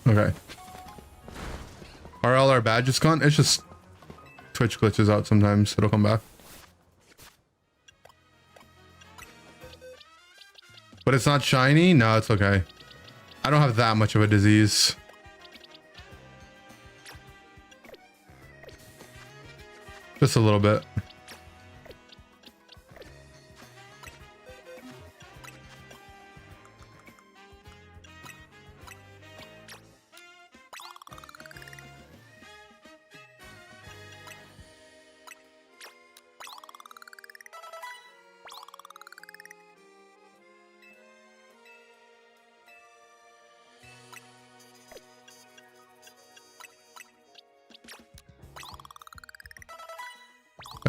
Okay. Are all our badges gone? It's just Twitch glitches out sometimes. It'll come back. But it's not shiny? No, it's okay. I don't have that much of a disease. Just a little bit.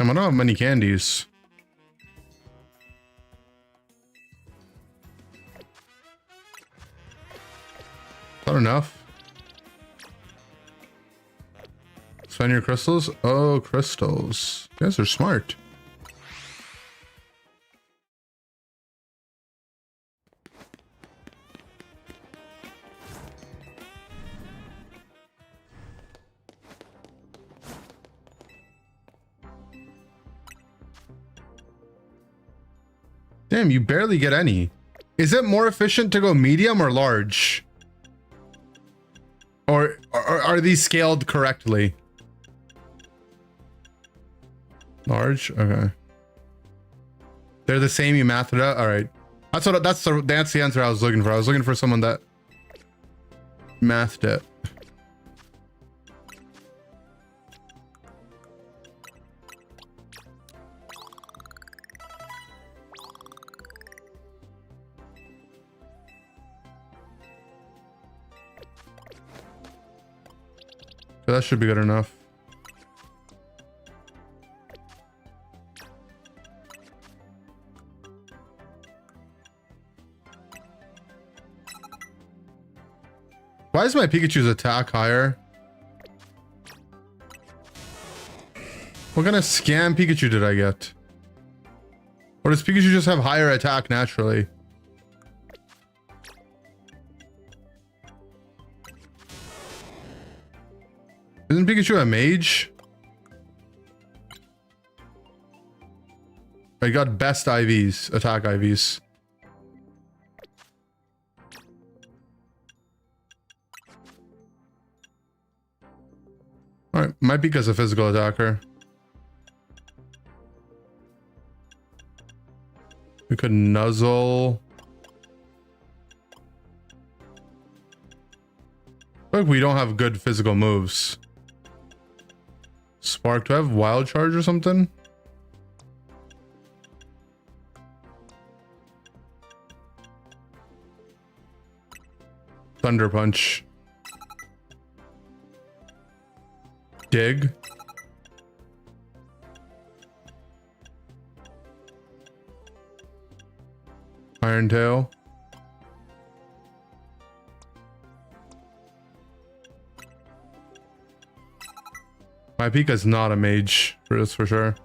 I don't have many candies. Not enough. Spend your crystals? Oh, crystals. You guys are smart. Damn, you barely get any. Is it more efficient to go medium or large? Or are these scaled correctly? Large? Okay. They're the same, you mathed it out? Alright. That's the answer I was looking for. I was looking for someone that mathed it. So that should be good enough. Why is my Pikachu's attack higher? What kind of scam Pikachu did I get? Or does Pikachu just have higher attack naturally? Isn't Pikachu a mage? I got best IVs, attack IVs. Alright, might be because of physical attacker. We could nuzzle. Like we don't have good physical moves. Spark, do I have wild charge or something? Thunder punch. Dig. Iron Tail. My Pika's not a mage, for this for sure.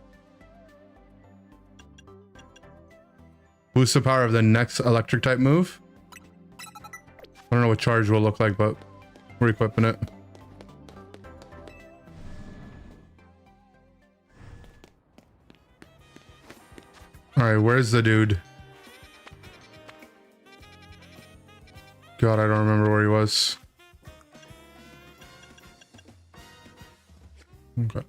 Boost the power of the next electric type move. I don't know what charge will look like, but we're equipping it. Alright, where's the dude? God, I don't remember where he was. Okay.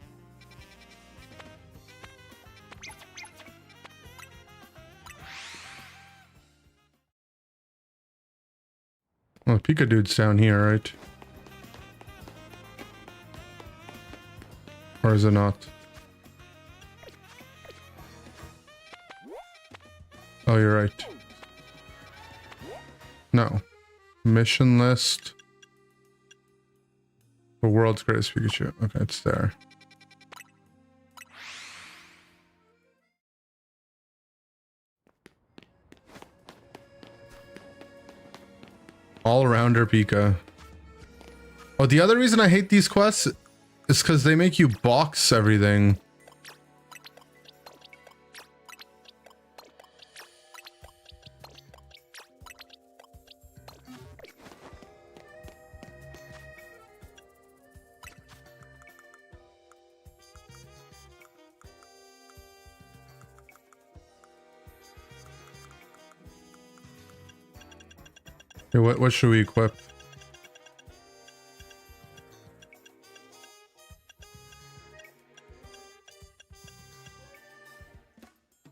Well, Pika dude's down here, right? Or is it not? Oh, you're right. No. Mission list. The world's greatest Pikachu. Okay, it's there. All-rounder Pika. Oh, the other reason I hate these quests is because they make you box everything. Okay, what should we equip?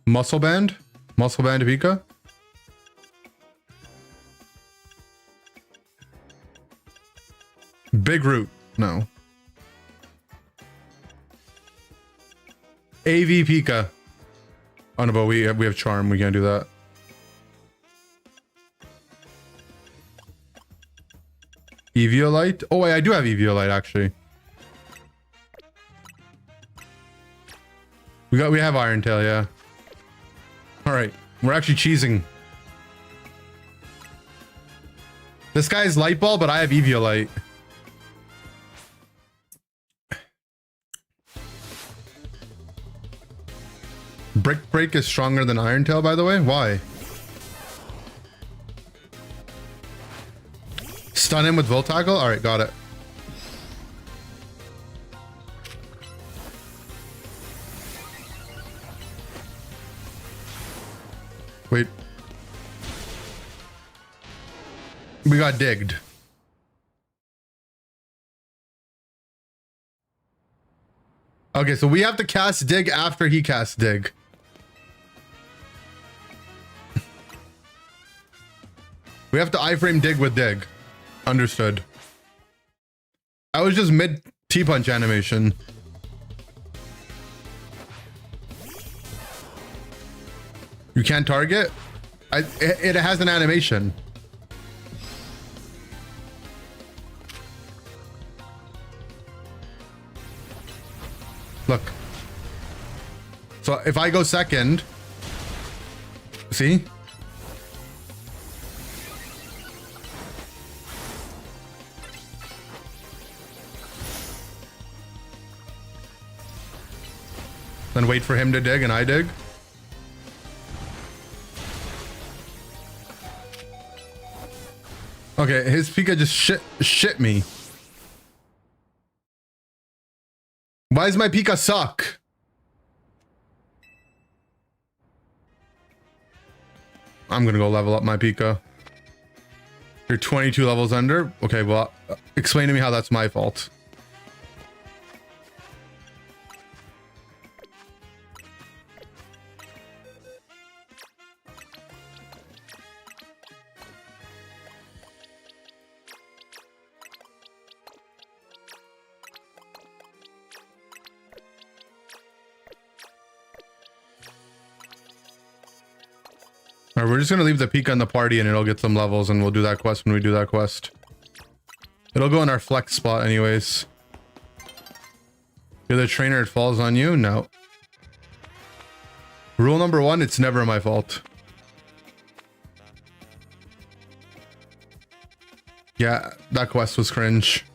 Muscle band? Muscle band Pika? Big root. No. AV Pika. Oh no, but we have charm. We can't do that. Eviolite? Oh wait, I do have Eviolite actually. We have Iron Tail, yeah. All right, we're actually cheesing. This guy's Light Ball, but I have Eviolite. Brick Break is stronger than Iron Tail, by the way. Why? Stun him with Volt Tackle? All right, got it. Wait. We got digged. Okay, so we have to cast dig after he casts dig. We have to iframe dig with dig. Understood. I was just mid T-punch animation. You can't target? It has an animation. Look. So if I go second, see? Then wait for him to dig and I dig. Okay, his Pika just shit me. Why does my Pika suck? I'm gonna go level up my Pika. You're 22 levels under? Okay, well, explain to me how that's my fault. Alright, we're just gonna leave the Pika in the party and it'll get some levels and we'll do that quest when we do that quest. It'll go in our flex spot anyways. You're the trainer, it falls on you? No. Rule number 1, it's never my fault. Yeah, that quest was cringe.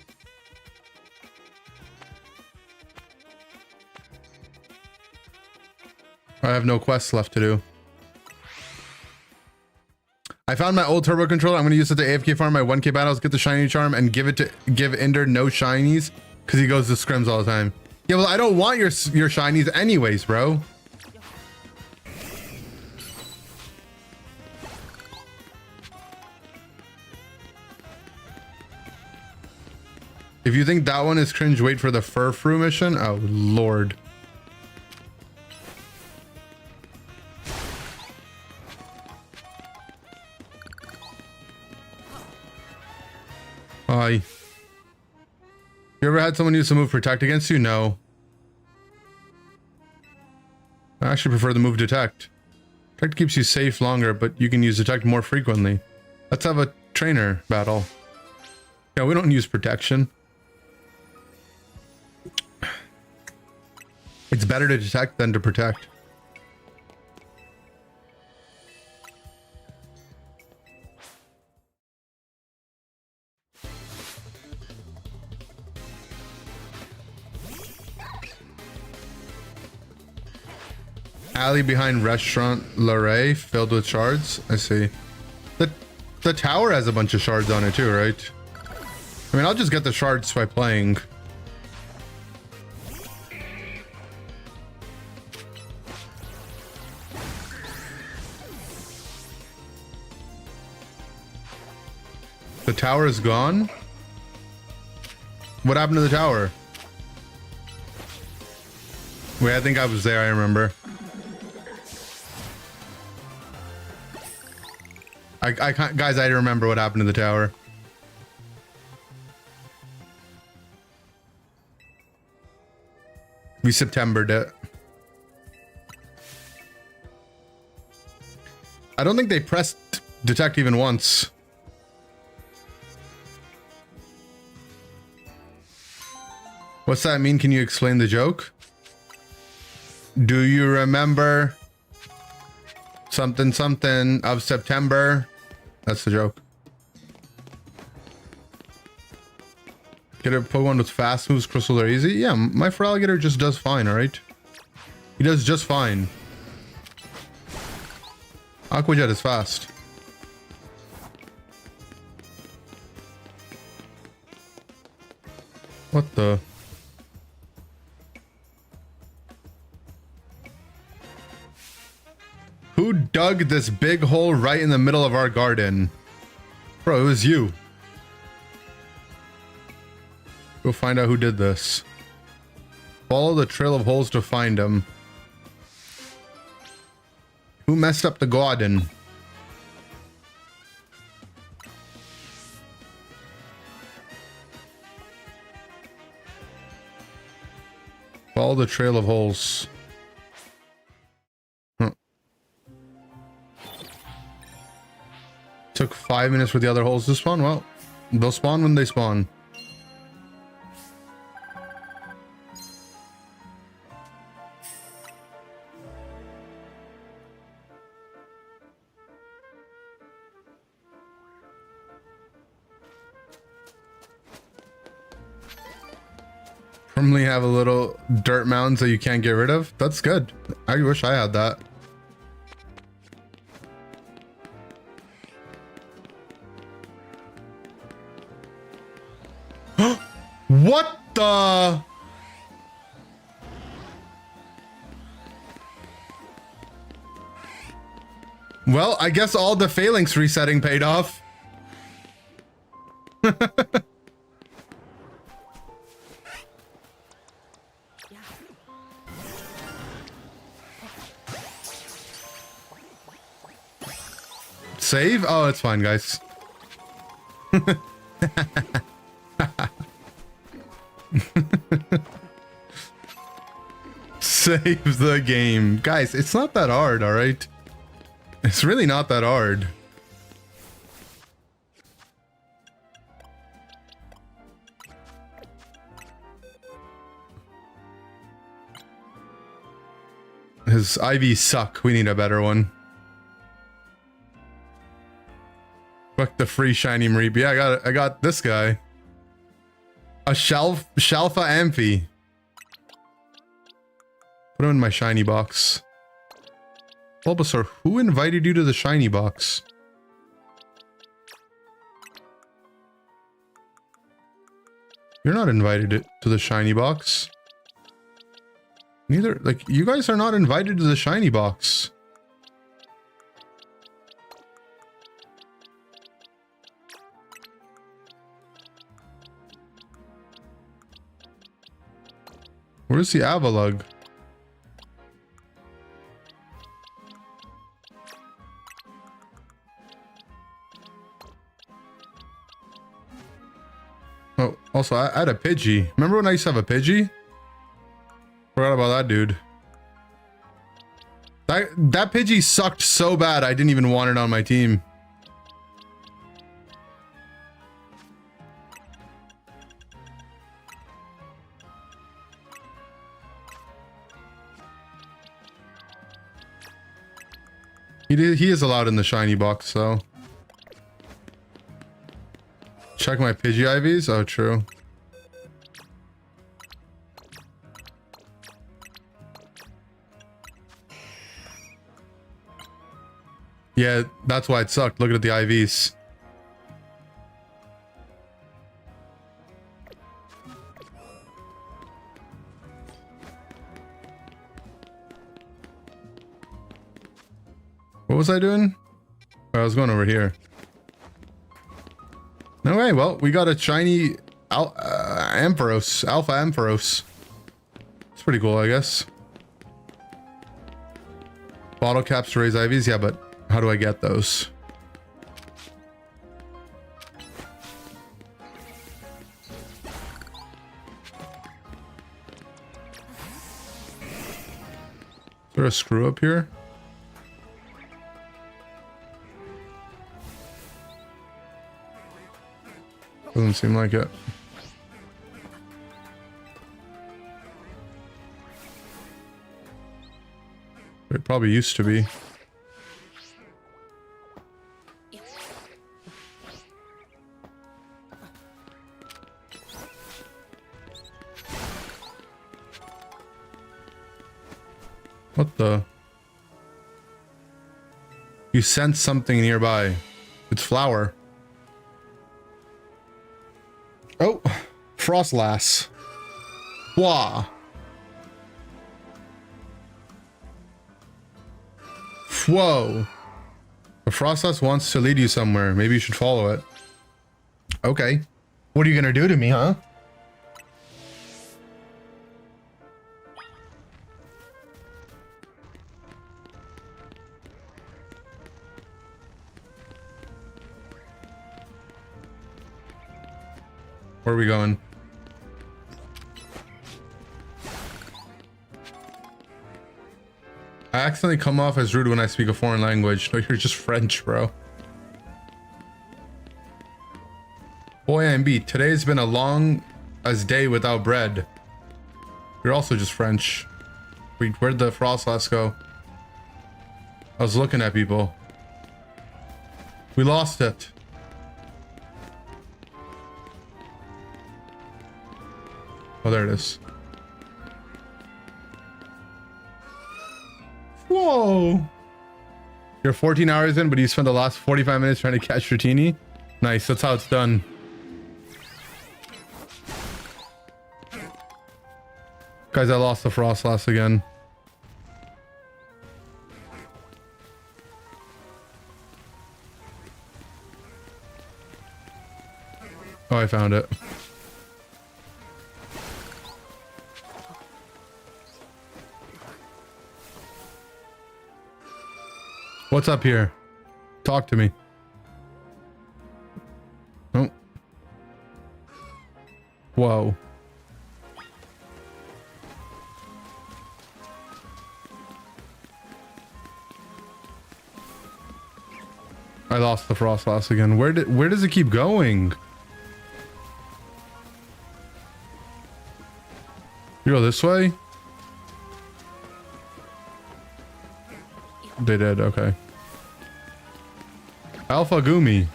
I have no quests left to do. I found my old turbo controller. I'm going to use it to AFK farm my 1k battles, get the shiny charm, and give Ender no shinies because he goes to scrims all the time. Yeah, well, I don't want your shinies anyways, bro. If you think that one is cringe, wait for the Furfru mission. Oh, Lord. Hi. You ever had someone use the move Protect against you? No. I actually prefer the move Detect. Detect keeps you safe longer, but you can use Detect more frequently. Let's have a trainer battle. Yeah, we don't use Protection. It's better to Detect than to Protect. Alley behind restaurant Larray filled with shards. I see. The tower has a bunch of shards on it too, right? I mean, I'll just get the shards by playing. The tower is gone? What happened to the tower? Wait, I think I was there, I remember. I can't, guys, I remember what happened to the tower. We Septembered it. I don't think they pressed Detect even once. What's that mean? Can you explain the joke? Do you remember something something of September? That's the joke. Get a Pokemon with fast moves, crystals are easy. Yeah, my Feraligatr just does fine, alright? He does just fine. Aqua Jet is fast. What the? Who dug this big hole right in the middle of our garden? Bro, it was you. Go find out who did this. Follow the trail of holes to find him. Who messed up the garden? Follow the trail of holes. Huh. Took 5 minutes for the other holes to spawn. Well, they'll spawn when they spawn. Normally have a little dirt mounds that you can't get rid of. That's good. I wish I had that. What the? Well, I guess all the phalanx resetting paid off. Save? Oh, it's fine, guys. Save the game. Guys, it's not that hard, alright? It's really not that hard. His IVs suck. We need a better one. Fuck the free shiny Mareep. Yeah, I got this guy. A Shalfa Amphi. Put him in my shiny box. Bulbasaur, who invited you to the shiny box? You're not invited to the shiny box. Neither, like, you guys are not invited to the shiny box. Where's the Avalug? Oh, also, I had a Pidgey. Remember when I used to have a Pidgey? Forgot about that dude. That Pidgey sucked so bad I didn't even want it on my team. He is allowed in the shiny box, so. Check my Pidgey IVs? Oh, true. Yeah, that's why it sucked. Look at the IVs. What was I doing? Oh, I was going over here. No way. Well, we got a shiny Ampharos, Alpha Ampharos. It's pretty cool, I guess. Bottle caps to raise IVs? Yeah, but how do I get those? Is there a screw up here? Doesn't seem like it. It probably used to be. What the? You sense something nearby. It's flour. Oh, Frostlass. Wah. Whoa. The Frostlass wants to lead you somewhere. Maybe you should follow it. Okay. What are you gonna do to me, huh? Where are we going? I accidentally come off as rude when I speak a foreign language. No, you're just French, bro. Boy, MB, today's been a long as day without bread. You're also just French. Wait, where'd the Frostlass go? I was looking at people. We lost it. Oh, there it is. Whoa. You're 14 hours in, but you spent the last 45 minutes trying to catch Dratini? Nice, that's how it's done. Guys, I lost the Frostlass again. Oh, I found it. What's up here? Talk to me. Oh. Whoa. I lost the Frostlass again. Where does it keep going? You go this way? They did, okay. Alpha Gumi.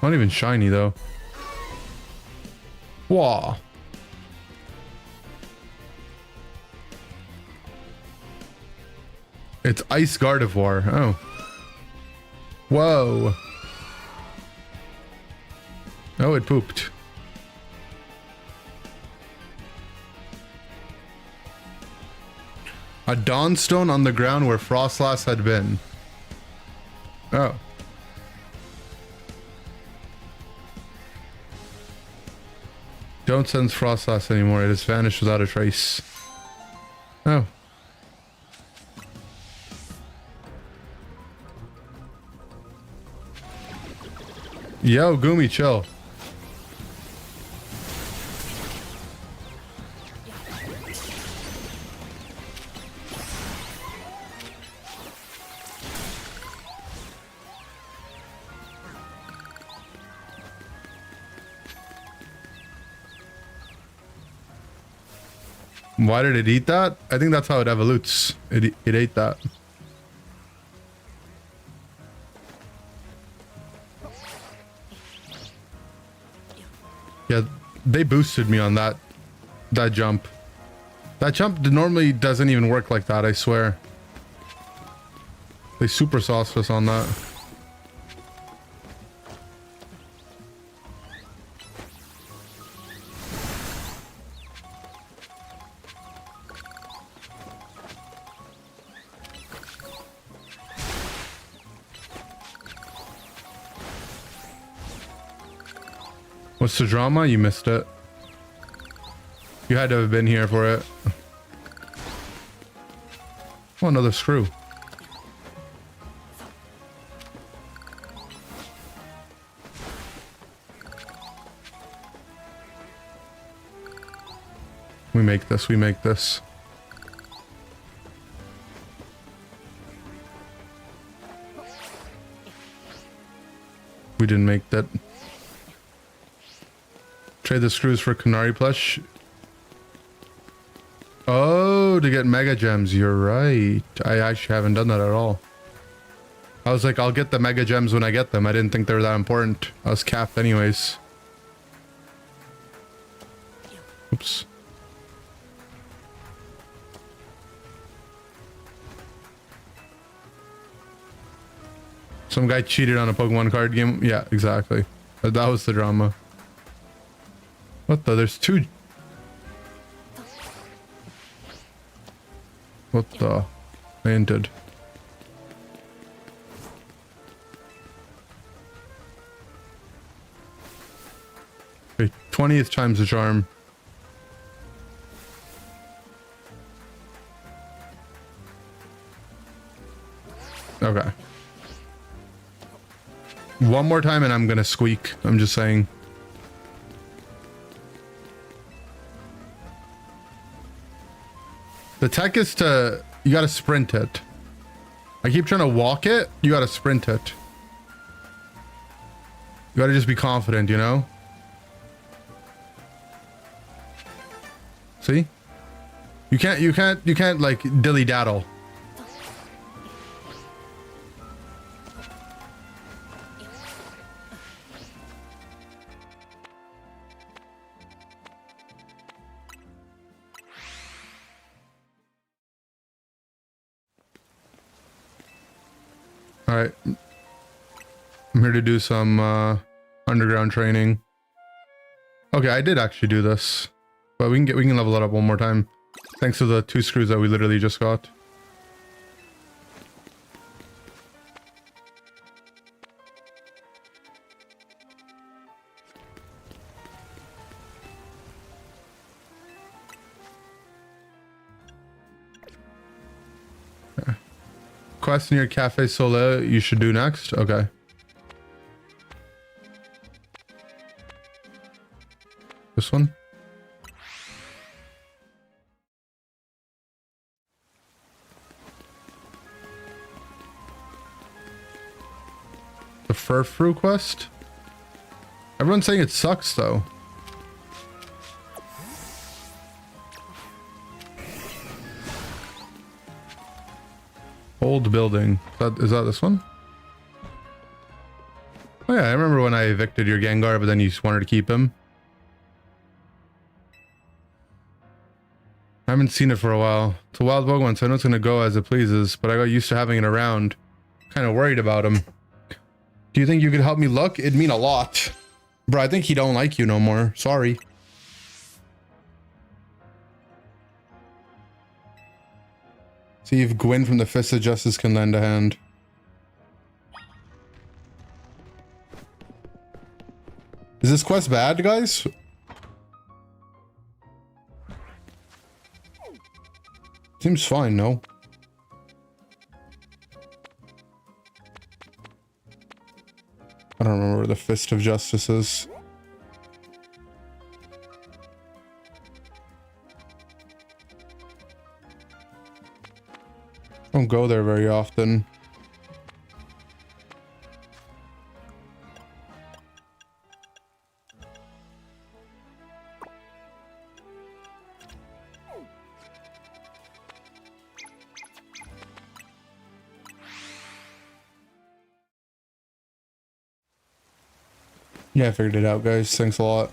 Not even shiny though. Wah. It's Ice Gardevoir. Oh. Whoa. Oh, it pooped. A Dawnstone on the ground where Frostlass had been. Oh. Don't sense Frostlass anymore. It has vanished without a trace. Oh. Yo, Gumi, chill. Why did it eat that? I think that's how it evolutes. It ate that. Yeah, they boosted me on that jump. That jump normally doesn't even work like that, I swear. They super sauced us on that. What's the drama? You missed it. You had to have been here for it. Oh, another screw. We make this, we make this. We didn't make that. Trade the screws for Canary plush. Oh, Oh, to get mega gems. You're right. I actually haven't done that at all. I was like, I'll get the mega gems when I get them. I didn't think they were that important. I was capped anyways. Oops. Some guy cheated on a Pokemon card game. Yeah, exactly. That was the drama. What the? There's two. What the? I entered. Okay, 20th time's the charm. Okay. One more time and I'm gonna squeak. I'm just saying. The tech is to... You gotta sprint it. I keep trying to walk it. You gotta sprint it. You gotta just be confident, you know? See? You can't like dilly-daddle. Alright. I'm here to do some underground training. Okay, I did actually do this. But we can level it up one more time. Thanks to the 2 screws that we literally just got. Quest near Cafe Soleil you should do next? Okay. This one? The Fur Fruit quest? Everyone's saying it sucks though. Old building. Is that this one? Oh yeah, I remember when I evicted your Gengar, but then you just wanted to keep him. I haven't seen it for a while. It's a wild Pokemon, so I know it's gonna go as it pleases, but I got used to having it around. Kind of worried about him. Do you think you could help me look? It'd mean a lot. Bro, I think he don't like you no more. Sorry. See if Gwyn from the Fist of Justice can lend a hand. Is this quest bad, guys? Seems fine, no? I don't remember where the Fist of Justice is. Don't go there very often. Yeah, I figured it out, guys. Thanks a lot.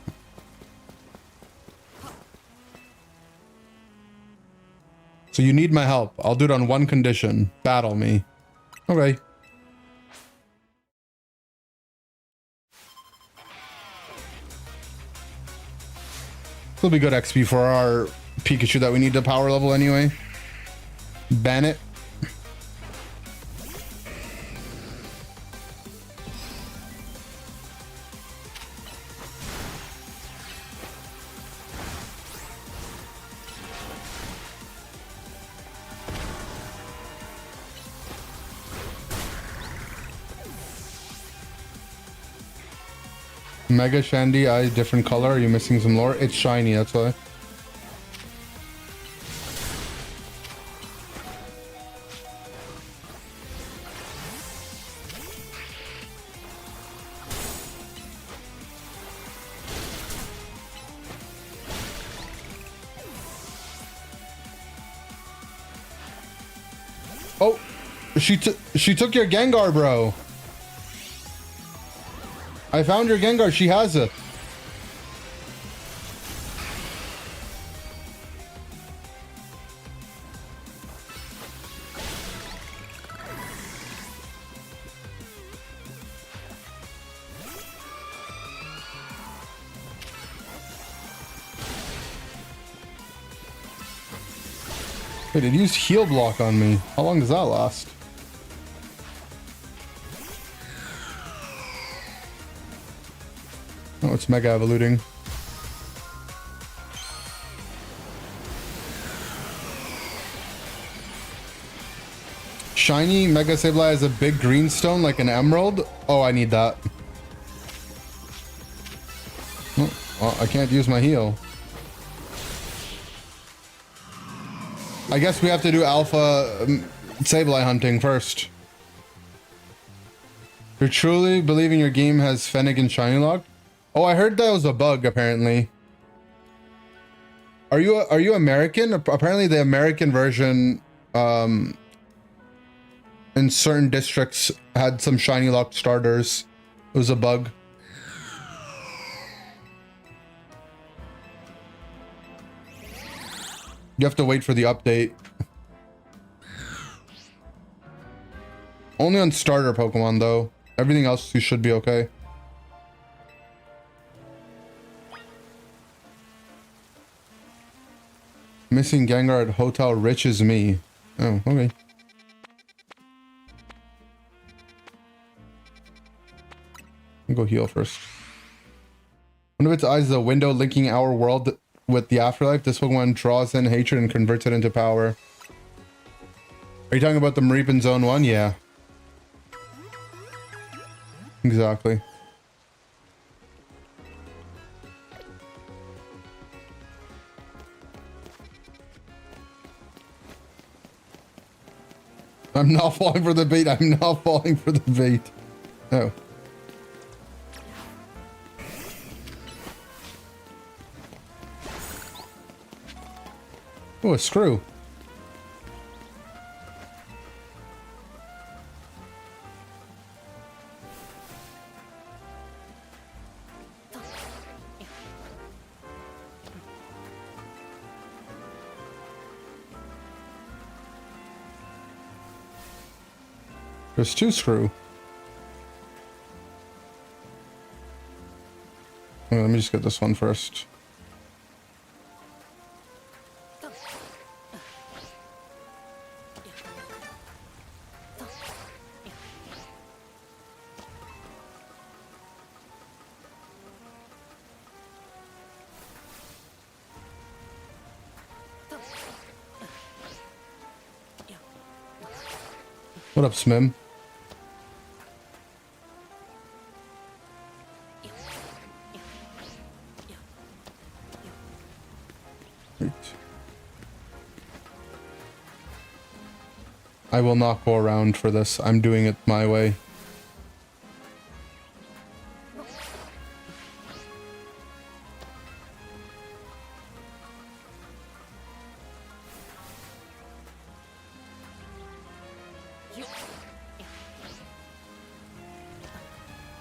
So you need my help. I'll do it on one condition. Battle me. Okay. It'll be good XP for our Pikachu that we need to power level anyway. Ban it. Mega Shandy eyes different color. Are you missing some lore? It's shiny, that's why. She took your Gengar, bro. I found your Gengar. She has it. Wait, it used heal block on me. How long does that last? Oh, it's mega evoluting. Shiny Mega Sableye has a big green stone like an emerald. Oh, I need that. Oh, well, I can't use my heal. I guess we have to do alpha Sableye hunting first. You're truly believing your game has Fennec and Shiny Lock? Oh, I heard that was a bug, apparently. Are you American? Apparently the American version in certain districts had some Shiny Lock starters. It was a bug. You have to wait for the update. Only on starter Pokemon, though. Everything else, you should be okay. Missing Gengar at Hotel Rich is me. Oh, okay. I'll go heal first. One of its eyes is a window linking our world with the afterlife. This Pokemon draws in hatred and converts it into power. Are you talking about the Mareepin Zone 1? Yeah. Exactly. I'm not falling for the bait. I'm not falling for the bait. Oh. Oh, a screw. There's two screw. Okay, let me just get this one first. What up, Smim? Right. I will not go around for this. I'm doing it my way.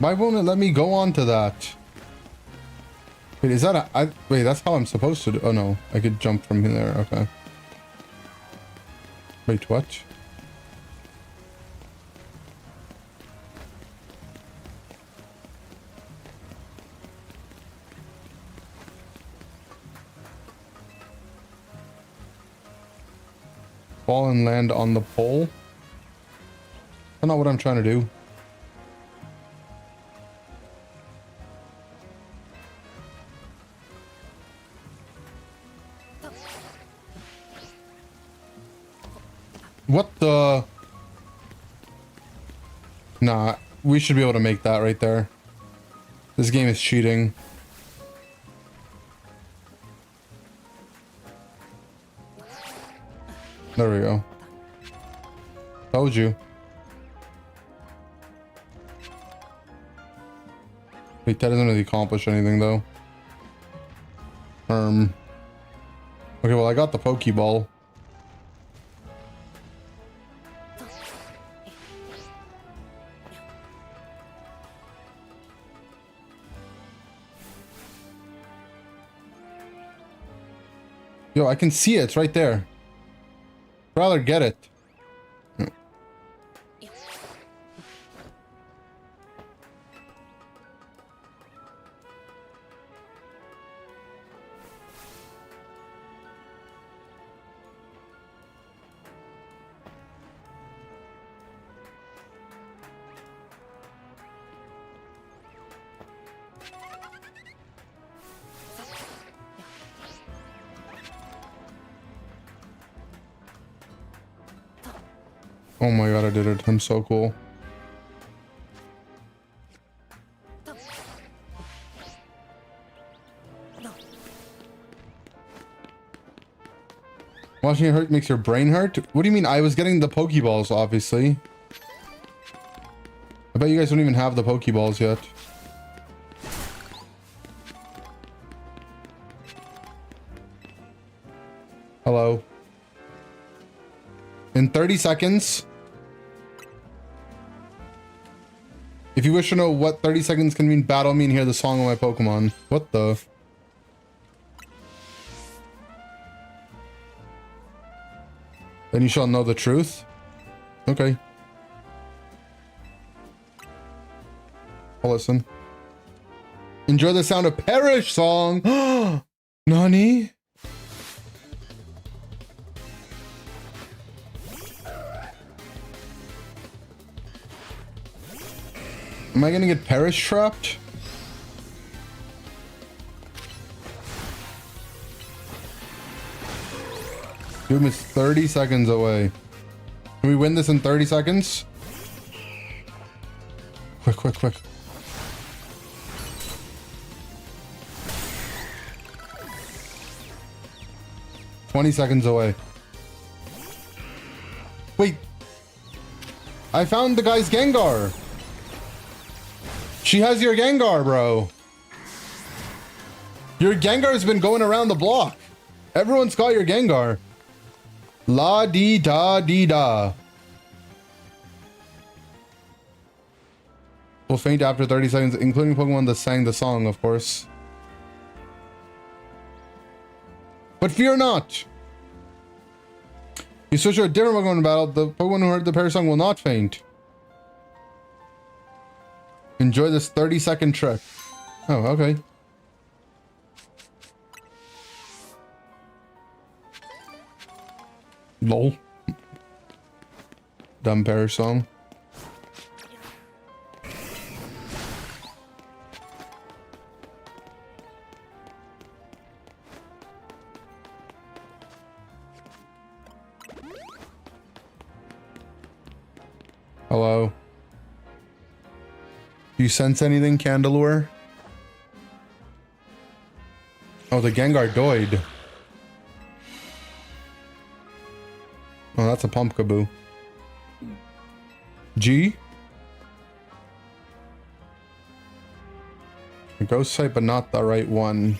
Why won't it let me go on to that? Wait, is that a... wait, that's how I'm supposed to do... Oh, no. I could jump from there. Okay. Wait, what? Fall and land on the pole? That's not what I'm trying to do. What the... Nah, we should be able to make that right there. This game is cheating. There we go. Told you. Wait, that doesn't really accomplish anything though. Okay, well I got the Pokeball. Yo, I can see it. It's right there. Rather get it. Oh my god, I did it. I'm so cool. Watching it hurt makes your brain hurt? What do you mean? I was getting the Pokeballs, obviously. I bet you guys don't even have the Pokeballs yet. Hello. In 30 seconds. If you wish to know what 30 seconds can mean, battle me and hear the song of my Pokemon. What the? Then you shall know the truth? Okay. I'll listen. Enjoy the sound of Perish song! Nani? Am I gonna get Perish trapped? Doom is 30 seconds away. Can we win this in 30 seconds? Quick, quick, quick. "20 seconds away." Wait. I found the guy's Gengar. She has your Gengar, bro. Your Gengar's been going around the block. Everyone's got your Gengar. La dee da dee da. Will faint after 30 seconds, including Pokemon that sang the song, of course. But fear not. You switch to a different Pokemon battle, the Pokemon who heard the Perish song will not faint. Enjoy this 30-second trick. Oh, okay. Lol. Dumb Perish song. Hello. Do you sense anything, Candelure? Oh, the Gengar died. Oh, that's a Pumpkaboo. G? A ghost type, but not the right one.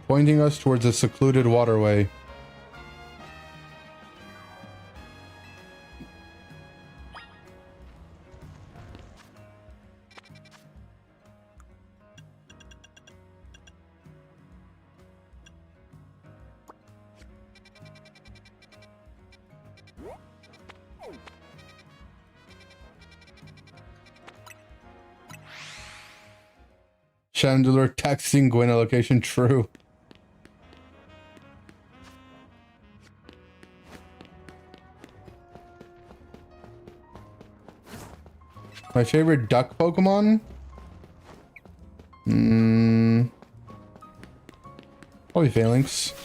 Pointing us towards a secluded waterway. Chandler texting Gwen a location. True. My favorite duck Pokemon? Probably Phalanx.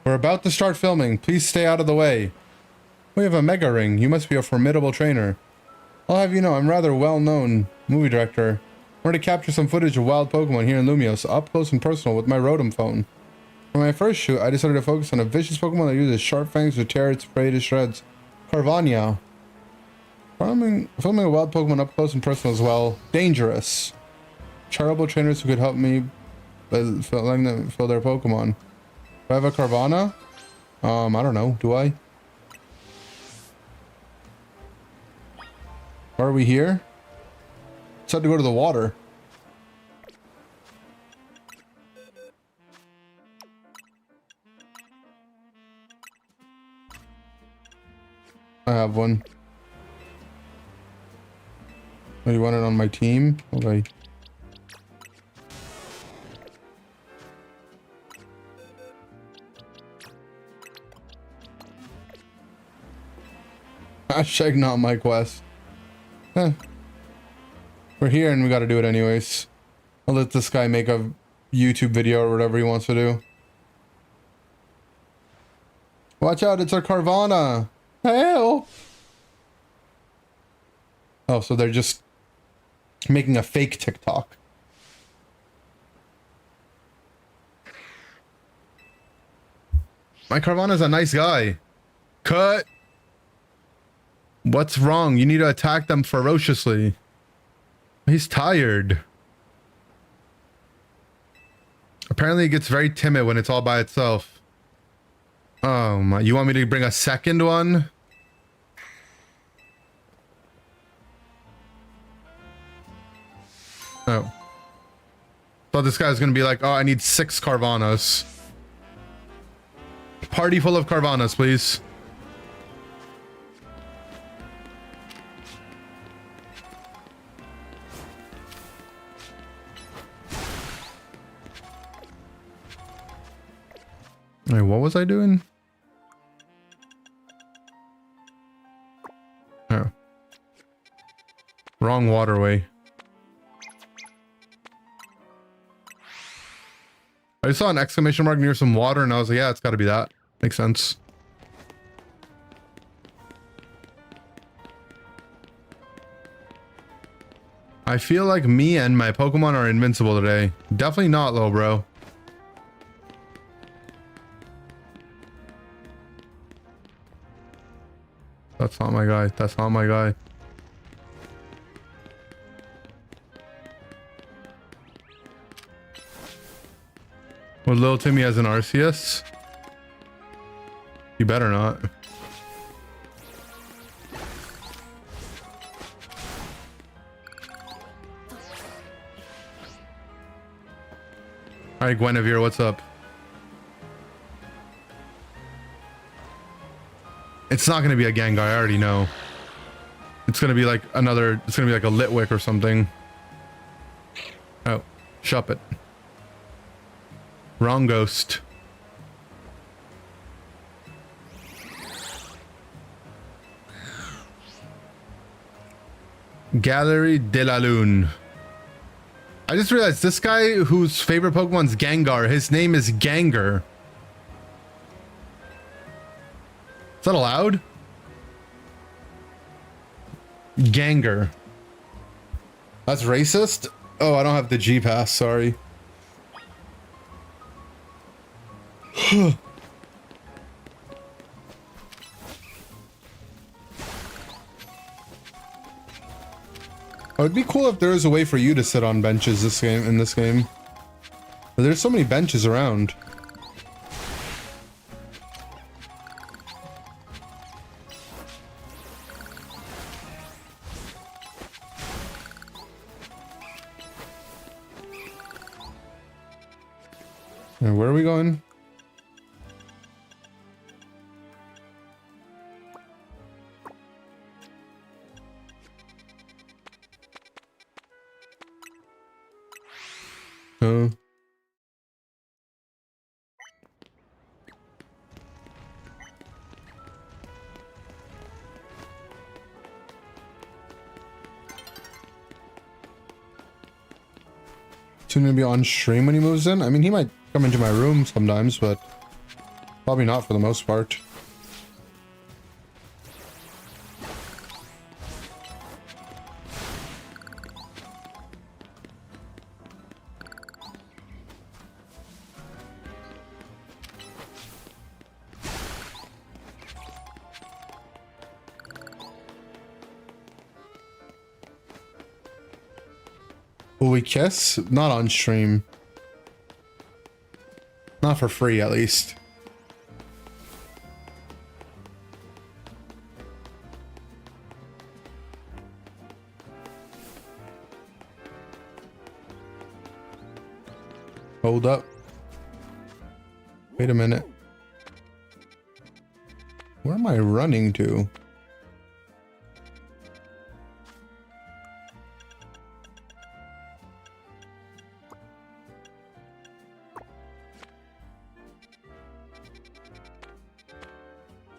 We're about to start filming. Please stay out of the way. We have a mega ring. You must be a formidable trainer. I'll have you know, I'm rather well-known movie director. I wanted to capture some footage of wild Pokemon here in Lumios, up close and personal with my Rotom phone. For my first shoot, I decided to focus on a vicious Pokemon that uses sharp fangs to tear its prey to shreds. Carvanha. Filming a wild Pokemon up close and personal as well. Dangerous. Charitable trainers who could help me by letting them fill their Pokemon. Do I have a Carvanha? I don't know. Do I? Why are we here? Just had to go to the water. I have one. Oh, you want it on my team? Okay. Hashtag not my quest. Huh. We're here and we gotta do it anyways. I'll let this guy make a YouTube video or whatever he wants to do. Watch out, it's a Carvanha! Help! Oh, so they're just making a fake TikTok. My Carvanha's a nice guy. Cut! What's wrong? You need to attack them ferociously. He's tired. Apparently it gets very timid when it's all by itself. Oh my, you want me to bring a second one? Oh. So this guy's gonna be like, oh, I need 6 Carvanhas. Party full of Carvanhas, please. Wait, what was I doing? Oh. Wrong waterway. I saw an exclamation mark near some water and I was like, yeah, it's gotta be that. Makes sense. I feel like me and my Pokemon are invincible today. Definitely not, though, bro. That's not my guy. That's not my guy. Well, little Timmy has an Arceus? You better not. Alright, Guinevere, what's up? It's not gonna be a Gengar, I already know. It's gonna be like another, it's gonna be like a Litwick or something. Oh, Shuppet. Wrong ghost. Gallery de la Lune. I just realized this guy whose favorite Pokemon's Gengar, his name is Ganger. Is that allowed? Ganger. That's racist? Oh, I don't have the G pass, sorry. It would be cool if there was a way for you to sit on benches in this game. But there's so many benches around. And where are we going? Oh. Soon gonna be on stream when he moves in? I mean, he might come into my room sometimes, but probably not for the most part. Will we kiss? Not on stream. Not for free, at least. Hold up. Wait a minute. Where am I running to?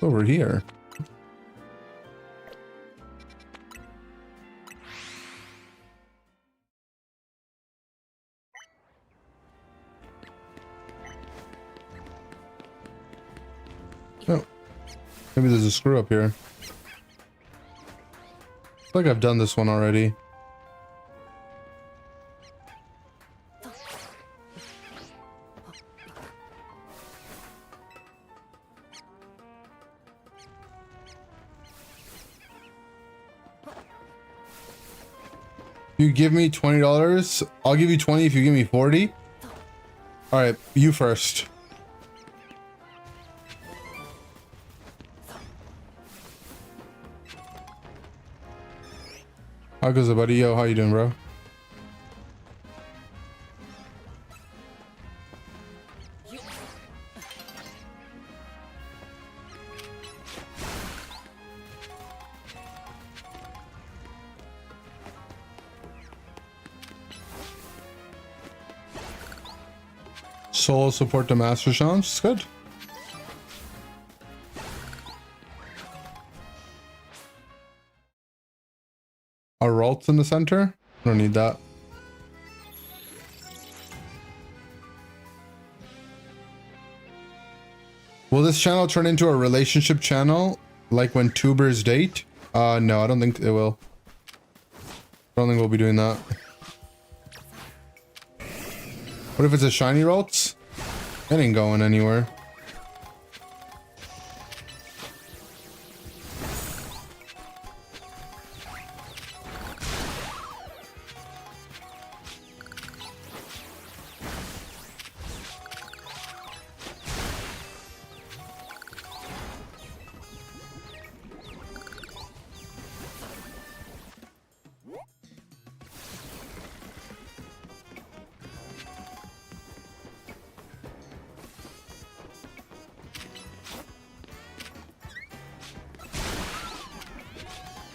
Over here. Oh, maybe there's a screw up here. I feel like I've done this one already. You give me $20, I'll give you 20 if you give me 40. All right, you first. How goes it, buddy? Yo, how you doing, bro? Solo support to Master Challenge. It's good. Our Ralt's in the center. I don't need that. Will this channel turn into a relationship channel like when tubers date? No, I don't think it will. I don't think we'll be doing that. What if it's a shiny Ralts? It ain't going anywhere.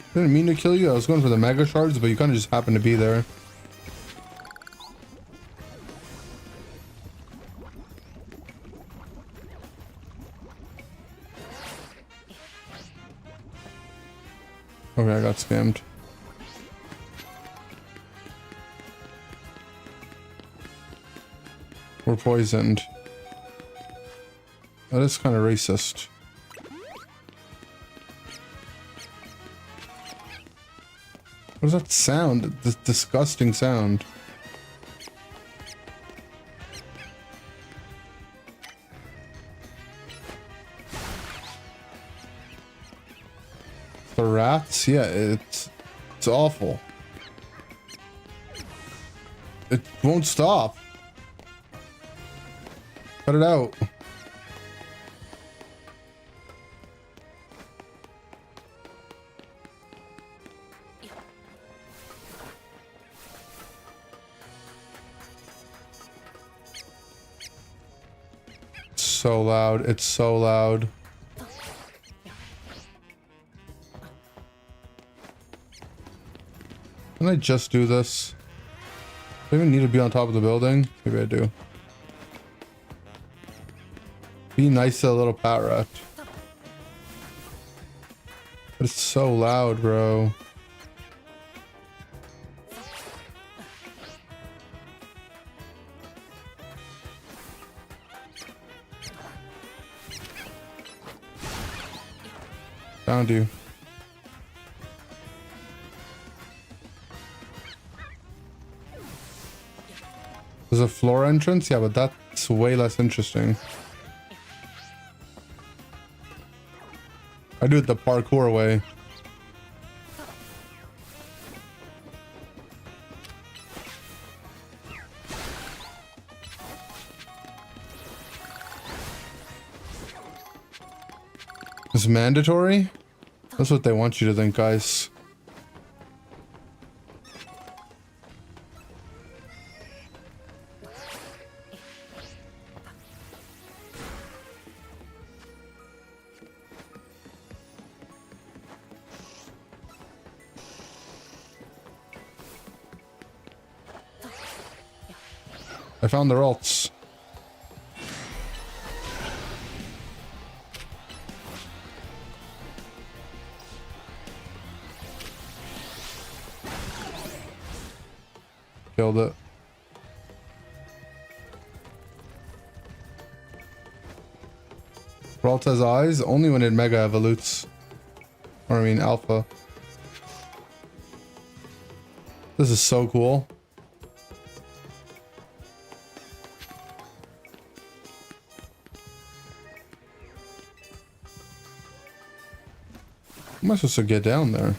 I didn't mean to kill you. I was going for the mega shards, but you kind of just happened to be there. Okay, I got scammed. We're poisoned. That is kind of racist. What is that sound? This disgusting sound. The rats? Yeah, it's awful. It won't stop. Cut it out. So loud. It's so loud. Can I just do this? Do I even need to be on top of the building? Maybe I do. Be nice to a little pat rat. But it's so loud, bro. Found you. There's a floor entrance? Yeah, but that's way less interesting. I do it the parkour way. It's mandatory? That's what they want you to think, guys. I found their ults. Killed it. Brault has eyes only when it mega evolutes. Or I mean alpha. This is so cool. How am I supposed to get down there?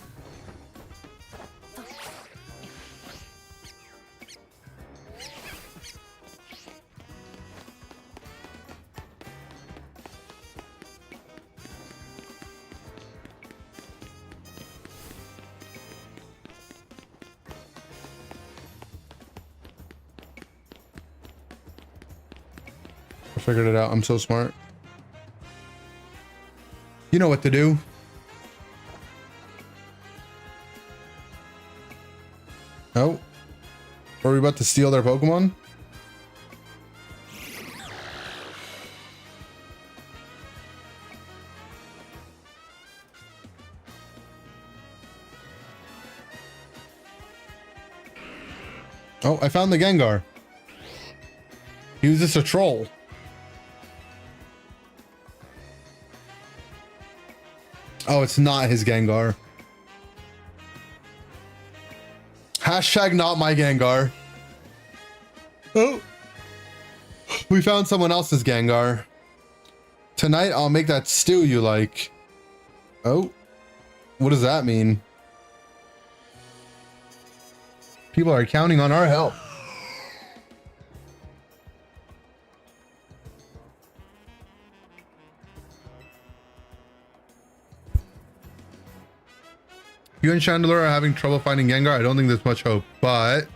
I figured it out. I'm so smart. You know what to do. Oh. Are we about to steal their Pokemon? Oh, I found the Gengar. He was just a troll. Oh, it's not his Gengar. Hashtag not my Gengar. Oh. We found someone else's Gengar. Tonight I'll make that stew you like. Oh. What does that mean? People are counting on our help. You and Chandelure are having trouble finding Gengar. I don't think there's much hope, but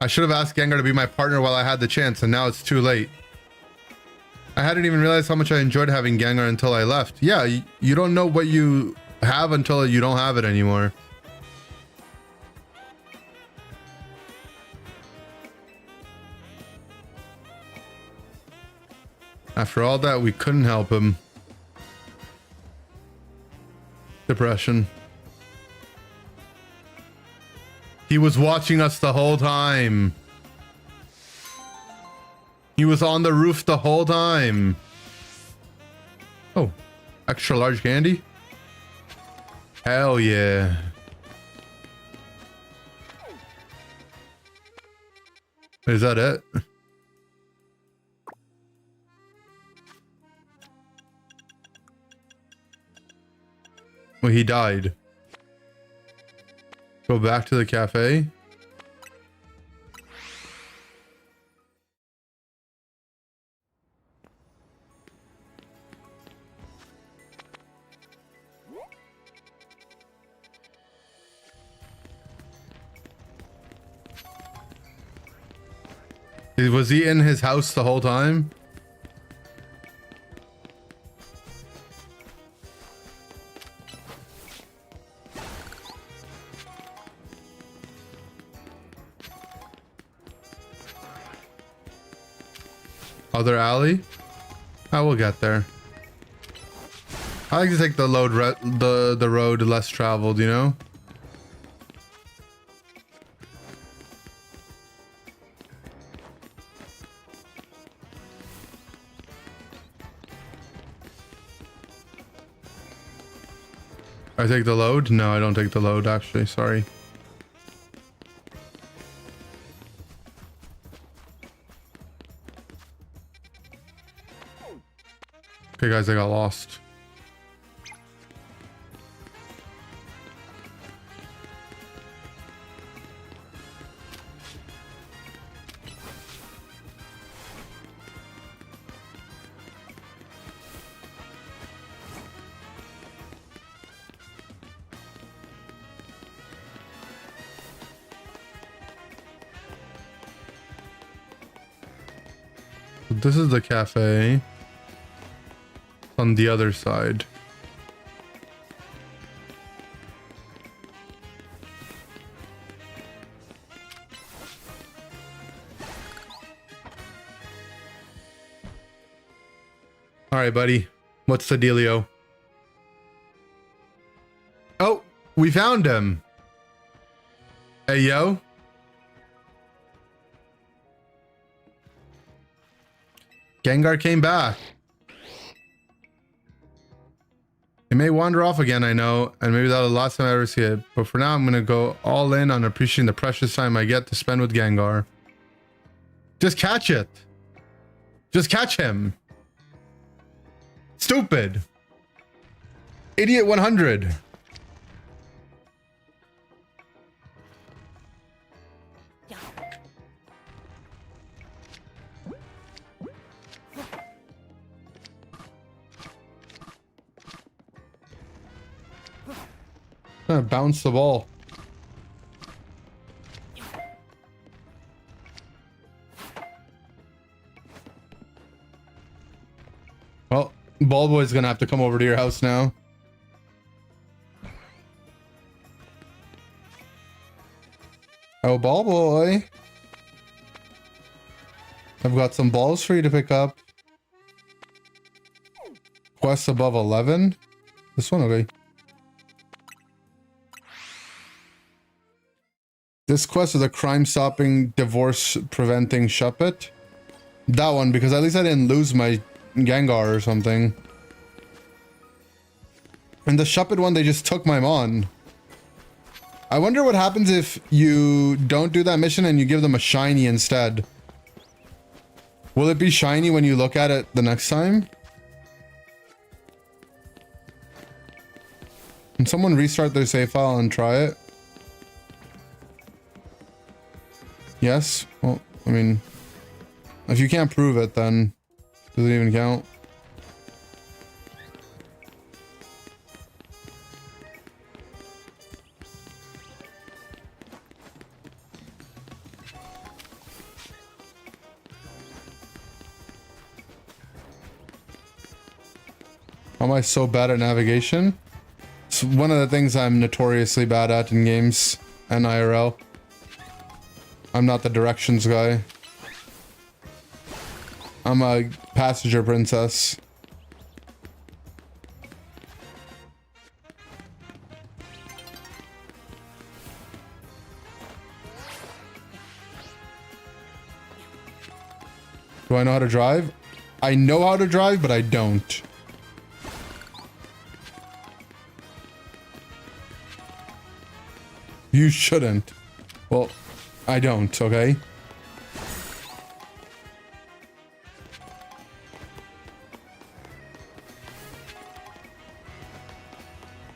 I should have asked Gengar to be my partner while I had the chance, and now it's too late. I hadn't even realized how much I enjoyed having Gengar until I left. Yeah, you don't know what you have until you don't have it anymore. After all that, we couldn't help him. Depression. He was watching us the whole time. He was on the roof the whole time. Oh, extra large candy? Hell yeah. Is that it? Well, he died. Go back to the cafe. Was he in his house the whole time? Other alley? I will get there. I like to take the the road less traveled, you know? I take the load? No, I don't take the load actually, sorry. Okay guys, I got lost. So this is the cafe. On the other side. All right, buddy. What's the dealio? Oh, we found him. Hey, yo. Gengar came back. He may wander off again, I know, and maybe that'll the last time I ever see it. But for now, I'm gonna go all in on appreciating the precious time I get to spend with Gengar. Just catch it. Just catch him. Stupid. Idiot 100. Bounce the ball. Well, Ball Boy's gonna have to come over to your house now. Oh, Ball Boy. I've got some balls for you to pick up. Quest above 11. This one, okay. This quest is a crime-stopping, divorce-preventing Shuppet. That one, because at least I didn't lose my Gengar or something. And the Shuppet one, they just took my Mon. I wonder what happens if you don't do that mission and you give them a shiny instead. Will it be shiny when you look at it the next time? Can someone restart their save file and try it? Yes? Well, I mean, if you can't prove it, then does it even count? How am I so bad at navigation? It's one of the things I'm notoriously bad at in games and IRL. I'm not the directions guy. I'm a passenger princess. Do I know how to drive? I know how to drive, but I don't. You shouldn't. Well, I don't, okay?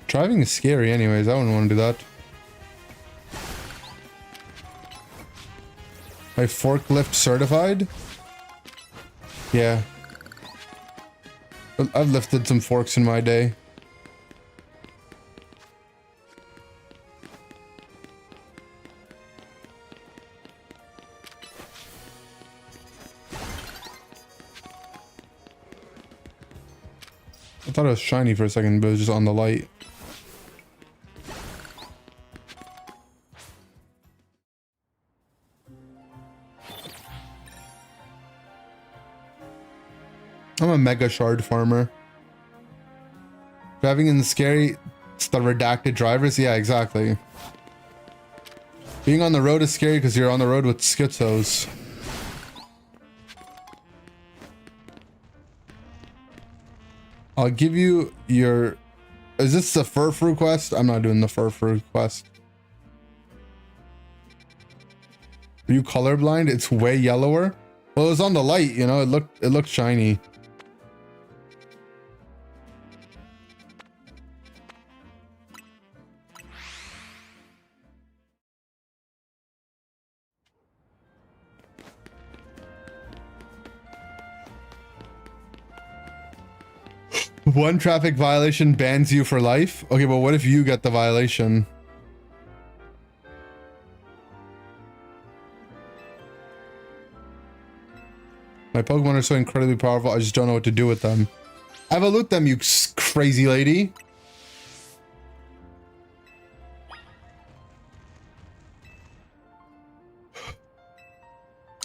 Driving is scary anyways. I wouldn't want to do that. My forklift certified? Yeah. I've lifted some forks in my day. I thought it was shiny for a second, but it was just on the light. I'm a mega shard farmer. Driving in the scary, it's the redacted drivers. Yeah, exactly. Being on the road is scary because you're on the road with schizos. I'll give you your... Is this the fur fruit quest? I'm not doing the fur fruit quest. Are you colorblind? It's way yellower. Well, it was on the light, you know, it looked shiny. One traffic violation bans you for life? Okay, but what if you get the violation? My Pokemon are so incredibly powerful, I just don't know what to do with them. Evolute them, you crazy lady.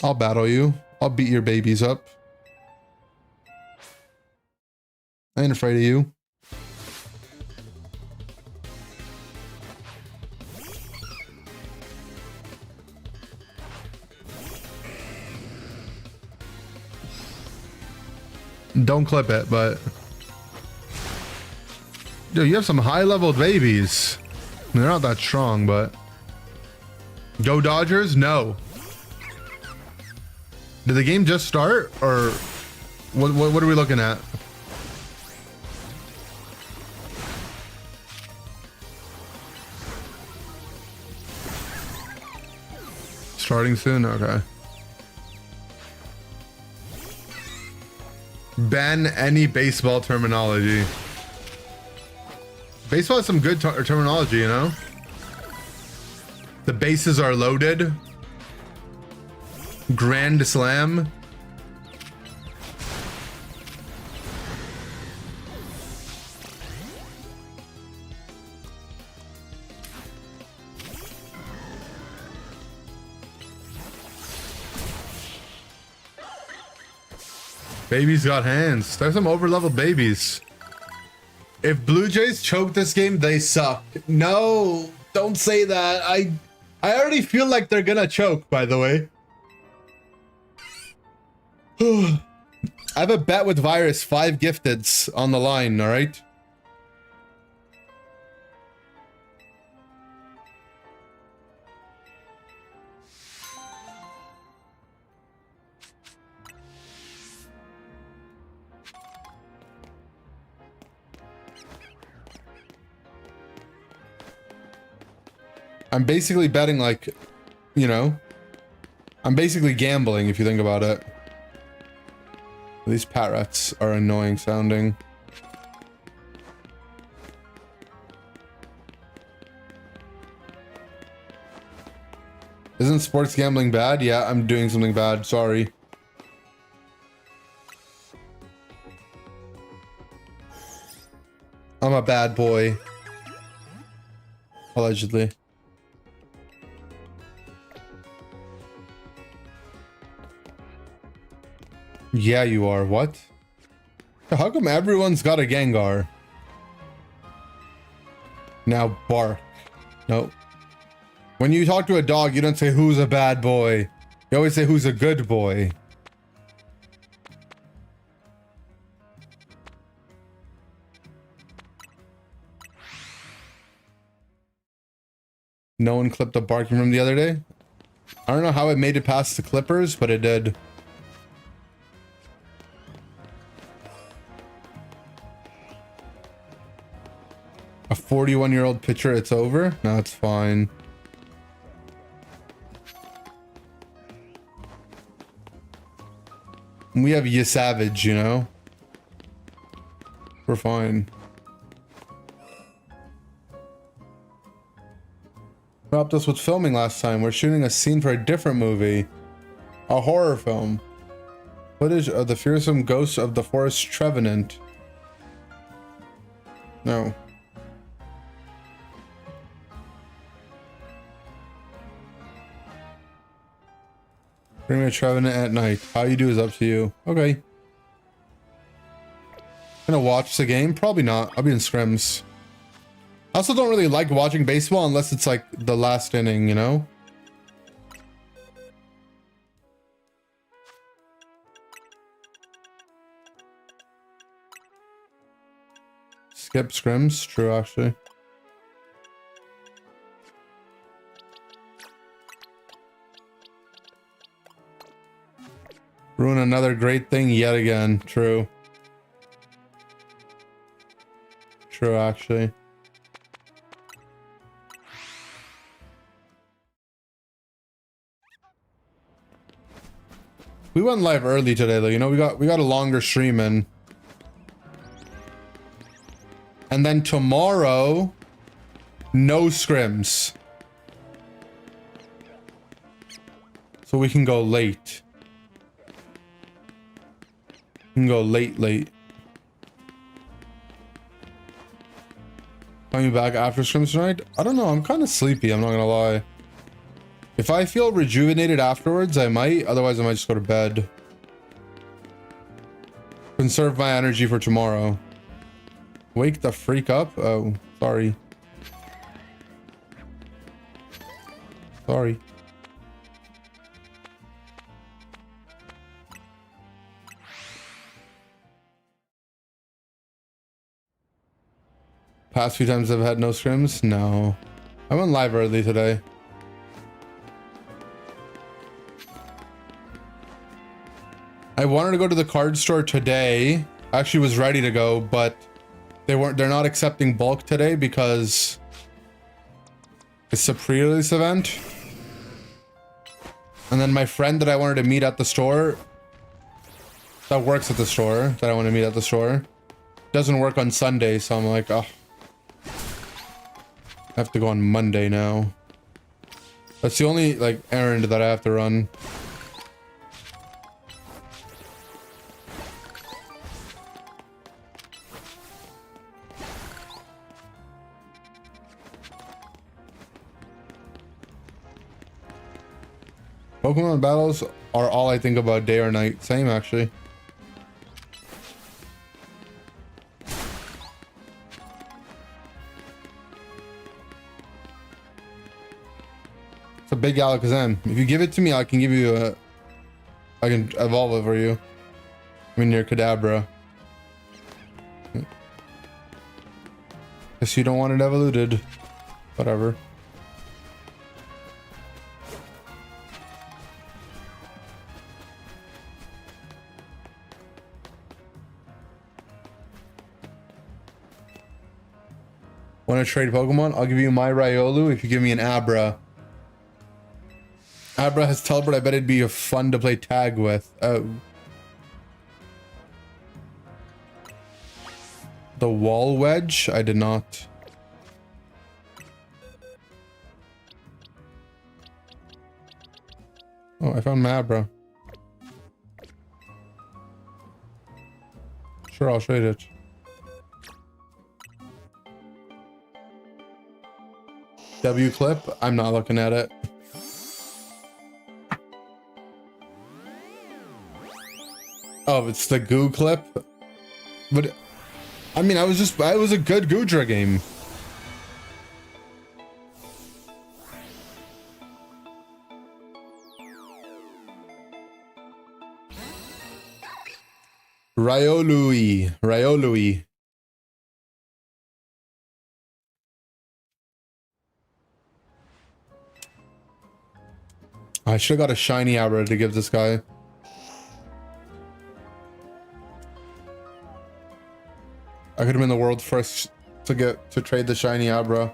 I'll battle you. I'll beat your babies up. I ain't afraid of you. Don't clip it, but... Dude, you have some high-leveled babies. They're not that strong, but... Go Dodgers? No. Did the game just start? Or... What are we looking at? Starting soon? Okay. Ban any baseball terminology. Baseball has some good terminology, you know? The bases are loaded. Grand Slam. Babies got hands. There's some over-leveled babies. If Blue Jays choke this game, they suck. No, don't say that. I already feel like they're gonna choke, by the way. I have a bet with Virus, 5 gifteds on the line, alright? I'm basically betting, like, you know, I'm basically gambling if you think about it. These parrots are annoying sounding. Isn't sports gambling bad? Yeah, I'm doing something bad. Sorry. I'm a bad boy. Allegedly. Yeah, you are. What? How come everyone's got a Gengar? Now bark. Nope. When you talk to a dog, you don't say who's a bad boy. You always say who's a good boy. No one clipped the barking from the other day? I don't know how it made it past the clippers, but it did. A 41-year-old pitcher, it's over? No, it's fine. We have Ya Savage, you know? We're fine. What helped us with filming last time? We're shooting a scene for a different movie. A horror film. Footage of the fearsome ghost of the forest Trevenant. No. Bring me a Trevenant at night. How you do is up to you. Okay. Gonna watch the game? Probably not. I'll be in scrims. I also don't really like watching baseball unless it's like the last inning, you know? Skip scrims? True, actually. Ruin another great thing yet again. True. True, actually. We went live early today, though. You know, we got a longer stream in. And then tomorrow, no scrims. So we can go late. You can go late. Coming back after scrims tonight? I don't know. I'm kind of sleepy. I'm not gonna lie. If I feel rejuvenated afterwards, I might. Otherwise, I might just go to bed. Conserve my energy for tomorrow. Wake the freak up? Oh, sorry. Sorry. Past few times I've had no scrims? No. I went live early today. I wanted to go to the card store today. I actually was ready to go, but they're not accepting bulk today because it's a pre-release event. And then my friend that I wanted to meet at the store, that works at the store, that I want to meet at the store, doesn't work on Sunday, so I'm like, oh, I have to go on Monday now. That's the only like errand that I have to run. Pokemon battles are all I think about day or night. Same, actually. It's a big Alakazam. If you give it to me, I can give you a... I can evolve it for you. I mean, your Kadabra. Guess you don't want it evoluted. Whatever. Want to trade Pokemon? I'll give you my Riolu if you give me an Abra. Abra has teleport. I bet it'd be fun to play tag with. Oh. The wall wedge? I did not. Oh, I found my Abra. Sure, I'll trade it. W clip? I'm not looking at it. Oh, it's the goo clip? But I mean, it was a good Goodra game. Riolui. I should have got a shiny Abra to give this guy. I could have been the world first to trade the shiny Abra.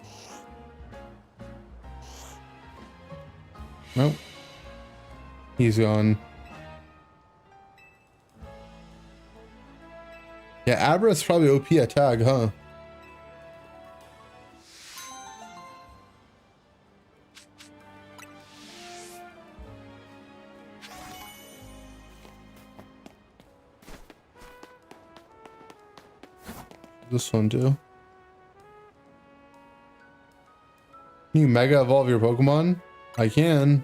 Nope. He's gone. Yeah, Abra is probably OP at tag, huh? This one too. Can you mega evolve your Pokemon? I can.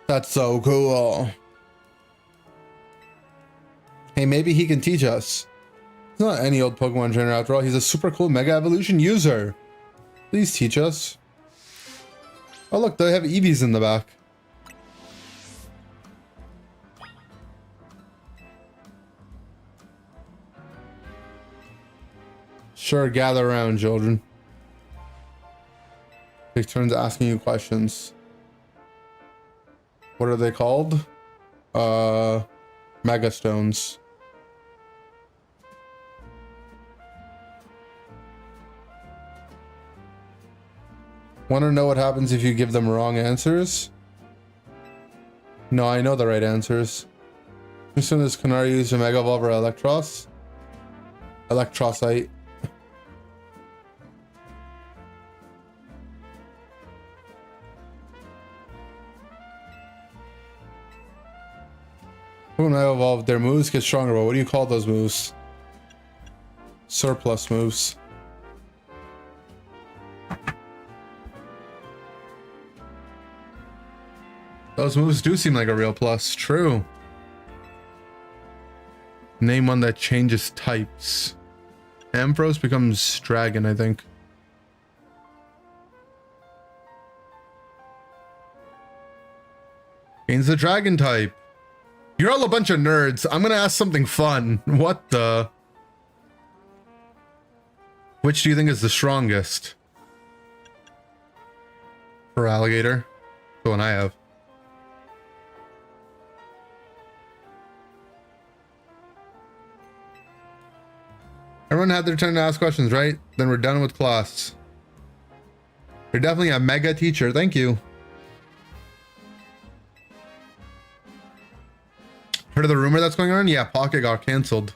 That's so cool. Hey, maybe he can teach us. He's not any old Pokemon trainer after all. He's a super cool Mega Evolution user. Please teach us. Oh look, they have Eevees in the back. Sure, gather around, children. Take turns asking you questions. What are they called? Mega Stones. Want to know what happens if you give them wrong answers? No, I know the right answers. As soon as Canary use a Mega Evolve or Electros? Electrosite. When I evolved, their moves get stronger, but what do you call those moves? Surplus moves. Those moves do seem like a real plus. True. Name one that changes types. Ampharos becomes dragon, I think. Gains the dragon type. You're all a bunch of nerds. I'm gonna ask something fun. What the? Which do you think is the strongest? For alligator? The one I have. Everyone had their turn to ask questions, right? Then we're done with class. You're definitely a mega teacher. Thank you. Heard of the rumor that's going on? Yeah, Pocket got canceled.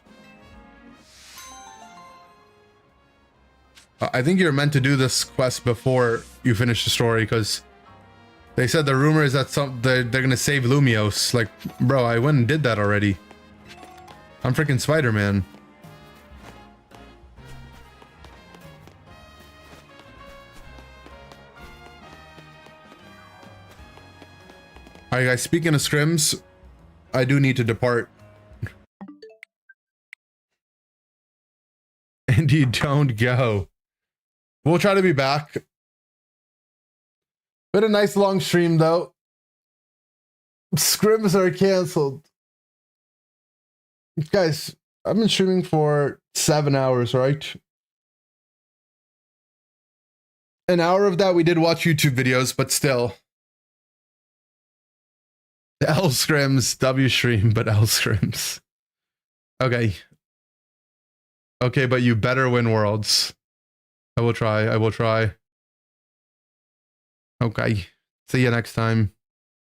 I think you're meant to do this quest before you finish the story, because they said the rumor is that they're gonna save Lumios. Like, bro, I went and did that already. I'm freaking Spider-Man. Alright guys, speaking of scrims, I do need to depart. And you don't go. We'll try to be back. Been a nice long stream though. Scrims are canceled. Guys, I've been streaming for 7 hours, right? An hour of that we did watch YouTube videos, but still. L scrims, W stream, but L scrims. Okay. Okay, but you better win worlds. I will try. I will try. Okay. See you next time.